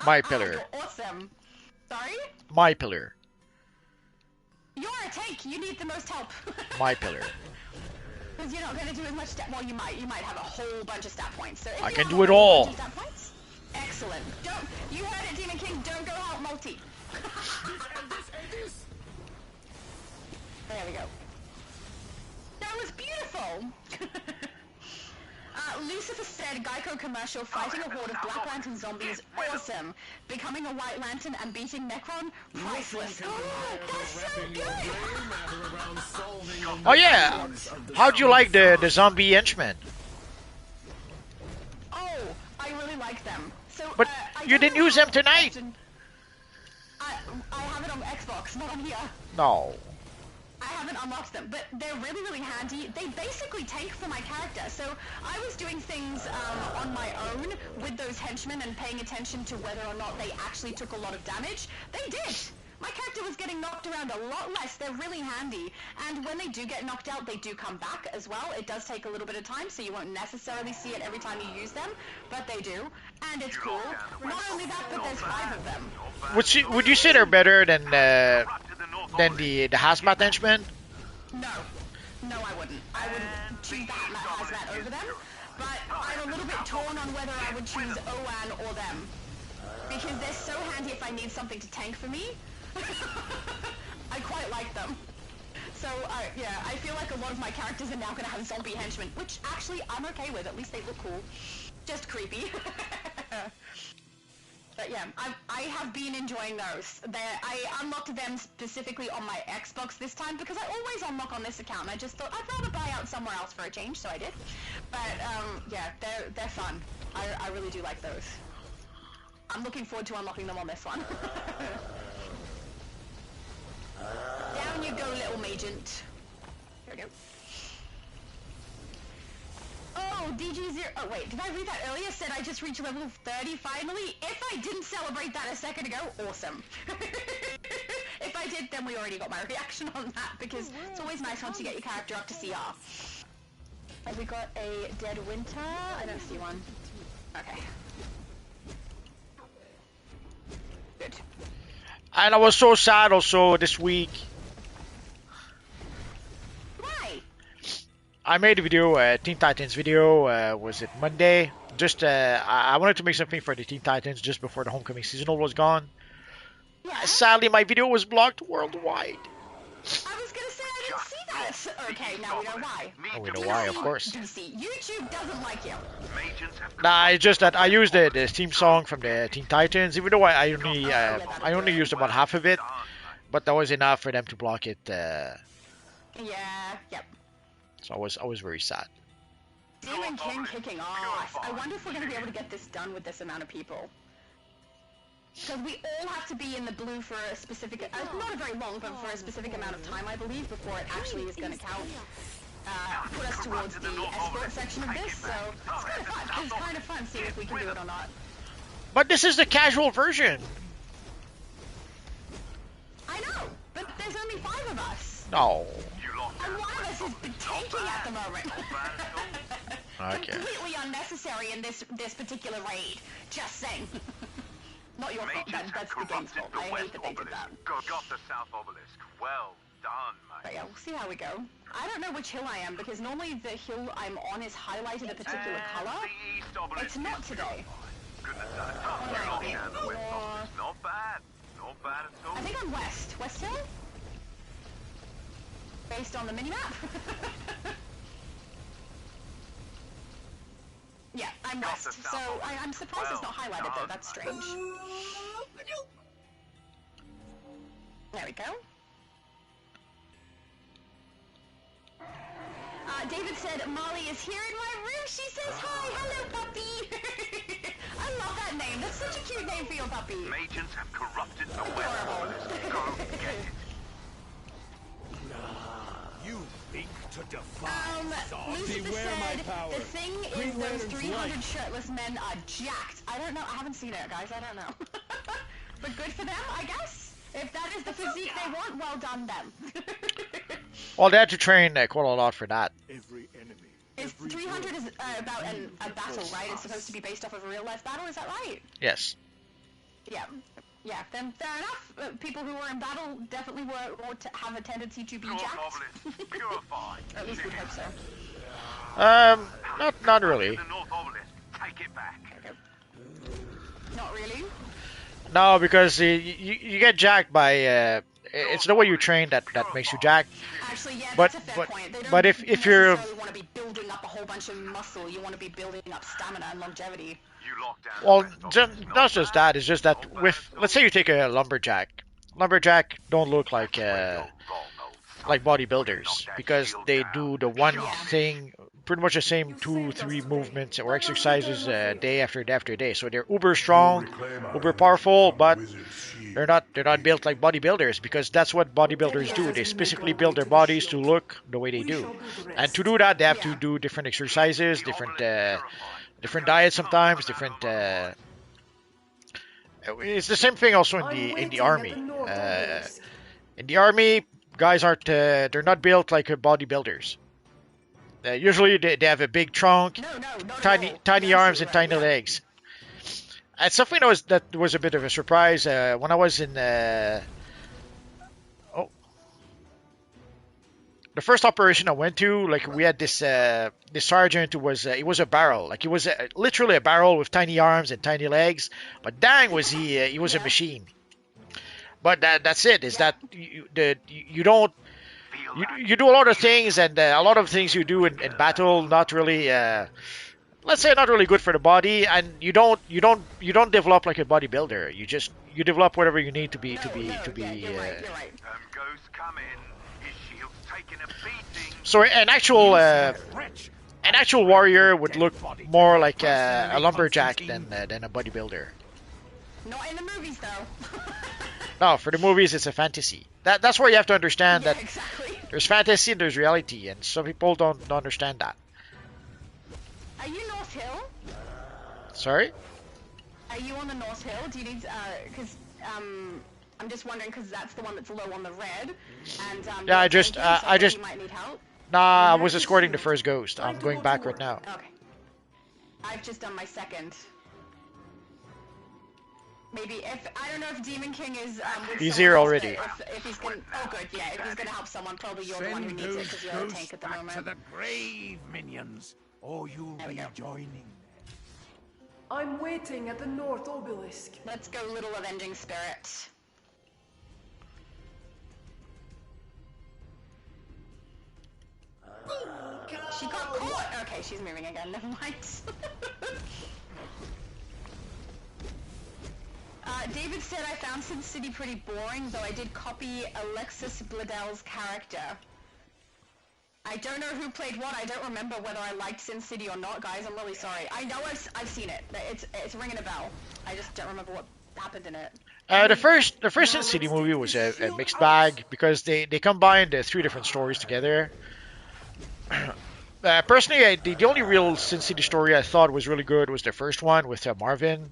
My pillar. You're awesome. Sorry? My pillar. You're a tank. You need the most help. My pillar. Because you're not going to do as much stat. Well, you might. You might have a whole bunch of stat points. So if I you can have do a it whole all. bunch of stat points, excellent. Don't. You heard it, Demon King. Don't go out multi. There we go. That was beautiful. Lucifer said Geico commercial fighting a horde of Black Lantern zombies awesome. Becoming a White Lantern and beating Necron priceless. That's so good. Oh yeah. How'd you like the zombie henchmen? Oh, I really like them. So, But you didn't use them tonight. I have it on Xbox, not on here. No. I haven't unlocked them, but they're really, really handy. They basically tank for my character, so I was doing things on my own with those henchmen and paying attention to whether or not they actually took a lot of damage. They did! My character was getting knocked around a lot less. They're really handy, and when they do get knocked out, they do come back as well. It does take a little bit of time, so you won't necessarily see it every time you use them, but they do, and it's cool. Not only that, but there's 5 of them. Would you say they're better than the hazmat henchmen? No, I wouldn't. I would choose the hazmat over them, but I'm a little bit torn on whether I would choose Owan or them, because they're so handy if I need something to tank for me. I quite like them. So, yeah, I feel like a lot of my characters are now going to have zombie henchmen, which actually I'm okay with. At least they look cool. Just creepy. But yeah, I have been enjoying those. I unlocked them specifically on my Xbox this time because I always unlock on this account. And I just thought I'd rather buy out somewhere else for a change, so I did. But yeah, they're fun. I really do like those. I'm looking forward to unlocking them on this one. Down you go, little magent. Here we go. Oh, DG0. Oh, wait, did I read that earlier? Said I just reached level 30 finally? If I didn't celebrate that a second ago, awesome. If I did, then we already got my reaction on that, because it's always nice once you get your character up to CR. Have we got a Dead Winter? I don't see one. Okay. Good. And I was so sad also this week. Why? I made a video, Teen Titans video, was it Monday? Just, I wanted to make something for the Teen Titans just before the Homecoming seasonal was gone. Yeah. Sadly, my video was blocked worldwide. I was gonna say I didn't see that. Okay, now we know why. Oh, we know why, of course. DC. YouTube doesn't like you. Nah, it's just that I used the theme song from the Teen Titans, even though I only used about half of it, but that was enough for them to block it. Yeah, yep. So I was very sad. Demon King kicking ass. I wonder if we're going to be able to get this done with this amount of people. Because we all have to be in the blue for a specific, not a very long, but for a specific amount of time, I believe, before it actually is going to count. Put us towards the escort section of this, so it's kind of fun. It's kind of fun seeing if we can do it or not. But this is the casual version. I know, but there's only 5 of us. No. And one of us is taking at the moment. Okay. Completely unnecessary in this particular raid. Just saying. Not your fault. That's the game's fault. I hate that they did that. Got the South Obelisk. Well done, mate. But yeah, we'll see how we go. I don't know which hill I am, because normally the hill I'm on is highlighted a particular color. It's not today. Not bad. Not bad at all. I think I'm west. West Hill? Based on the minimap? Yeah, I'm west. So I'm surprised it's not highlighted though. That's strange. There we go. David said, Molly is here in my room. She says hi. Hello, puppy. I love that name. That's such a cute name for your puppy. Agents have corrupted the West Obelisk. Go get it. You think to defy Lucifer said the thing is those 300 shirtless men are jacked. I don't know. I haven't seen it, guys. I don't know. But good for them, I guess. If that is the physique they want, well done them. Well, they had to train quite a lot for that. Every enemy. 300 is about a battle, right? It's supposed to be based off of a real-life battle, is that right? Yes. Yeah. Yeah, then fair enough. People who were in battle definitely have a tendency to be jacked. Purified. Or at least we'd hope so. Not really. Take it back. Okay. Not really? No, because you get jacked by it's the way you train that makes you jacked. Actually, yeah, but, that's a fair point. They don't but if you're want to be building up a whole bunch of muscle, you want to be building up stamina and longevity. well, not just that. It's just that with, let's say you take a lumberjack. Lumberjack don't look like bodybuilders because they do the one thing, pretty much the same 2-3 movements or exercises day after day after day. So they're uber strong, uber powerful, but they're not built like bodybuilders, because that's what bodybuilders do. They specifically build their bodies to look the way they do, and to do that they have to do different exercises, different diets sometimes, different. It's the same thing also in the army. In the army, guys aren't they're not built like bodybuilders. Usually they have a big trunk, tiny arms and tiny legs. And something that was a bit of a surprise when I was in the first operation I went to. Like, we had this sergeant who was he was a barrel, like he was literally a barrel with tiny arms and tiny legs. But dang, was he was a machine. But that's it. Is that you do a lot of things, and a lot of things you do in battle not really. Let's say not really good for the body, and you don't develop like a bodybuilder. You develop whatever you need to be. You're right. Ghost come in. His shield's taking a beating. So an actual warrior would look more like a lumberjack than a bodybuilder. Not in the movies, though. No, for the movies it's a fantasy. That's where you have to understand that exactly. There's fantasy and there's reality, and some people don't understand that. Are you North Hill? Sorry? Are you on the North Hill? Do you need, because, I'm just wondering, because that's the one that's low on the red, and, yeah, I you might need help. Nah, I was escorting the first ghost. I'm going back right now. Okay. I've just done my second. Maybe I don't know if Demon King is, with he's someone here else, already. If he's gonna, oh good, yeah, if he's gonna help someone, probably you're the one who needs it, because you're a tank at the moment. To the grave, minions, or you'll be joining. I'm waiting at the North Obelisk. Let's go, little avenging spirit. She got caught! Okay, she's moving again, never mind. David said, I found Sin City pretty boring, though I did copy Alexis Bledell's character. I don't know who played what. I don't remember whether I liked Sin City or not, guys. I'm really sorry. I know I've seen it. It's ringing a bell. I just don't remember what happened in it. The first Sin City movie was a mixed bag because they combined three different stories together. Personally, the only real Sin City story I thought was really good was the first one with Marvin.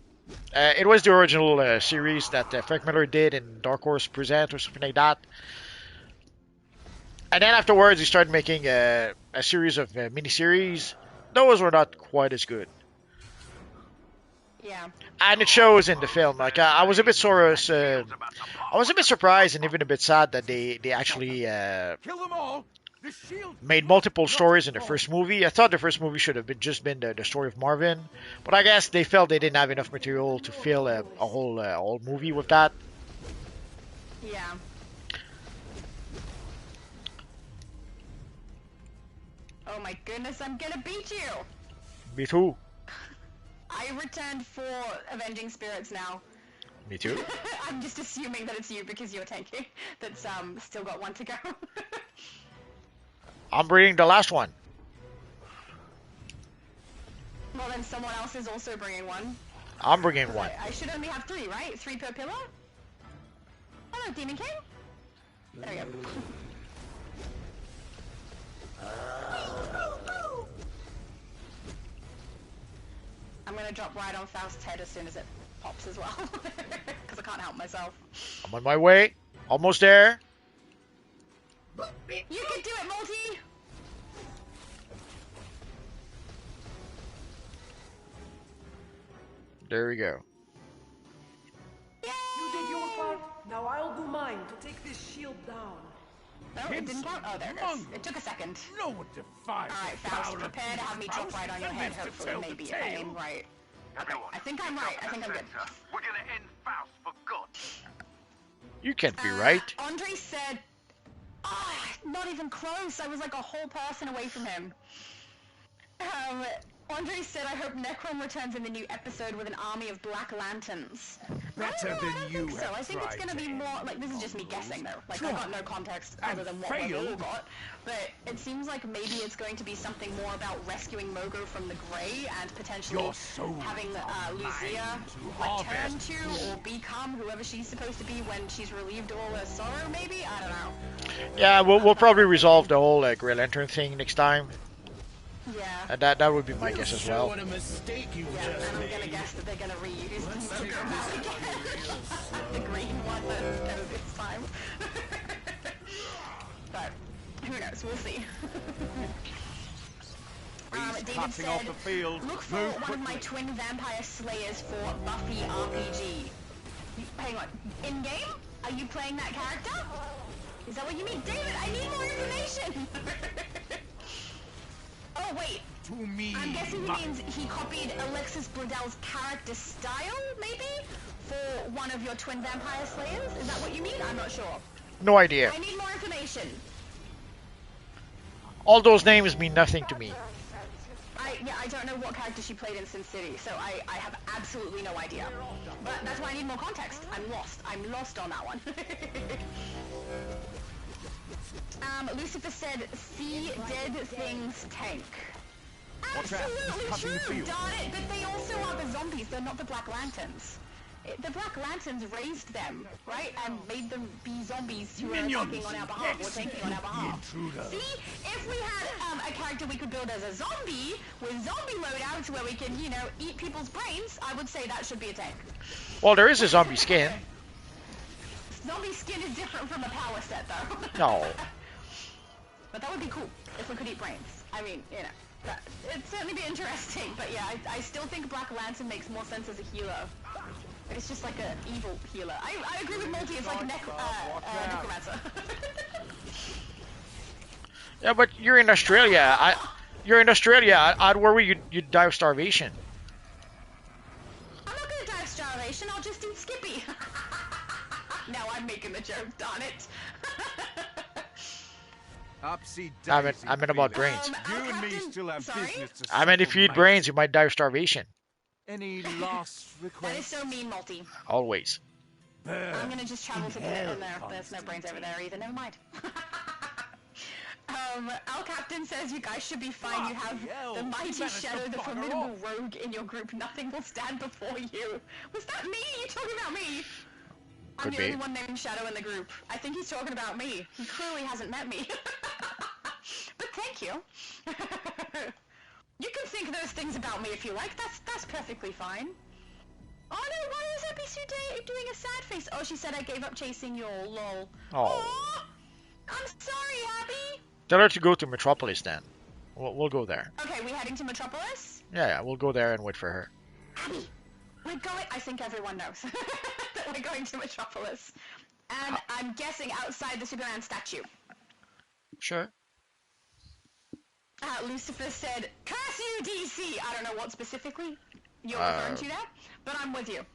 It was the original series that Frank Miller did in Dark Horse Present or something like that. And then afterwards, he started making a series of miniseries. Those were not quite as good. Yeah. And it shows in the film. Like I was a bit surprised and even a bit sad that they actually Kill them all. The shield. made multiple stories in the first movie. I thought the first movie should have been just been the story of Marvin, but I guess they felt they didn't have enough material to fill a whole movie with that. Yeah. Oh my goodness, I'm gonna beat you! Me too. I returned 4 Avenging Spirits now. Me too. I'm just assuming that it's you because you're tanking. That's still got 1 to go. I'm bringing the last one. Well, then someone else is also bringing 1. I'm bringing 1. I should only have 3, right? 3 per pillar? Hello, Demon King. There we go. I'm gonna drop right on Faust's head as soon as it pops as well, because I can't help myself. I'm on my way. Almost there. You can do it, Multi! There we go. You did your part. Now I'll do mine to take this shield down. No, it didn't count? Oh, there it goes. It took a second. No one defies. Alright, Faust, prepare to have me drop right on your head, hopefully, maybe, if I aim right. Okay, I think I'm right. I think I'm good. We're gonna end Faust for good. You can't be right. Andre said... not even close. I was like a whole person away from him. Andre said, I hope Necron returns in the new episode with an army of Black Lanterns. Better than you So I think it's gonna be more, like, this is just me guessing though. Like, I got no context other than what we've all got. But it seems like maybe it's going to be something more about rescuing Mogo from the Grey and potentially having Lucia like, turn to or become whoever she's supposed to be when she's relieved of all her sorrow, maybe? I don't know. Yeah, we'll probably resolve the whole Grey Lantern thing next time. Yeah. That would be my guess as well. What a mistake you Yeah, just and I'm made. gonna guess that they're gonna reuse the Mogo map again. The green one that this time. But who knows? We'll see. David said, off the field. look for one of my twin vampire slayers for Buffy RPG. Hang on. In game? Are you playing that character? Is that what you mean? David, I need more information! Oh, wait. To me. I'm guessing he means he copied Alexis Bledell's character style, maybe? For one of your twin vampire slayers? Is that what you mean? I'm not sure. No idea. I need more information. All those names mean nothing to me. I don't know what character she played in Sin City, so I have absolutely no idea. But that's why I need more context. I'm lost. I'm lost on that one. Lucifer said, see dead things tank. Absolutely true, darn it! But they also are the zombies, they're not the Black Lanterns. The Black Lanterns raised them, right? And made them be zombies who are attacking on our behalf, or tanking on our behalf. See? If we had a character we could build as a zombie, with zombie loadouts where we can, you know, eat people's brains, I would say that should be a tank. Well, there is a zombie skin. Zombie skin is different from the power set, though. No. But that would be cool, if we could eat brains. I mean, you know. It'd certainly be interesting, but yeah, I still think Black Lantern makes more sense as a healer. It's just like an evil healer. I agree with Multi, it's like Necromancer. Yeah, but you're in Australia. I'd worry you'd die of starvation. I'm not gonna die of starvation, I'll just eat Skippy. Now I'm making the joke, darn it. I meant about brains. You and me still have business to I meant if you eat brains, you might die of starvation. Any last requests? That is so mean, Multi. Always. I'm gonna just travel to the pit and there's no brains over there either, never mind. Our captain says you guys should be fine. You have the mighty Shadow, the formidable rogue in your group. Nothing will stand before you. Was that me? You talking about me? I'm the only one named Shadow in the group. I think he's talking about me. He clearly hasn't met me. But thank you. You can think those things about me if you like. That's perfectly fine. Oh no, why is Abby Sue doing a sad face? Oh, she said I gave up chasing you all, lol. Oh. I'm sorry, Abby. Tell her to go to Metropolis then. We'll go there. Okay, we heading to Metropolis? Yeah, we'll go there and wait for her. Abby, we're going... I think everyone knows that we're going to Metropolis. And I'm guessing outside the Superman statue. Sure. Lucifer said, curse you, DC! I don't know what specifically you're referring to there, but I'm with you.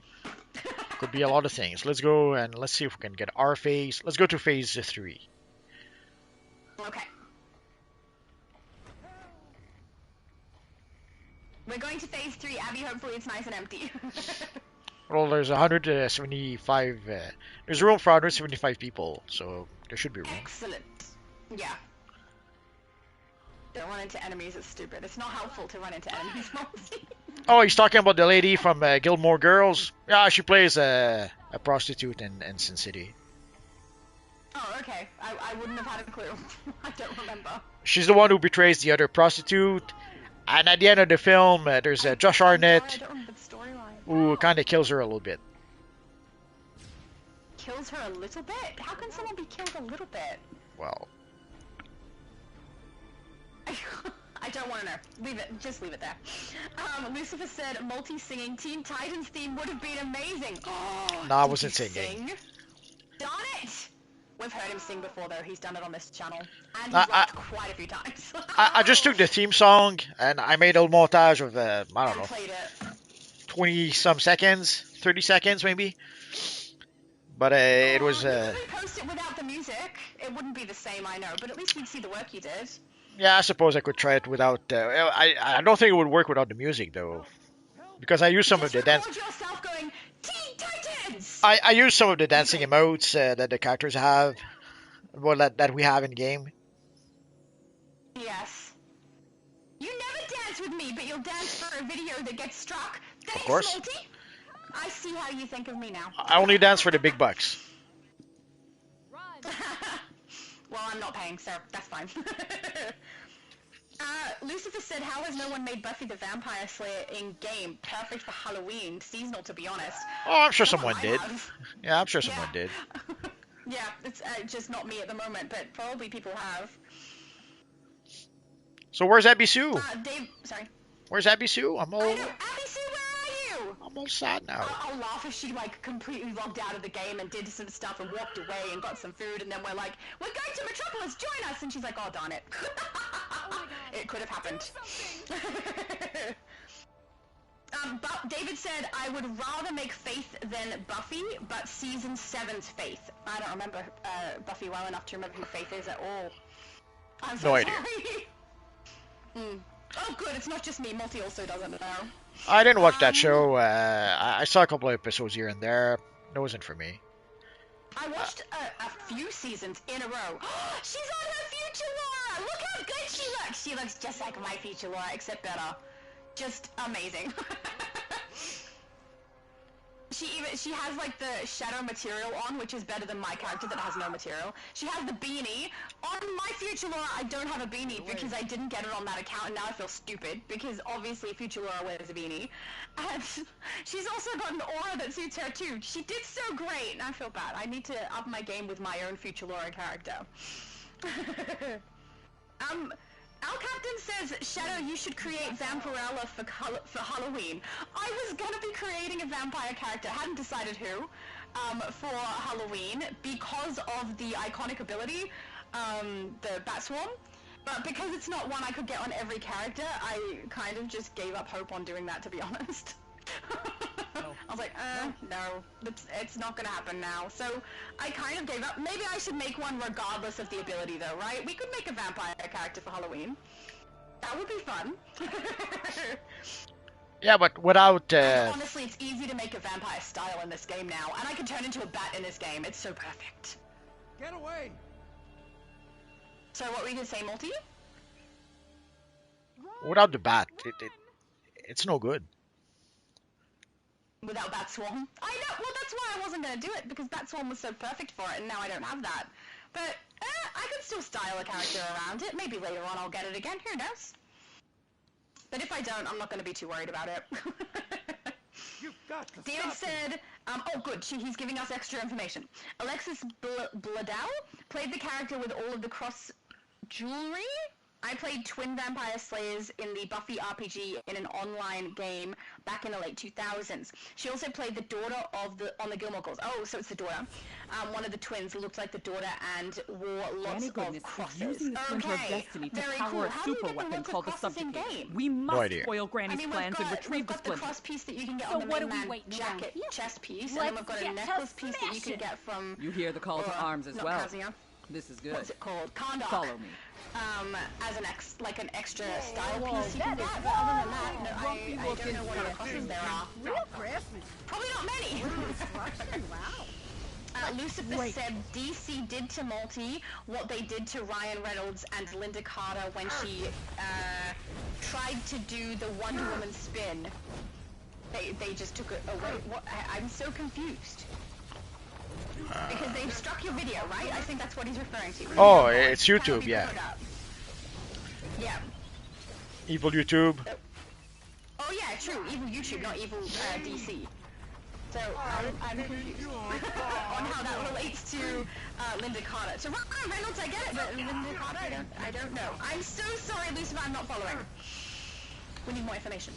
Could be a lot of things. Let's go and let's see if we can get our phase. Let's go to phase 3. Okay. We're going to phase 3, Abby. Hopefully it's nice and empty. Well, there's 175. There's room for 175 people, so there should be room. Excellent. Yeah. Don't run into enemies. It's stupid. It's not helpful to run into enemies. Oh, he's talking about the lady from Gilmore Girls. Yeah, she plays a prostitute in Sin City. Oh, okay. I wouldn't have had a clue. I don't remember. She's the one who betrays the other prostitute. And at the end of the film, there's Josh Hartnett, who kind of kills her a little bit. Kills her a little bit? How can someone be killed a little bit? Well... I don't want to know. Leave it. Just leave it there. Lucifer said multi-singing Teen Titans theme would have been amazing. Oh, no, I wasn't singing. Sing? Darn it! We've heard him sing before, though. He's done it on this channel. And he's rapped quite a few times. I just took the theme song, and I made a montage of, I don't know, 20-some seconds, 30 seconds maybe. But it was... If we post it without the music, it wouldn't be the same, I know. But at least we'd see the work you did. Yeah, I suppose I could try it without... I don't think it would work without the music, though. Because I use some of the dance... Going, Teen Titans! I use some of the dancing emotes that the characters have. Well, that we have in game. Yes. You never dance with me, but you'll dance for a video that gets struck. Thanks, of course. Multi. I see how you think of me now. I only dance for the big bucks. Well, I'm not paying, so that's fine. Lucifer said, how has no one made Buffy the Vampire Slayer in-game? Perfect for Halloween. Seasonal, to be honest. Oh, I'm sure someone did. Yeah, I'm sure someone did. Yeah, it's just not me at the moment, but probably people have. So where's Abby Sue? Dave, sorry. Where's Abby Sue? I'm all... I know. Abby Sue, where are you? I'm all sad now. I'll laugh if she, like, completely logged out of the game and did some stuff and walked away and got some food, and then we're like, we're going to Metropolis, join us! And she's like, oh, darn it. Oh my God. It could have happened. But David said, I would rather make Faith than Buffy, but Season 7's Faith. I don't remember Buffy well enough to remember who Faith is at all. I'm so sorry. Oh, good, it's not just me. Multi also doesn't know. I didn't watch that show. I saw a couple of episodes here and there. It wasn't for me. I watched a few seasons in a row. She's on her future Laura! Look how good she looks! She looks just like my future Laura, except better. Just amazing. She has like the shadow material on, which is better than my character that has no material. She has the beanie. On my future Laura, I don't have a beanie because I didn't get it on that account, and now I feel stupid because obviously future Laura wears a beanie. And she's also got an aura that suits her too. She did so great, and I feel bad. I need to up my game with my own future Laura character. Our captain says, Shadow, you should create Vampirella for Halloween. I was gonna be creating a vampire character, hadn't decided who, for Halloween, because of the iconic ability, the Bat Swarm. But because it's not one I could get on every character, I kind of just gave up hope on doing that, to be honest. I was like, no, it's not gonna happen now. So I kind of gave up. Maybe I should make one regardless of the ability, though, right? We could make a vampire character for Halloween. That would be fun. Yeah, but without... Honestly, it's easy to make a vampire style in this game now, and I can turn into a bat in this game. It's so perfect. Get away! So what were you gonna say, Multi? Without the bat, it's no good. Without Bat Swarm? I know. Well, that's why I wasn't gonna do it, because Bat Swarm was so perfect for it, and now I don't have that. But I could still style a character around it. Maybe later on I'll get it again. Who knows? But if I don't, I'm not gonna be too worried about it. David said, oh good, he's giving us extra information. Alexis Bladau played the character with all of the cross jewelry. I played twin vampire slayers in the Buffy RPG in an online game back in the late 2000s. She also played the daughter on the Gilmore Girls. Oh, so it's the daughter. One of the twins looked like the daughter and wore lots of crosses. Using the splinter of destiny to very power cool. a How do you super get the weapon lots of called the crosses in Subjugate. game? We must foil Granny's I mean, plans and retrieve the we've got the splinter. cross piece that you can get So on the what are main we man waiting jacket around? chest piece, and Let's then we've got a get necklace to piece that you can smashing. get from. You hear the call to arms as not well. Kazuya. This is good. What's it called? Kondok. Follow me. As an extra style piece you can get, but other than that, no, I don't know what other crosses there are. Probably not many. Wow. Lucifer said DC did to Multi what they did to Ryan Reynolds and Linda Carter when she tried to do the Wonder Woman spin. They just took it away. What? I'm so confused. Because they've struck your video, right? I think that's what he's referring to. Oh, it's YouTube, yeah. Yeah. Evil YouTube. Oh yeah, true. Evil YouTube, not evil DC. So I'm confused on how that relates to Linda Carter. So Ryan Reynolds, I get it, but Linda Carter, I don't know. I'm so sorry, Lucifer, I'm not following. We need more information.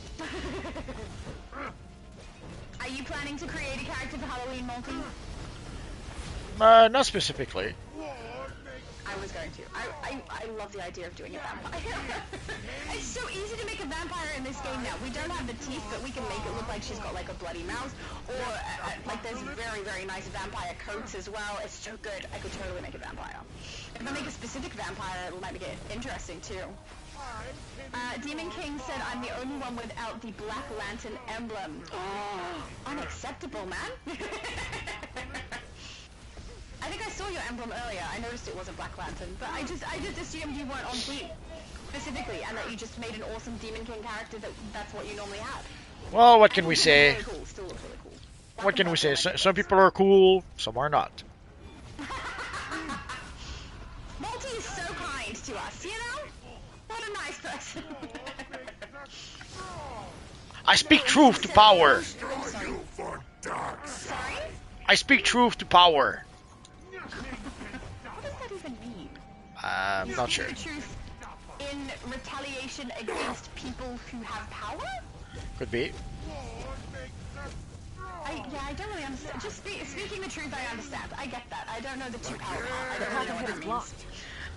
Are you planning to create a character for Halloween, Multi? Not specifically. I was going to. I love the idea of doing a vampire. It's so easy to make a vampire in this game now. We don't have the teeth, but we can make it look like she's got like a bloody mouth. Or like there's very, very nice vampire coats as well. It's so good. I could totally make a vampire. If I make a specific vampire, it might make it interesting too. Demon King said, I'm the only one without the Black Lantern emblem. Oh, unacceptable, man. I think I saw your emblem earlier. I noticed it wasn't Black Lantern, but I just assumed you weren't on team specifically, and that you just made an awesome Demon King character that's what you normally had. Well, what can we say? Really cool. Still looks really cool. What can we say? Some people are cool, some are not. Multi is so kind to us, you know? What a nice person. I speak truth to power. Sorry? I speak truth to power. What does that even mean? I'm not sure. The truth in retaliation against people who have power? Could be. I don't really understand. Just speaking the truth, I understand. I get that. I don't know the two power. I don't really know what that means.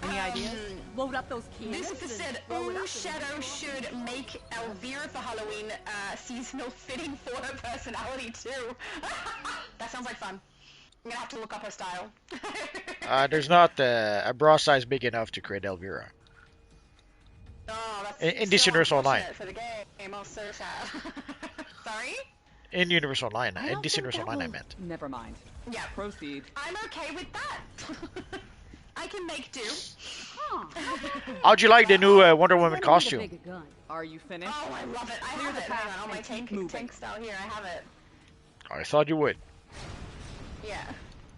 Any ideas? Load up those keys. Lucifer said, ooh, Shadow should make Elvira for Halloween seasonal fitting for her personality too. That sounds like fun. I'm gonna have to look up her style. There's not a bra size big enough to create Elvira. Oh, that's In this Universe Online. For the game, I'm so sad. Sorry? In Universe Online. In this Universe Online, I meant. Never mind. Yeah. Proceed. I'm okay with that. I can make do. How'd you like the new Wonder Woman costume? Are you finished? Oh, I love it. I have it. Hang on my tank style here. I have it. I thought you would. Yeah.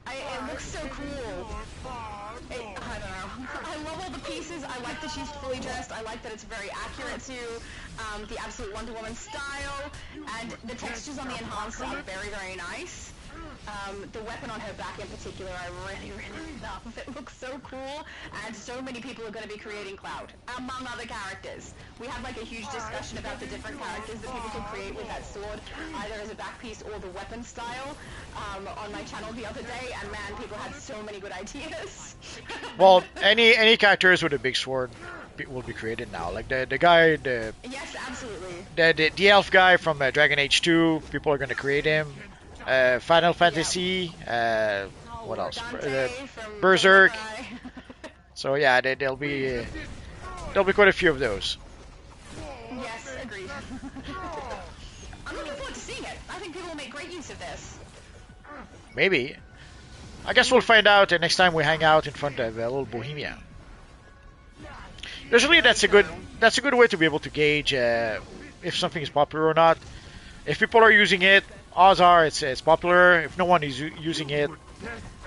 It looks so cool. I don't know. I love all the pieces. I like that she's fully dressed. I like that it's very accurate to the absolute Wonder Woman style. And the textures on the enhanced are very, very nice. The weapon on her back in particular, I really, really love. It looks so cool, and so many people are going to be creating Cloud, among other characters. We had like a huge discussion about the different characters that people could create with that sword, either as a back piece or the weapon style, on my channel the other day, and man, people had so many good ideas. Well, any characters with a big sword will be created now. Like the guy, yes, absolutely. The elf guy from Dragon Age 2, people are going to create him. Final Fantasy, what else? Berserk. So yeah, there'll be quite a few of those. Yes, agreed. I'm looking forward to seeing it. I think people will make great use of this. Maybe. I guess we'll find out next time we hang out in front of little Bohemia. Usually that's a good way to be able to gauge if something is popular or not. If people are using it, odds are it's popular. If no one is using it,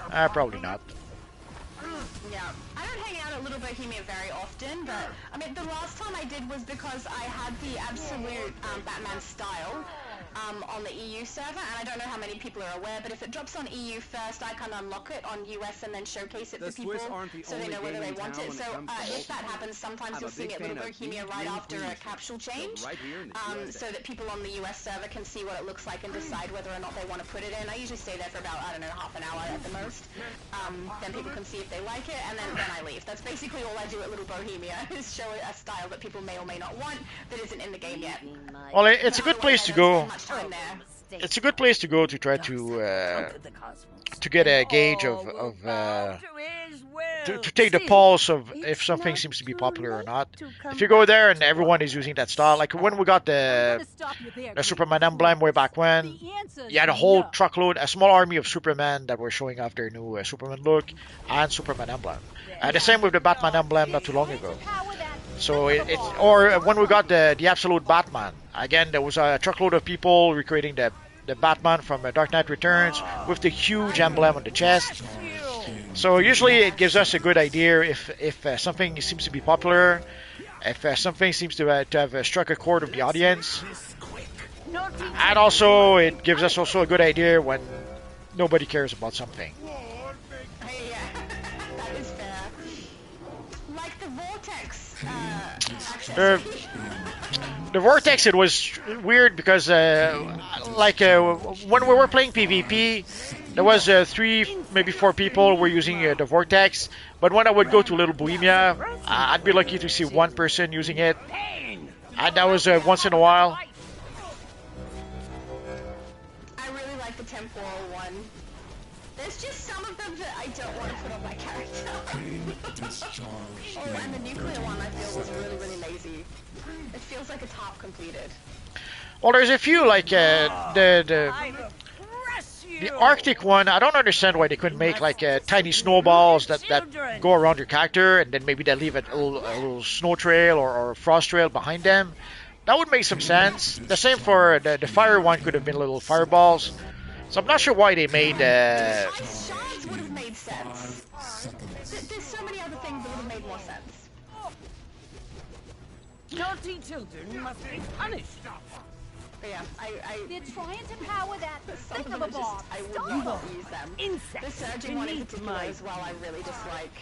probably not. Yeah, I don't hang out at Little Bohemia very often, but I mean the last time I did was because I had the absolute Batman style on the EU server, and I don't know how many people are aware, but if it drops on EU first, I can unlock it on US and then showcase it to people so they know whether they want it. So if that happens, sometimes you'll see me at Little Bohemia right after a capsule change, so that people on the US server can see what it looks like and decide whether or not they want to put it in. I usually stay there for about, I don't know, half an hour at the most. Then people can see if they like it, and then I leave. That's basically all I do at Little Bohemia, is show a style that people may or may not want that isn't in the game yet. Well, it's a good place to go. It's a good place to go to try to get a gauge of to take the pulse of if something seems to be popular or not. If you go there and everyone is using that style, like when we got the Superman emblem way back when, you had a whole truckload, a small army of Superman that were showing off their new Superman look and Superman emblem. The same with the Batman emblem not too long ago. So or when we got the absolute Batman, again there was a truckload of people recreating the Batman from Dark Knight Returns with the huge emblem on the chest. So usually it gives us a good idea if something seems to be popular, if something seems to have struck a chord with the audience, and also it gives us also a good idea when nobody cares about something. That is fair. Like the Vortex. The Vortex, it was weird because when we were playing PvP, there was 3, maybe 4 people were using the Vortex, but when I would go to Little Bohemia, I'd be lucky to see 1 person using it, and that was once in a while. I really like the temporal one. There's just some of them that I don't want to put on my character. And the nuclear one I feel was really, really lazy. It feels like it's half completed. Well, there's a few like the Arctic one. I don't understand why they couldn't make like tiny snowballs that go around your character, and then maybe they leave a little snow trail or a frost trail behind them. That would make some sense. The same for the fire one, could have been little fireballs. So I'm not sure why they made. Shards would have made sense. There's so many other things that would have made more sense. Naughty children must be punished. But yeah, They're trying to power that some of them I would not use them. The surging one in particular as well, I really dislike.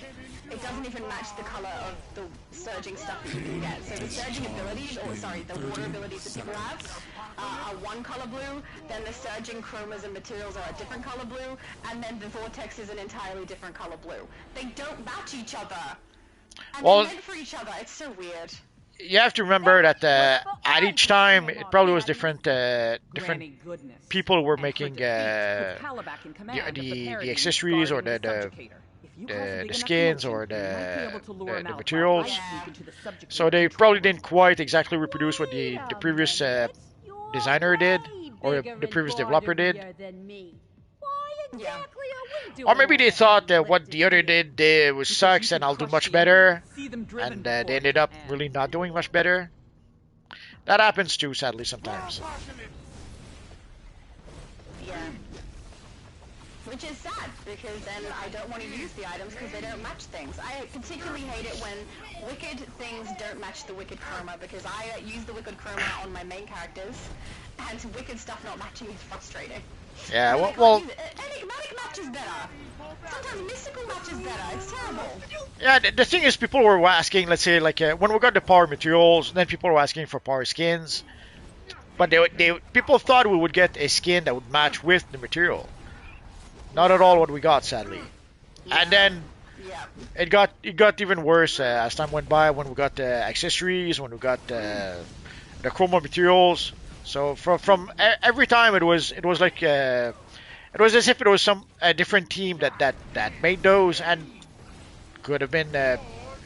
It doesn't even match the color of the surging stuff that you can get. So the surging abilities, the water abilities that people have, are one color blue, then the surging chromas and materials are a different color blue, and then the vortex is an entirely different color blue. They don't match each other. And they're meant for each other. It's so weird. You have to remember that at each time it probably was different people who were making the accessories or the skins or the materials. So they probably didn't quite exactly reproduce what the previous designer did or the previous developer did. Or maybe they thought that what the other did was sucks and I'll do much better, and they ended up really not doing much better. That happens too, sadly, sometimes. Yeah. Which is sad, because then I don't want to use the items because they don't match things. I particularly hate it when Wicked things don't match the Wicked chroma, because I use the Wicked chroma on my main characters, and Wicked stuff not matching is frustrating. Yeah, well, enigmatic matches better. Sometimes mystical matches better. It's terrible. Yeah, the thing is, people were asking, let's say, like when we got the power materials, then people were asking for power skins, but people thought we would get a skin that would match with the material. Not at all what we got, sadly. And then it got even worse as time went by, when we got the accessories, when we got the chroma materials. So from every time it was like it was as if it was a different team that made those, and could have been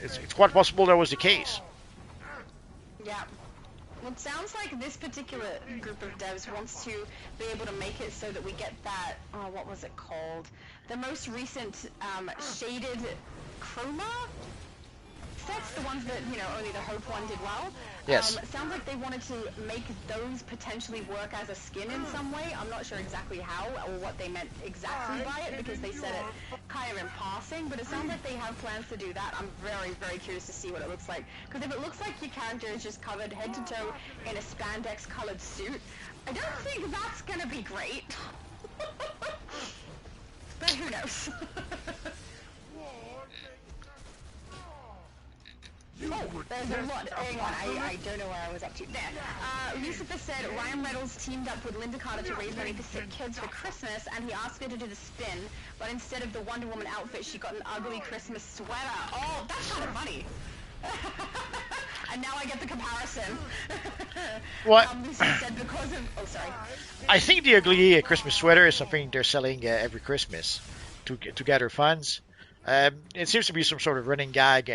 it's quite possible that was the case. Yeah. Well, it sounds like this particular group of devs wants to be able to make it so that we get that, what was it called? The most recent shaded chroma sets, the ones that, you know, only the Hope one did well. Yes. It sounds like they wanted to make those potentially work as a skin in some way. I'm not sure exactly how or what they meant exactly by it because they said it kind of in passing, but it sounds like they have plans to do that. I'm very, very curious to see what it looks like. Because if it looks like your character is just covered head to toe in a spandex colored suit, I don't think that's gonna be great. But who knows? Oh, there's a lot. Hang on, I don't know where I was up to. There. Lucifer said Ryan Reynolds teamed up with Linda Carter to raise money for sick kids for Christmas, and he asked her to do the spin, but instead of the Wonder Woman outfit, she got an ugly Christmas sweater. Oh, that's kind of funny. And now I get the comparison. What? Lucifer said because of... Oh, sorry. I think the ugly Christmas sweater is something they're selling every Christmas to gather funds. It seems to be some sort of running gag.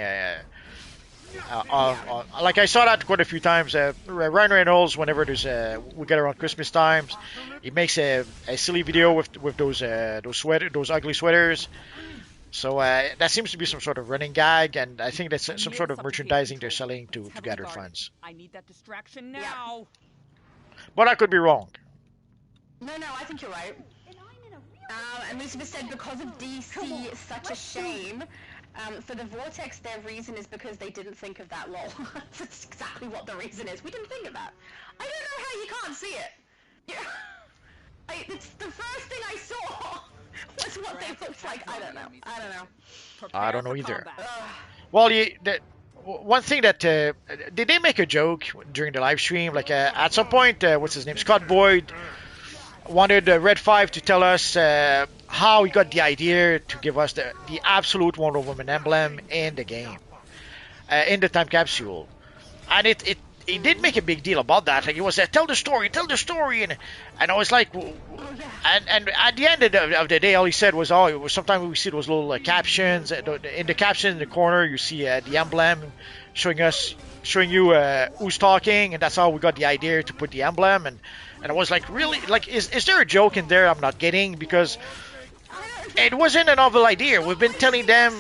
Like I saw that quite a few times. Ryan Reynolds, whenever there's we get around Christmas times, he makes a silly video with those ugly sweaters. So that seems to be some sort of running gag, and I think that's some sort of merchandising they're selling to gather funds. I need that distraction now. But I could be wrong. No, I think you're right. And Lucifer said because of DC, such a shame. For the Vortex, their reason is because they didn't think of that, lol. That's exactly what the reason is. We didn't think of that. I don't know how you can't see it. Yeah. It's the first thing I saw was what they looked like. I don't know. I don't know either. Well, one thing that did they make a joke during the live stream? Like at some point, what's his name? Scott Boyd wanted Red 5 to tell us how he got the idea to give us the absolute Wonder Woman emblem in the game, in the time capsule. And it did make a big deal about that. Like it was tell the story, and I was like, and at the end of the day, all he said was, sometimes we see those little captions. In the caption in the corner, you see the emblem showing you who's talking, and that's how we got the idea to put the emblem. And I was like, really? Like, is there a joke in there I'm not getting? Because it wasn't a novel idea. We've been telling them...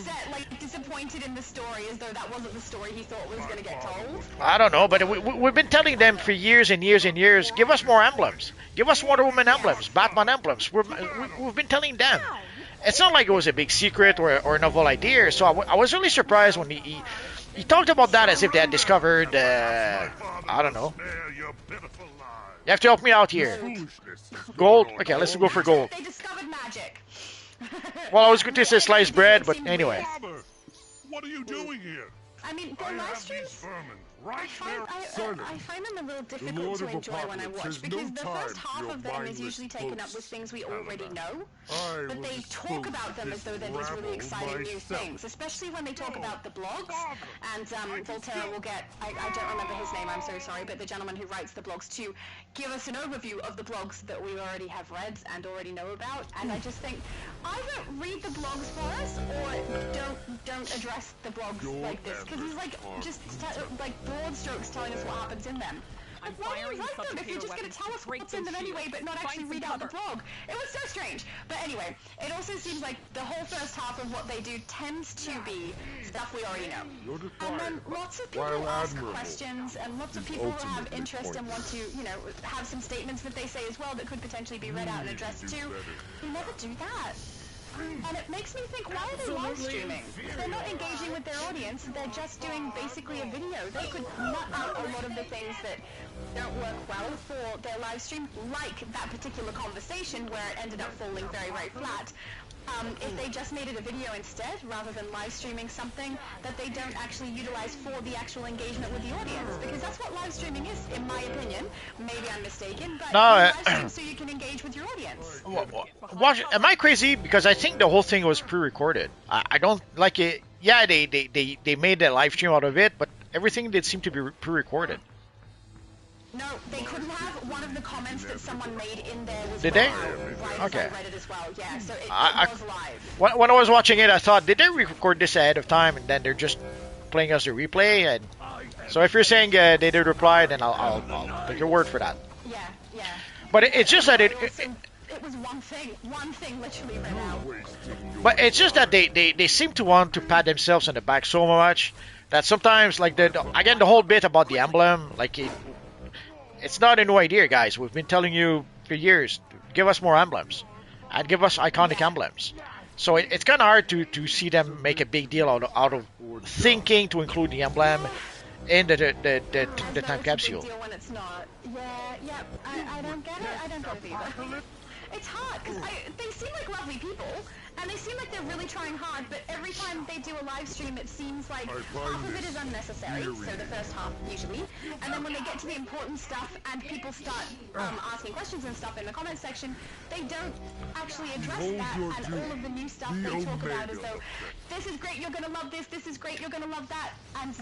disappointed in the story as though that wasn't the story he thought was going to get told. I don't know, but we've been telling them for years and years and years, give us more emblems. Give us Wonder Woman emblems, Batman emblems. We've been telling them. It's not like it was a big secret or a novel idea. So I was really surprised when he talked about that as if they had discovered, I don't know. You have to help me out here. Gold? Okay, let's go for gold. They discovered magic. Well, I was going to say sliced bread, but anyway. What are you doing here? I mean, their live streams, I find them a little difficult to enjoy when I watch, because the first half of them is usually taken up with things we already know, but they talk about them as though they're these really exciting new things, especially when they talk about the blogs, and Voltaire will get, I don't remember his name, I'm so sorry, but the gentleman who writes the blogs to give us an overview of the blogs that we already have read and already know about, and I just think, either read the blogs for us, or don't address the blogs like this, because he's like, just like broad strokes telling us what happens in them. Like, why do you write them if you're just going to tell us what's in them anyway, but not actually read out the blog? It was so strange. But anyway, it also seems like the whole first half of what they do tends to be stuff we already know. And then lots of people ask questions, and lots of people have interest and want to, have some statements that they say as well that could potentially be read out and addressed too. We never do that. And it makes me think, why are they live streaming? They're not engaging with their audience, they're just doing basically a video. They could nut out a lot of the things that don't work well for their live stream, like that particular conversation where it ended up falling very, very flat. If they just made it a video instead, rather than live streaming something that they don't actually utilize for the actual engagement with the audience, because that's what live streaming is, in my opinion. Maybe I'm mistaken, but live stream so you can engage with your audience. Am I crazy? Because I think the whole thing was pre-recorded. I don't like it. Yeah, they made a live stream out of it, but everything did seem to be pre-recorded. No, they couldn't have. One of the comments that someone made in there was Did they? Right, okay. I read it as well. Yeah, so it was live. When I was watching it, I thought, did they record this ahead of time and then they're just playing us a replay? And so if you're saying they did reply, then I'll take your word for that. Yeah. But it's just that it was one thing literally read out. But it's just that they seem to want to pat themselves on the back so much that sometimes like again the whole bit about the emblem, like it's not a new idea, guys. We've been telling you for years, give us more emblems and give us iconic emblems. So it's kind of hard to see them make a big deal out of thinking to include the emblem in the time capsule. When it's not. Yeah, I don't get it. I don't get it either. It's hard because they seem like lovely people and they seem like they're really trying hard, but every time they do a live stream, it seems like half of it is unnecessary. So the first half usually, and then when they get to the important stuff and people start asking questions and stuff in the comment section, they don't actually address that, and all of the new stuff they talk about as though this is great, you're gonna love this. This is great, you're gonna love that, and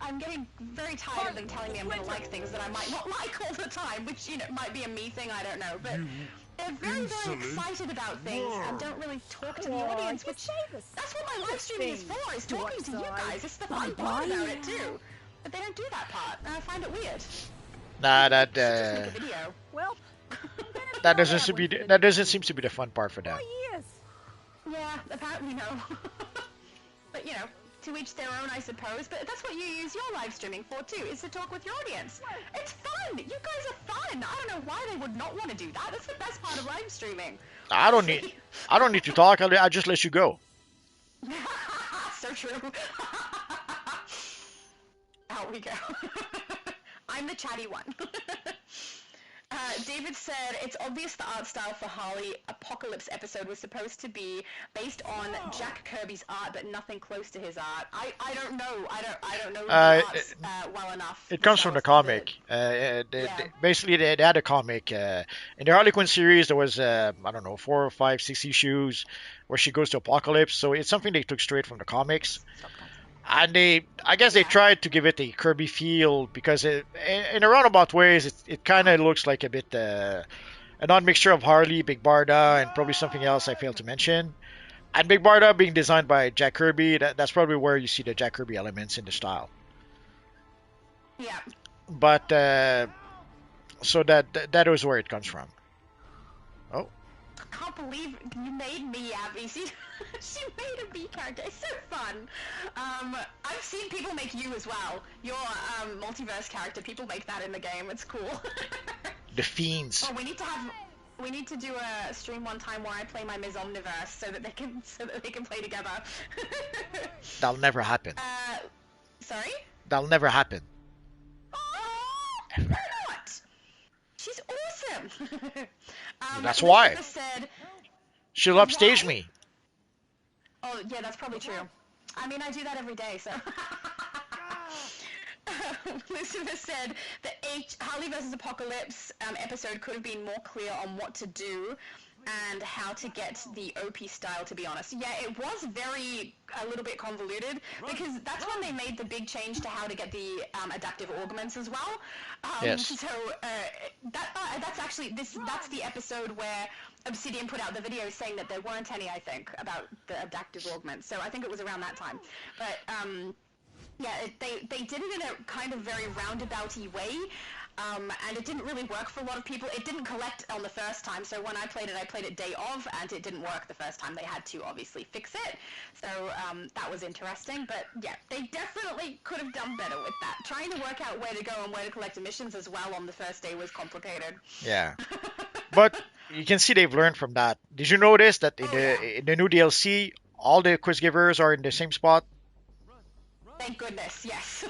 I'm getting very tired of them telling me I'm gonna like things that I might not like all the time, which might be a me thing, I don't know, but they're very, very excited about things and don't really talk to the audience, which that's what my live streaming is for, is talking to you guys. It's the fun part about it too, but they don't do that part, and I find it weird. Nah, Just make a video. Well, that doesn't seem to be the fun part for them. Yeah, apparently no. But to each their own, I suppose. But that's what you use your live streaming for too, is to talk with your audience. It's fun. You guys are fun. I don't know why they would not want to do that. That's the best part of live streaming. I don't need to talk. I just let you go. So true. Out we go. I'm the chatty one. David said, it's obvious the art style for Harley Apocalypse episode was supposed to be based on Jack Kirby's art, but nothing close to his art. I don't know. I don't know the arts well enough. It comes from the comic. Basically, they had a comic. In the Harley Quinn series, there was, I don't know, 4 or 5, 6 issues where she goes to Apocalypse. So it's something they took straight from the comics. And I guess they tried to give it a Kirby feel because in a roundabout ways, it kind of looks like a bit an odd mixture of Harley, Big Barda, and probably something else I failed to mention. And Big Barda being designed by Jack Kirby, that's probably where you see the Jack Kirby elements in the style. Yeah. But so that was where it comes from. Oh. I can't believe you made me, Abby. She made a B character. It's so fun. I've seen people make you as well. Your multiverse character. People make that in the game. It's cool. The Fiends. Oh, we need to do a stream one time where I play my Ms. Omniverse so that they can play together. That'll never happen. Sorry? That'll never happen. Why not? She's awesome. That's why. Said, she'll upstage me. Oh, yeah, that's probably true. I mean, I do that every day, so. Lucifer said the Harley vs. Apocalypse episode could have been more clear on what to do and how to get the OP style, to be honest. Yeah, it was a little bit convoluted, because that's when they made the big change to how to get the adaptive augments as well. Yes. So that's the episode where Obsidian put out the video saying that there weren't any, I think, about the adaptive augments. So I think it was around that time. But yeah, they did it in a kind of very roundabouty way. And it didn't really work for a lot of people. It didn't collect on the first time, so when I played it day of, and it didn't work the first time. They had to obviously fix it, so that was interesting. But yeah, they definitely could have done better with that. Trying to work out where to go and where to collect emissions as well on the first day was complicated. Yeah, but you can see they've learned from that. Did you notice that in the new DLC, all the quiz givers are in the same spot? Thank goodness, yes.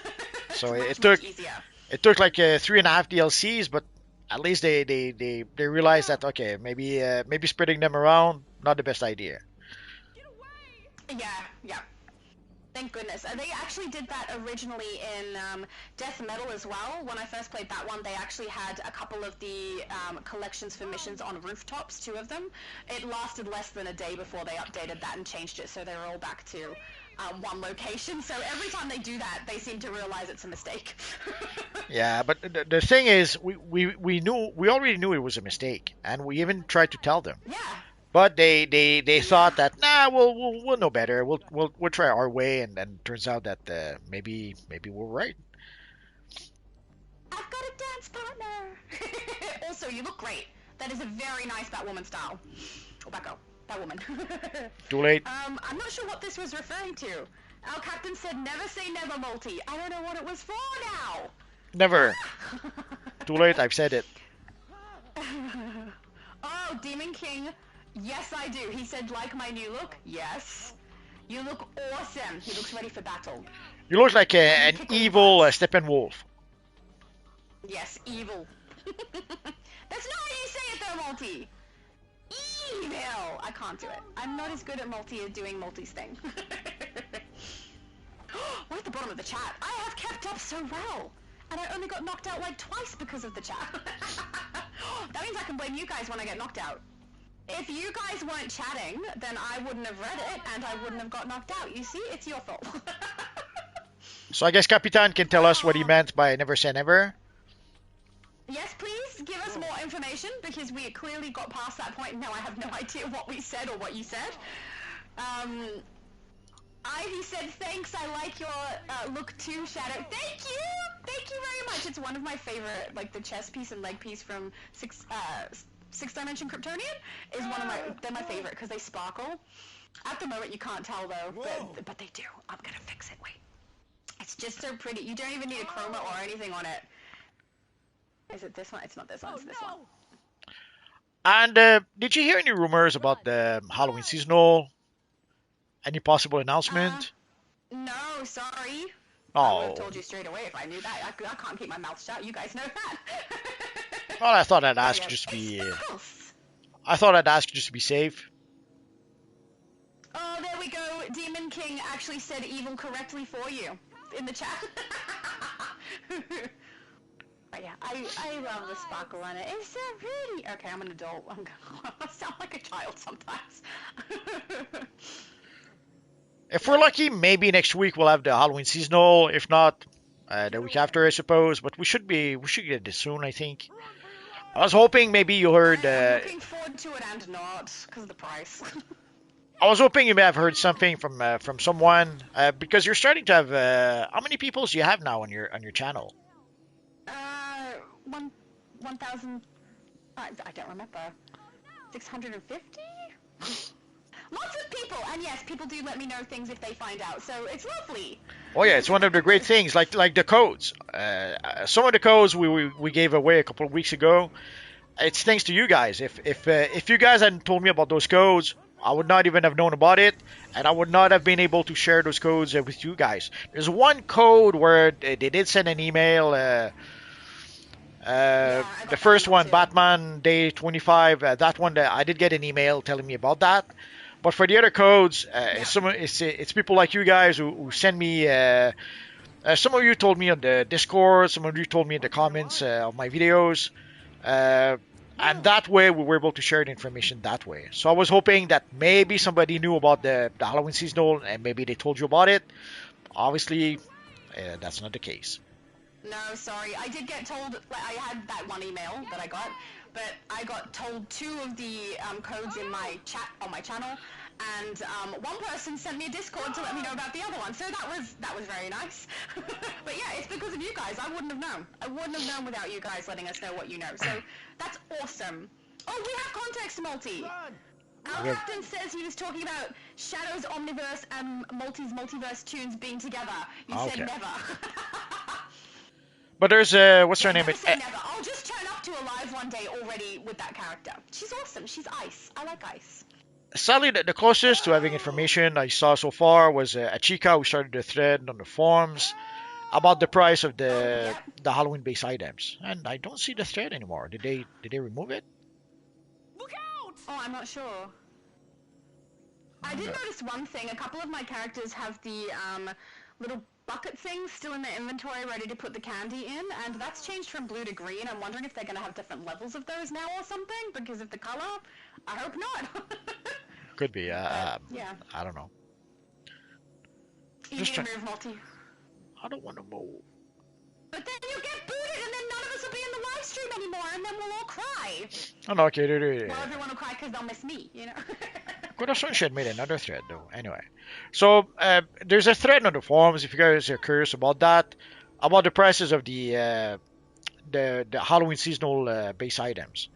So it took easier. It took like 3.5 DLCs, but at least they realized that, okay, maybe spreading them around, not the best idea. Yeah. Thank goodness. They actually did that originally in Death Metal as well. When I first played that one, they actually had a couple of the collections for missions on rooftops, 2 of them. It lasted less than a day before they updated that and changed it, so they were all back to one location. So every time they do that, they seem to realize it's a mistake. Yeah, but the thing is, we already knew it was a mistake, and we even tried to tell them. Yeah. But they thought that we'll know better. We'll try our way, and then turns out that maybe we're right. I've got a dance partner. Also, you look great. That is a very nice Batwoman style. Oh, Batwoman. Too late. I'm not sure what this was referring to. Our captain said never say never, multi. I don't know what it was for now. Never. Too late, I've said it. Oh, Demon King. Yes, I do. He said, like my new look? Yes. You look awesome. He looks ready for battle. You look like an evil Steppenwolf. Yes, evil. That's not how you say it though, multi. EEViLL! I can't do it. I'm not as good at multi as doing multi's thing. We're at the bottom of the chat. I have kept up so well. And I only got knocked out like twice because of the chat. That means I can blame you guys when I get knocked out. If you guys weren't chatting, then I wouldn't have read it and I wouldn't have got knocked out. You see, it's your fault. So I guess Capitan can tell us what he meant by never say never. Yes, please give us more information because we clearly got past that point and now I have no idea what we said or what you said. Ivy said, thanks, I like your look too, Shadow. Thank you! Thank you very much. It's one of my favorite, like the chest piece and leg piece from Sixth Dimension Kryptonian is one of they're my favorite because they sparkle. At the moment you can't tell though, but they do. I'm gonna fix it, wait. It's just so pretty. You don't even need a chroma or anything on it. Is it this one? It's not this one, it's this one. And did you hear any rumors about the Halloween seasonal? Any possible announcement? No, sorry. Oh. I would have told you straight away if I knew that. I can't keep my mouth shut. You guys know that. Well, I thought I'd ask just to be. I thought I'd ask just to be safe. Oh, there we go. Demon King actually said evil correctly for you in the chat. But yeah, I love the sparkle on it. It's so pretty. Okay, I'm an adult. I sound like a child sometimes. If we're lucky, maybe next week we'll have the Halloween seasonal. If not, the week after, I suppose. But we should get this soon, I think. I was hoping maybe you heard. I'm looking forward to it and not because of the price. I was hoping you may have heard something from someone because you're starting to have. How many people do you have now on your channel? 1,000. I don't remember. 650. Lots of people, and yes, people do let me know things if they find out, so it's lovely. Oh yeah, it's one of the great things, like the codes. Some of the codes we gave away a couple of weeks ago. It's thanks to you guys. If you guys hadn't told me about those codes, I would not even have known about it, and I would not have been able to share those codes with you guys. There's one code where they did send an email. The first one, Batman Day 25, that one, I did get an email telling me about that. But for the other codes, it's people like you guys who send me. Some of you told me on the Discord, some of you told me in the comments of my videos, and that way we were able to share the information that way. So I was hoping that maybe somebody knew about the Halloween seasonal and maybe they told you about it. Obviously, that's not the case. No, sorry. I did get told, I had that one email that I got, but I got told 2 of the codes in my chat on my channel, and one person sent me a Discord to let me know about the other one, so that was very nice. But yeah, it's because of you guys. I wouldn't have known. I wouldn't have known without you guys letting us know what you know, so that's awesome. Oh, we have context, Multi! Our captain says he was talking about Shadow's Omniverse and Multi's Multiverse tunes being together. You said never. But there's what's her name? Never. I'll just turn up to a live one day already with that character. She's awesome. She's Ice. I like Ice. Sadly, the closest to having information I saw so far was Achika, who started a thread on the forums about the price of the Halloween base items, and I don't see the thread anymore. Did they remove it? Look out! Oh, I'm not sure. I did notice one thing. A couple of my characters have the little bucket things still in their inventory ready to put the candy in, and that's changed from blue to green. I'm wondering if they're going to have different levels of those now or something because of the color. I hope not. Could be. Yeah. I don't know. You need to move, Multi. I don't want to move. But then you'll get booted, and then none of us will be in the live stream anymore, and then we'll all cry. Oh, no, okay. Well, everyone will cry because they'll miss me, you know. Corazon had made another thread, though. Anyway. So, there's a thread on the forums, if you guys are curious about that, about the prices of the Halloween seasonal base items.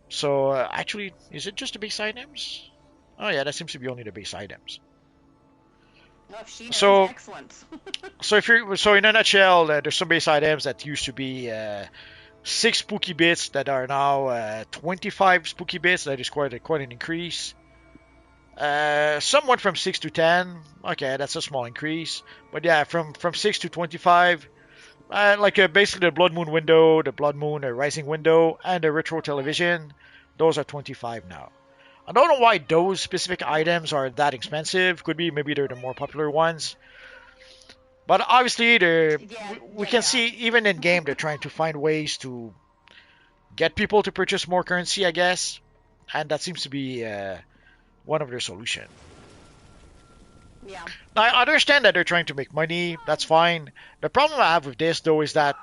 So, actually, is it just the base items? Oh, yeah, that seems to be only the base items. Oh, if she knows, So excellent. so in a nutshell, there's some base items that used to be 6 spooky bits that are now 25 spooky bits. That is quite an increase. Some went from 6 to 10. Okay, that's a small increase. But yeah, from 6 to 25. Basically the Blood Moon window, the Blood Moon Rising window, and the Retro Television. Those are 25 now. I don't know why those specific items are that expensive. Could be maybe they're the more popular ones. But obviously, we can see even in game they're trying to find ways to get people to purchase more currency, I guess, and that seems to be one of their solution. Yeah. Now, I understand that they're trying to make money. That's fine. The problem I have with this though is that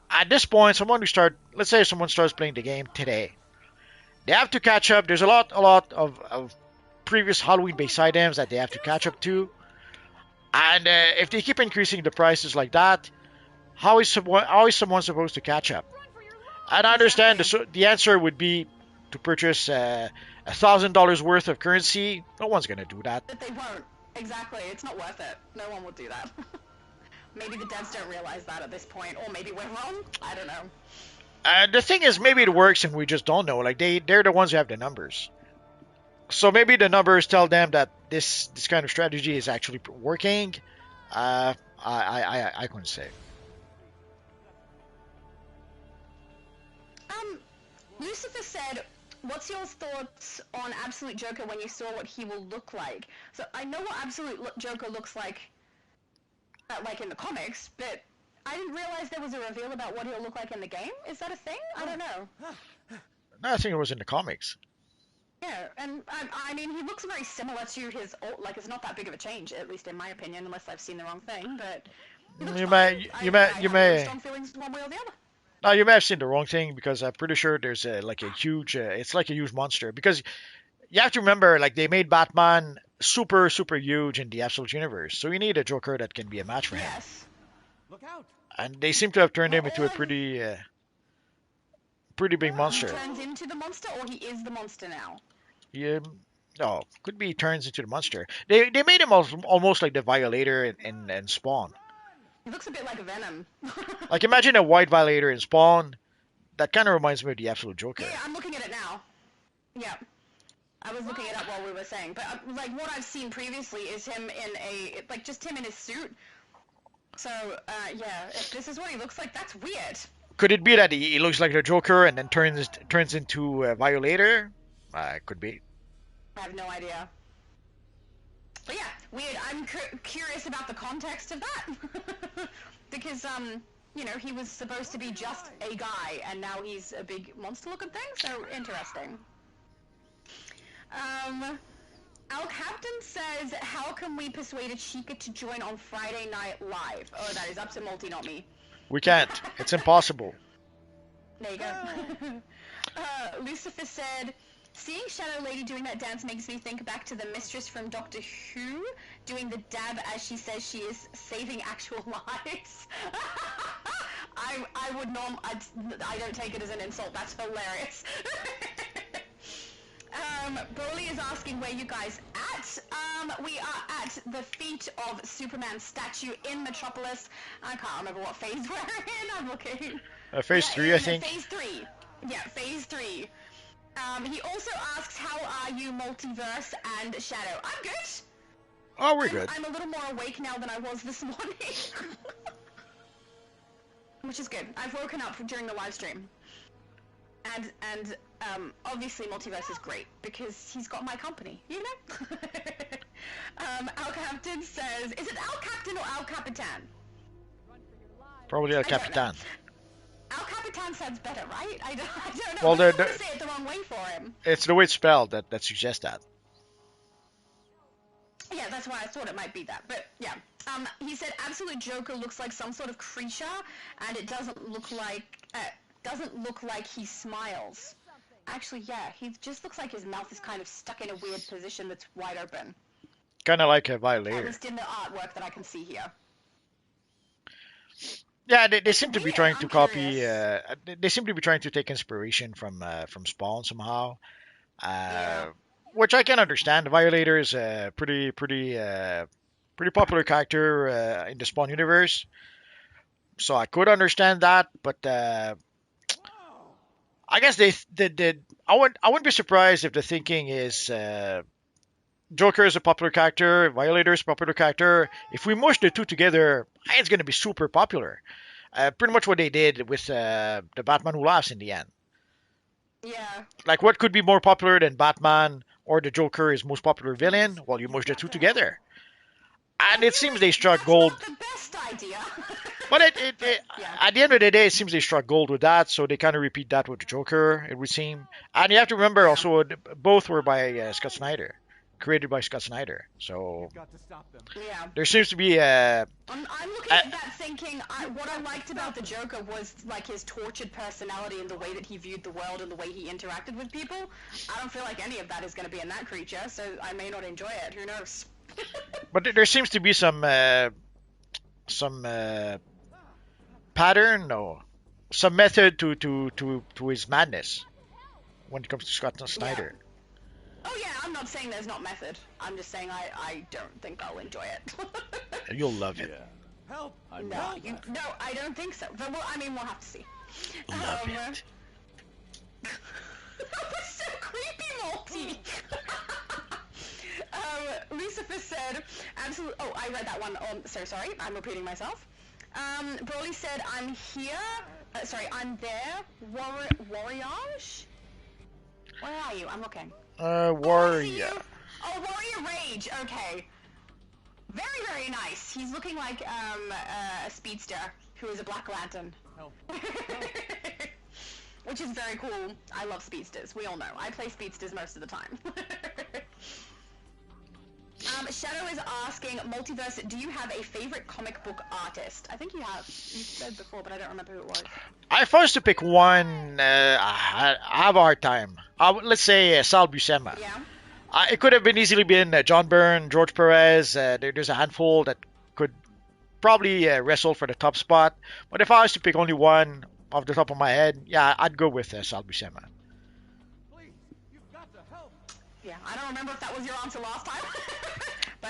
at this point, let's say someone starts playing the game today, they have to catch up. There's a lot of previous Halloween base items that they have to catch up to. And if they keep increasing the prices like that, how is someone supposed to catch up? And I understand the answer would be to purchase $1,000 worth of currency. No one's gonna do that. But they won't. Exactly. It's not worth it. No one would do that. Maybe the devs don't realize that at this point, or maybe we're wrong. I don't know. The thing is, maybe it works and we just don't know. Like they're the ones who have the numbers. So maybe the numbers tell them that this kind of strategy is actually working. I couldn't say. Lucifer said, "What's your thoughts on Absolute Joker when you saw what he will look like?" So I know what Absolute Joker looks like in the comics, but I didn't realize there was a reveal about what he'll look like in the game. Is that a thing? I don't know. No, I think it was in the comics. Yeah, and I mean, he looks very similar to his old, like, it's not that big of a change, at least in my opinion, unless I've seen the wrong thing, but You may strong feelings one way or the other. No, you may have seen the wrong thing because I'm pretty sure there's a huge, it's like a huge monster. Because you have to remember, like they made Batman super huge in the Absolute Universe, so you need a Joker that can be a match for him. Yes. Look out. And they seem to have turned him into a pretty big monster. He turns into the monster, or he is the monster now? Yeah, no, could be he turns into the monster. They made him almost like the Violator in Spawn. He looks a bit like Venom. Like imagine a white Violator in Spawn. That kind of reminds me of the Absolute Joker. Yeah, I'm looking at it now. Yeah. I was looking it up while we were saying, but like what I've seen previously is him in just him in his suit. So, yeah, if this is what he looks like, that's weird. Could it be that he looks like the Joker and then turns into a Violator? Could be. I have no idea. But yeah, weird. I'm curious about the context of that. Because, he was supposed to be just a guy, and now he's a big monster-looking thing, so interesting. Al Captain says, how can we persuade a Chica to join on Friday Night Live? Oh, that is up to Multi, not me. We can't. It's impossible. There you go. Lucifer said, seeing Shadow Lady doing that dance makes me think back to the mistress from Doctor Who doing the dab as she says she is saving actual lives. I don't take it as an insult. That's hilarious. Broly is asking where you guys at. We are at the feet of Superman's statue in Metropolis. I can't remember what phase we're in. I'm looking. Phase 3, I think. Phase 3. Yeah, phase 3. He also asks, how are you, Multiverse and Shadow? I'm good. Oh, we're good. I'm a little more awake now than I was this morning. Which is good. I've woken up during the live stream. And obviously Multiverse is great because he's got my company, you know? Al Captain says, is it Al Captain or Al Capitan? Probably Al Capitan. Al Capitan sounds better, right? I don't know. Well, I don't want to say it the wrong way for him. It's the way it's spelled that suggests that. Yeah, that's why I thought it might be that. But yeah, he said Absolute Joker looks like some sort of creature, and it doesn't look like he smiles. Actually, yeah, he just looks like his mouth is kind of stuck in a weird position that's wide open. Kind of like a Violator. At least in the artwork that I can see here. Yeah, they seem to be trying to copy. They seem to be trying to take inspiration from Spawn somehow, which I can understand. The Violator is pretty Pretty popular character in the Spawn universe. So I could understand that, but I guess I wouldn't be surprised if the thinking is Joker is a popular character, Violator is a popular character. If we mush the two together, it's going to be super popular. Pretty much what they did with the Batman Who Laughs in the end. Yeah. Like, what could be more popular than Batman or the Joker is most popular villain? Well, you mush the two together. And it seems they struck gold. Not the best idea. But at the end of the day, it seems they struck gold with that, so they kind of repeat that with the Joker, it would seem. And you have to remember also, both were by Scott Snyder, created by Scott Snyder. So there seems to be I'm looking at that thinking, what I liked about the Joker was like his tortured personality and the way that he viewed the world and the way he interacted with people. I don't feel like any of that is going to be in that creature, so I may not enjoy it. Who knows? But there seems to be some pattern, no, some method to his madness when it comes to Scott Snyder. Yeah. Oh yeah, I'm not saying there's not method. I'm just saying I don't think I'll enjoy it. You'll love it. Help! No, I don't think so. But I mean, we'll have to see. Love it. That was so creepy, Multi. Lucifer said, absolutely. Oh, I read that one. So sorry, I'm repeating myself. Broly said, I'm here. I'm there. Warriors? Where are you? I'm looking. Warrior. Oh, Warrior Rage. Okay. Very, very nice. He's looking like a speedster who is a Black Lantern. Help. Which is very cool. I love speedsters. We all know. I play speedsters most of the time. Shadow is asking, Multiverse, do you have a favorite comic book artist? I think you have. You said before, but I don't remember who it was. If I was to pick one, I have a hard time. Let's say Sal Buscema. Yeah. It could have easily been John Byrne, George Perez. There's a handful that could probably wrestle for the top spot. But if I was to pick only one off the top of my head, yeah, I'd go with Sal Buscema. Yeah, I don't remember if that was your answer last time.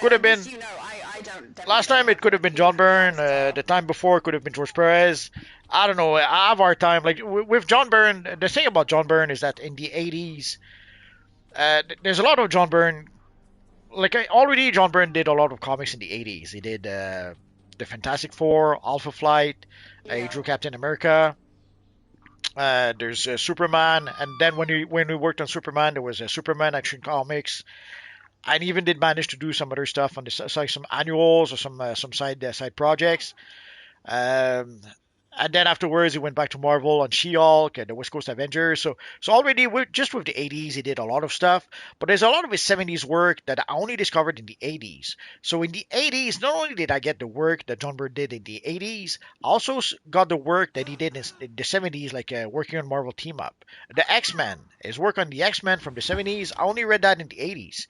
Could have been. You know, I don't. Last time it could have been John Byrne. The time before it could have been George Perez. I don't know. I have a hard time. Like with John Byrne, the thing about John Byrne is that in the 80s, there's a lot of John Byrne. Like already, John Byrne did a lot of comics in the 80s. He did the Fantastic Four, Alpha Flight. He drew Captain America. There's Superman, and then when we worked on Superman, there was Superman Action Comics, and he even did manage to do some other stuff on the side, some annuals or some side projects. And then afterwards, he went back to Marvel on She-Hulk and the West Coast Avengers. So already just with the 80s, he did a lot of stuff. But there's a lot of his 70s work that I only discovered in the 80s. So in the 80s, not only did I get the work that John Byrne did in the 80s, I also got the work that he did in the 70s, like working on Marvel Team Up. The X-Men, his work on the X-Men from the 70s, I only read that in the 80s.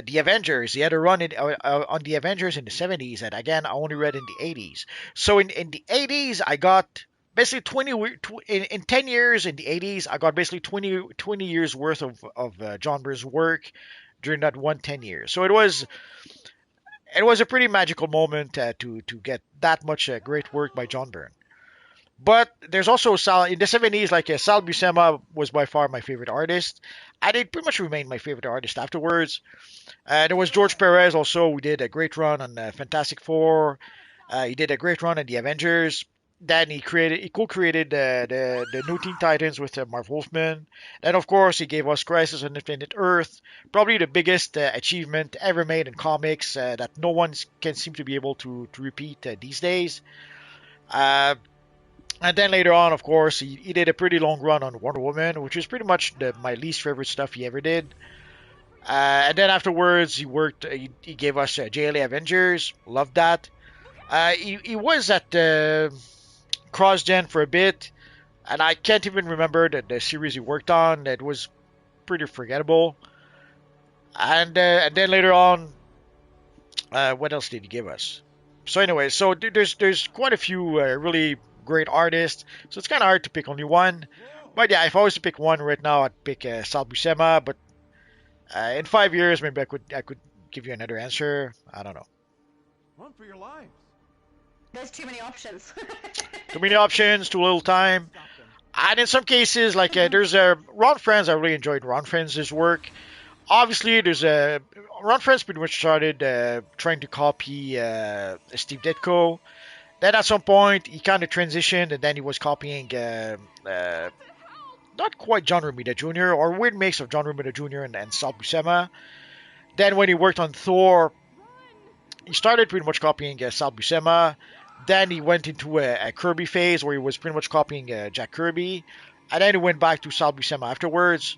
The Avengers, he had a run on the Avengers in the 70s, and again, I only read in the 80s. So in the 80s, I got basically in 10 years in the 80s, I got basically 20 years worth of John Byrne's work during that 10 years. So it was a pretty magical moment to get that much great work by John Byrne. But there's also Sal in the 70s, like Sal Buscema was by far my favorite artist, and it pretty much remained my favorite artist afterwards. There was George Perez also, who did a great run on Fantastic Four. He did a great run on the Avengers. Then he co-created the new Teen Titans with Marv Wolfman. Then of course he gave us Crisis on Infinite Earth, probably the biggest achievement ever made in comics that no one can seem to be able to repeat these days. And then later on, of course, he did a pretty long run on Wonder Woman, which is pretty much my least favorite stuff he ever did. And then afterwards, he gave us JLA Avengers. Loved that. He was at CrossGen for a bit, and I can't even remember the series he worked on. It was pretty forgettable. And then later on, what else did he give us? So anyway, so there's quite a few really great artists, so it's kind of hard to pick only one. But yeah, if I was to pick one right now, I'd pick Sal Buscema. But in 5 years, maybe I could give you another answer. I don't know. Run for your lives. There's too many options. Too many options, too little time. And in some cases, like there's Ron Friends. I really enjoyed Ron Friends' work. Obviously, there's a Ron Friends pretty much started trying to copy Steve Ditko. Then at some point, he kind of transitioned, and then he was copying not quite John Romita Jr. or a weird mix of John Romita Jr. and Sal Buscema. Then when he worked on Thor, he started pretty much copying Sal Buscema. Then he went into a Kirby phase where he was pretty much copying Jack Kirby. And then he went back to Sal Buscema afterwards.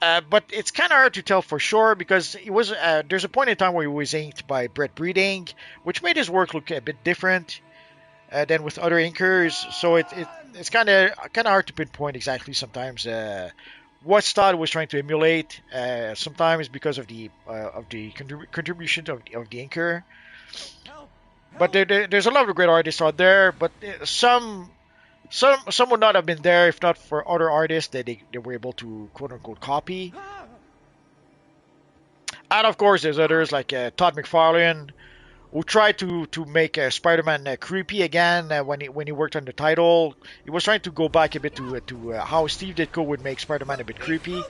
But it's kind of hard to tell for sure because he was there's a point in time where he was inked by Brett Breeding, which made his work look a bit different than with other inkers. So it's kind of hard to pinpoint exactly sometimes what style he was trying to emulate. Sometimes because of the contribution of the inker. But there's a lot of great artists out there, but some would not have been there if not for other artists that they were able to quote unquote copy. And of course, there's others like Todd McFarlane, who tried to make Spider-Man creepy again when he worked on the title. He was trying to go back a bit to how Steve Ditko would make Spider-Man a bit creepy.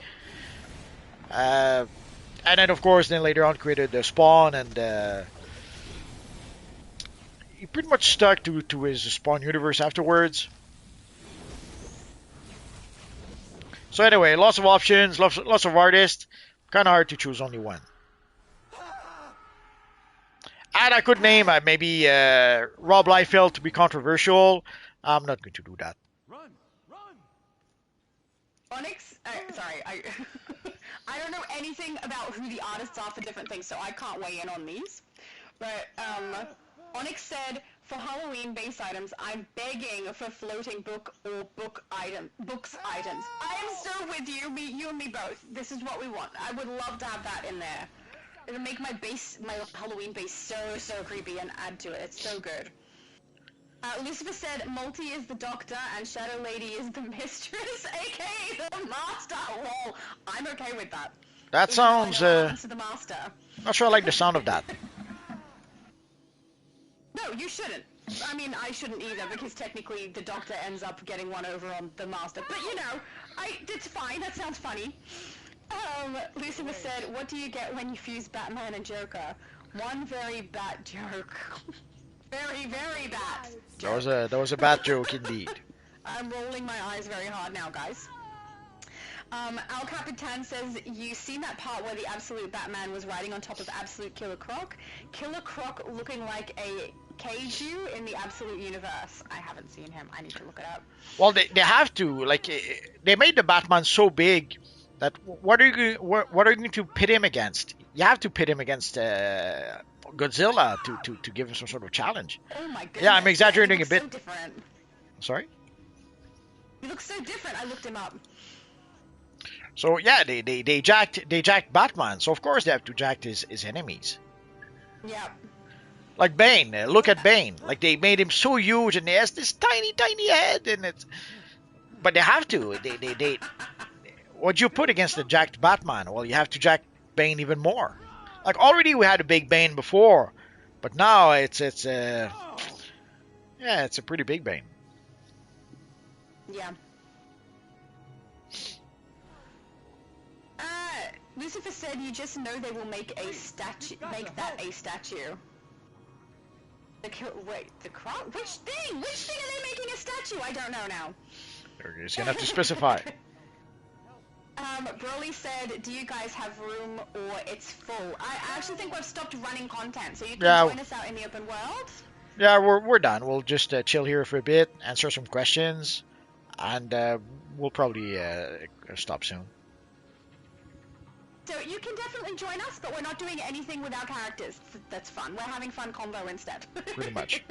And then of course, then later on created Spawn and. He pretty much stuck to his Spawn universe afterwards. So anyway, lots of options, lots of artists. Kind of hard to choose only one. And I could name maybe Rob Liefeld to be controversial. I'm not going to do that. Onyx, sorry, I I don't know anything about who the artists are for different things, so I can't weigh in on these. But Onyx said, for Halloween base items, I'm begging for floating book or books items. I am so with you, you and me both. This is what we want. I would love to have that in there. It'll make my Halloween base so creepy and add to it. It's so good. Lucifer said, Multi is the doctor and Shadow Lady is the mistress, aka the master. Lol. I'm okay with that. That sounds, the master. Not sure I like the sound of that. No, you shouldn't. I mean, I shouldn't either, because technically the Doctor ends up getting one over on the Master. But, you know, it's fine. That sounds funny. Lucifer said, what do you get when you fuse Batman and Joker? One very bad joke. Very, very bad joke. That was a bad joke indeed. I'm rolling my eyes very hard now, guys. Al Capitan says, you seen that part where the Absolute Batman was riding on top of Absolute Killer Croc? Killer Croc looking like a Kaiju in the Absolute Universe. I haven't seen him. I need to look it up. Well, they have to. Like, they made the Batman so big that what are you going to pit him against? You have to pit him against Godzilla to give him some sort of challenge. Oh my goodness. Yeah, I'm exaggerating a bit. So different. Sorry? He looks so different. I looked him up. So yeah, they jacked Batman. So of course they have to jack his enemies. Yeah. Like Bane. Look at Bane. Like they made him so huge, and he has this tiny head, and it's. But they have to. They. What you put against the jacked Batman? Well, you have to jack Bane even more. Like already we had a big Bane before, but now it's a pretty big Bane. Yeah. Lucifer said, "You just know they will make a statue. Make that a statue." Wait, the croc? Which thing? Which thing are they making a statue? I don't know now. You're just gonna have to specify. Broly said, "Do you guys have room or it's full?" I actually think we've stopped running content, so you can join us out in the open world. Yeah, we're done. We'll just chill here for a bit, answer some questions, and we'll probably stop soon. So you can definitely join us, but we're not doing anything with our characters. That's fun. We're having fun combo instead. Pretty much.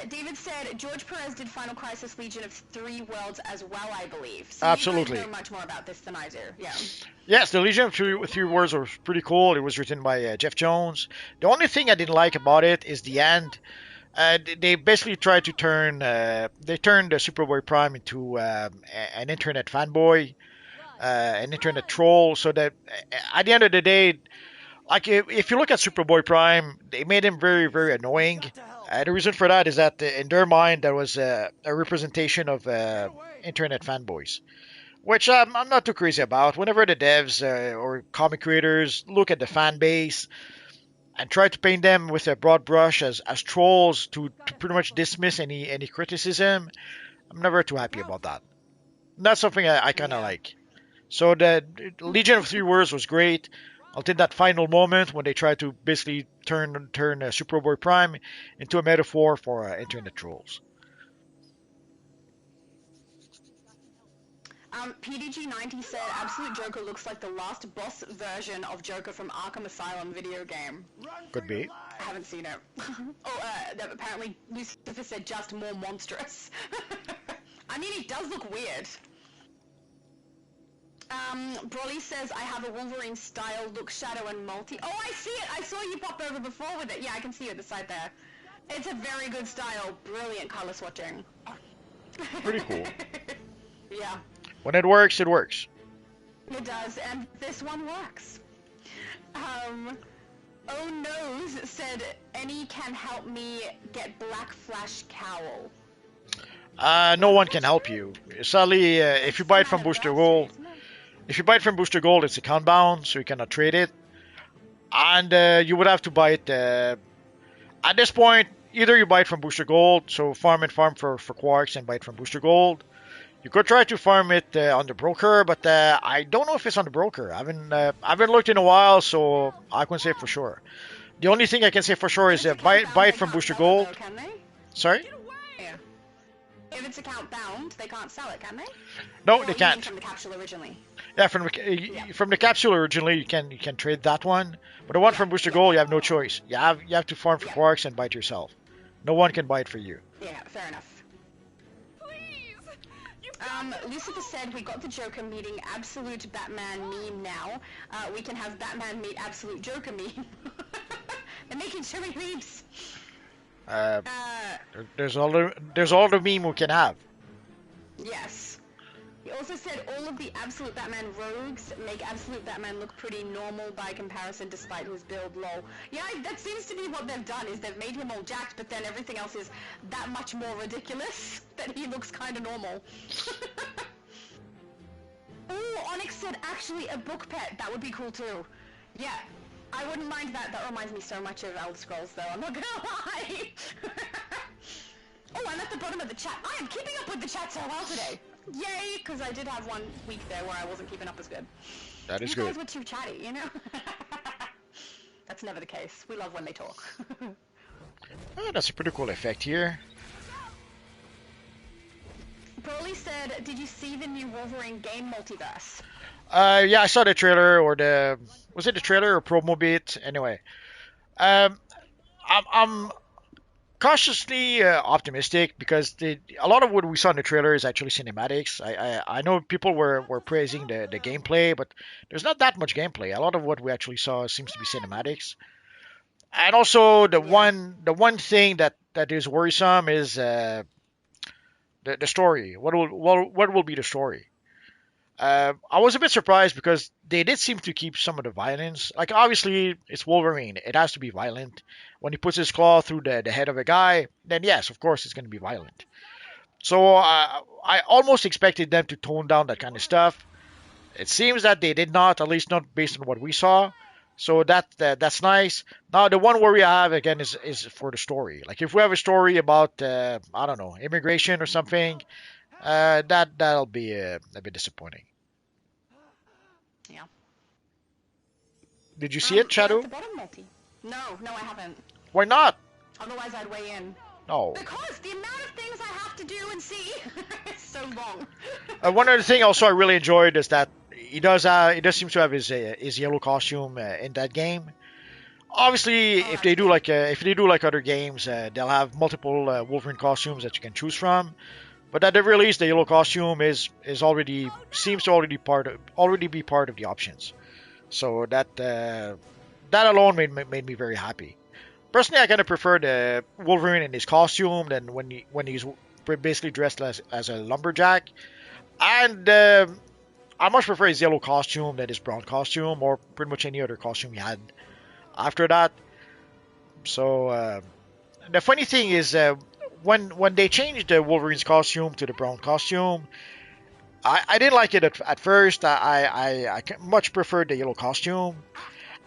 David said George Perez did Final Crisis Legion of 3 Worlds as well, I believe. So absolutely. You guys know much more about this than I do. Yeah. Yes, the Legion of 3 Worlds was pretty cool. It was written by Jeff Jones. The only thing I didn't like about it is the end. They basically tried to turn Superboy Prime into an internet fanboy. An internet troll, so that at the end of the day, Like if you look at Superboy Prime, they made him very, very annoying. The reason for that is that in their mind that was a representation of internet fanboys, which I'm not too crazy about. Whenever the devs or comic creators look at the fan base and try to paint them with a broad brush as trolls to pretty much dismiss any criticism, I'm never too happy about that. That's something I kind of like. So the Legion of Three Worlds was great until that final moment when they tried to basically turn Superboy Prime into a metaphor for internet trolls. PDG90 said Absolute Joker looks like the last boss version of Joker from Arkham Asylum video game. Could be. I haven't seen it. Apparently Lucifer said just more monstrous. I mean, it does look weird. Broly says, I have a Wolverine style look, shadow, and multi. Oh, I see it! I saw you pop over before with it. Yeah, I can see it at the side there. It's a very good style. Brilliant color swatching. Pretty cool. Yeah. When it works, it works. It does, and this one works. Oh Nose said, any can help me get Black Flash Cowl. No one can help you. Sadly, if you buy it from Booster Gold, it's account bound, so you cannot trade it. And you would have to buy it. At this point, either you buy it from Booster Gold, so farm for Quarks and buy it from Booster Gold. You could try to farm it on the broker, but I don't know if it's on the broker. I haven't looked in a while, so I couldn't say for sure. The only thing I can say for sure is buy it from Booster Gold. Sorry? If it's account bound, they can't sell it, can they? No, they can't. From the capsule originally. Yeah, from the capsule originally, you can trade that one, but the one from Booster Gold, you have no choice. You have to farm for Quarks and buy it yourself. No one can buy it for you. Yeah, fair enough. Lucifer said we got the Joker meeting Absolute Batman meme now. We can have Batman meet Absolute Joker meme. They're making so many memes. There's all the meme we can have. Yes. He also said all of the Absolute Batman rogues make Absolute Batman look pretty normal by comparison despite his build, lol. Yeah, that seems to be what they've done, is they've made him all jacked, but then everything else is that much more ridiculous that he looks kind of normal. Ooh, Onyx said actually a book pet. That would be cool too. Yeah, I wouldn't mind that. That reminds me so much of Elder Scrolls though, I'm not gonna lie. Oh, I'm at the bottom of the chat. I am keeping up with the chat so well today. Yay, because I did have one week there where I wasn't keeping up as good. That is you good. guys were too chatty, you know? That's never the case. We love when they talk. Oh, that's a pretty cool effect here. Broly said, did you see the new Wolverine game multiverse? Yeah, I saw the trailer, or was it the trailer or promo bit? Anyway, I'm cautiously optimistic because a lot of what we saw in the trailer is actually cinematics. I know people were praising the gameplay, but there's not that much gameplay. A lot of what we actually saw seems to be cinematics. And also the one thing that is worrisome is the story. What will be the story? I was a bit surprised because they did seem to keep some of the violence. Like, obviously, it's Wolverine. It has to be violent. When he puts his claw through the head of a guy, then yes, of course, it's going to be violent. So I almost expected them to tone down that kind of stuff. It seems that they did not, at least not based on what we saw. So that's nice. Now, the one worry I have, again, is for the story. Like, if we have a story about, I don't know, immigration or something, that'll be a bit disappointing. Yeah. Did you see it, Shadow? No, I haven't. Why not? Otherwise, I'd weigh in. No. Because the amount of things I have to do and see is so long. One other thing also I really enjoyed is that he does seem to have his yellow costume in that game. Obviously, if they do like other games, they'll have multiple Wolverine costumes that you can choose from. But at the very least, the yellow costume seems to already be part of the options. So that alone made me very happy. Personally, I kind of prefer the Wolverine in his costume than when he's basically dressed as a lumberjack. And I much prefer his yellow costume than his brown costume, or pretty much any other costume he had. after that. So the funny thing is, when they changed the Wolverine's costume to the brown costume, I didn't like it at first. I much preferred the yellow costume.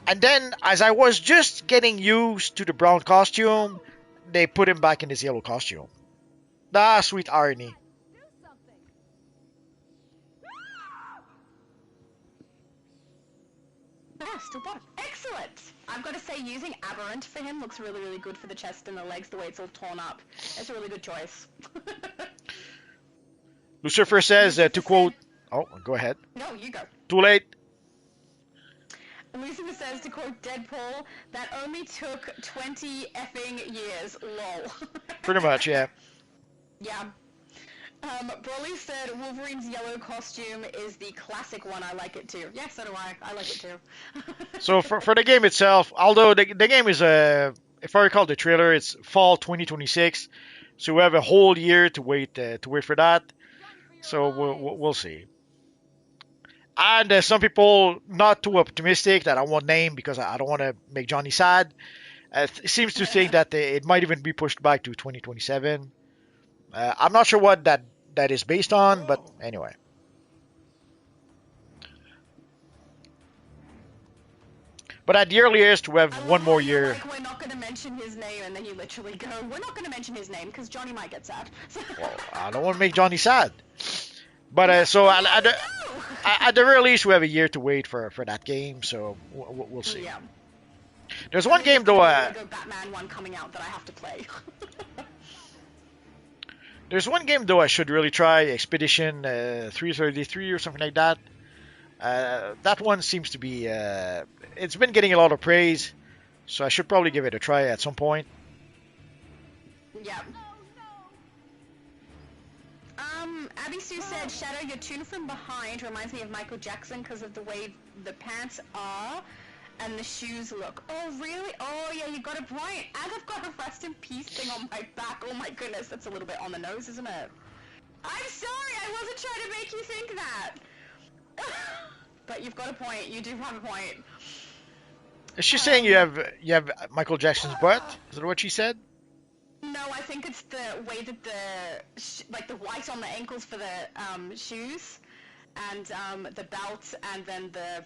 And then, as I was just getting used to the brown costume, they put him back in his yellow costume. Ah, sweet irony. Still done. Excellent! I've got to say, using Aberrant for him looks really, really good for the chest and the legs, the way it's all torn up. It's a really good choice. Lucifer says, to quote... Oh, go ahead. No, you go. Too late. Lucifer says, to quote Deadpool, that only took 20 effing years. Lol. Pretty much, yeah. Yeah. Broly said Wolverine's yellow costume is the classic one. I like it too. Yeah, so do I. I like it too. So for the game itself, although the game is, if I recall the trailer, it's fall 2026. So we have a whole year to wait for that. So we'll see. And some people not too optimistic that I won't name because I don't want to make Johnny sad. Seems to think that it might even be pushed back to 2027. I'm not sure what that is based on, but anyway. But at the earliest, we have one more year. Like, we're not going to mention his name, and then you literally go, we're not going to mention his name because Johnny might get sad. Well, I don't want to make Johnny sad. But so at the very least, we have a year to wait for that game, so we'll see. Yeah. There's one game though. Lego Batman one coming out that I have to play. There's one game though I should really try, Expedition 333 or something like that. That one seems to be it's been getting a lot of praise, so I should probably give it a try at some point. Yeah. Abby Sue said, Shadow, your tune from behind reminds me of Michael Jackson because of the way the pants are and the shoes look. Oh, really? Oh, yeah, you got it right. And I've got a rest in peace thing on my back. Oh, my goodness, that's a little bit on the nose, isn't it? I'm sorry, I wasn't trying to make you think that. But you've got a point. You do have a point. Is she saying you have Michael Jackson's butt? Is that what she said? No, I think it's the way that the white on the ankles for the shoes, and the belt, and then the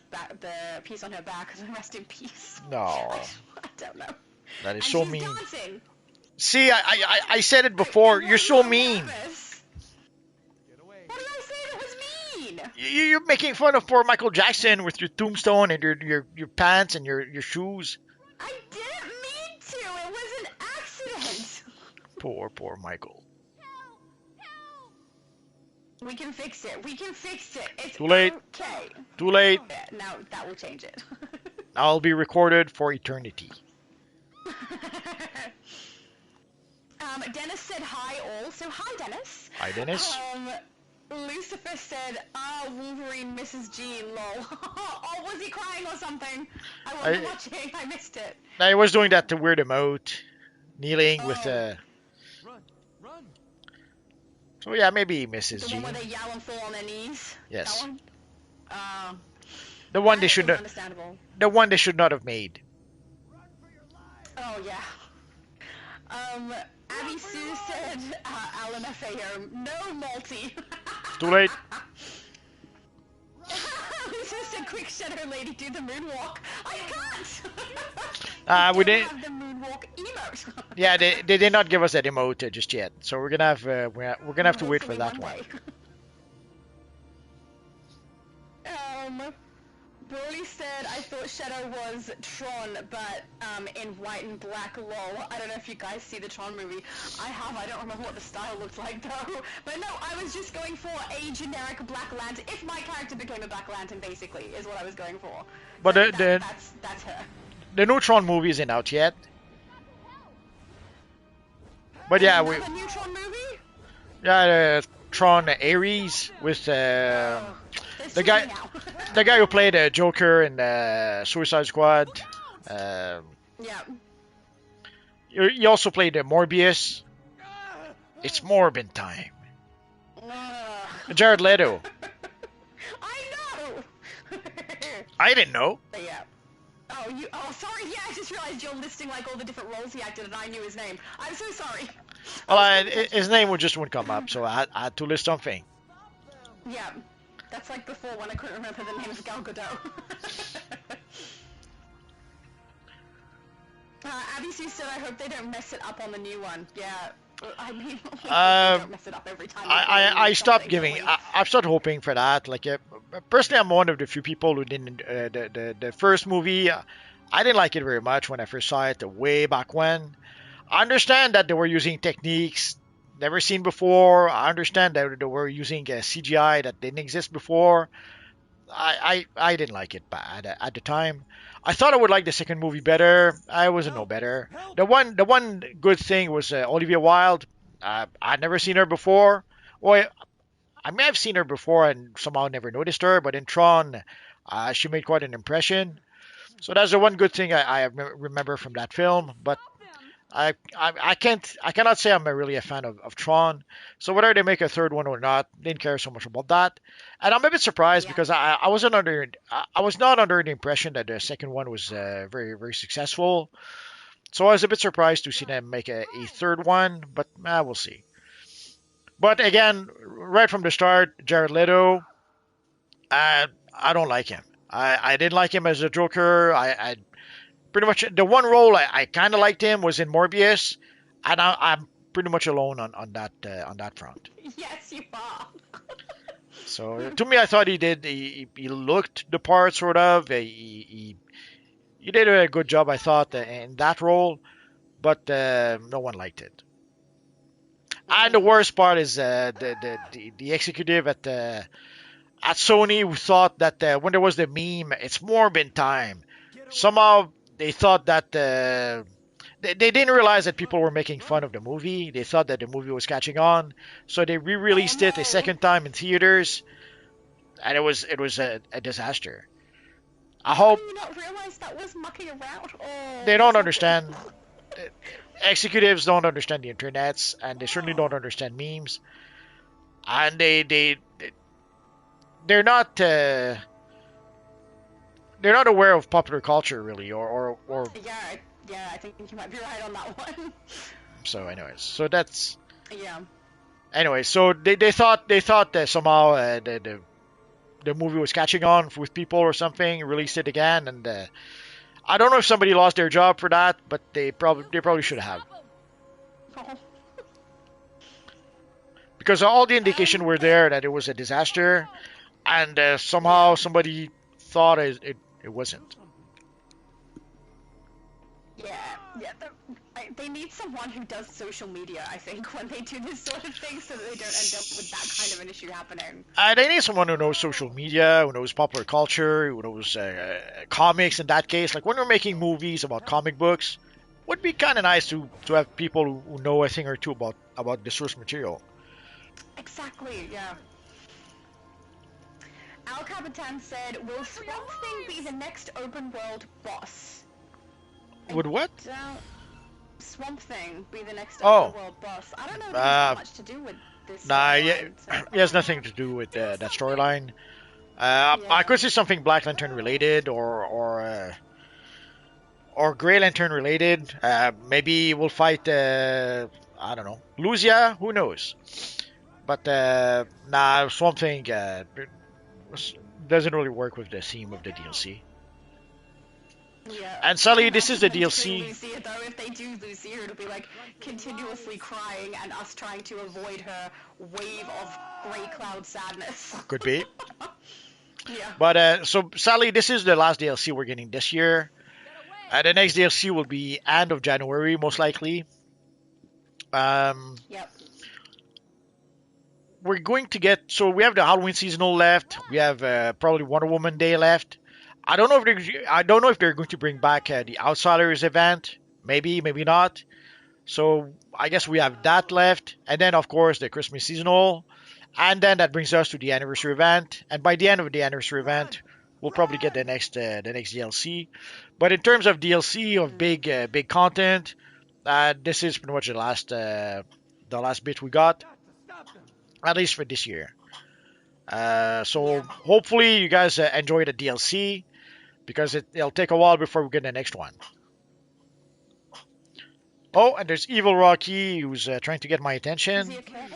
piece on her back. Rest in peace. No. I don't know. That is so she's mean. Dancing. See, I said it before. You're so mean. What did I say that was mean? You're making fun of poor Michael Jackson with your tombstone and your pants and your shoes. I didn't mean to. It was an accident. Poor Michael. We can fix it. We can fix it. It's Too late. Okay. Too late. Now that will change it. I'll be recorded for eternity. Dennis said hi all. So hi, Dennis. Hi, Dennis. Lucifer said, Wolverine misses Jean, lol. Oh, was he crying or something? I wasn't watching. I missed it. I was doing that to weird him out. Kneeling with Run. So yeah, maybe he misses The Jean. one where they yell and fall on their knees? Yes. That one? The one they should not. Understandable. The one they should not have made. Oh yeah. Abby Sue said, Alan FAO, no multi. Too late. Lisa said, quick Shadow Lady, do the moonwalk. I can't. We didn't. Have the moonwalk emote. Yeah, they did not give us that emote just yet, so we're gonna have to wait for that one. Broly said, I thought Shadow was Tron, but in white and black, lol. I don't know if you guys see the Tron movie. I have, I don't remember what the style looked like though. But no, I was just going for a generic Black Lantern. If my character became a Black Lantern, basically, is what I was going for. But so that's her. The new Tron movie isn't out yet. But yeah, Another new Tron movie? Yeah, Tron Ares with the guy who played Joker in Suicide Squad. Yeah. He also played Morbius. It's Morbin time. Jared Leto. I know. I didn't know. Yeah. Oh, you. Oh, sorry. Yeah, I just realized you're listing like all the different roles he acted, and I knew his name. I'm so sorry. Well, his name would just wouldn't come up, so I had to list something. Yeah, that's like before when I couldn't remember the name of Gal Gadot. Abby Sue said, "I hope they don't mess it up on the new one." Yeah. I mean, they don't mess it up every time. I stopped giving. I've started hoping for that. Like, personally, I'm one of the few people who didn't. The first movie, I didn't like it very much when I first saw it way back when. I understand that they were using techniques never seen before. I understand that they were using CGI that didn't exist before. I didn't like it at the time. I thought I would like the second movie better. I wasn't no better. The one good thing was Olivia Wilde. I'd never seen her before. Well, I may have seen her before and somehow never noticed her, but in Tron, she made quite an impression. So that's the one good thing I remember from that film. But I cannot say I'm really a fan of Tron. So whether they make a third one or not, didn't care so much about that. And I'm a bit surprised because I was not under the impression that the second one was very very successful. So I was a bit surprised to see them make a third one, but we'll see. But again, right from the start, Jared Leto, I don't like him. I didn't like him as a Joker. I pretty much the one role I kind of liked him was in Morbius, and I'm pretty much alone on that front. Yes, you are. So to me, I thought he looked the part sort of. He did a good job, I thought, in that role, but no one liked it. And the worst part is the executive at Sony who thought that when there was the meme, it's Morbin time. Somehow they thought that they didn't realize that people were making fun of the movie. They thought that the movie was catching on, so they re-released it a second time in theaters, and it was a disaster. I hope Did you not realize that was mucking around? Oh, they don't understand. Executives don't understand the internets, and they certainly don't understand memes, and they're not aware of popular culture really, or yeah, I think you might be right on that one. So anyways, so that's Yeah. anyway. So they thought that somehow the movie was catching on with people or something, released it again, and I don't know if somebody lost their job for that, but they probably should have. Because all the indication were there that it was a disaster, and somehow somebody thought it wasn't. Yeah. They need someone who does social media, I think, when they do this sort of thing, so that they don't end up with that kind of an issue happening. They need someone who knows social media, who knows popular culture, who knows comics in that case. Like when we're making movies about comic books, would be kind of nice to have people who know a thing or two about the source material. Exactly, yeah. Al Capitan said, will Swamp Thing be the next open world boss? Would what? Swamp Thing be the next open world boss. I don't know if it has much to do with this. It has nothing to do with that storyline. I could see something Black Lantern related or Grey Lantern related. Maybe we'll fight I don't know, Lucia. Who knows? But Swamp Thing doesn't really work with the theme of the DLC. Yeah. And sadly, this is the DLC. Lucia, though, if they do Lucia, it'll be like continuously crying and us trying to avoid her wave of grey cloud sadness. Could be. Yeah. But so sadly, this is the last DLC we're getting this year. The next DLC will be end of January, most likely. Yep. We're going to get, so we have the Halloween seasonal left. We have probably Wonder Woman Day left. I don't know if they're going to bring back the Outsiders event. Maybe not. So I guess we have that left, and then of course the Christmas seasonal, and then that brings us to the anniversary event. And by the end of the anniversary event, we'll probably get the next DLC. But in terms of DLC of big content, this is pretty much the last bit we got, at least for this year. So hopefully you guys enjoy the DLC. because it'll take a while before we get the next one. Oh, and there's Evil Rocky who's trying to get my attention. Is he okay?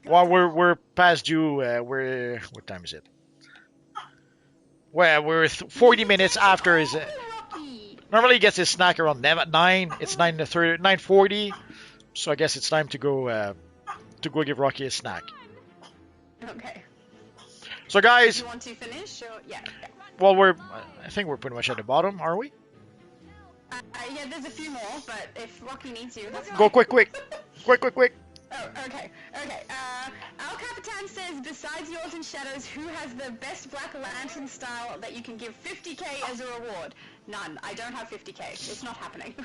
Well, we're past due. What time is it? Well, we're 40 minutes after his. Normally he gets his snack around 9. It's 9:30, 9:40. So I guess it's time to go give Rocky a snack. Okay. So guys. Do you want to finish? Or... Yeah. Well, I think we're pretty much at the bottom, are we? Yeah, there's a few more, but if Rocky needs you, that's fine. Go quick. Oh, okay. Al Capitan says, besides yours and Shadows, who has the best Black Lantern style that you can give 50k as a reward? None. I don't have 50k. It's not happening.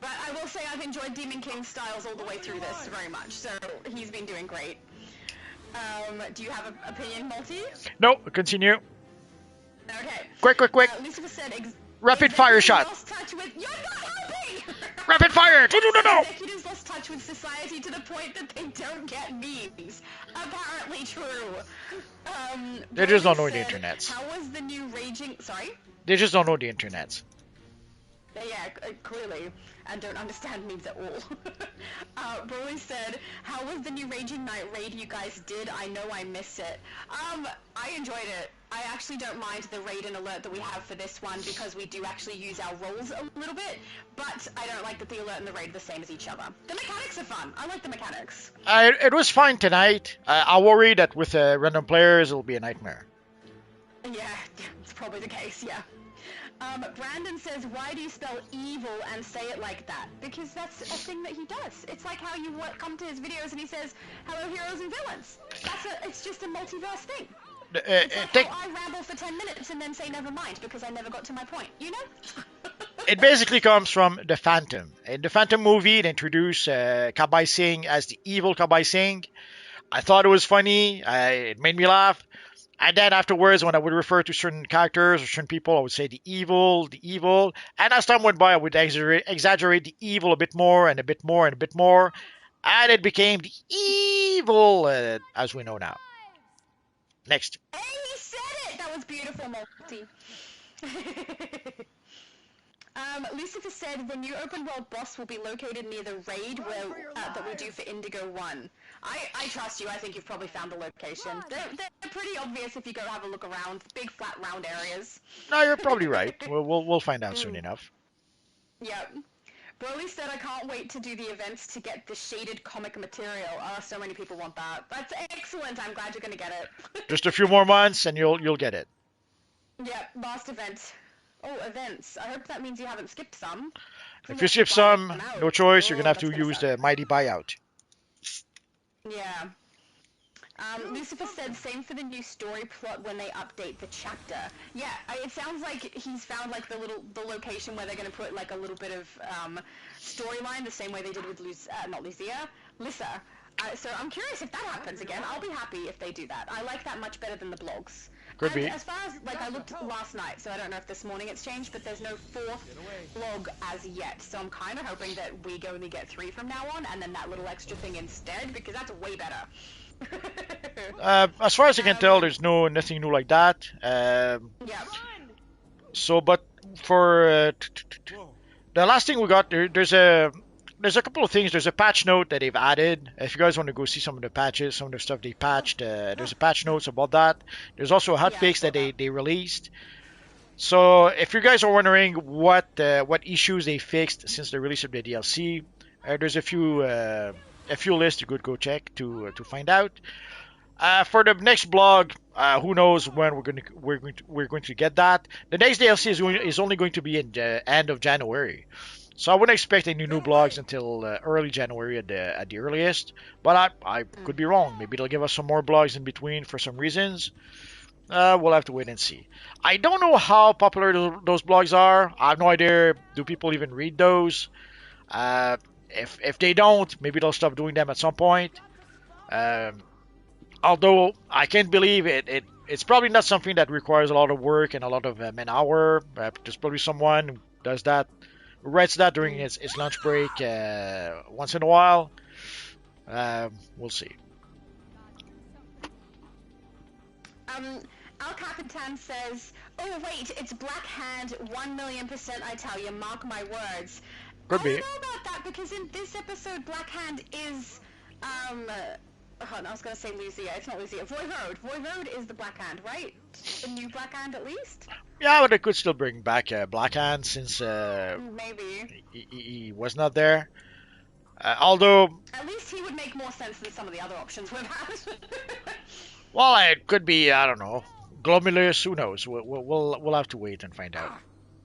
But I will say I've enjoyed Demon King's styles all the way through this very much, so he's been doing great. Do you have an opinion, Multi? No, continue. Okay. Quick. Lucifer said... Rapid fire shot. Lost touch with... You're not helping! Rapid fire! No! Executives lost touch with society to the point that they don't get memes. Apparently true. They just don't know the internets. How was the new raging... Sorry? They just don't know the internets. Yeah, clearly. And don't understand memes at all. Broly said, how was the new Raging Knight raid you guys did? I know I missed it. I enjoyed it. I actually don't mind the raid and alert that we have for this one because we do actually use our roles a little bit, but I don't like that the alert and the raid are the same as each other. The mechanics are fun. I like the mechanics. It was fine tonight. I worry that with random players it'll be a nightmare. Yeah, it's probably the case, yeah. Brandon says, why do you spell evil and say it like that? Because that's a thing that he does. It's like how you come to his videos and he says, hello heroes and villains. It's just a multiverse thing. It's like how I ramble for 10 minutes and then say never mind because I never got to my point, you know? It basically comes from the Phantom. In the Phantom movie, they introduced Kabai Singh as the evil Kabai Singh. I thought it was funny. It made me laugh. And then afterwards, when I would refer to certain characters or certain people, I would say the evil. And as time went by, I would exaggerate the evil a bit more and a bit more and a bit more. And it became the evil, as we know now. Next. Hey, he said it! That was beautiful, Multi. Lucifer said the new open world boss will be located near the raid that we do for Indigo 1. I trust you. I think you've probably found the location. They're pretty obvious if you go have a look around. Big, flat, round areas. No, you're probably right. We'll find out soon enough. Yep. Broly said, I can't wait to do the events to get the shaded comic material. Oh, so many people want that. That's excellent. I'm glad you're going to get it. Just a few more months and you'll get it. Yep, last event. Oh, events. I hope that means you haven't skipped some. If you skip some, no choice. You're going to have to use the mighty buyout. Yeah. Lucifer said same for the new story plot when they update the chapter. Yeah, it sounds like he's found like the location where they're going to put like a little bit of storyline the same way they did with Lissa. So I'm curious if that happens again. I'll be happy if they do that. I like that much better than the blogs. Could be. As far as like I looked last night, so I don't know if this morning it's changed, but there's no 4th blog as yet. So I'm kind of hoping that we only get 3 from now on, and then that little extra thing instead, because that's way better. As far as I can tell, there's nothing new like that. Yeah. So, but for the last thing we got, there's a couple of things. There's a patch note that they've added. If you guys want to go see some of the patches, some of the stuff they patched, there's a patch notes about that. There's also a hotfix that they released. So if you guys are wondering what issues they fixed since the release of the DLC, there's a few lists you could go check to find out. For the next blog, who knows when we're going to get that. The next DLC is only going to be in the end of January. So I wouldn't expect any new blogs until early January at the earliest. But I could be wrong. Maybe they'll give us some more blogs in between for some reasons. We'll have to wait and see. I don't know how popular those blogs are. I have no idea. Do people even read those? If they don't, maybe they'll stop doing them at some point. Although I can't believe it's probably not something that requires a lot of work and a lot of man-hour. There's probably someone who does that, who writes that during his lunch break once in a while. We'll see. Al Capitan says, "Oh wait, it's Black Hand, 1,000,000%. I tell you, mark my words." Could be. I don't know about that because in this episode, Black Hand is, hold on, I was gonna say Lucia. It's not Lucia. Voivode. Voivode is the Black Hand, right? The new Black Hand, at least. Yeah, but they could still bring back Black Hand since Maybe. he was not there. Although, at least he would make more sense than some of the other options we've had. well, it could be, I don't know, Glomulus. Who knows? We'll have to wait and find out.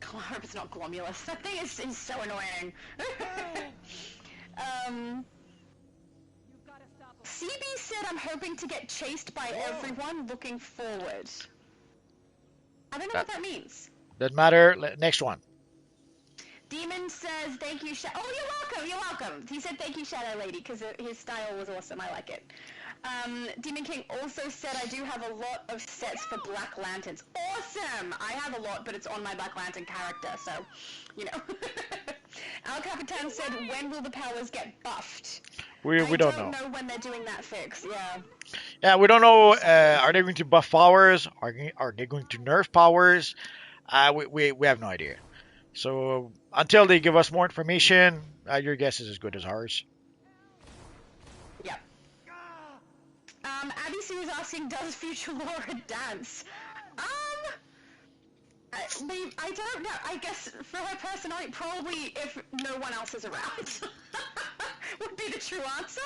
I hope it's not Glomulus. That thing is so annoying. CB said, "I'm hoping to get chased by everyone looking forward." I don't know what that means. Doesn't matter. Next one. Demon says, "Thank you, oh, you're welcome, you're welcome." He said, "Thank you, Shadow Lady," because his style was awesome. I like it. Demon King also said, "I do have a lot of sets for Black Lanterns." Awesome! I have a lot, but it's on my Black Lantern character, so, you know. Al Capitan said, "When will the powers get buffed?" We don't know. I don't know when they're doing that fix, yeah. Yeah, we don't know. Are they going to buff powers? Are they going to nerf powers? We have no idea. So until they give us more information, your guess is as good as ours. Yeah. Abby Sue is asking, "Does Future Laura dance?" I don't know. I guess for her personality, probably if no one else is around, would be the true answer.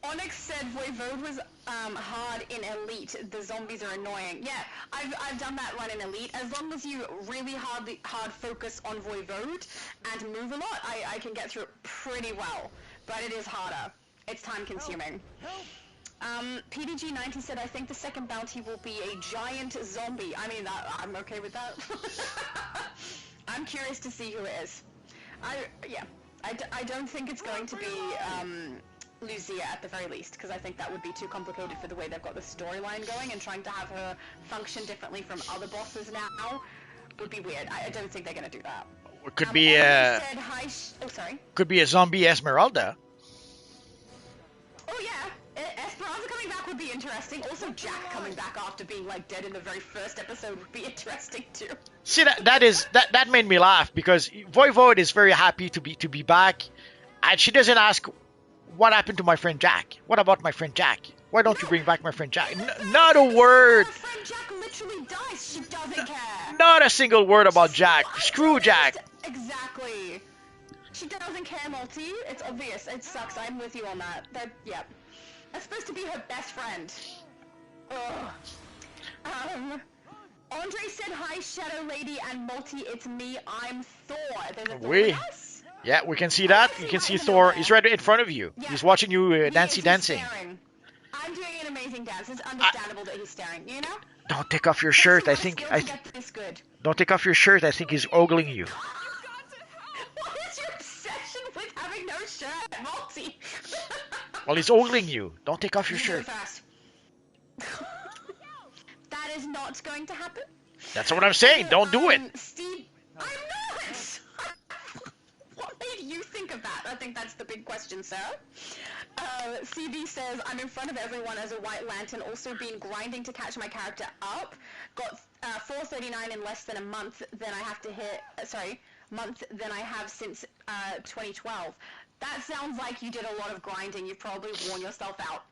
Onyx said Voivode was hard in Elite. The zombies are annoying. Yeah, I've done that run in Elite. As long as you really hard focus on Voivode and move a lot, I can get through it pretty well. But it is harder. It's time consuming. PDG90 said, "I think the second bounty will be a giant zombie." I mean, I'm okay with that. I'm curious to see who it is. I don't think it's going to be Lucia at the very least, because I think that would be too complicated for the way they've got the storyline going, and trying to have her function differently from other bosses now would be weird. I don't think they're going to do that. It could be could be a zombie Esmeralda. Oh yeah, Esperanza coming back would be interesting. Also, Jack coming back after being like dead in the very first episode would be interesting too. See, that made me laugh because Voivode is very happy to be back, and she doesn't ask, "What happened to my friend Jack? What about my friend Jack? Why don't you bring back my friend Jack?" Not a word. Her friend Jack literally dies. She doesn't care. Not a single word about Jack. Screw Jack. Exactly. She doesn't care, Multi. It's obvious. It sucks. I'm with you on that. Yeah. That's supposed to be her best friend. Ugh. Andre said, "Hi, Shadow Lady and Multi. It's me. I'm Thor." There's a Thor with us? Yeah, we can see that. You can see Thor. He's right in front of you. Yeah. He's watching you dancing. Staring. I'm doing an amazing dance. It's understandable that he's staring. You know? Don't take off your shirt. I think. Don't take off your shirt. I think he's ogling you. What is your obsession with having no shirt, Multi? Well, he's ogling you. Don't take off your shirt. That is not going to happen. That's what I'm saying. Don't do it. Steve, I'm not. What made you think of that? I think that's the big question, sir. CB says, "I'm in front of everyone as a White Lantern, also been grinding to catch my character up. Got 439 in less than a month, then I have to hit, than I have since 2012. That sounds like you did a lot of grinding. You've probably worn yourself out.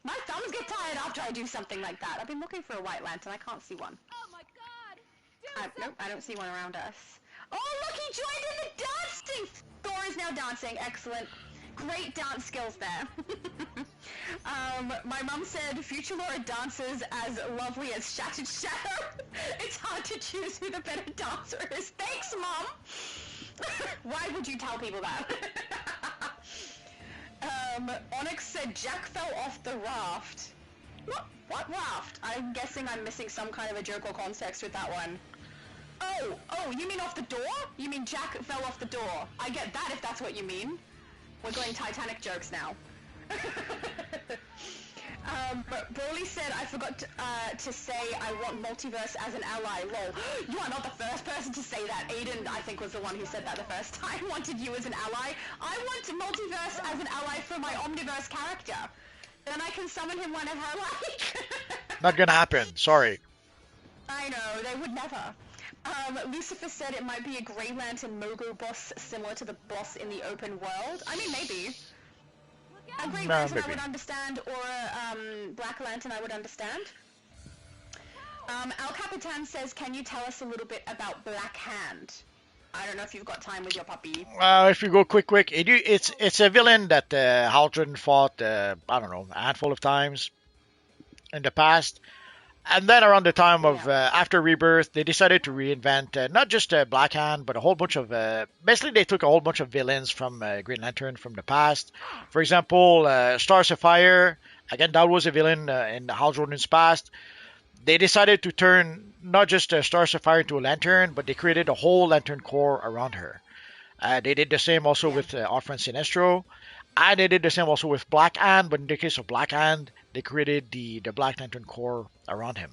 My thumbs get tired after I do something like that. I've been looking for a White Lantern. I can't see one. Oh my god! Nope, I don't see one around us. Oh, look, he joined in the dancing! Thor is now dancing. Excellent. Great dance skills there. My mum said, "Future Laura dances as lovely as Shattered Shadow." It's hard to choose who the better dancer is. Thanks, Mum! Why would you tell people that? Onyx said, "Jack fell off the raft." What raft? I'm guessing I'm missing some kind of a joke or context with that one. Oh, you mean off the door? You mean Jack fell off the door? I get that if that's what you mean. We're going Titanic jokes now. Broly said, "I forgot to say I want Multiverse as an ally, lol." You are not the first person to say that. Aiden, I think, was the one who said that the first time. Wanted you as an ally. I want Multiverse as an ally for my Omniverse character. Then I can summon him whenever I like. Not gonna happen. Sorry. I know, they would never. Lucifer said it might be a Grey Lantern Mogo boss similar to the boss in the open world. I mean, maybe. A Grey Lantern I would understand, or a Black Lantern I would understand. El Capitan says, can you tell us a little bit about Black Hand? I don't know if you've got time with your puppy. If you go quick, it's a villain that Hal Jordan fought, I don't know, a handful of times in the past. And then around the time of after Rebirth, they decided to reinvent not just Black Hand, but a whole bunch of basically they took a whole bunch of villains from Green Lantern from the past. For example, Star Sapphire. Again, that was a villain in Hal Jordan's past. They decided to turn not just Star Sapphire into a lantern, but they created a whole Lantern Corps around her. They did the same also with Orphan Sinestro. And they did the same also with Black Hand, but in the case of Black Hand, they created the Black Lantern Corps around him.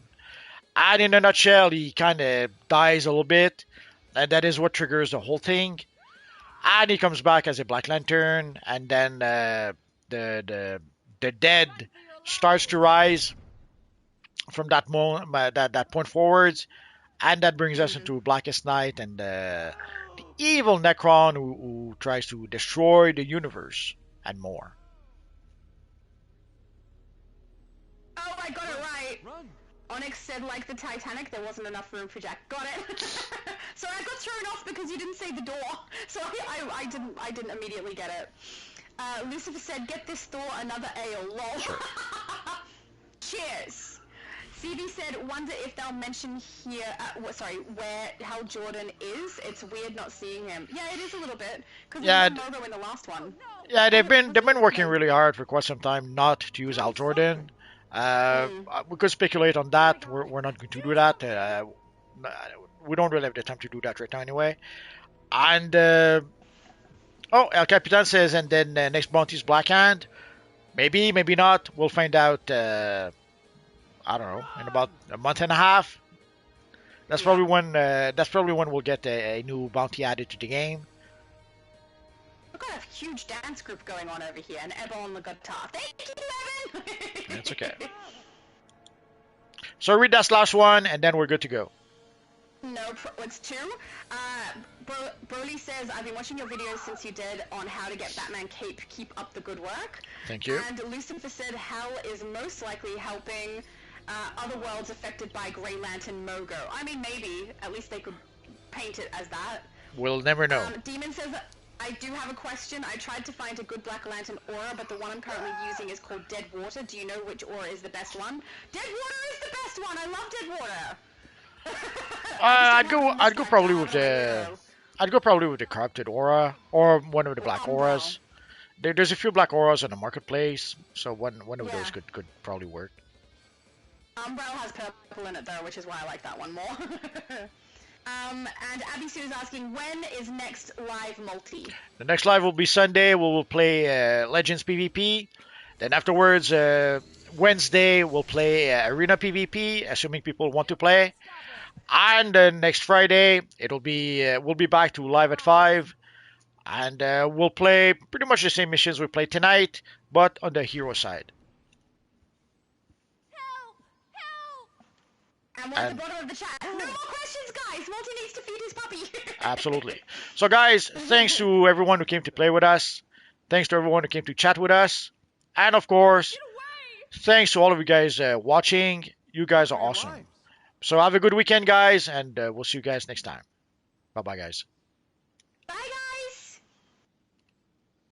And in a nutshell, he kind of dies a little bit, and that is what triggers the whole thing. And he comes back as a Black Lantern, and then the dead starts to rise from that that point forwards, and that brings us into Blackest Night and the evil Necron who tries to destroy the universe and more. Oh, I got it right. Onyx said, like the Titanic, there wasn't enough room for Jack. Got it. So I got thrown off because you didn't say the door. So I didn't immediately get it. Lucifer said, get this Thor another ale. Lol. Sure. Cheers. CB said, wonder if they'll mention here, where Hal Jordan is. It's weird not seeing him. Yeah, it is a little bit, because there's no logo in the last one. Yeah, they've been working really hard for quite some time not to use Hal Jordan. We could speculate on that. We're not going to do that. We don't really have the time to do that right now anyway. And El Capitan says, and then next bounty is Black Hand. Maybe, maybe not. We'll find out. I don't know, in about a month and a half. That's probably when we'll get a new bounty added to the game. We've got a huge dance group going on over here, and Ebba on the guitar. Thank you, Evan. That's okay. So read that last one, and then we're good to go. Nope, it's two. Broly says, I've been watching your videos since you did on how to get Batman cape. Keep up the good work. Thank you. And Lucifer said, Hal is most likely helping other worlds affected by Grey Lantern Mogo. I mean, maybe. At least they could paint it as that. We'll never know. Demon says, I do have a question. I tried to find a good Black Lantern aura, but the one I'm currently using is called Dead Water. Do you know which aura is the best one? Dead Water is the best one! I love Dead Water! I'd go probably with the corrupted aura or one of the black auras. There's a few black auras on the marketplace, so one of those could probably work. Umbrella has purple in it though, which is why I like that one more. And Abby Sue is asking, when is next live multi? The next live will be Sunday. We will play Legends PvP. Then afterwards, Wednesday we'll play Arena PvP, assuming people want to play. And next Friday we'll be back to live at 5, and we'll play pretty much the same missions we played tonight, but on the hero side. And we're at the bottom of the chat. No more questions, guys. Multi needs to feed his puppy. Absolutely. So, guys, thanks to everyone who came to play with us. Thanks to everyone who came to chat with us. And, of course, thanks to all of you guys watching. You guys are awesome. So have a good weekend, guys, and we'll see you guys next time. Bye-bye, guys.